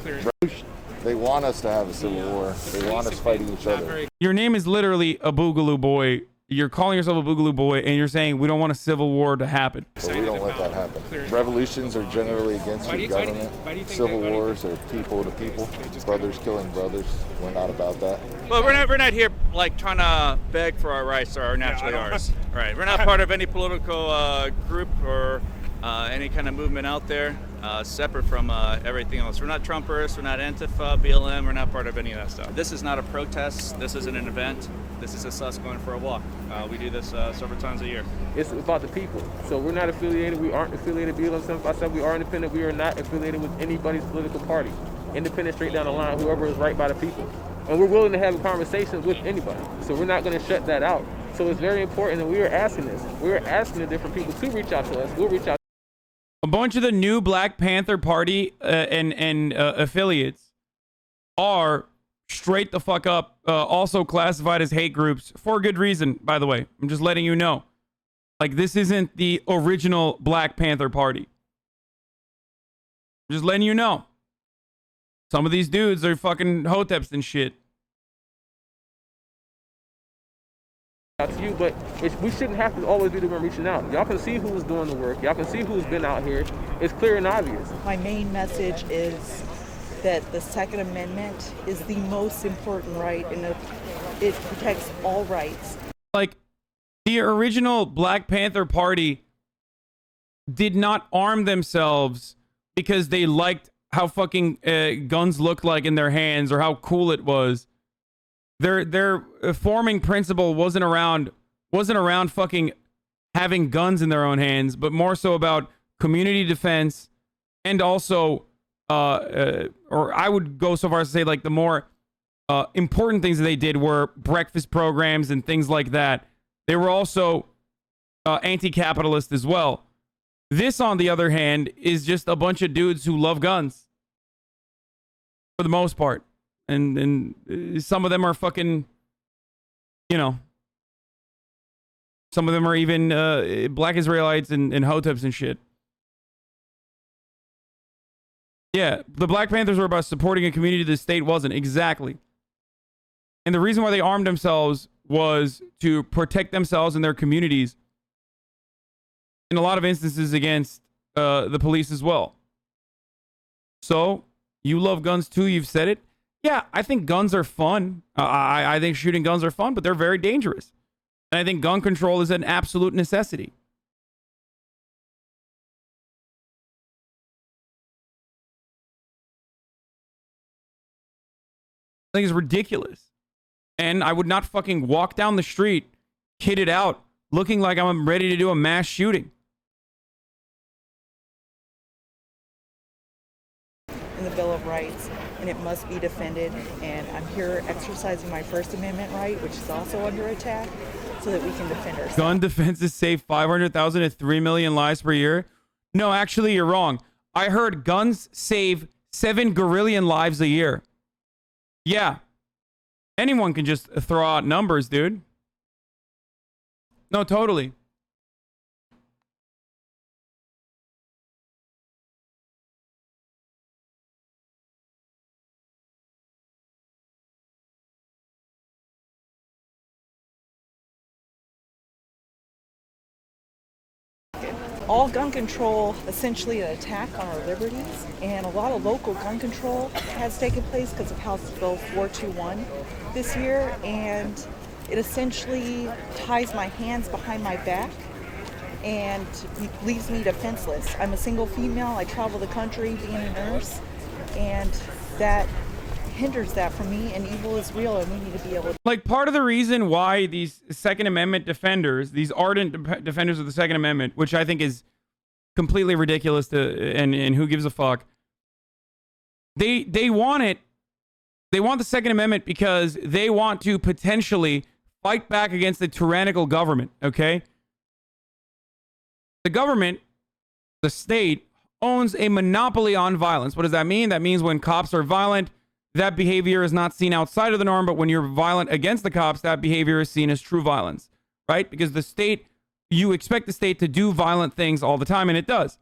They want us to have a civil war. They want us fighting each other.
Your name is literally a Boogaloo Boy. You're calling yourself a Boogaloo Boy, and you're saying we don't want a civil war to happen.
But we don't let that happen. Revolutions are generally against the government. Civil wars are people to people. Brothers killing brothers. We're not about that.
Well, we're not here like trying to beg for our rights or naturally ours. Right. We're not part of any political group or any kind of movement out there separate from everything else. We're not Trumpers, we're not Antifa, BLM, we're not part of any of that stuff. This is not a protest, this isn't an event, this is just us going for a walk. We do this several times a year.
It's about the people. So we're not affiliated, we aren't affiliated, BLM 757, we are independent, we are not affiliated with anybody's political party. Independent straight down the line, whoever is right by the people. And we're willing to have a conversation with anybody. So we're not going to shut that out. So it's very important that we are asking this. We're asking the different people to reach out to us. We'll reach out.
A bunch of the new Black Panther Party and affiliates are straight the fuck up, also classified as hate groups for good reason, by the way. I'm just letting you know. Like, this isn't the original Black Panther Party. Just letting you know. Some of these dudes are fucking hoteps and shit.
Out to you, but we shouldn't have to always be the one reaching out. Y'all can see who's doing the work. Y'all can see who's been out here. It's clear and obvious.
My main message is that the Second Amendment is the most important right, and it protects all rights.
Like, the original Black Panther Party did not arm themselves because they liked how fucking guns looked like in their hands or how cool it was. Their forming principle wasn't around fucking having guns in their own hands, but more so about community defense, and also or I would go so far as to say, like, the more important things that they did were breakfast programs and things like that. They were also anti-capitalist as well. This, on the other hand, is just a bunch of dudes who love guns for the most part. And some of them are fucking, you know, some of them are even black Israelites and hoteps and shit. Yeah, the Black Panthers were about supporting a community the state wasn't. Exactly. And the reason why they armed themselves was to protect themselves and their communities, in a lot of instances, against the police as well. So, you love guns too, you've said it. Yeah, I think guns are fun. I think shooting guns are fun, but they're very dangerous. And I think gun control is an absolute necessity. I think it's ridiculous. And I would not fucking walk down the street, kitted out, looking like I'm ready to do a mass shooting.
In the Bill of Rights, and it must be defended. And I'm here exercising my First Amendment right, which is also under attack, so that we can defend ourselves.
Gun defenses save 500,000 to 3 million lives per year. No, actually, you're wrong. I heard guns save 7 gorillion lives a year. Yeah. Anyone can just throw out numbers, dude. No, totally.
All gun control, essentially an attack on our liberties, and a lot of local gun control has taken place because of House Bill 421 this year, and it essentially ties my hands behind my back and leaves me defenseless. I'm a single female, I travel the country being a nurse, and that hinders that from me, and evil is real, and we need to be able to...
Like, part of the reason why these Second Amendment defenders, these ardent defenders of the Second Amendment, which I think is completely ridiculous and who gives a fuck, they want it. They want the Second Amendment because they want to potentially fight back against the tyrannical government, okay? The government, the state, owns a monopoly on violence. What does that mean? That means when cops are violent, that behavior is not seen outside of the norm, but when you're violent against the cops, that behavior is seen as true violence, right? Because the state, you expect the state to do violent things all the time, and it does.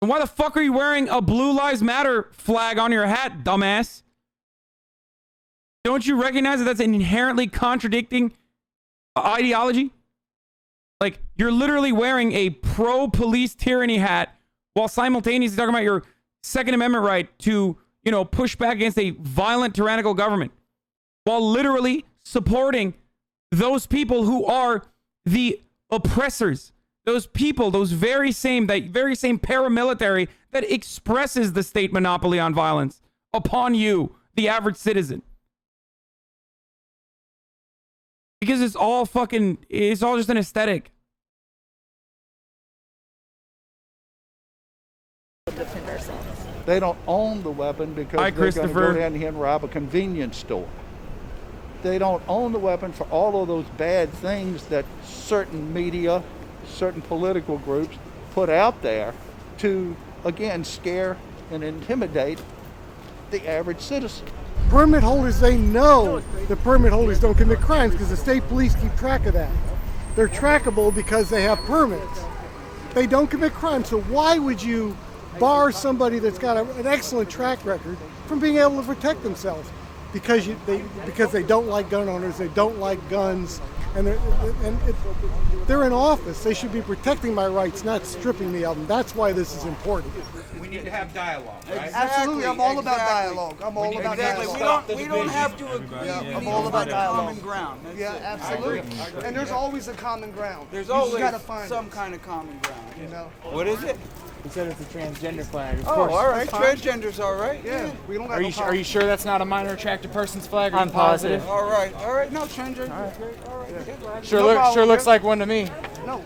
And why the fuck are you wearing a Blue Lives Matter flag on your hat, dumbass? Don't you recognize that that's an inherently contradicting ideology? Like, you're literally wearing a pro-police tyranny hat while simultaneously talking about your Second Amendment right to, you know, push back against a violent, tyrannical government, while literally supporting those people who are the oppressors. Those people, that very same paramilitary that expresses the state monopoly on violence upon you, the average citizen. Because it's all just an aesthetic.
Defend ourselves.
They don't own the weapon because they're going to go down here and rob a convenience store. They don't own the weapon for all of those bad things that certain media, certain political groups put out there to, again, scare and intimidate the average citizen.
Permit holders, they know the permit holders don't commit crimes because the state police keep track of that. They're trackable because they have permits. They don't commit crime. So why would you bar somebody that's got an excellent track record from being able to protect themselves? Because they don't like gun owners, they don't like guns, and they're in office. They should be protecting my rights, not stripping me of them. That's why this is important.
We need to have dialogue, right?
Absolutely, I'm all about dialogue. I'm all about dialogue.
We don't have to agree.
I'm all about common dialogue. ground. Yeah, absolutely. And there's always a common ground.
There's
You
always
just gotta find
some
it.
kind of common ground.
You know.
What is it?
He said it's a transgender flag. Of
Oh,
course.
all right.
That's fine.
Transgender's all right.
Yeah, we don't got
Are
no
you
problem.
are you sure that's not a minor attracted person's flag?
I'm positive.
All right. All right. No, transgender. All right.
Sure,
No problem,
looks
yeah.
like one to me.
No.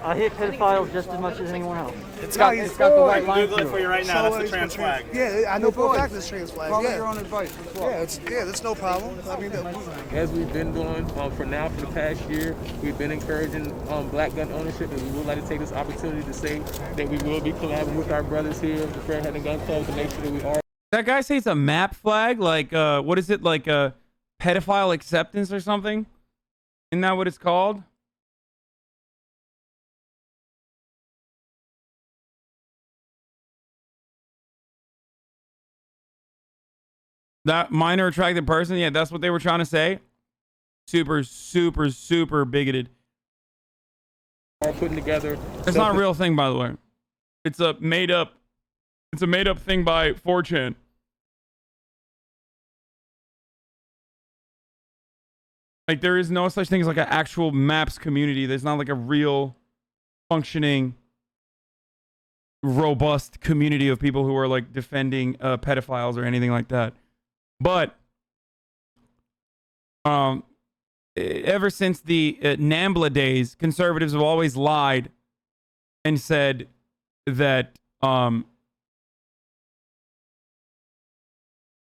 I hate pedophiles just as much as anyone else.
It's got the white line
Google it for you right now. That's the trans flag. Yeah, I know for a fact it's trans flag.
Follow
Yeah.
your own advice.
Yeah, that's no problem. I mean,
As we've been doing for the past year, we've been encouraging black gun ownership, and we would like to take this opportunity to say that we will be collaborating with our brothers here, the Fairhead and Gun Club, to make sure that we are.
That guy says a map flag, like what is it, like a pedophile acceptance or something? Isn't that what it's called? That minor attracted person, yeah, that's what they were trying to say. Super, super, super bigoted.
Are putting together.
It's not a real thing, by the way. It's a made up thing by 4chan. Like, there is no such thing as like an actual maps community. There's not like a real functioning, robust community of people who are like defending pedophiles or anything like that. But ever since the NAMBLA days, conservatives have always lied and said that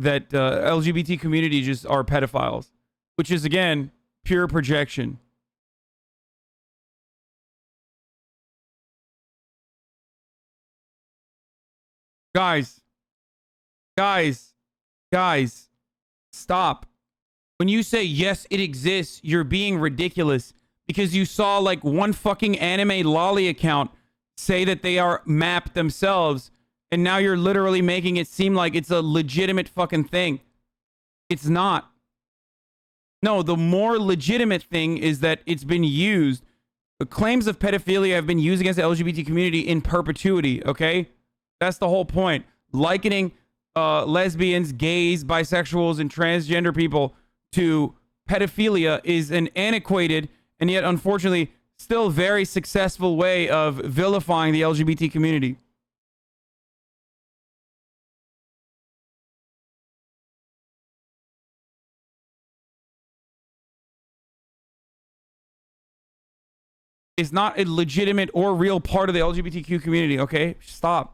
LGBT community just are pedophiles, which is, again, pure projection. Guys, stop. When you say, yes, it exists, you're being ridiculous because you saw like one fucking anime lolly account say that they are mapped themselves, and now you're literally making it seem like it's a legitimate fucking thing. It's not. No, the more legitimate thing is that it's been used. The claims of pedophilia have been used against the LGBT community in perpetuity, okay? That's the whole point. Likening lesbians, gays, bisexuals, and transgender people to pedophilia is an antiquated and yet unfortunately still very successful way of vilifying the LGBT community. It's not a legitimate or real part of the LGBTQ community, okay? Stop.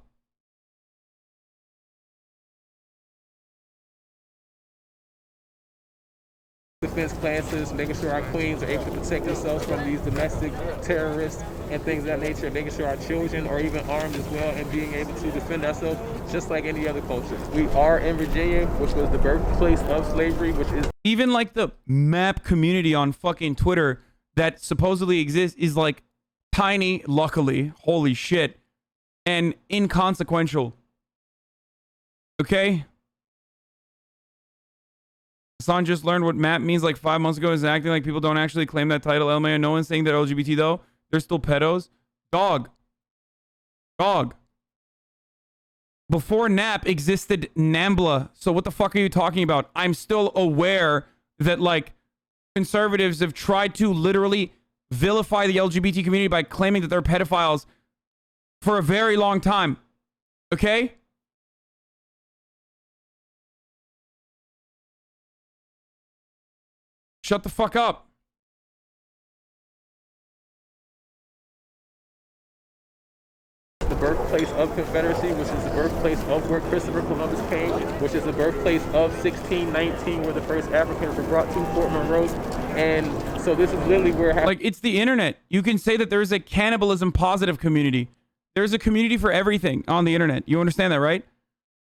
Defense classes, making sure our queens are able to protect themselves from these domestic terrorists and things of that nature, making sure our children are even armed as well and being able to defend ourselves just like any other culture. We are in Virginia, which was the birthplace of slavery, which is...
Even like the map community on fucking Twitter that supposedly exists is like tiny, luckily, holy shit, and inconsequential. Okay? Hasan just learned what map means like 5 months ago. Is acting like people don't actually claim that title. LMA, no one's saying they're LGBT though. They're still pedos. Dog. Before NAP existed NAMBLA. So what the fuck are you talking about? I'm still aware that like conservatives have tried to literally vilify the LGBT community by claiming that they're pedophiles for a very long time. Okay? Shut the fuck up.
The birthplace of Confederacy, which is the birthplace of where Christopher Columbus came, which is the birthplace of 1619, where the first Africans were brought to Fort Monroe. And so this is literally where...
Like, it's the internet. You can say that there's a cannibalism positive community. There's a community for everything on the internet. You understand that, right?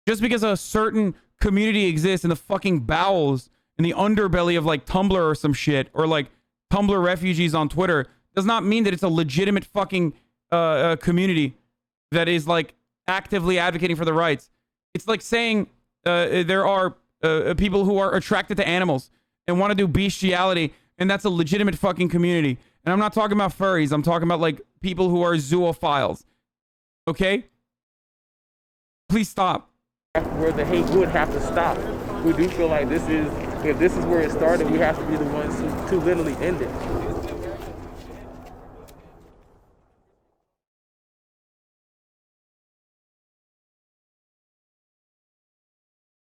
Just because a certain community exists in the fucking bowels, in the underbelly of like Tumblr or some shit, or like Tumblr refugees on Twitter does not mean that it's a legitimate fucking community that is like actively advocating for the rights. It's like saying there are people who are attracted to animals and want to do bestiality, and that's a legitimate fucking community. And I'm not talking about furries. I'm talking about like people who are zoophiles. Okay? Please stop.
Where the hate would have to stop. We do feel like this is, if this is where it started, we have to be the ones to literally end it.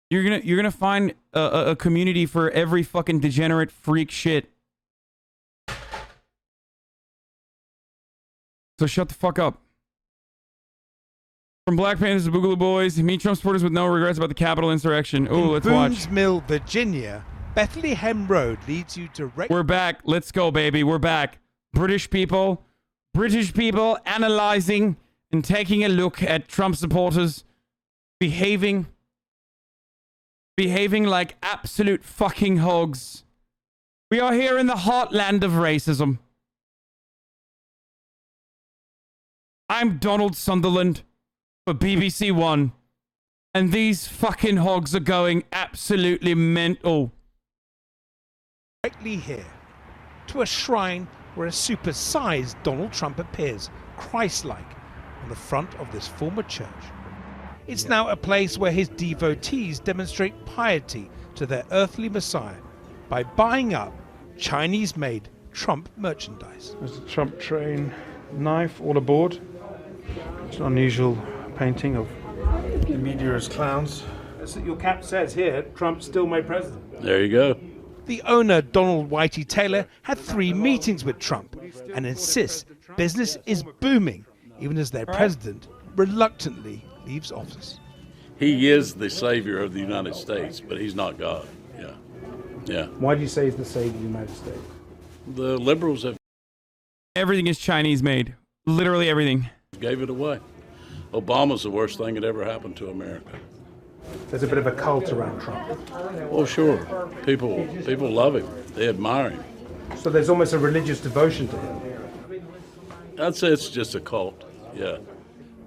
You're gonna find a community for every fucking degenerate freak shit. So shut the fuck up. From Black Panthers to Boogaloo Boys, meet Trump supporters with no regrets about the Capitol insurrection. Ooh, let's watch.
Boone's Mill, Virginia, Bethlehem Road leads you directly.
We're back. Let's go, baby. We're back. British people analyzing and taking a look at Trump supporters behaving like absolute fucking hogs. We are here in the heartland of racism. I'm Donald Sunderland for BBC One, and these fucking hogs are going absolutely mental.
Directly here, to a shrine where a supersized Donald Trump appears, Christ-like, on the front of this former church. It's now a place where his devotees demonstrate piety to their earthly Messiah by buying up Chinese-made Trump merchandise.
There's a Trump train knife all aboard. It's an unusual painting of the media as clowns. As your cap says here, Trump still made president.
There you go.
The owner, Donald Whitey Taylor, had 3 meetings with Trump and insists business is booming, even as their president reluctantly leaves office.
He is the savior of the United States, but he's not God. Yeah. Yeah.
Why do you say he's the savior of the United States?
The liberals have...
Everything is Chinese made. Literally everything.
Gave it away. Obama's the worst thing that ever happened to America.
There's a bit of a cult around Trump.
Oh, sure. People love him. They admire him.
So there's almost a religious devotion to him.
I'd say it's just a cult. Yeah.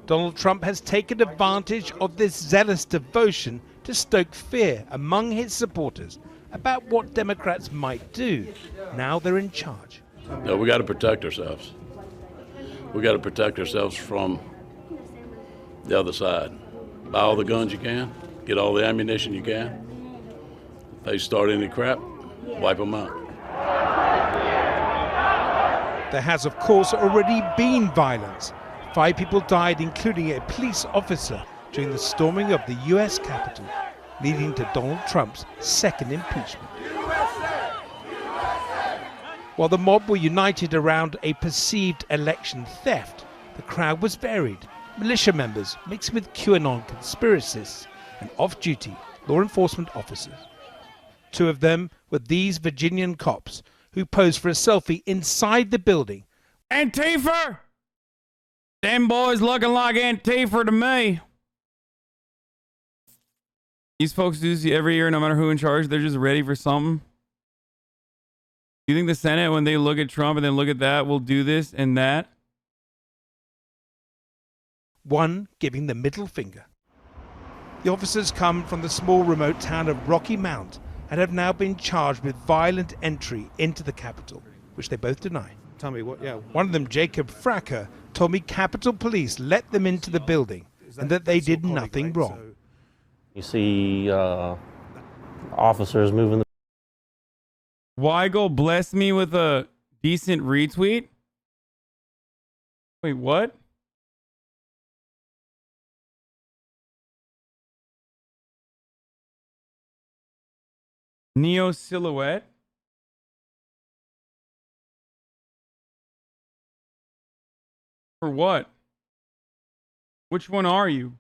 Donald Trump has taken advantage of this zealous devotion to stoke fear among his supporters about what Democrats might do now they're in charge.
No, we got to protect ourselves. We got to protect ourselves from the other side. Buy all the guns you can, get all the ammunition you can. If they start any crap, wipe them out.
There has, of course, already been violence. 5 people died, including a police officer, during the storming of the U.S. Capitol, leading to Donald Trump's second impeachment. While the mob were united around a perceived election theft, the crowd was varied. Militia members mixed with QAnon conspiracists and off-duty law enforcement officers. 2 of them were these Virginian cops who posed for a selfie inside the building.
Antifa! Them boys looking like Antifa to me. These folks do this every year, no matter who in charge. They're just ready for something. You think the Senate, when they look at Trump and then look at that, will do this and that?
One giving the middle finger. The officers come from the small remote town of Rocky Mount and have now been charged with violent entry into the Capitol, which they both deny.
Tell me what, yeah.
One of them, Jacob Fracker, told me Capitol Police let them into the building and that they did nothing wrong.
You see officers moving the...
Weigel blessed me with a decent retweet? Wait, what? Neo Silhouette? For what? Which one are you?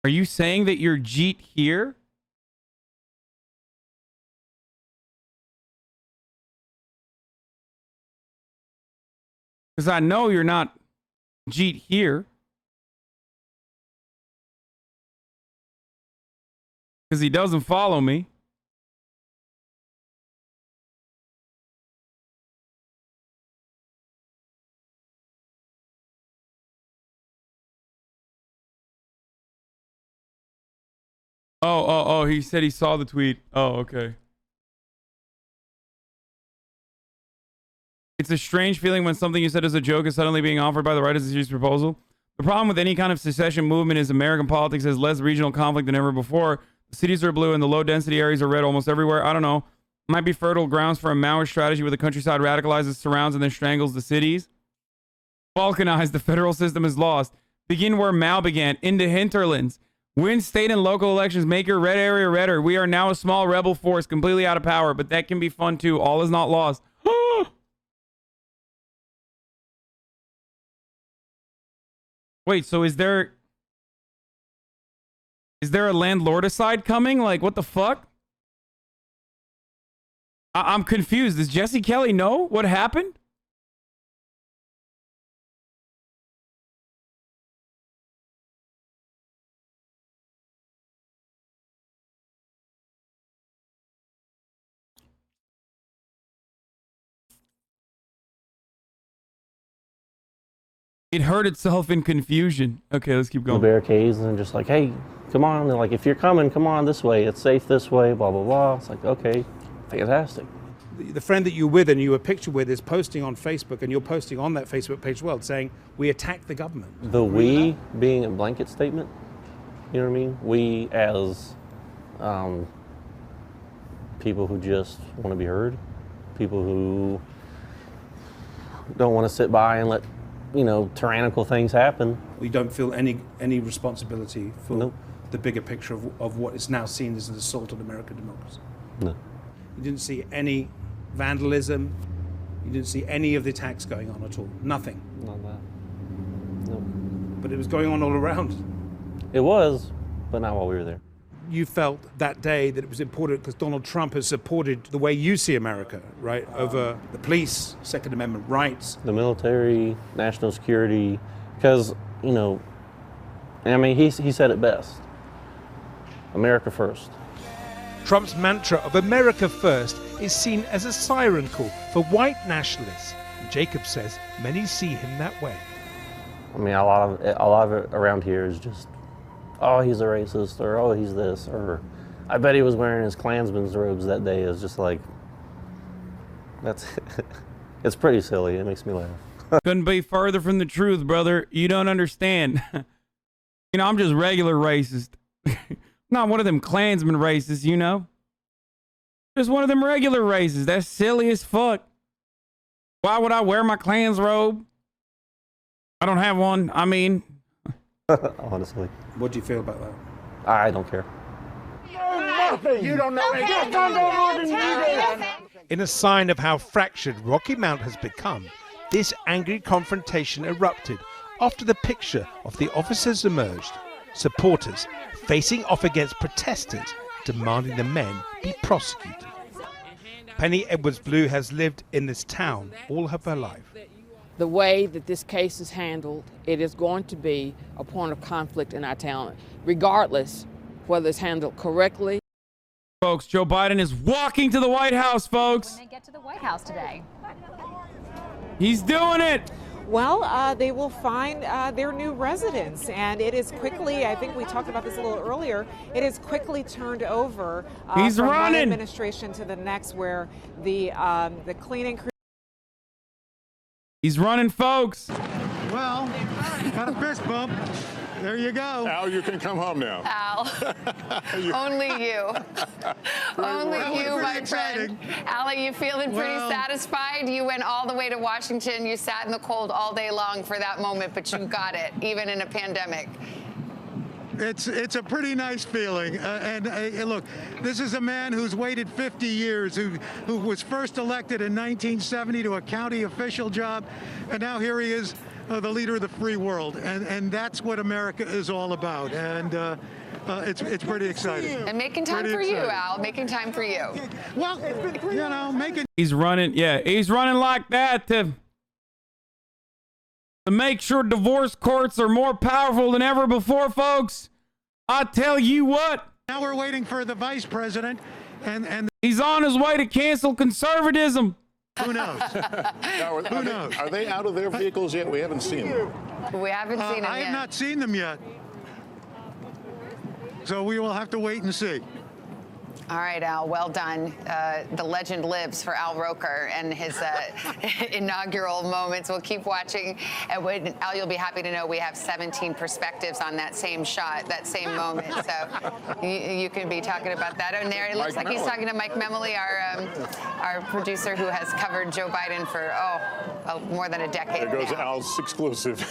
Are you saying that you're Jeet here? Because I know you're not Jeet here. because he doesn't follow me. Oh, he said he saw the tweet. Oh, okay. It's a strange feeling when something you said as a joke is suddenly being offered by the right as a serious proposal. The problem with any kind of secession movement is American politics has less regional conflict than ever before. The cities are blue and the low density areas are red almost everywhere. I don't know. Might be fertile grounds for a Maoist strategy where the countryside radicalizes, surrounds, and then strangles the cities. Balkanized, the federal system is lost. Begin where Mao began, into hinterlands. Win state and local elections, make your red area redder. We are now a small rebel force, completely out of power, but that can be fun too. All is not lost. Wait, so is there a landlordicide coming? Like, what the fuck? I'm confused. Does Jesse Kelly know what happened? It heard itself in confusion. Okay, let's keep going.
The barricades and just like, hey, come on. They're like, if you're coming, come on this way. It's safe this way, blah, blah, blah. It's like, okay, fantastic.
The friend that you're with and you were pictured with is posting on Facebook, and you're posting on that Facebook page as well, saying, we attack the government.
The we being a blanket statement, you know what I mean? We as people who just want to be heard, people who don't want to sit by and let, you know, tyrannical things happen.
We don't feel any responsibility for the bigger picture of what is now seen as an assault on American democracy.
No.
You didn't see any vandalism. You didn't see any of the attacks going on at all. Nothing.
Not that. No.
But it was going on all around.
It was, but not while we were there.
You felt that day that it was important because Donald Trump has supported the way you see America, right? Over the police, Second Amendment rights.
The military, national security, because, you know, I mean, he said it best. America first.
Trump's mantra of America first is seen as a siren call for white nationalists. And Jacob says many see him that way.
I mean, a lot of it around here is just, oh, he's a racist, or oh, he's this, or I bet he was wearing his Klansman's robes that day. Is just like, that's, it's pretty silly. It makes me laugh.
Couldn't be further from the truth, brother. You don't understand. You know, I'm just regular racist. Not one of them Klansman racists, you know. Just one of them regular racists. That's silly as fuck. Why would I wear my Klan's robe? I don't have one. I mean...
Honestly.
What do you feel about that?
I don't care.
You don't know anything.
In a sign of how fractured Rocky Mount has become, this angry confrontation erupted after the picture of the officers emerged, supporters facing off against protesters demanding the men be prosecuted. Penny Edwards Blue has lived in this town all of her life.
The way that this case is handled, it is going to be a point of conflict in our town, regardless whether it's handled correctly.
Folks, Joe Biden is walking to the White House, folks.
When they get to the White House today.
He's doing it.
Well, they will find their new residence, and it is quickly, I think we talked about this a little earlier, it is quickly turned over
He's
from
running.
one administration to the next, where the cleaning crew.
He's running, folks.
Well, got a fist bump. There you go.
Al, you can come home now.
Al, only you. Only you, my friend. Al, are you feeling pretty satisfied? You went all the way to Washington. You sat in the cold all day long for that moment, but you got it, even in a pandemic.
It's a pretty nice feeling. Look, this is a man who's waited 50 years, who was first elected in 1970 to a county official job, and now here he is, the leader of the free world. And that's what America is all about. And it's pretty exciting.
And making time for you, Al. Making time for you.
Well, you know, making...
He's running, yeah, he's running like that to make sure divorce courts are more powerful than ever before, folks. I tell you what,
Now we're waiting for the vice president, and
he's on his way to cancel conservatism.
Who knows?
Who knows? Are they out of their vehicles yet? We haven't seen them.
We haven't seen them
I
yet.
have not seen them yet. So we will have to wait and see.
All right, Al, well done. The legend lives for Al Roker and his inaugural moments. We'll keep watching. Al, you'll be happy to know we have 17 perspectives on that same shot, that same moment. So you can be talking about that. And there, it looks like he's talking to Mike Memoli, our producer who has covered Joe Biden for, more than a decade.
There goes
now.
Al's exclusive.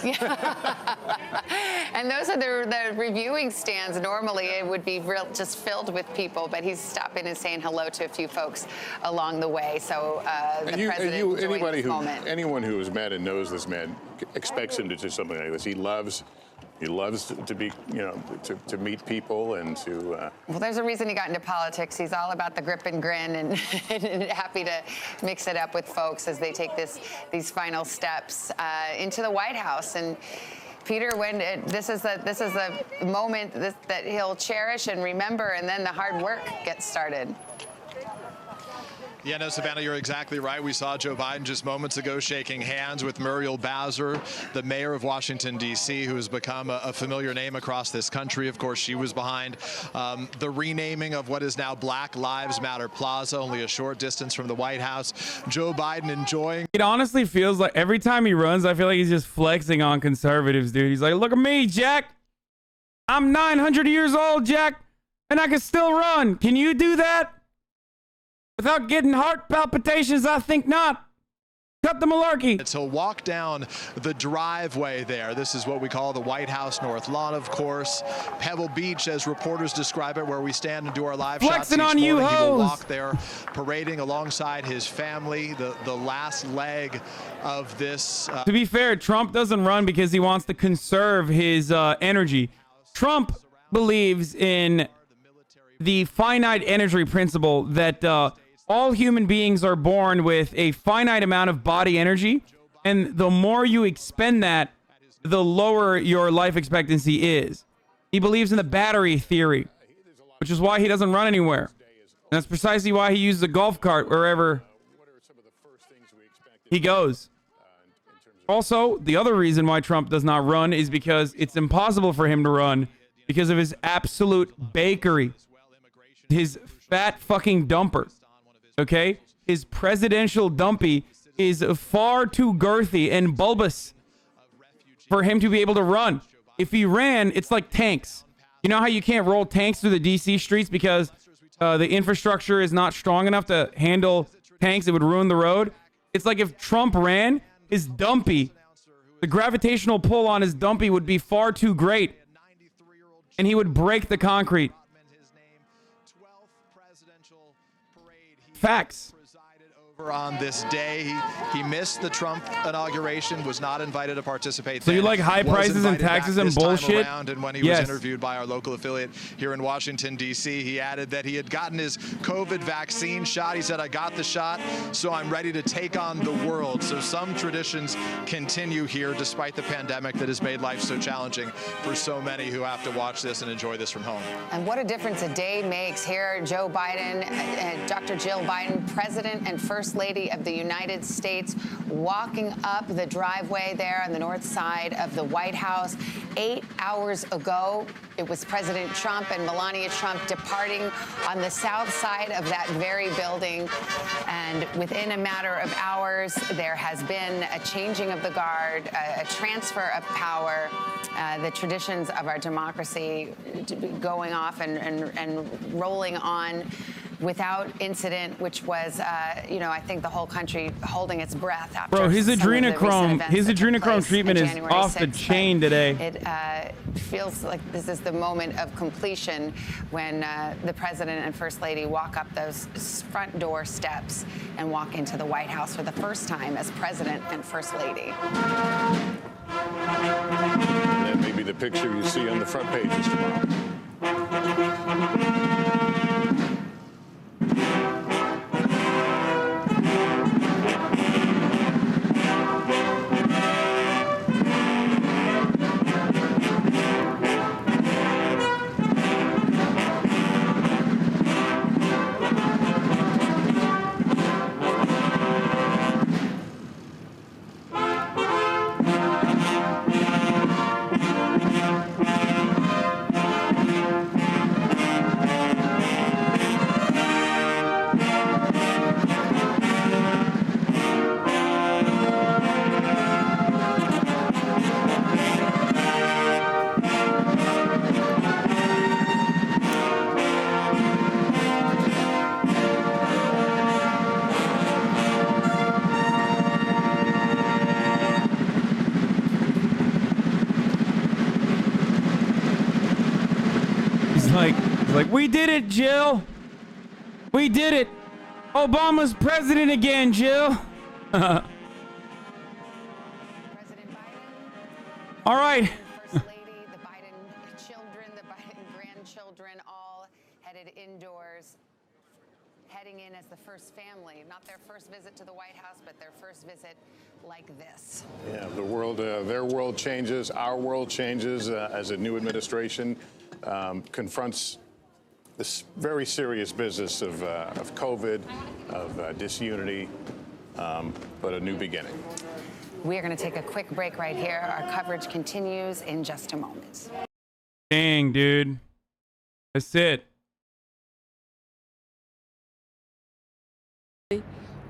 And those are the reviewing stands. Normally, it would be just filled with people, but he's stopping and saying hello to a few folks along the way. So the president enjoying this moment.
Anyone who is mad and knows this man expects him to do something like this. He loves to be, to meet people and to.
Well, there's a reason he got into politics. He's all about the grip and grin, and happy to mix it up with folks as they take these final steps into the White House. And Peter, when this is the moment that he'll cherish and remember, and then the hard work gets started.
Yeah, no, Savannah, you're exactly right. We saw Joe Biden just moments ago shaking hands with Muriel Bowser, the mayor of Washington, D.C., who has become a familiar name across this country. Of course, she was behind the renaming of what is now Black Lives Matter Plaza, only a short distance from the White House. Joe Biden enjoying.
It honestly feels like every time he runs, I feel like he's just flexing on conservatives, dude. He's like, look at me, Jack. I'm 900 years old, Jack, and I can still run. Can you do that? Without getting heart palpitations, I think not. Cut the malarkey.
He'll walk down the driveway there. This is what we call the White House North Lawn, of course. Pebble Beach, as reporters describe it, where we stand and do our live
Flexing
shots
on
each
you,
morning. He will
hoes.
walk there, parading alongside his family, the last leg of this.
To be fair, Trump doesn't run because he wants to conserve his energy. Trump believes in the finite energy principle that all human beings are born with a finite amount of body energy, and the more you expend that, the lower your life expectancy is. He believes in the battery theory, which is why he doesn't run anywhere. And that's precisely why he uses a golf cart wherever he goes. Also, the other reason why Trump does not run is because it's impossible for him to run because of his absolute bakery. His fat fucking dumper. Okay? His presidential dumpy is far too girthy and bulbous for him to be able to run. If he ran, it's like tanks. You know how you can't roll tanks through the DC streets because the infrastructure is not strong enough to handle tanks? It would ruin the road. It's like if Trump ran, his dumpy, the gravitational pull on his dumpy would be far too great, and he would break the concrete. Facts.
On this day, he missed the Trump inauguration, was not invited to participate.
So you like high prices and taxes and bullshit?
And when he was interviewed by our local affiliate here in Washington, D.C., he added that he had gotten his COVID vaccine shot. He said, I got the shot, so I'm ready to take on the world. So some traditions continue here despite the pandemic that has made life so challenging for so many who have to watch this and enjoy this from home.
And what a difference a day makes. Here, Joe Biden, Dr. Jill Biden, President and First Lady of the United States, walking up the driveway there on the north side of the White House. 8 hours ago, it was President Trump and Melania Trump departing on the south side of that very building. And within a matter of hours, there has been a changing of the guard, a transfer of power, the traditions of our democracy going off and rolling on without incident, which was, I think the whole country holding its breath after.
Bro, his adrenochrome treatment is off the chain today.
It feels like this is the moment of completion when the president and first lady walk up those front door steps and walk into the White House for the first time as president and first lady.
That may be the picture you see on the front pages tomorrow.
like, we did it, Jill. We did it. Obama's president again, Jill. All right.
First Lady, the Biden children, the Biden grandchildren, all headed indoors, heading in as the first family. Not their first visit to the White House, but their first visit like this.
Yeah, the world, their world changes, our world changes as a new administration confronts this very serious business of COVID, of disunity, but a new beginning.
We are going to take a quick break right here. Our coverage continues in just a moment.
Dang, dude. That's it.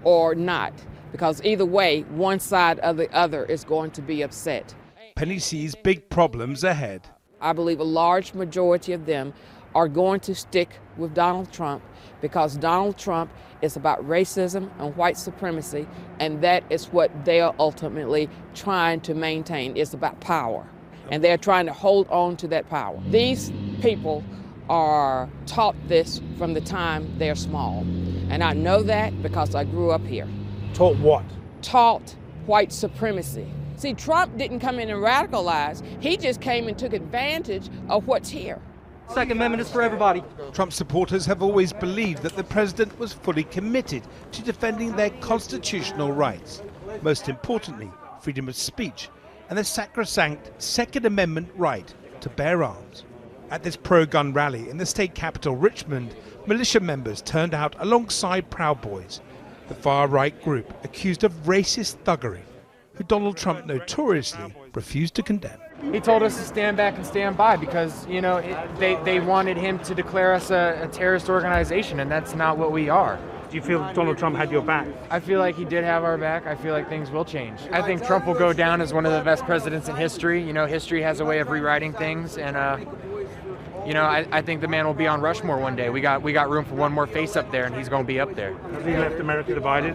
Or not, because either way, one side or the other is going to be upset.
Penny sees big problems ahead.
I believe a large majority of them are going to stick with Donald Trump because Donald Trump is about racism and white supremacy, and that is what they are ultimately trying to maintain. It's about power, and they're trying to hold on to that power. These people are taught this from the time they're small, and I know that because I grew up here.
Taught what?
Taught white supremacy. See, Trump didn't come in and radicalize. He just came and took advantage of what's here.
Second Amendment is for everybody.
Trump supporters have always believed that the president was fully committed to defending their constitutional rights. Most importantly, freedom of speech and the sacrosanct Second Amendment right to bear arms. At this pro-gun rally in the state capital, Richmond, militia members turned out alongside Proud Boys, the far-right group accused of racist thuggery, who Donald Trump notoriously refused to condemn.
He told us to stand back and stand by because, you know, they wanted him to declare us a terrorist organization, and that's not what we are.
Do you feel Donald Trump had your back?
I feel like he did have our back. I feel like things will change. I think Trump will go down as one of the best presidents in history. You know, history has a way of rewriting things, and you know, I think the man will be on Rushmore one day. We got room for one more face up there, and he's going to be up there.
Has he left America divided?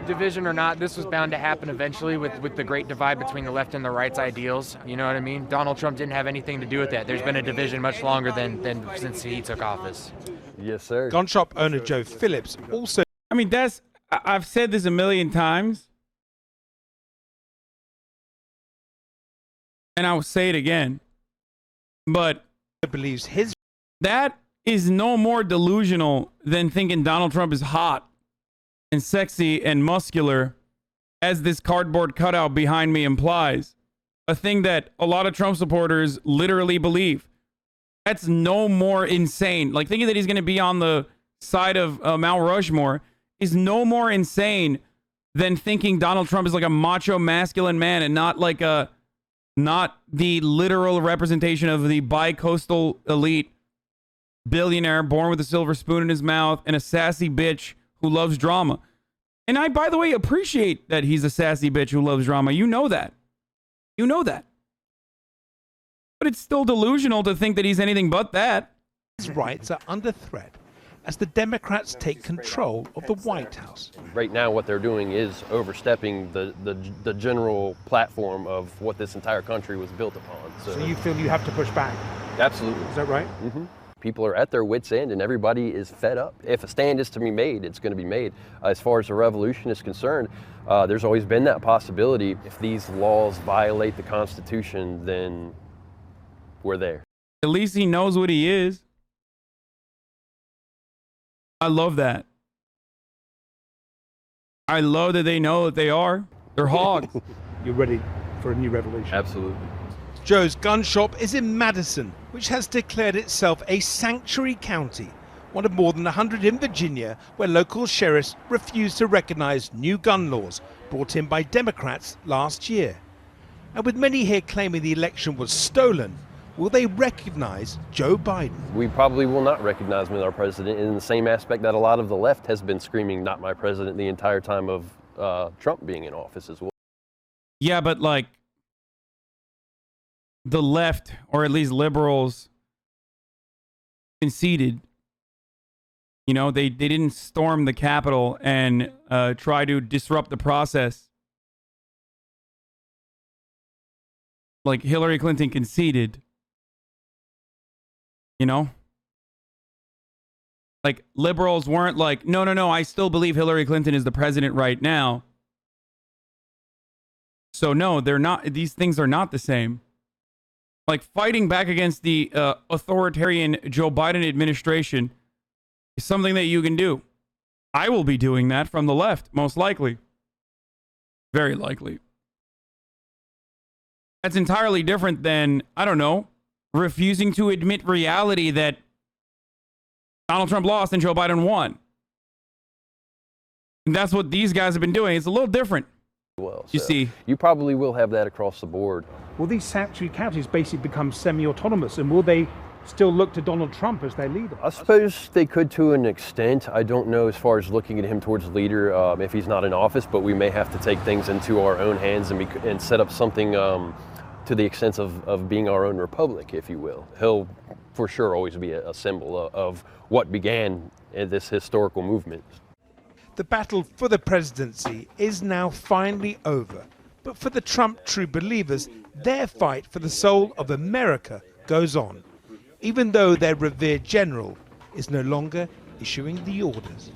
Division or not, this was bound to happen eventually with the great divide between the left and the right's ideals. You know what I mean? Donald Trump didn't have anything to do with that. There's been a division much longer than since he took office.
Yes, sir.
Gun shop owner Joe Phillips also...
I mean, I've said this a million times, and I will say it again, but
believes his...
That is no more delusional than thinking Donald Trump is hot and sexy and muscular, as this cardboard cutout behind me implies. A thing that a lot of Trump supporters literally believe. That's no more insane. Like, thinking that he's going to be on the side of Mount Rushmore is no more insane than thinking Donald Trump is like a macho masculine man and not like not the literal representation of the bi-coastal elite billionaire born with a silver spoon in his mouth and a sassy bitch who loves drama. And I, by the way, appreciate that he's a sassy bitch who loves drama. You know that. You know that. But it's still delusional to think that he's anything but that.
His rights are under threat as the Democrats take control of the White House.
Right now, what they're doing is overstepping the general platform of what this entire country was built upon.
So you feel you have to push back?
Absolutely.
Is that right?
Mm-hmm. People are at their wits' end, and everybody is fed up. If a stand is to be made, it's going to be made. As far as the revolution is concerned, there's always been that possibility. If these laws violate the Constitution, then we're there.
At least he knows what he is. I love that. I love that they know what they are. They're hogs.
You're ready for a new revolution?
Absolutely.
Joe's gun shop is in Madison, which has declared itself a sanctuary county, one of more than 100 in Virginia, where local sheriffs refused to recognize new gun laws brought in by Democrats last year. And with many here claiming the election was stolen, will they recognize Joe Biden?
We probably will not recognize him as our president in the same aspect that a lot of the left has been screaming, "Not my president," the entire time of Trump being in office as well.
Yeah, but like the left, or at least liberals, conceded. You know, they didn't storm the Capitol and try to disrupt the process. Like Hillary Clinton conceded. You know? Like, liberals weren't like, no, no, no, I still believe Hillary Clinton is the president right now. So no, they're not. These things are not the same. Like, fighting back against the authoritarian Joe Biden administration is something that you can do. I will be doing that from the left, most likely. Very likely. That's entirely different than, I don't know, refusing to admit reality that Donald Trump lost and Joe Biden won. And that's what these guys have been doing. It's a little different.
Well, so
you see,
you probably will have that across the board.
Will these sanctuary counties basically become semi-autonomous, and will they still look to Donald Trump as their leader?
I suppose they could to an extent. I don't know as far as looking at him towards leader if he's not in office, but we may have to take things into our own hands and set up something to the extent of being our own republic, if you will. He'll for sure always be a symbol of what began this historical movement.
The battle for the presidency is now finally over. But for the Trump true believers, their fight for the soul of America goes on, even though their revered general is no longer issuing the orders.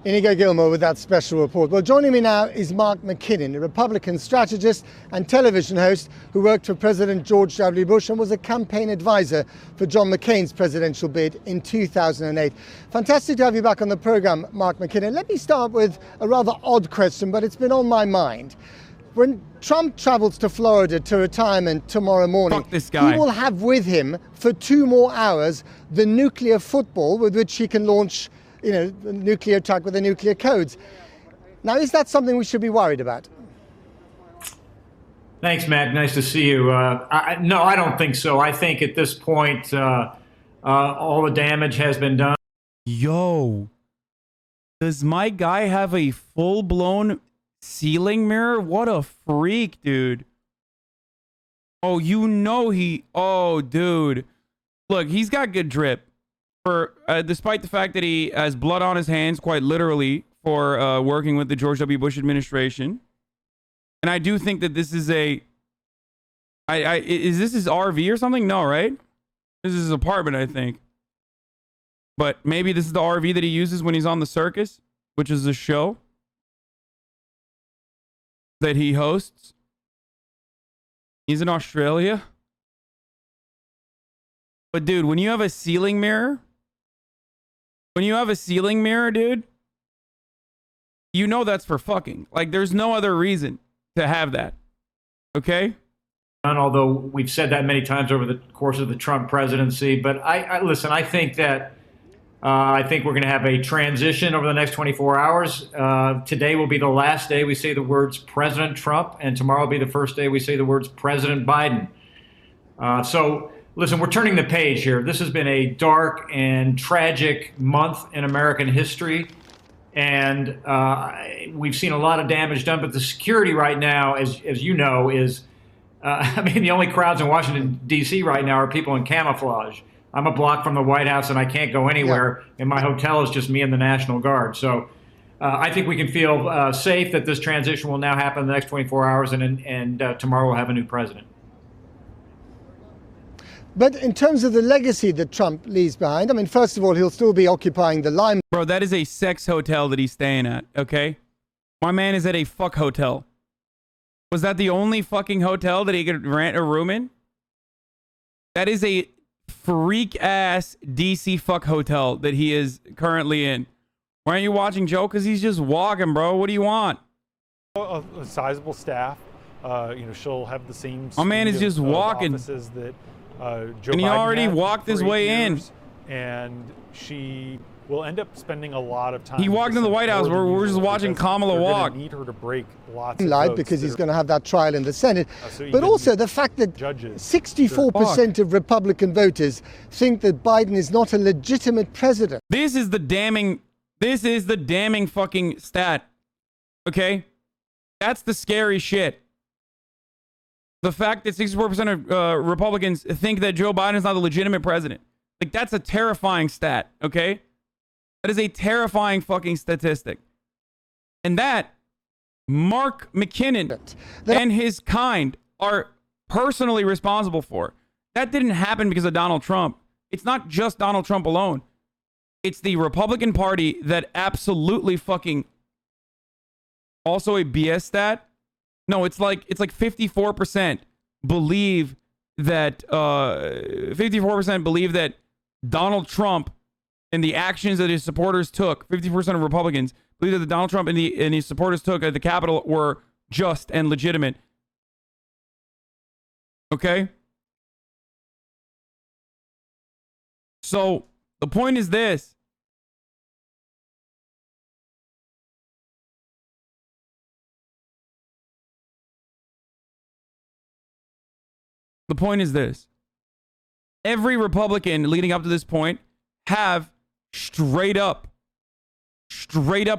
Inigo Gilmore with that special report. Well, joining me now is Mark McKinnon, a Republican strategist and television host who worked for President George W. Bush and was a campaign advisor for John McCain's presidential bid in 2008. Fantastic to have you back on the program, Mark McKinnon. Let me start with a rather odd question, but it's been on my mind. When Trump travels to Florida to retirement tomorrow morning,
this guy.
He will have with him for 2 more hours the nuclear football with which he can launch, you know, the nuclear attack with the nuclear codes. Now, is that something we should be worried about?
Thanks, Matt. Nice to see you. No, I don't think so. I think at this point, all the damage has been done.
Yo, does my guy have a full-blown ceiling mirror? What a freak, dude. Oh, you know oh, dude. Look, he's got good drip. Despite the fact that he has blood on his hands, quite literally, for working with the George W. Bush administration. And I do think that this is is this his RV or something? No, right? This is his apartment, I think. But maybe this is the RV that he uses when he's on the circus, which is a show that he hosts. He's in Australia. But dude, when you have a ceiling mirror, dude, you know that's for fucking. Like, there's no other reason to have that. Okay?
Although we've said that many times over the course of the Trump presidency. But listen, I think that we're going to have a transition over the next 24 hours. Today will be the last day we say the words President Trump, and tomorrow will be the first day we say the words President Biden. So listen, we're turning the page here. This has been a dark and tragic month in American history. And we've seen a lot of damage done. But the security right now, as you know, is, I mean, the only crowds in Washington, D.C. right now are people in camouflage. I'm a block from the White House and I can't go anywhere. Yeah. And my hotel is just me and the National Guard. So I think we can feel safe that this transition will now happen in the next 24 hours. And tomorrow we'll have a new president.
But in terms of the legacy that Trump leaves behind, I mean, first of all, he'll still be occupying the Limbaugh.
Bro, that is a sex hotel that he's staying at, okay? My man is at a fuck hotel. Was that the only fucking hotel that he could rent a room in? That is a freak-ass DC fuck hotel that he is currently in. Why aren't you watching Joe? Because he's just walking, bro. What do you want?
A sizable staff. You know, she'll have the same.
My man is just walking.
Offices that Joe
and he
Biden
already walked his way in.
And she will end up spending a lot of time.
He walked in the White House where we're just watching Kamala walk.
Need her to break lots of
lied
votes
because he's going to have that trial in the Senate.
So
but also the fact that 64% of Republican voters think that Biden is not a legitimate president.
This is the damning fucking stat. Okay? That's the scary shit. The fact that 64% of Republicans think that Joe Biden is not a legitimate president. Like, that's a terrifying stat, okay? That is a terrifying fucking statistic. And that Mark McKinnon and his kind are personally responsible for. That didn't happen because of Donald Trump. It's not just Donald Trump alone. It's the Republican Party that absolutely fucking... Also a BS stat? No, it's like 54% believe that 54% believe that Donald Trump and the actions that his supporters took, 54% of Republicans believe that Donald Trump and his supporters took at the Capitol were just and legitimate. Okay? So the point is this. The point is this. Every Republican leading up to this point have straight up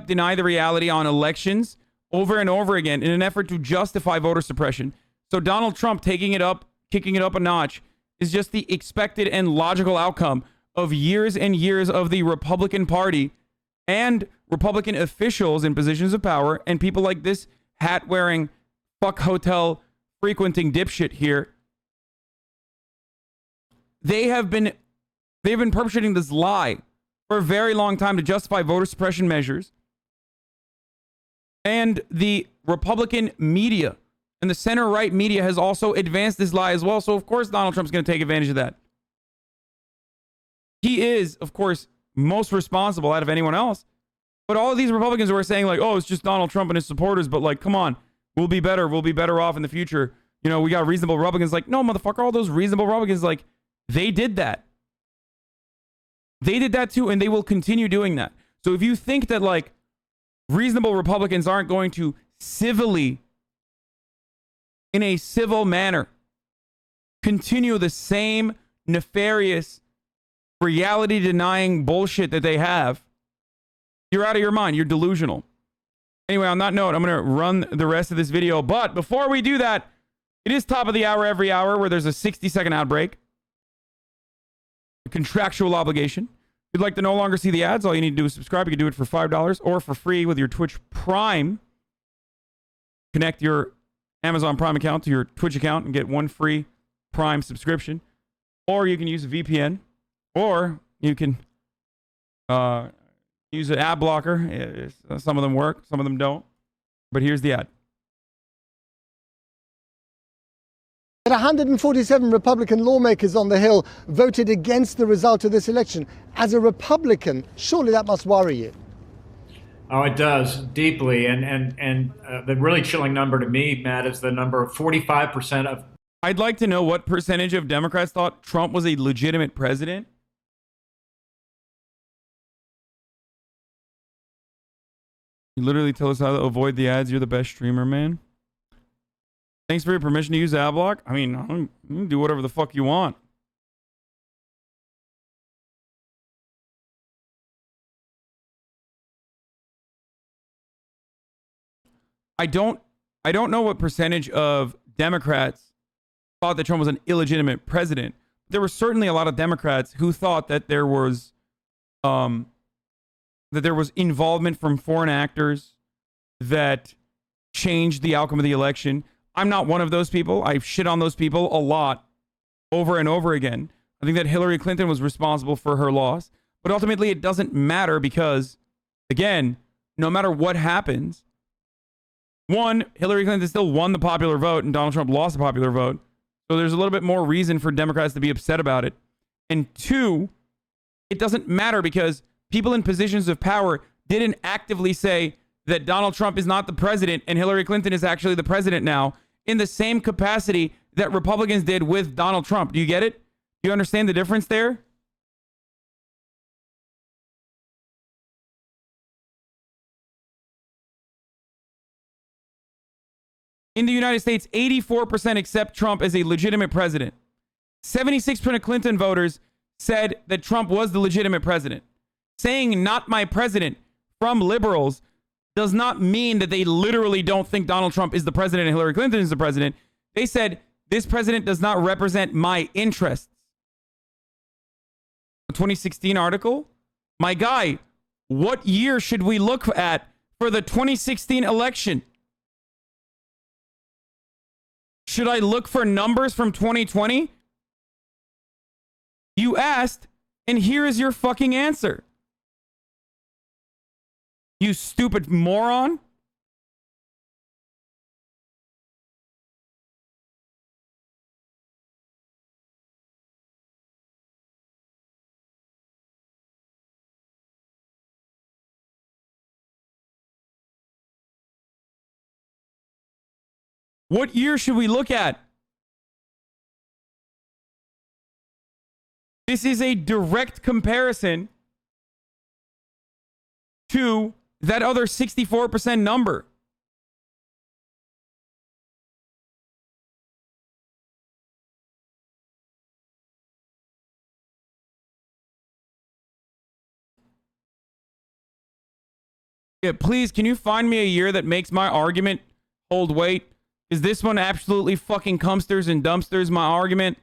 denied the reality on elections over and over again in an effort to justify voter suppression. So Donald Trump kicking it up a notch is just the expected and logical outcome of years and years of the Republican Party and Republican officials in positions of power and people like this hat-wearing, fuck hotel frequenting dipshit here. They've been perpetrating this lie for a very long time to justify voter suppression measures. And the Republican media and the center-right media has also advanced this lie as well. So, of course, Donald Trump's going to take advantage of that. He is, of course, most responsible out of anyone else. But all of these Republicans who are saying, like, oh, it's just Donald Trump and his supporters, but, like, come on, we'll be better off in the future. You know, we got reasonable Republicans. Like, no, motherfucker, all those reasonable Republicans, like, they did that. They did that too, and they will continue doing that. So if you think that, like, reasonable Republicans aren't going to civilly, in a civil manner, continue the same nefarious, reality-denying bullshit that they have, you're out of your mind. You're delusional. Anyway, on that note, I'm going to run the rest of this video. But before we do that, it is top of the hour every hour where there's a 60-second outbreak. A contractual obligation. If you'd like to no longer see the ads, all you need to do is subscribe. You can do it for $5 or for free with your Twitch Prime. Connect your Amazon Prime account to your Twitch account and get one free Prime subscription. Or you can use a VPN. Or you can use an ad blocker. Some of them work, some of them don't. But here's the ad.
147 Republican lawmakers on the Hill voted against the result of this election. As a Republican, surely that must worry you.
Oh, it does, deeply. And the really chilling number to me, Matt, is the number of 45% of...
I'd like to know what percentage of Democrats thought Trump was a legitimate president. You literally tell us how to avoid the ads. You're the best streamer, man. Thanks for your permission to use Adblock. I mean, you can do whatever the fuck you want. I don't know what percentage of Democrats thought that Trump was an illegitimate president. There were certainly a lot of Democrats who thought that there was involvement from foreign actors that changed the outcome of the election. I'm not one of those people. I've shit on those people a lot over and over again. I think that Hillary Clinton was responsible for her loss. But ultimately, it doesn't matter because, again, no matter what happens, one, Hillary Clinton still won the popular vote and Donald Trump lost the popular vote. So there's a little bit more reason for Democrats to be upset about it. And two, it doesn't matter because people in positions of power didn't actively say that Donald Trump is not the president and Hillary Clinton is actually the president now in the same capacity that Republicans did with Donald Trump. Do you get it? Do you understand the difference there? In the United States, 84% accept Trump as a legitimate president. 76% of Clinton voters said that Trump was the legitimate president. Saying "not my president" from liberals does not mean that they literally don't think Donald Trump is the president and Hillary Clinton is the president. They said, this president does not represent my interests. The 2016 article? My guy, what year should we look at for the 2016 election? Should I look for numbers from 2020? You asked, and here is your fucking answer. You stupid moron. What year should we look at? This is a direct comparison to that other 64% number. Yeah, please, can you find me a year that makes my argument hold weight? Is this one absolutely fucking cumsters and dumpsters my argument?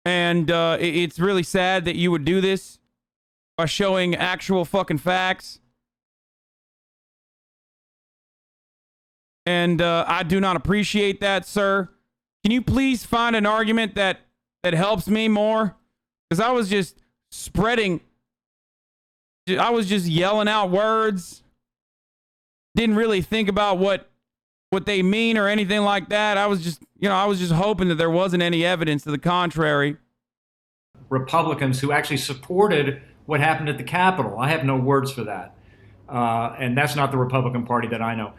And it's really sad that you would do this by showing actual fucking facts. And I do not appreciate that, sir. Can you please find an argument that helps me more? Because I was just spreading. I was just yelling out words. Didn't really think about what they mean or anything like that. I was just, I was just hoping that there wasn't any evidence to the contrary.
Republicans who actually supported what happened at the Capitol. I have no words for that. And that's not the Republican Party that I know.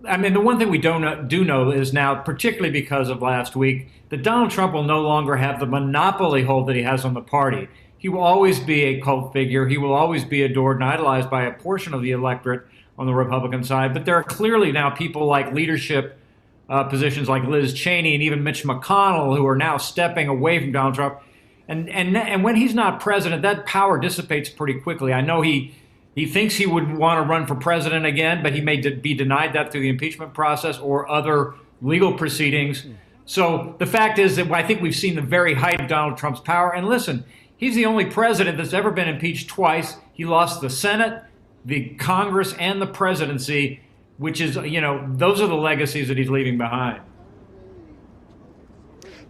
I mean, the one thing we do know is now, particularly because of last week, that Donald Trump will no longer have the monopoly hold that he has on the party. He will always be a cult figure. He will always be adored and idolized by a portion of the electorate on the Republican side. But there are clearly now people like leadership positions like Liz Cheney and even Mitch McConnell who are now stepping away from Donald Trump. And when he's not president, that power dissipates pretty quickly. I know he thinks he would want to run for president again, but he may be denied that through the impeachment process or other legal proceedings. So the fact is that I think we've seen the very height of Donald Trump's power. And listen, he's the only president that's ever been impeached twice. He lost the Senate, the Congress, and the presidency, which is, those are the legacies that he's leaving behind.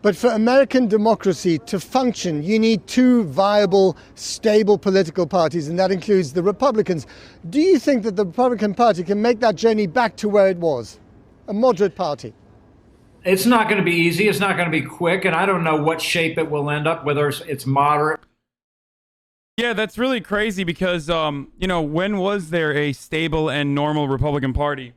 But for American democracy to function, you need two viable, stable political parties, and that includes the Republicans. Do you think that the Republican Party can make that journey back to where it was, a moderate party?
It's not going to be easy. It's not going to be quick, and I don't know what shape it will end up, whether it's moderate.
Yeah, that's really crazy because, when was there a stable and normal Republican Party?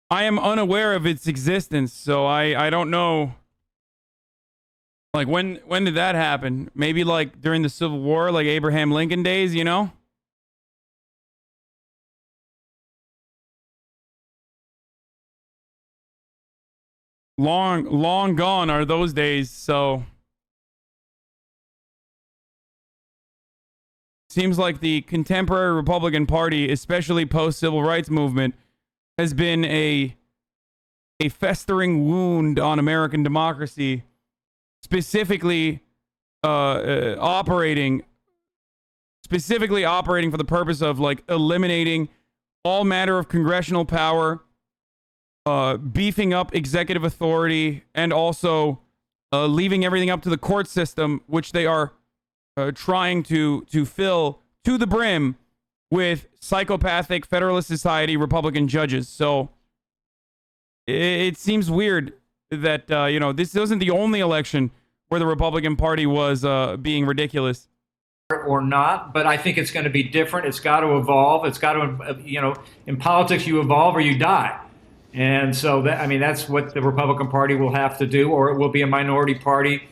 I am unaware of its existence, so I don't know. Like, when did that happen? Maybe, like, during the Civil War, like Abraham Lincoln days, Long gone are those days, so. Seems like the contemporary Republican Party, especially post-civil rights movement, has been a festering wound on American democracy, specifically operating for the purpose of like eliminating all matter of congressional power, beefing up executive authority, and also leaving everything up to the court system, which they are trying to fill to the brim with psychopathic Federalist Society Republican judges. So it seems weird that, this wasn't the only election where the Republican Party was being ridiculous.
Or not, but I think it's going to be different. It's got to evolve. It's got to, in politics, you evolve or you die. And so, that's what the Republican Party will have to do, or it will be a minority party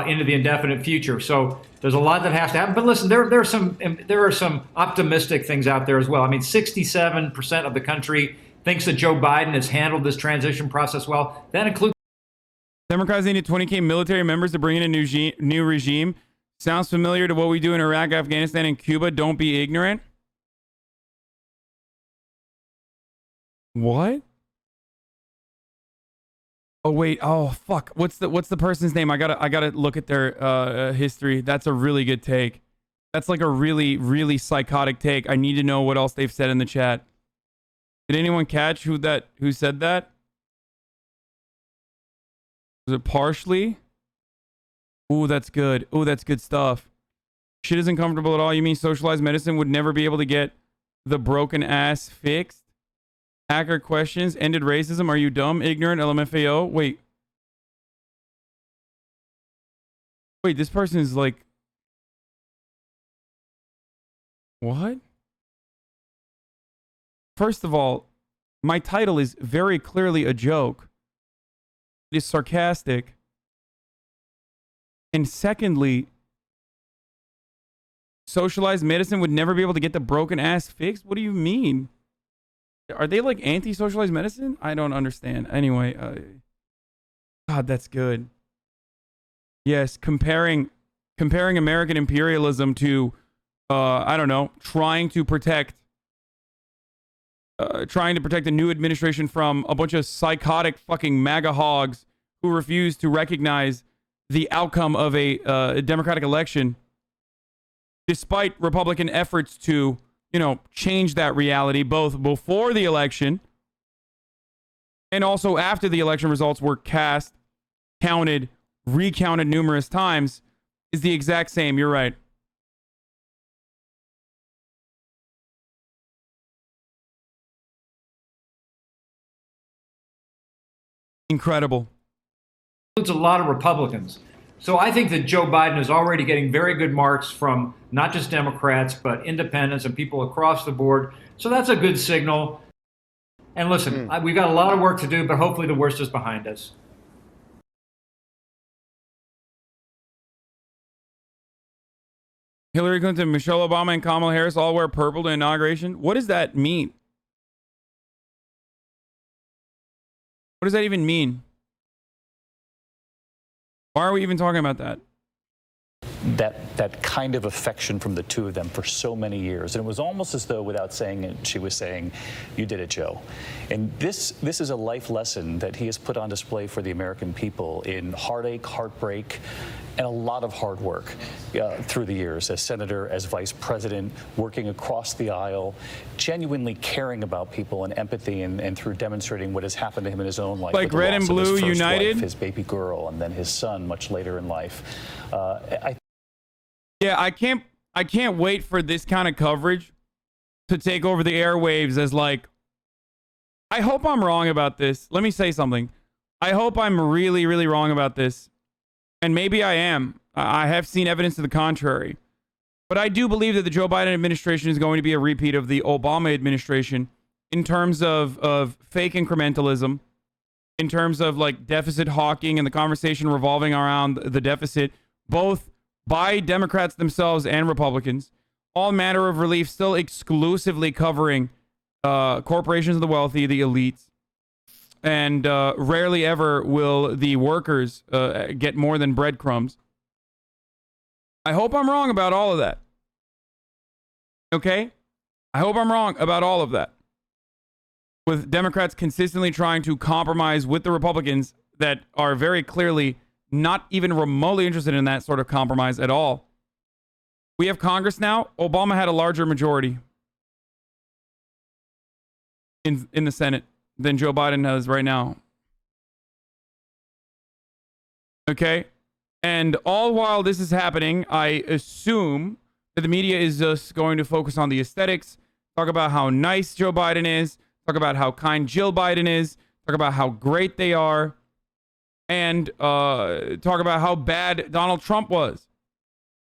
into the indefinite future. So there's a lot that has to happen. But listen, there are some optimistic things out there as well. 67% of the country thinks that Joe Biden has handled this transition process well. That includes
Democrats needed 20K military members to bring in a new regime. Sounds familiar to what we do in Iraq, Afghanistan, and Cuba. Don't be ignorant. What? Oh wait. Oh fuck. What's the person's name? I gotta look at their history. That's a really good take. That's like a really, really psychotic take. I need to know what else they've said in the chat. Did anyone catch who said that? Was it partially? Ooh, that's good. Ooh, that's good stuff. Shit isn't comfortable at all. You mean socialized medicine would never be able to get the broken ass fixed? Accurate questions. Ended racism. Are you dumb? Ignorant. LMFAO. Wait. Wait, this person is like... What? First of all, my title is very clearly a joke. It is sarcastic. And secondly, socialized medicine would never be able to get the broken ass fixed? What do you mean? Are they like anti-socialized medicine? I don't understand. Anyway, God, that's good. Yes, comparing American imperialism to, I don't know, trying to protect the new administration from a bunch of psychotic fucking MAGA hogs who refuse to recognize the outcome of a democratic election, despite Republican efforts to, you know, change that reality both before the election and also after the election results were cast, counted, recounted numerous times, is the exact same. You're right. Incredible.
Includes a lot of Republicans. So I think that Joe Biden is already getting very good marks from not just Democrats, but independents and people across the board. So that's a good signal. And listen, we've got a lot of work to do, but hopefully the worst is behind us.
Hillary Clinton, Michelle Obama, and Kamala Harris all wear purple to inauguration. What does that mean? What does that even mean? Why are we even talking about that?
That kind of affection from the two of them for so many years. And it was almost as though, without saying it, she was saying, "You did it, Joe." And this is a life lesson that he has put on display for the American people in heartache, heartbreak, and a lot of hard work through the years as senator, as vice president, working across the aisle, genuinely caring about people and empathy, and through demonstrating what has happened to him in his own life.
Like Red and Blue United?
Wife, his baby girl, and then his son much later in life.
Yeah, I can't wait for this kind of coverage to take over the airwaves as like, I hope I'm wrong about this. Let me say something. I hope I'm really, really wrong about this. And maybe I am. I have seen evidence to the contrary. But I do believe that the Joe Biden administration is going to be a repeat of the Obama administration in terms of fake incrementalism, in terms of like deficit hawking and the conversation revolving around the deficit, both by Democrats themselves and Republicans, all manner of relief still exclusively covering corporations of the wealthy, the elites, and rarely ever will the workers get more than breadcrumbs. I hope I'm wrong about all of that. Okay? I hope I'm wrong about all of that. With Democrats consistently trying to compromise with the Republicans that are very clearly not even remotely interested in that sort of compromise at all. We have Congress now. Obama had a larger majority in the Senate than Joe Biden has right now. Okay? And all while this is happening, I assume that the media is just going to focus on the aesthetics, talk about how nice Joe Biden is, talk about how kind Jill Biden is, talk about how great they are, and talk about how bad Donald Trump was.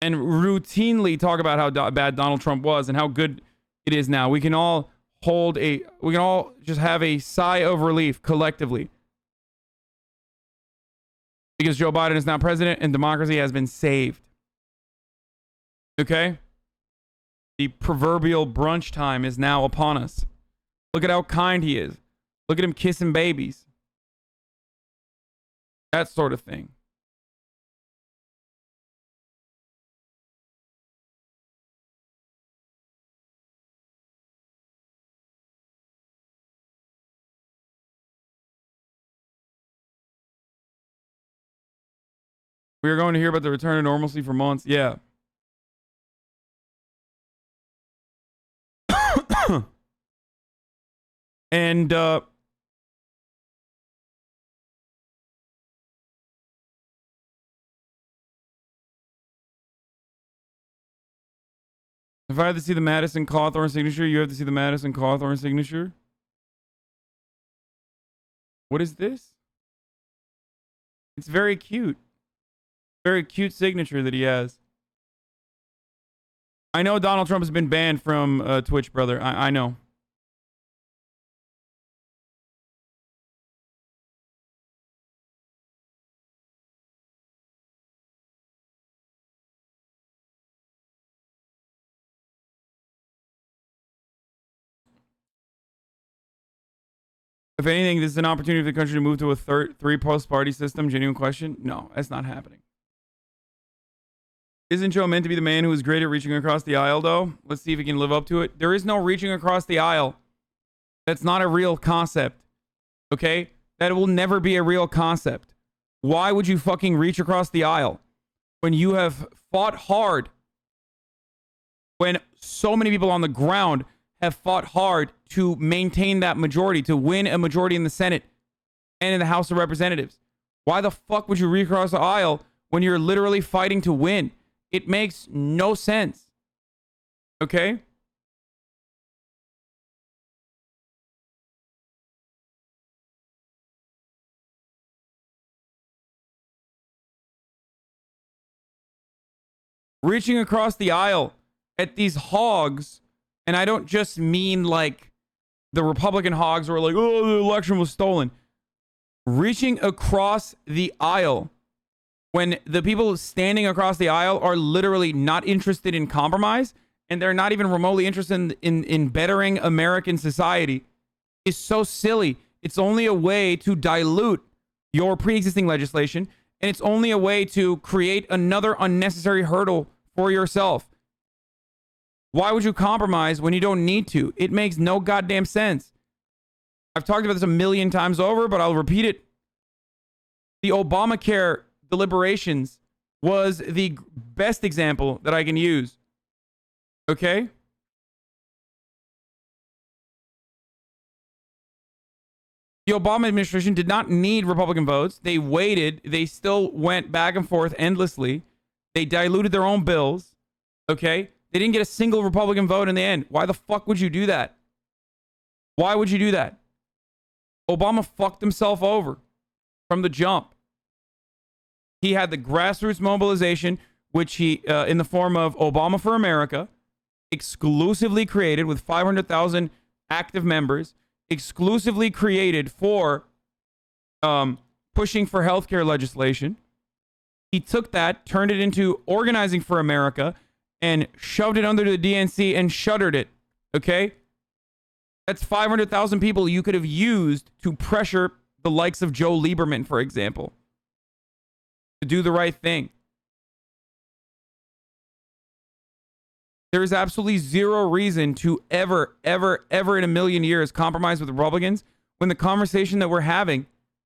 And routinely talk about how bad Donald Trump was and how good it is now. We can all just have a sigh of relief collectively. Because Joe Biden is now president and democracy has been saved. Okay? The proverbial brunch time is now upon us. Look at how kind he is. Look at him kissing babies. That sort of thing. We are going to hear about the return to normalcy for months. Yeah. And If I had to see the Madison Cawthorn signature, you have to see the Madison Cawthorn signature. What is this? It's very cute. Very cute signature that he has. I know Donald Trump has been banned from Twitch, brother. I know. If anything, this is an opportunity for the country to move to a three post-party system. Genuine question? No, that's not happening. Isn't Joe meant to be the man who is great at reaching across the aisle, though? Let's see if he can live up to it. There is no reaching across the aisle. That's not a real concept. Okay? That will never be a real concept. Why would you fucking reach across the aisle when you have fought hard? When so many people on the ground have fought hard to maintain that majority, to win a majority in the Senate and in the House of Representatives. Why the fuck would you reach across the aisle when you're literally fighting to win? It makes no sense. Okay? Reaching across the aisle at these hogs, and I don't just mean like the Republican hogs who are like, oh, the election was stolen. Reaching across the aisle when the people standing across the aisle are literally not interested in compromise and they're not even remotely interested in bettering American society is so silly. It's only a way to dilute your pre-existing legislation, and it's only a way to create another unnecessary hurdle for yourself. Why would you compromise when you don't need to? It makes no goddamn sense. I've talked about this a million times over, but I'll repeat it. The Obamacare deliberations was the best example that I can use. Okay? The Obama administration did not need Republican votes. They waited. They still went back and forth endlessly. They diluted their own bills. Okay? They didn't get a single Republican vote in the end. Why the fuck would you do that? Why would you do that? Obama fucked himself over from the jump. He had the grassroots mobilization, which he, in the form of Obama for America, exclusively created with 500,000 active members, exclusively created for pushing for healthcare legislation. He took that, turned it into Organizing for America, and shoved it under the DNC and shuttered it. Okay? That's 500,000 people you could have used to pressure the likes of Joe Lieberman, for example, to do the right thing. There is absolutely zero reason to ever in a million years compromise with Republicans when the conversation that we're having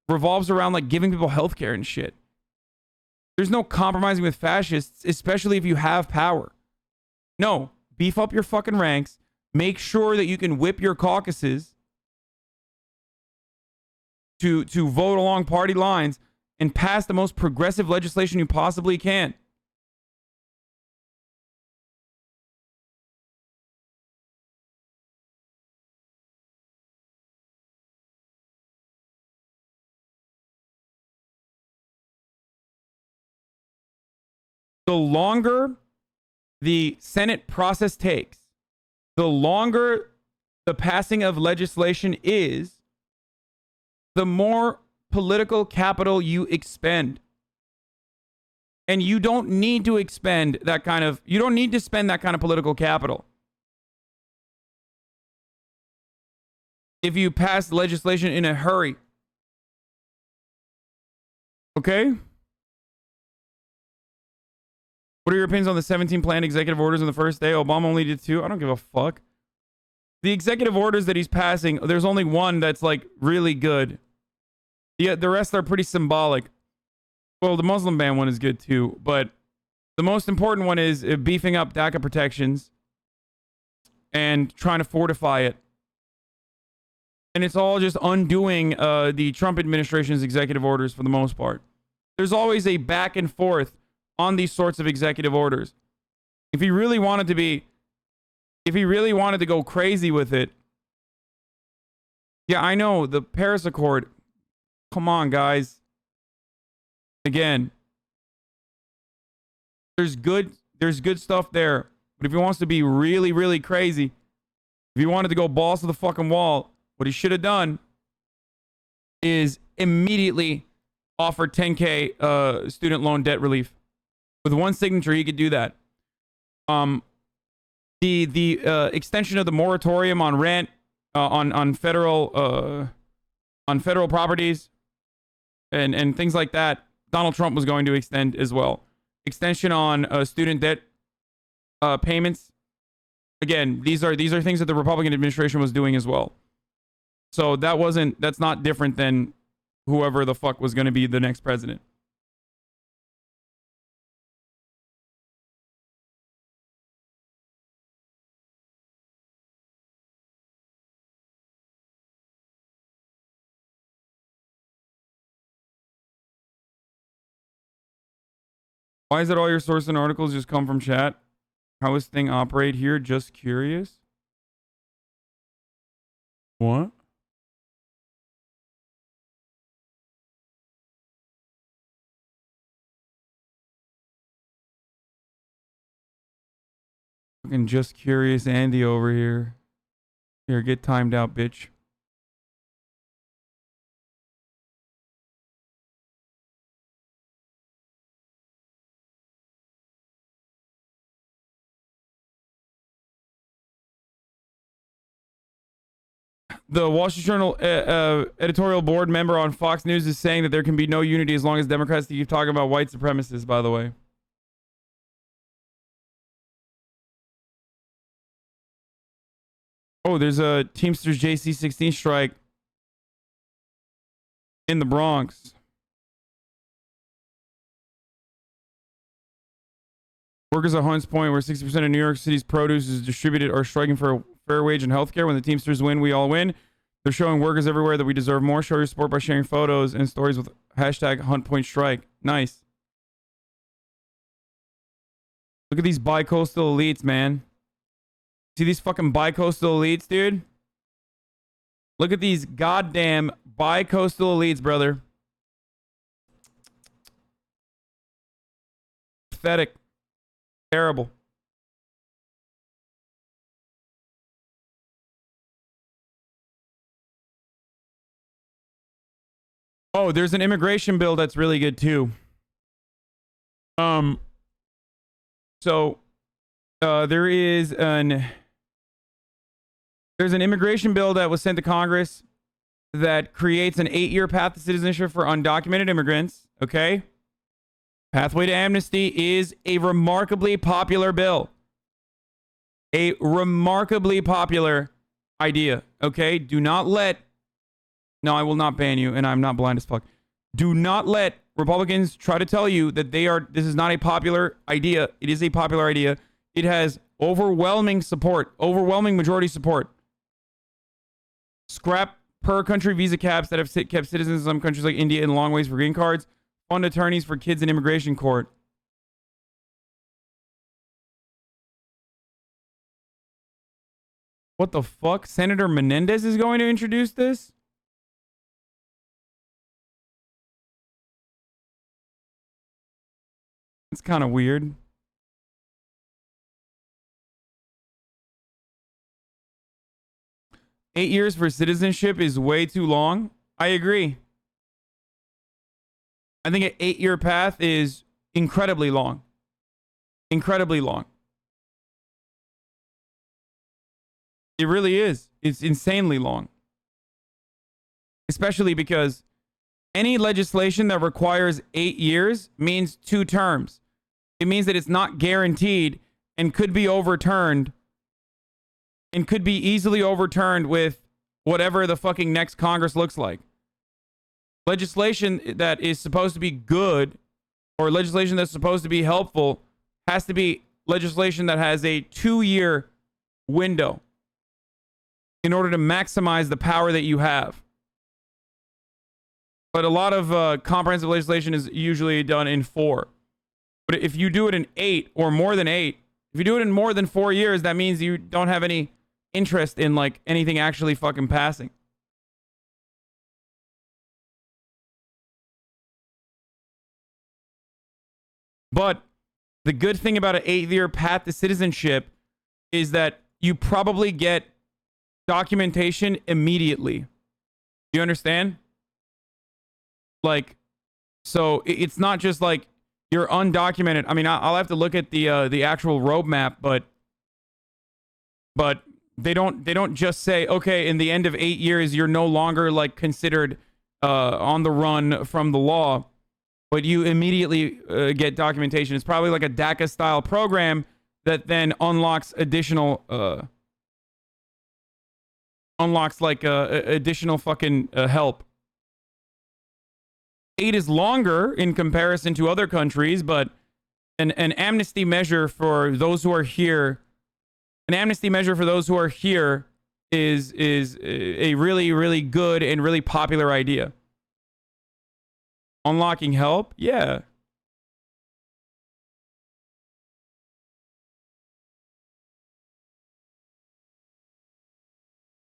revolves around like giving people health care and shit. There's no compromising with fascists, especially if you have power. No, beef up your fucking ranks. Make sure that you can whip your caucuses to vote along party lines and pass the most progressive legislation you possibly can. The longer the Senate process takes, the longer the passing of legislation is, the more political capital you expend. And you don't need to expend that kind of, you don't need to spend that kind of political capital. If you pass legislation in a hurry. Okay? What are your opinions on the 17 planned executive orders on the first day? Obama only did 2. I don't give a fuck. The executive orders that he's passing, there's only one that's like really good. The rest are pretty symbolic. Well, the Muslim ban one is good too, but the most important one is beefing up DACA protections and trying to fortify it. And it's all just undoing the Trump administration's executive orders for the most part. There's always a back and forth on these sorts of executive orders. If he really wanted to be if he really wanted to go crazy with it, yeah, I know the Paris Accord. Come on, guys. Again, there's good stuff there. But if he wants to be really, really crazy, if he wanted to go balls to the fucking wall, what he should have done is immediately offer 10K student loan debt relief. With one signature, he could do that. The extension of the moratorium on rent on federal properties and things like that, Donald Trump was going to extend as well. Extension on student debt payments. Again, these are things that the Republican administration was doing as well. So that's not different than whoever the fuck was going to be the next president. Why is it all your sources and articles just come from chat? How does this thing operate here? Just curious. What? Fucking just curious Andy over here. Here, get timed out, bitch. The Wall Street Journal editorial board member on Fox News is saying that there can be no unity as long as Democrats keep talking about white supremacists, by the way. Oh, there's a Teamsters JC16 strike in the Bronx. Workers at Hunts Point, where 60% of New York City's produce is distributed, are striking for a fair wage and healthcare. When the Teamsters win, we all win. They're showing workers everywhere that we deserve more. Show your support by sharing photos and stories with hashtag Hunt Point Strike. Nice. Look at these bi-coastal elites, man. See these fucking bi-coastal elites, dude? Look at these goddamn bi-coastal elites, brother. Pathetic. Terrible. Oh, there's an immigration bill that's really good too. There's an immigration bill that was sent to Congress that creates an 8-year path to citizenship for undocumented immigrants. Okay. Pathway to amnesty is a remarkably popular bill. A remarkably popular idea. Okay. Do not let... No, I will not ban you, and I'm not blind as fuck. Do not let Republicans try to tell you that this is not a popular idea. It is a popular idea. It has overwhelming support, overwhelming majority support. Scrap per country visa caps that have kept citizens in some countries like India in long ways for green cards. Fund attorneys for kids in immigration court. What the fuck? Senator Menendez is going to introduce this? It's kind of weird. Eight years for citizenship is way too long. I agree. I think an 8-year path is incredibly long. Incredibly long. It really is. It's insanely long. Especially because any legislation that requires 8 years means 2 terms. It means that it's not guaranteed and could be overturned and could be easily overturned with whatever the fucking next Congress looks like. Legislation that is supposed to be good or legislation that's supposed to be helpful has to be legislation that has a 2-year window in order to maximize the power that you have. But a lot of comprehensive legislation is usually done in 4. But if you do it in 8 or more than 8, If you do it in more than 4 years, that means you don't have any interest in like anything actually fucking passing. But the good thing about an 8-year path to citizenship is that you probably get documentation immediately. You understand? Like, so it's not just like you're undocumented. I mean, I'll have to look at the actual roadmap, but they don't just say, okay, in the end of 8 years, you're no longer like considered on the run from the law, but you immediately get documentation. It's probably like a DACA style program that then unlocks additional additional fucking help. 8 is longer in comparison to other countries, but an amnesty measure for those who are here, is a really, really good and really popular idea. Unlocking help? Yeah.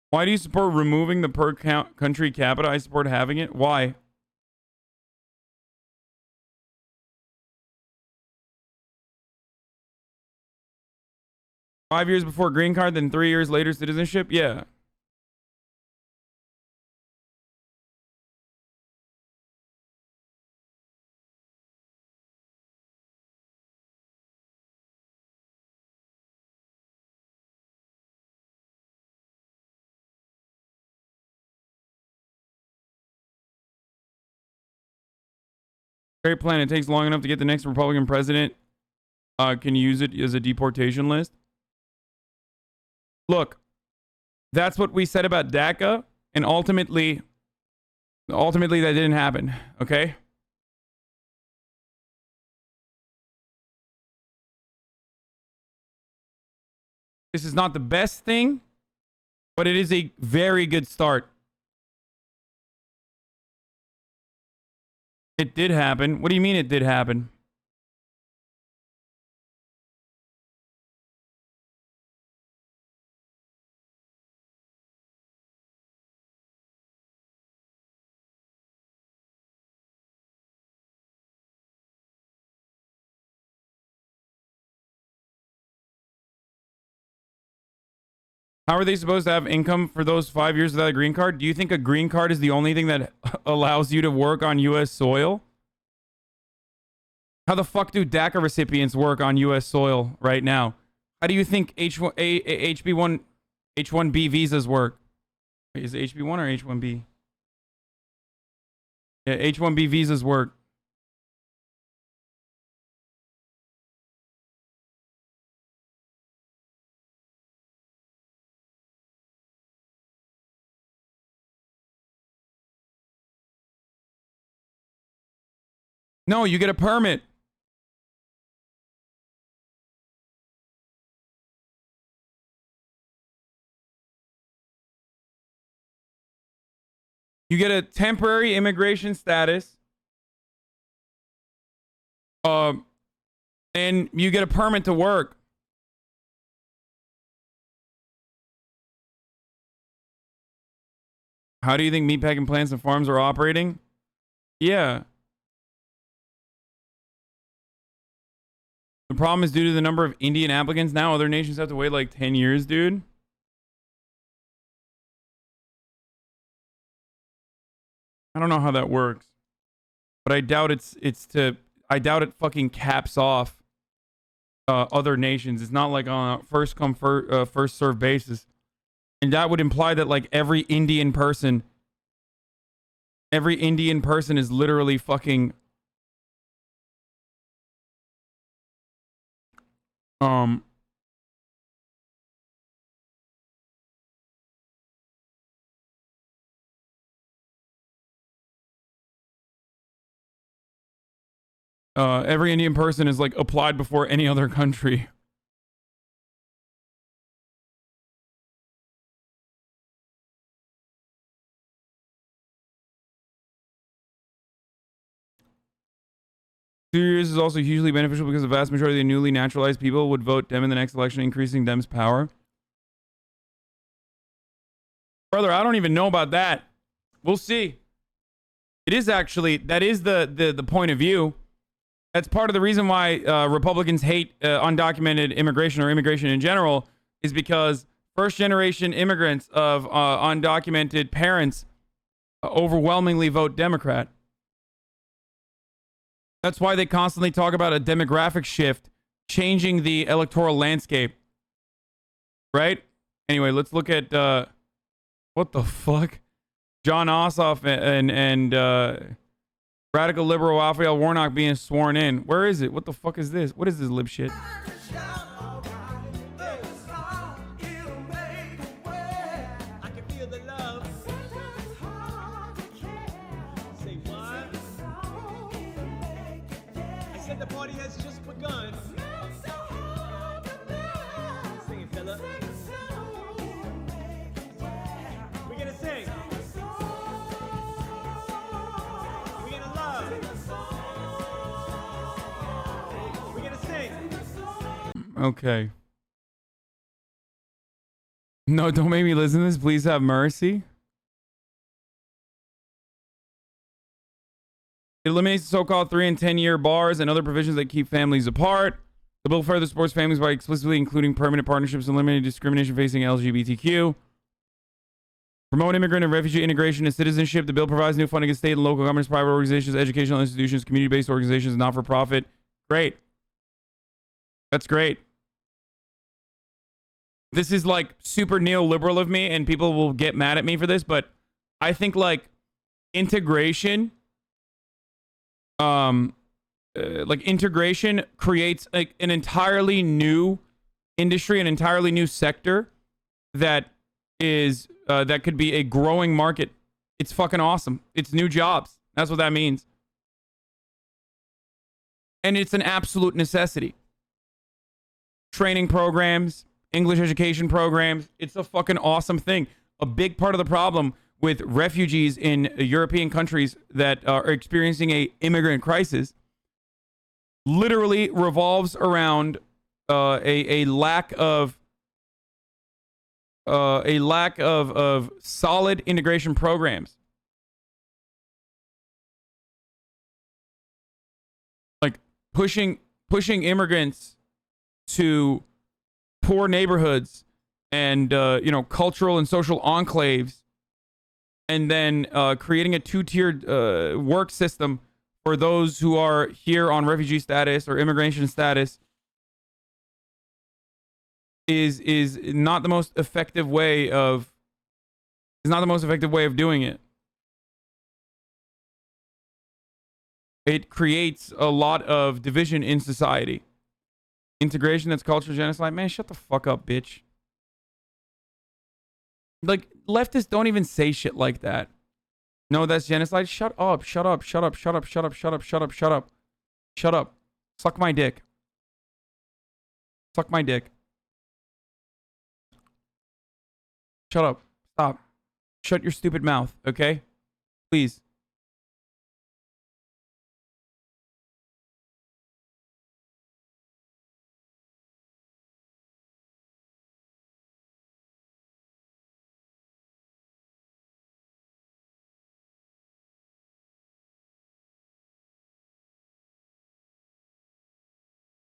Why do you support removing the per country capita? I support having it. Why? Five years before green card, then 3 years later citizenship? Yeah. Great plan. It takes long enough to get the next Republican president. Can you use it as a deportation list? Look, that's what we said about DACA, and ultimately that didn't happen, okay? This is not the best thing, but it is a very good start. It did happen. What do you mean it did happen? How are they supposed to have income for those 5 years without a green card? Do you think a green card is the only thing that allows you to work on U.S. soil? How the fuck do DACA recipients work on U.S. soil right now? How do you think H1B visas work? Is it HB1 or H1B? Yeah, H1B visas work. No, you get a permit. You get a temporary immigration status. And you get a permit to work. How do you think meatpacking plants and farms are operating? Yeah. The problem is due to the number of Indian applicants now, other nations have to wait like 10 years, dude. I don't know how that works. But I doubt I doubt it fucking caps off other nations. It's not like on a first come first serve basis. And that would imply that like every Indian person is literally fucking every Indian person is like applied before any other country. 2 years is also hugely beneficial because the vast majority of the newly naturalized people would vote Dem in the next election, increasing Dem's power. Brother, I don't even know about that. We'll see. It is actually, that is the point of view. That's part of the reason why Republicans hate undocumented immigration or immigration in general, is because first-generation immigrants of undocumented parents overwhelmingly vote Democrat. That's why they constantly talk about a demographic shift changing the electoral landscape. Right? Anyway, let's look at what the fuck? John Ossoff and radical liberal Raphael Warnock being sworn in. Where is it? What the fuck is this? What is this lib shit? Okay. No, don't make me listen to this. Please have mercy. It eliminates the so-called 3 and 10-year bars and other provisions that keep families apart. The bill further supports families by explicitly including permanent partnerships and eliminating discrimination facing LGBTQ. Promote immigrant and refugee integration and citizenship. The bill provides new funding to state and local governments, private organizations, educational institutions, community-based organizations, and not-for-profit. Great. That's great. This is like super neoliberal of me, and people will get mad at me for this, but I think like integration, integration creates like an entirely new industry, an entirely new sector that is that could be a growing market. It's fucking awesome. It's new jobs. That's what that means, and it's an absolute necessity. Training programs, English education programs. It's a fucking awesome thing. A big part of the problem with refugees in European countries that are experiencing a immigrant crisis literally revolves around a lack of solid integration programs. Like pushing immigrants to poor neighborhoods and cultural and social enclaves, and then creating a two-tiered work system for those who are here on refugee status or immigration status is not the most effective way of doing it. It creates a lot of division in society. Integration, that's cultural genocide. Man, shut the fuck up, bitch. Like, leftists don't even say shit like that. No, that's genocide. Shut up, shut up, shut up, shut up, shut up, shut up, shut up, shut up. Shut up. Suck my dick. Suck my dick. Shut up. Stop. Shut your stupid mouth, okay? Please.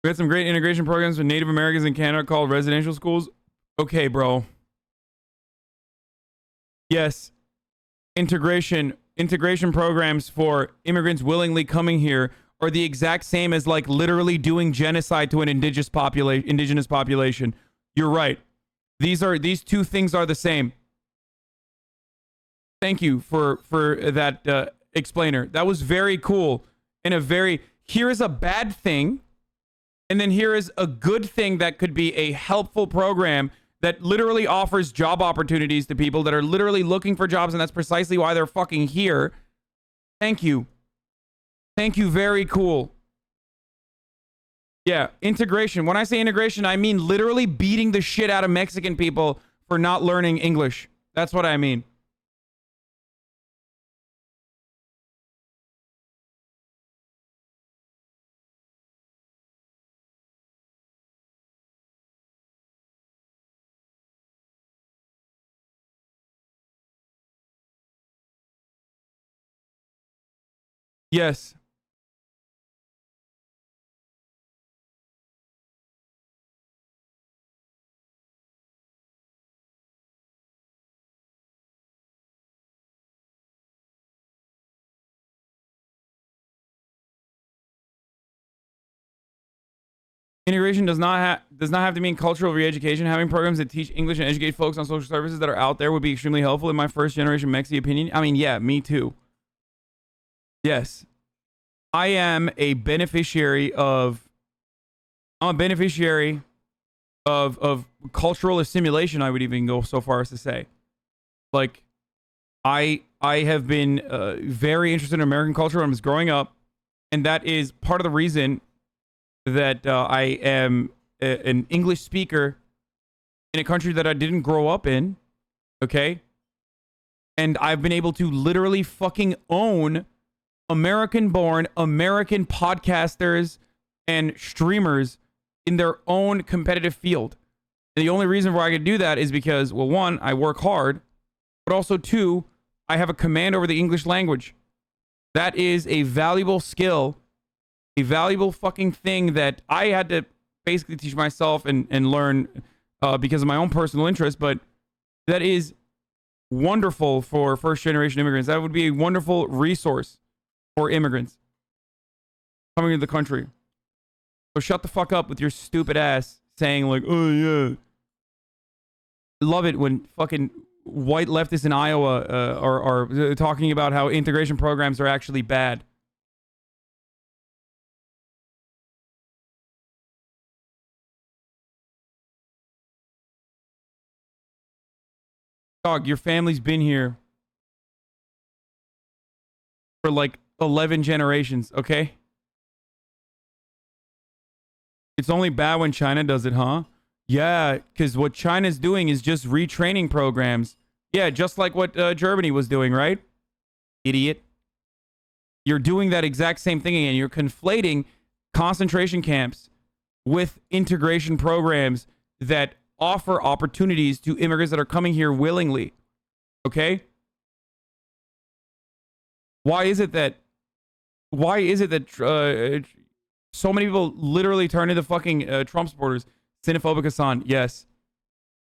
We had some great integration programs with Native Americans in Canada called residential schools. Okay, bro. Yes. Integration programs for immigrants willingly coming here are the exact same as like literally doing genocide to an indigenous population. You're right. These two things are the same. Thank you for that explainer. That was very cool and here is a bad thing. And then here is a good thing that could be a helpful program that literally offers job opportunities to people that are literally looking for jobs, and that's precisely why they're fucking here. Thank you. Thank you. Very cool. Yeah, integration. When I say integration, I mean literally beating the shit out of Mexican people for not learning English. That's what I mean. Yes. Integration does not have to mean cultural re-education. Having programs that teach English and educate folks on social services that are out there would be extremely helpful in my first generation Mexi opinion. I mean, yeah, me too. Yes. I am a beneficiary of cultural assimilation, I would even go so far as to say. Like, I have been very interested in American culture when I was growing up, and that is part of the reason that I am an English speaker in a country that I didn't grow up in, okay? And I've been able to literally fucking own American-born, American podcasters and streamers in their own competitive field. And the only reason why I can do that is because, well, one, I work hard, but also two, I have a command over the English language. That is a valuable skill, a valuable fucking thing that I had to basically teach myself and learn because of my own personal interest, but that is wonderful for first-generation immigrants. That would be a wonderful resource for immigrants coming into the country. So shut the fuck up with your stupid ass saying like, oh yeah. Love it when fucking white leftists in Iowa are talking about how integration programs are actually bad. Dog, your family's been here for like 11 generations, okay? It's only bad when China does it, huh? Yeah, because what China's doing is just retraining programs. Yeah, just like what Germany was doing, right? Idiot. You're doing that exact same thing again. You're conflating concentration camps with integration programs that offer opportunities to immigrants that are coming here willingly. Okay? Why is it that so many people literally turn into fucking Trump supporters? Xenophobic Hasan, yes.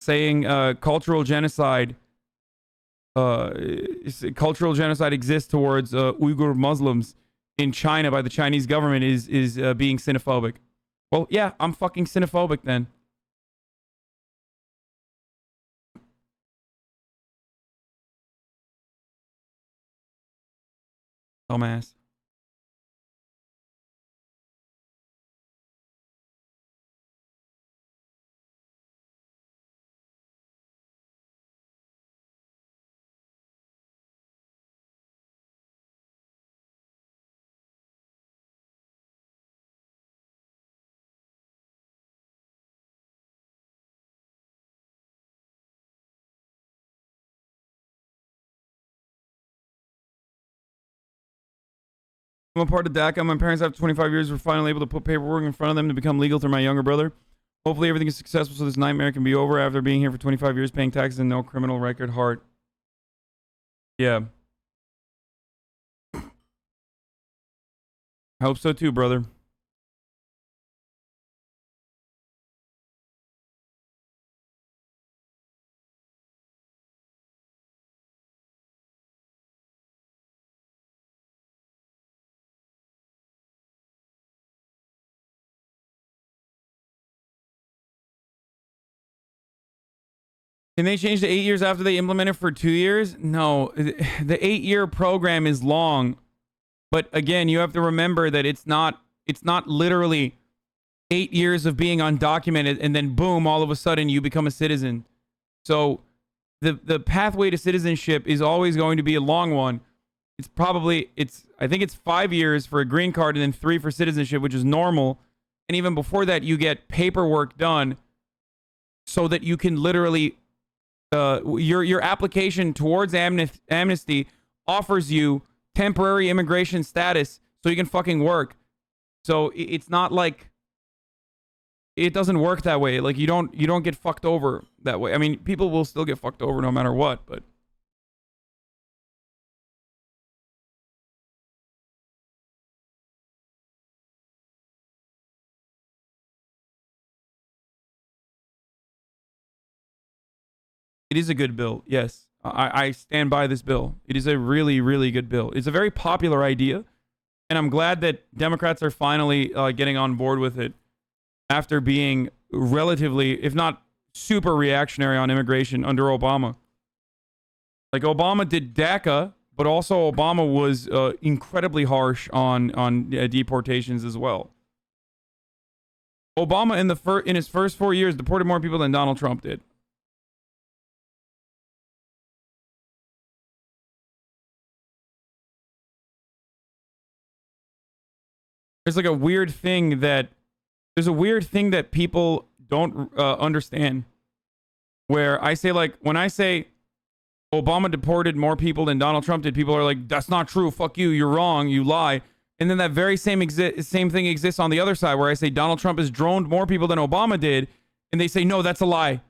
Saying cultural genocide exists towards Uyghur Muslims in China by the Chinese government is being xenophobic. Well, yeah, I'm fucking xenophobic then. Dumbass. I'm a part of DACA. My parents, after 25 years, were finally able to put paperwork in front of them to become legal through my younger brother. Hopefully everything is successful so this nightmare can be over after being here for 25 years, paying taxes and no criminal record. Heart. Yeah. I hope so too, brother. Can they change to 8 years after they implement it for 2 years? No, the 8-year program is long, but again, you have to remember that it's not literally 8 years of being undocumented and then boom, all of a sudden you become a citizen. So the pathway to citizenship is always going to be a long one. I think it's 5 years for a green card and then 3 for citizenship, which is normal. And even before that, you get paperwork done so that you can literally your application towards amnesty offers you temporary immigration status so you can fucking work. So it's not like it doesn't work that way. Like you don't get fucked over that way. I mean, people will still get fucked over no matter what, but It is a good bill. Yes, I stand by this bill. It is a really, really good bill. It's a very popular idea, and I'm glad that Democrats are finally getting on board with it after being relatively, if not super reactionary on immigration under Obama. Like, Obama did DACA, but also Obama was incredibly harsh on deportations as well. Obama in his first 4 years deported more people than Donald Trump did. There's a weird thing that people don't understand. Where I say, like, when I say Obama deported more people than Donald Trump did, people are like, that's not true. Fuck you. You're wrong. You lie. And then that very same thing exists on the other side, where I say Donald Trump has droned more people than Obama did, and they say, no, that's a lie.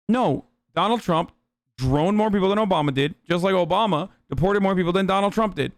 No, Donald Trump droned more people than Obama did, just like Obama deported more people than Donald Trump did.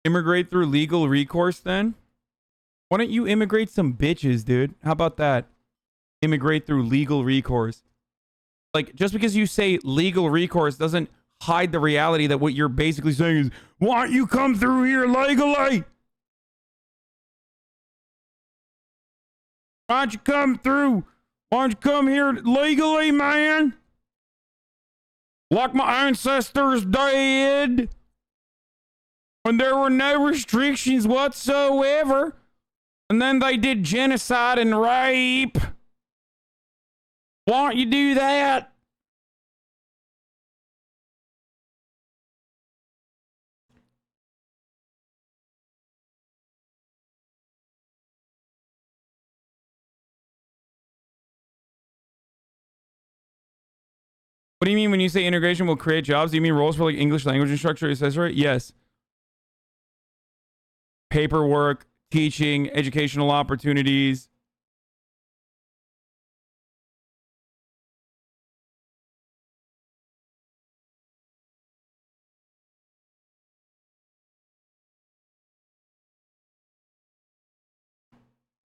Immigrate through legal recourse then? Why don't you immigrate some bitches, dude? How about that? Immigrate through legal recourse. Like, just because you say legal recourse doesn't hide the reality that what you're basically saying is, why don't you come through here legally? Why don't you come through? Why don't you come here legally, man? Like my ancestors did. When there were no restrictions whatsoever. And then they did genocide and rape. Why don't you do that? What do you mean when you say integration will create jobs? Do you mean roles for like English language instructor, etc.? Yes. Paperwork, teaching, educational opportunities,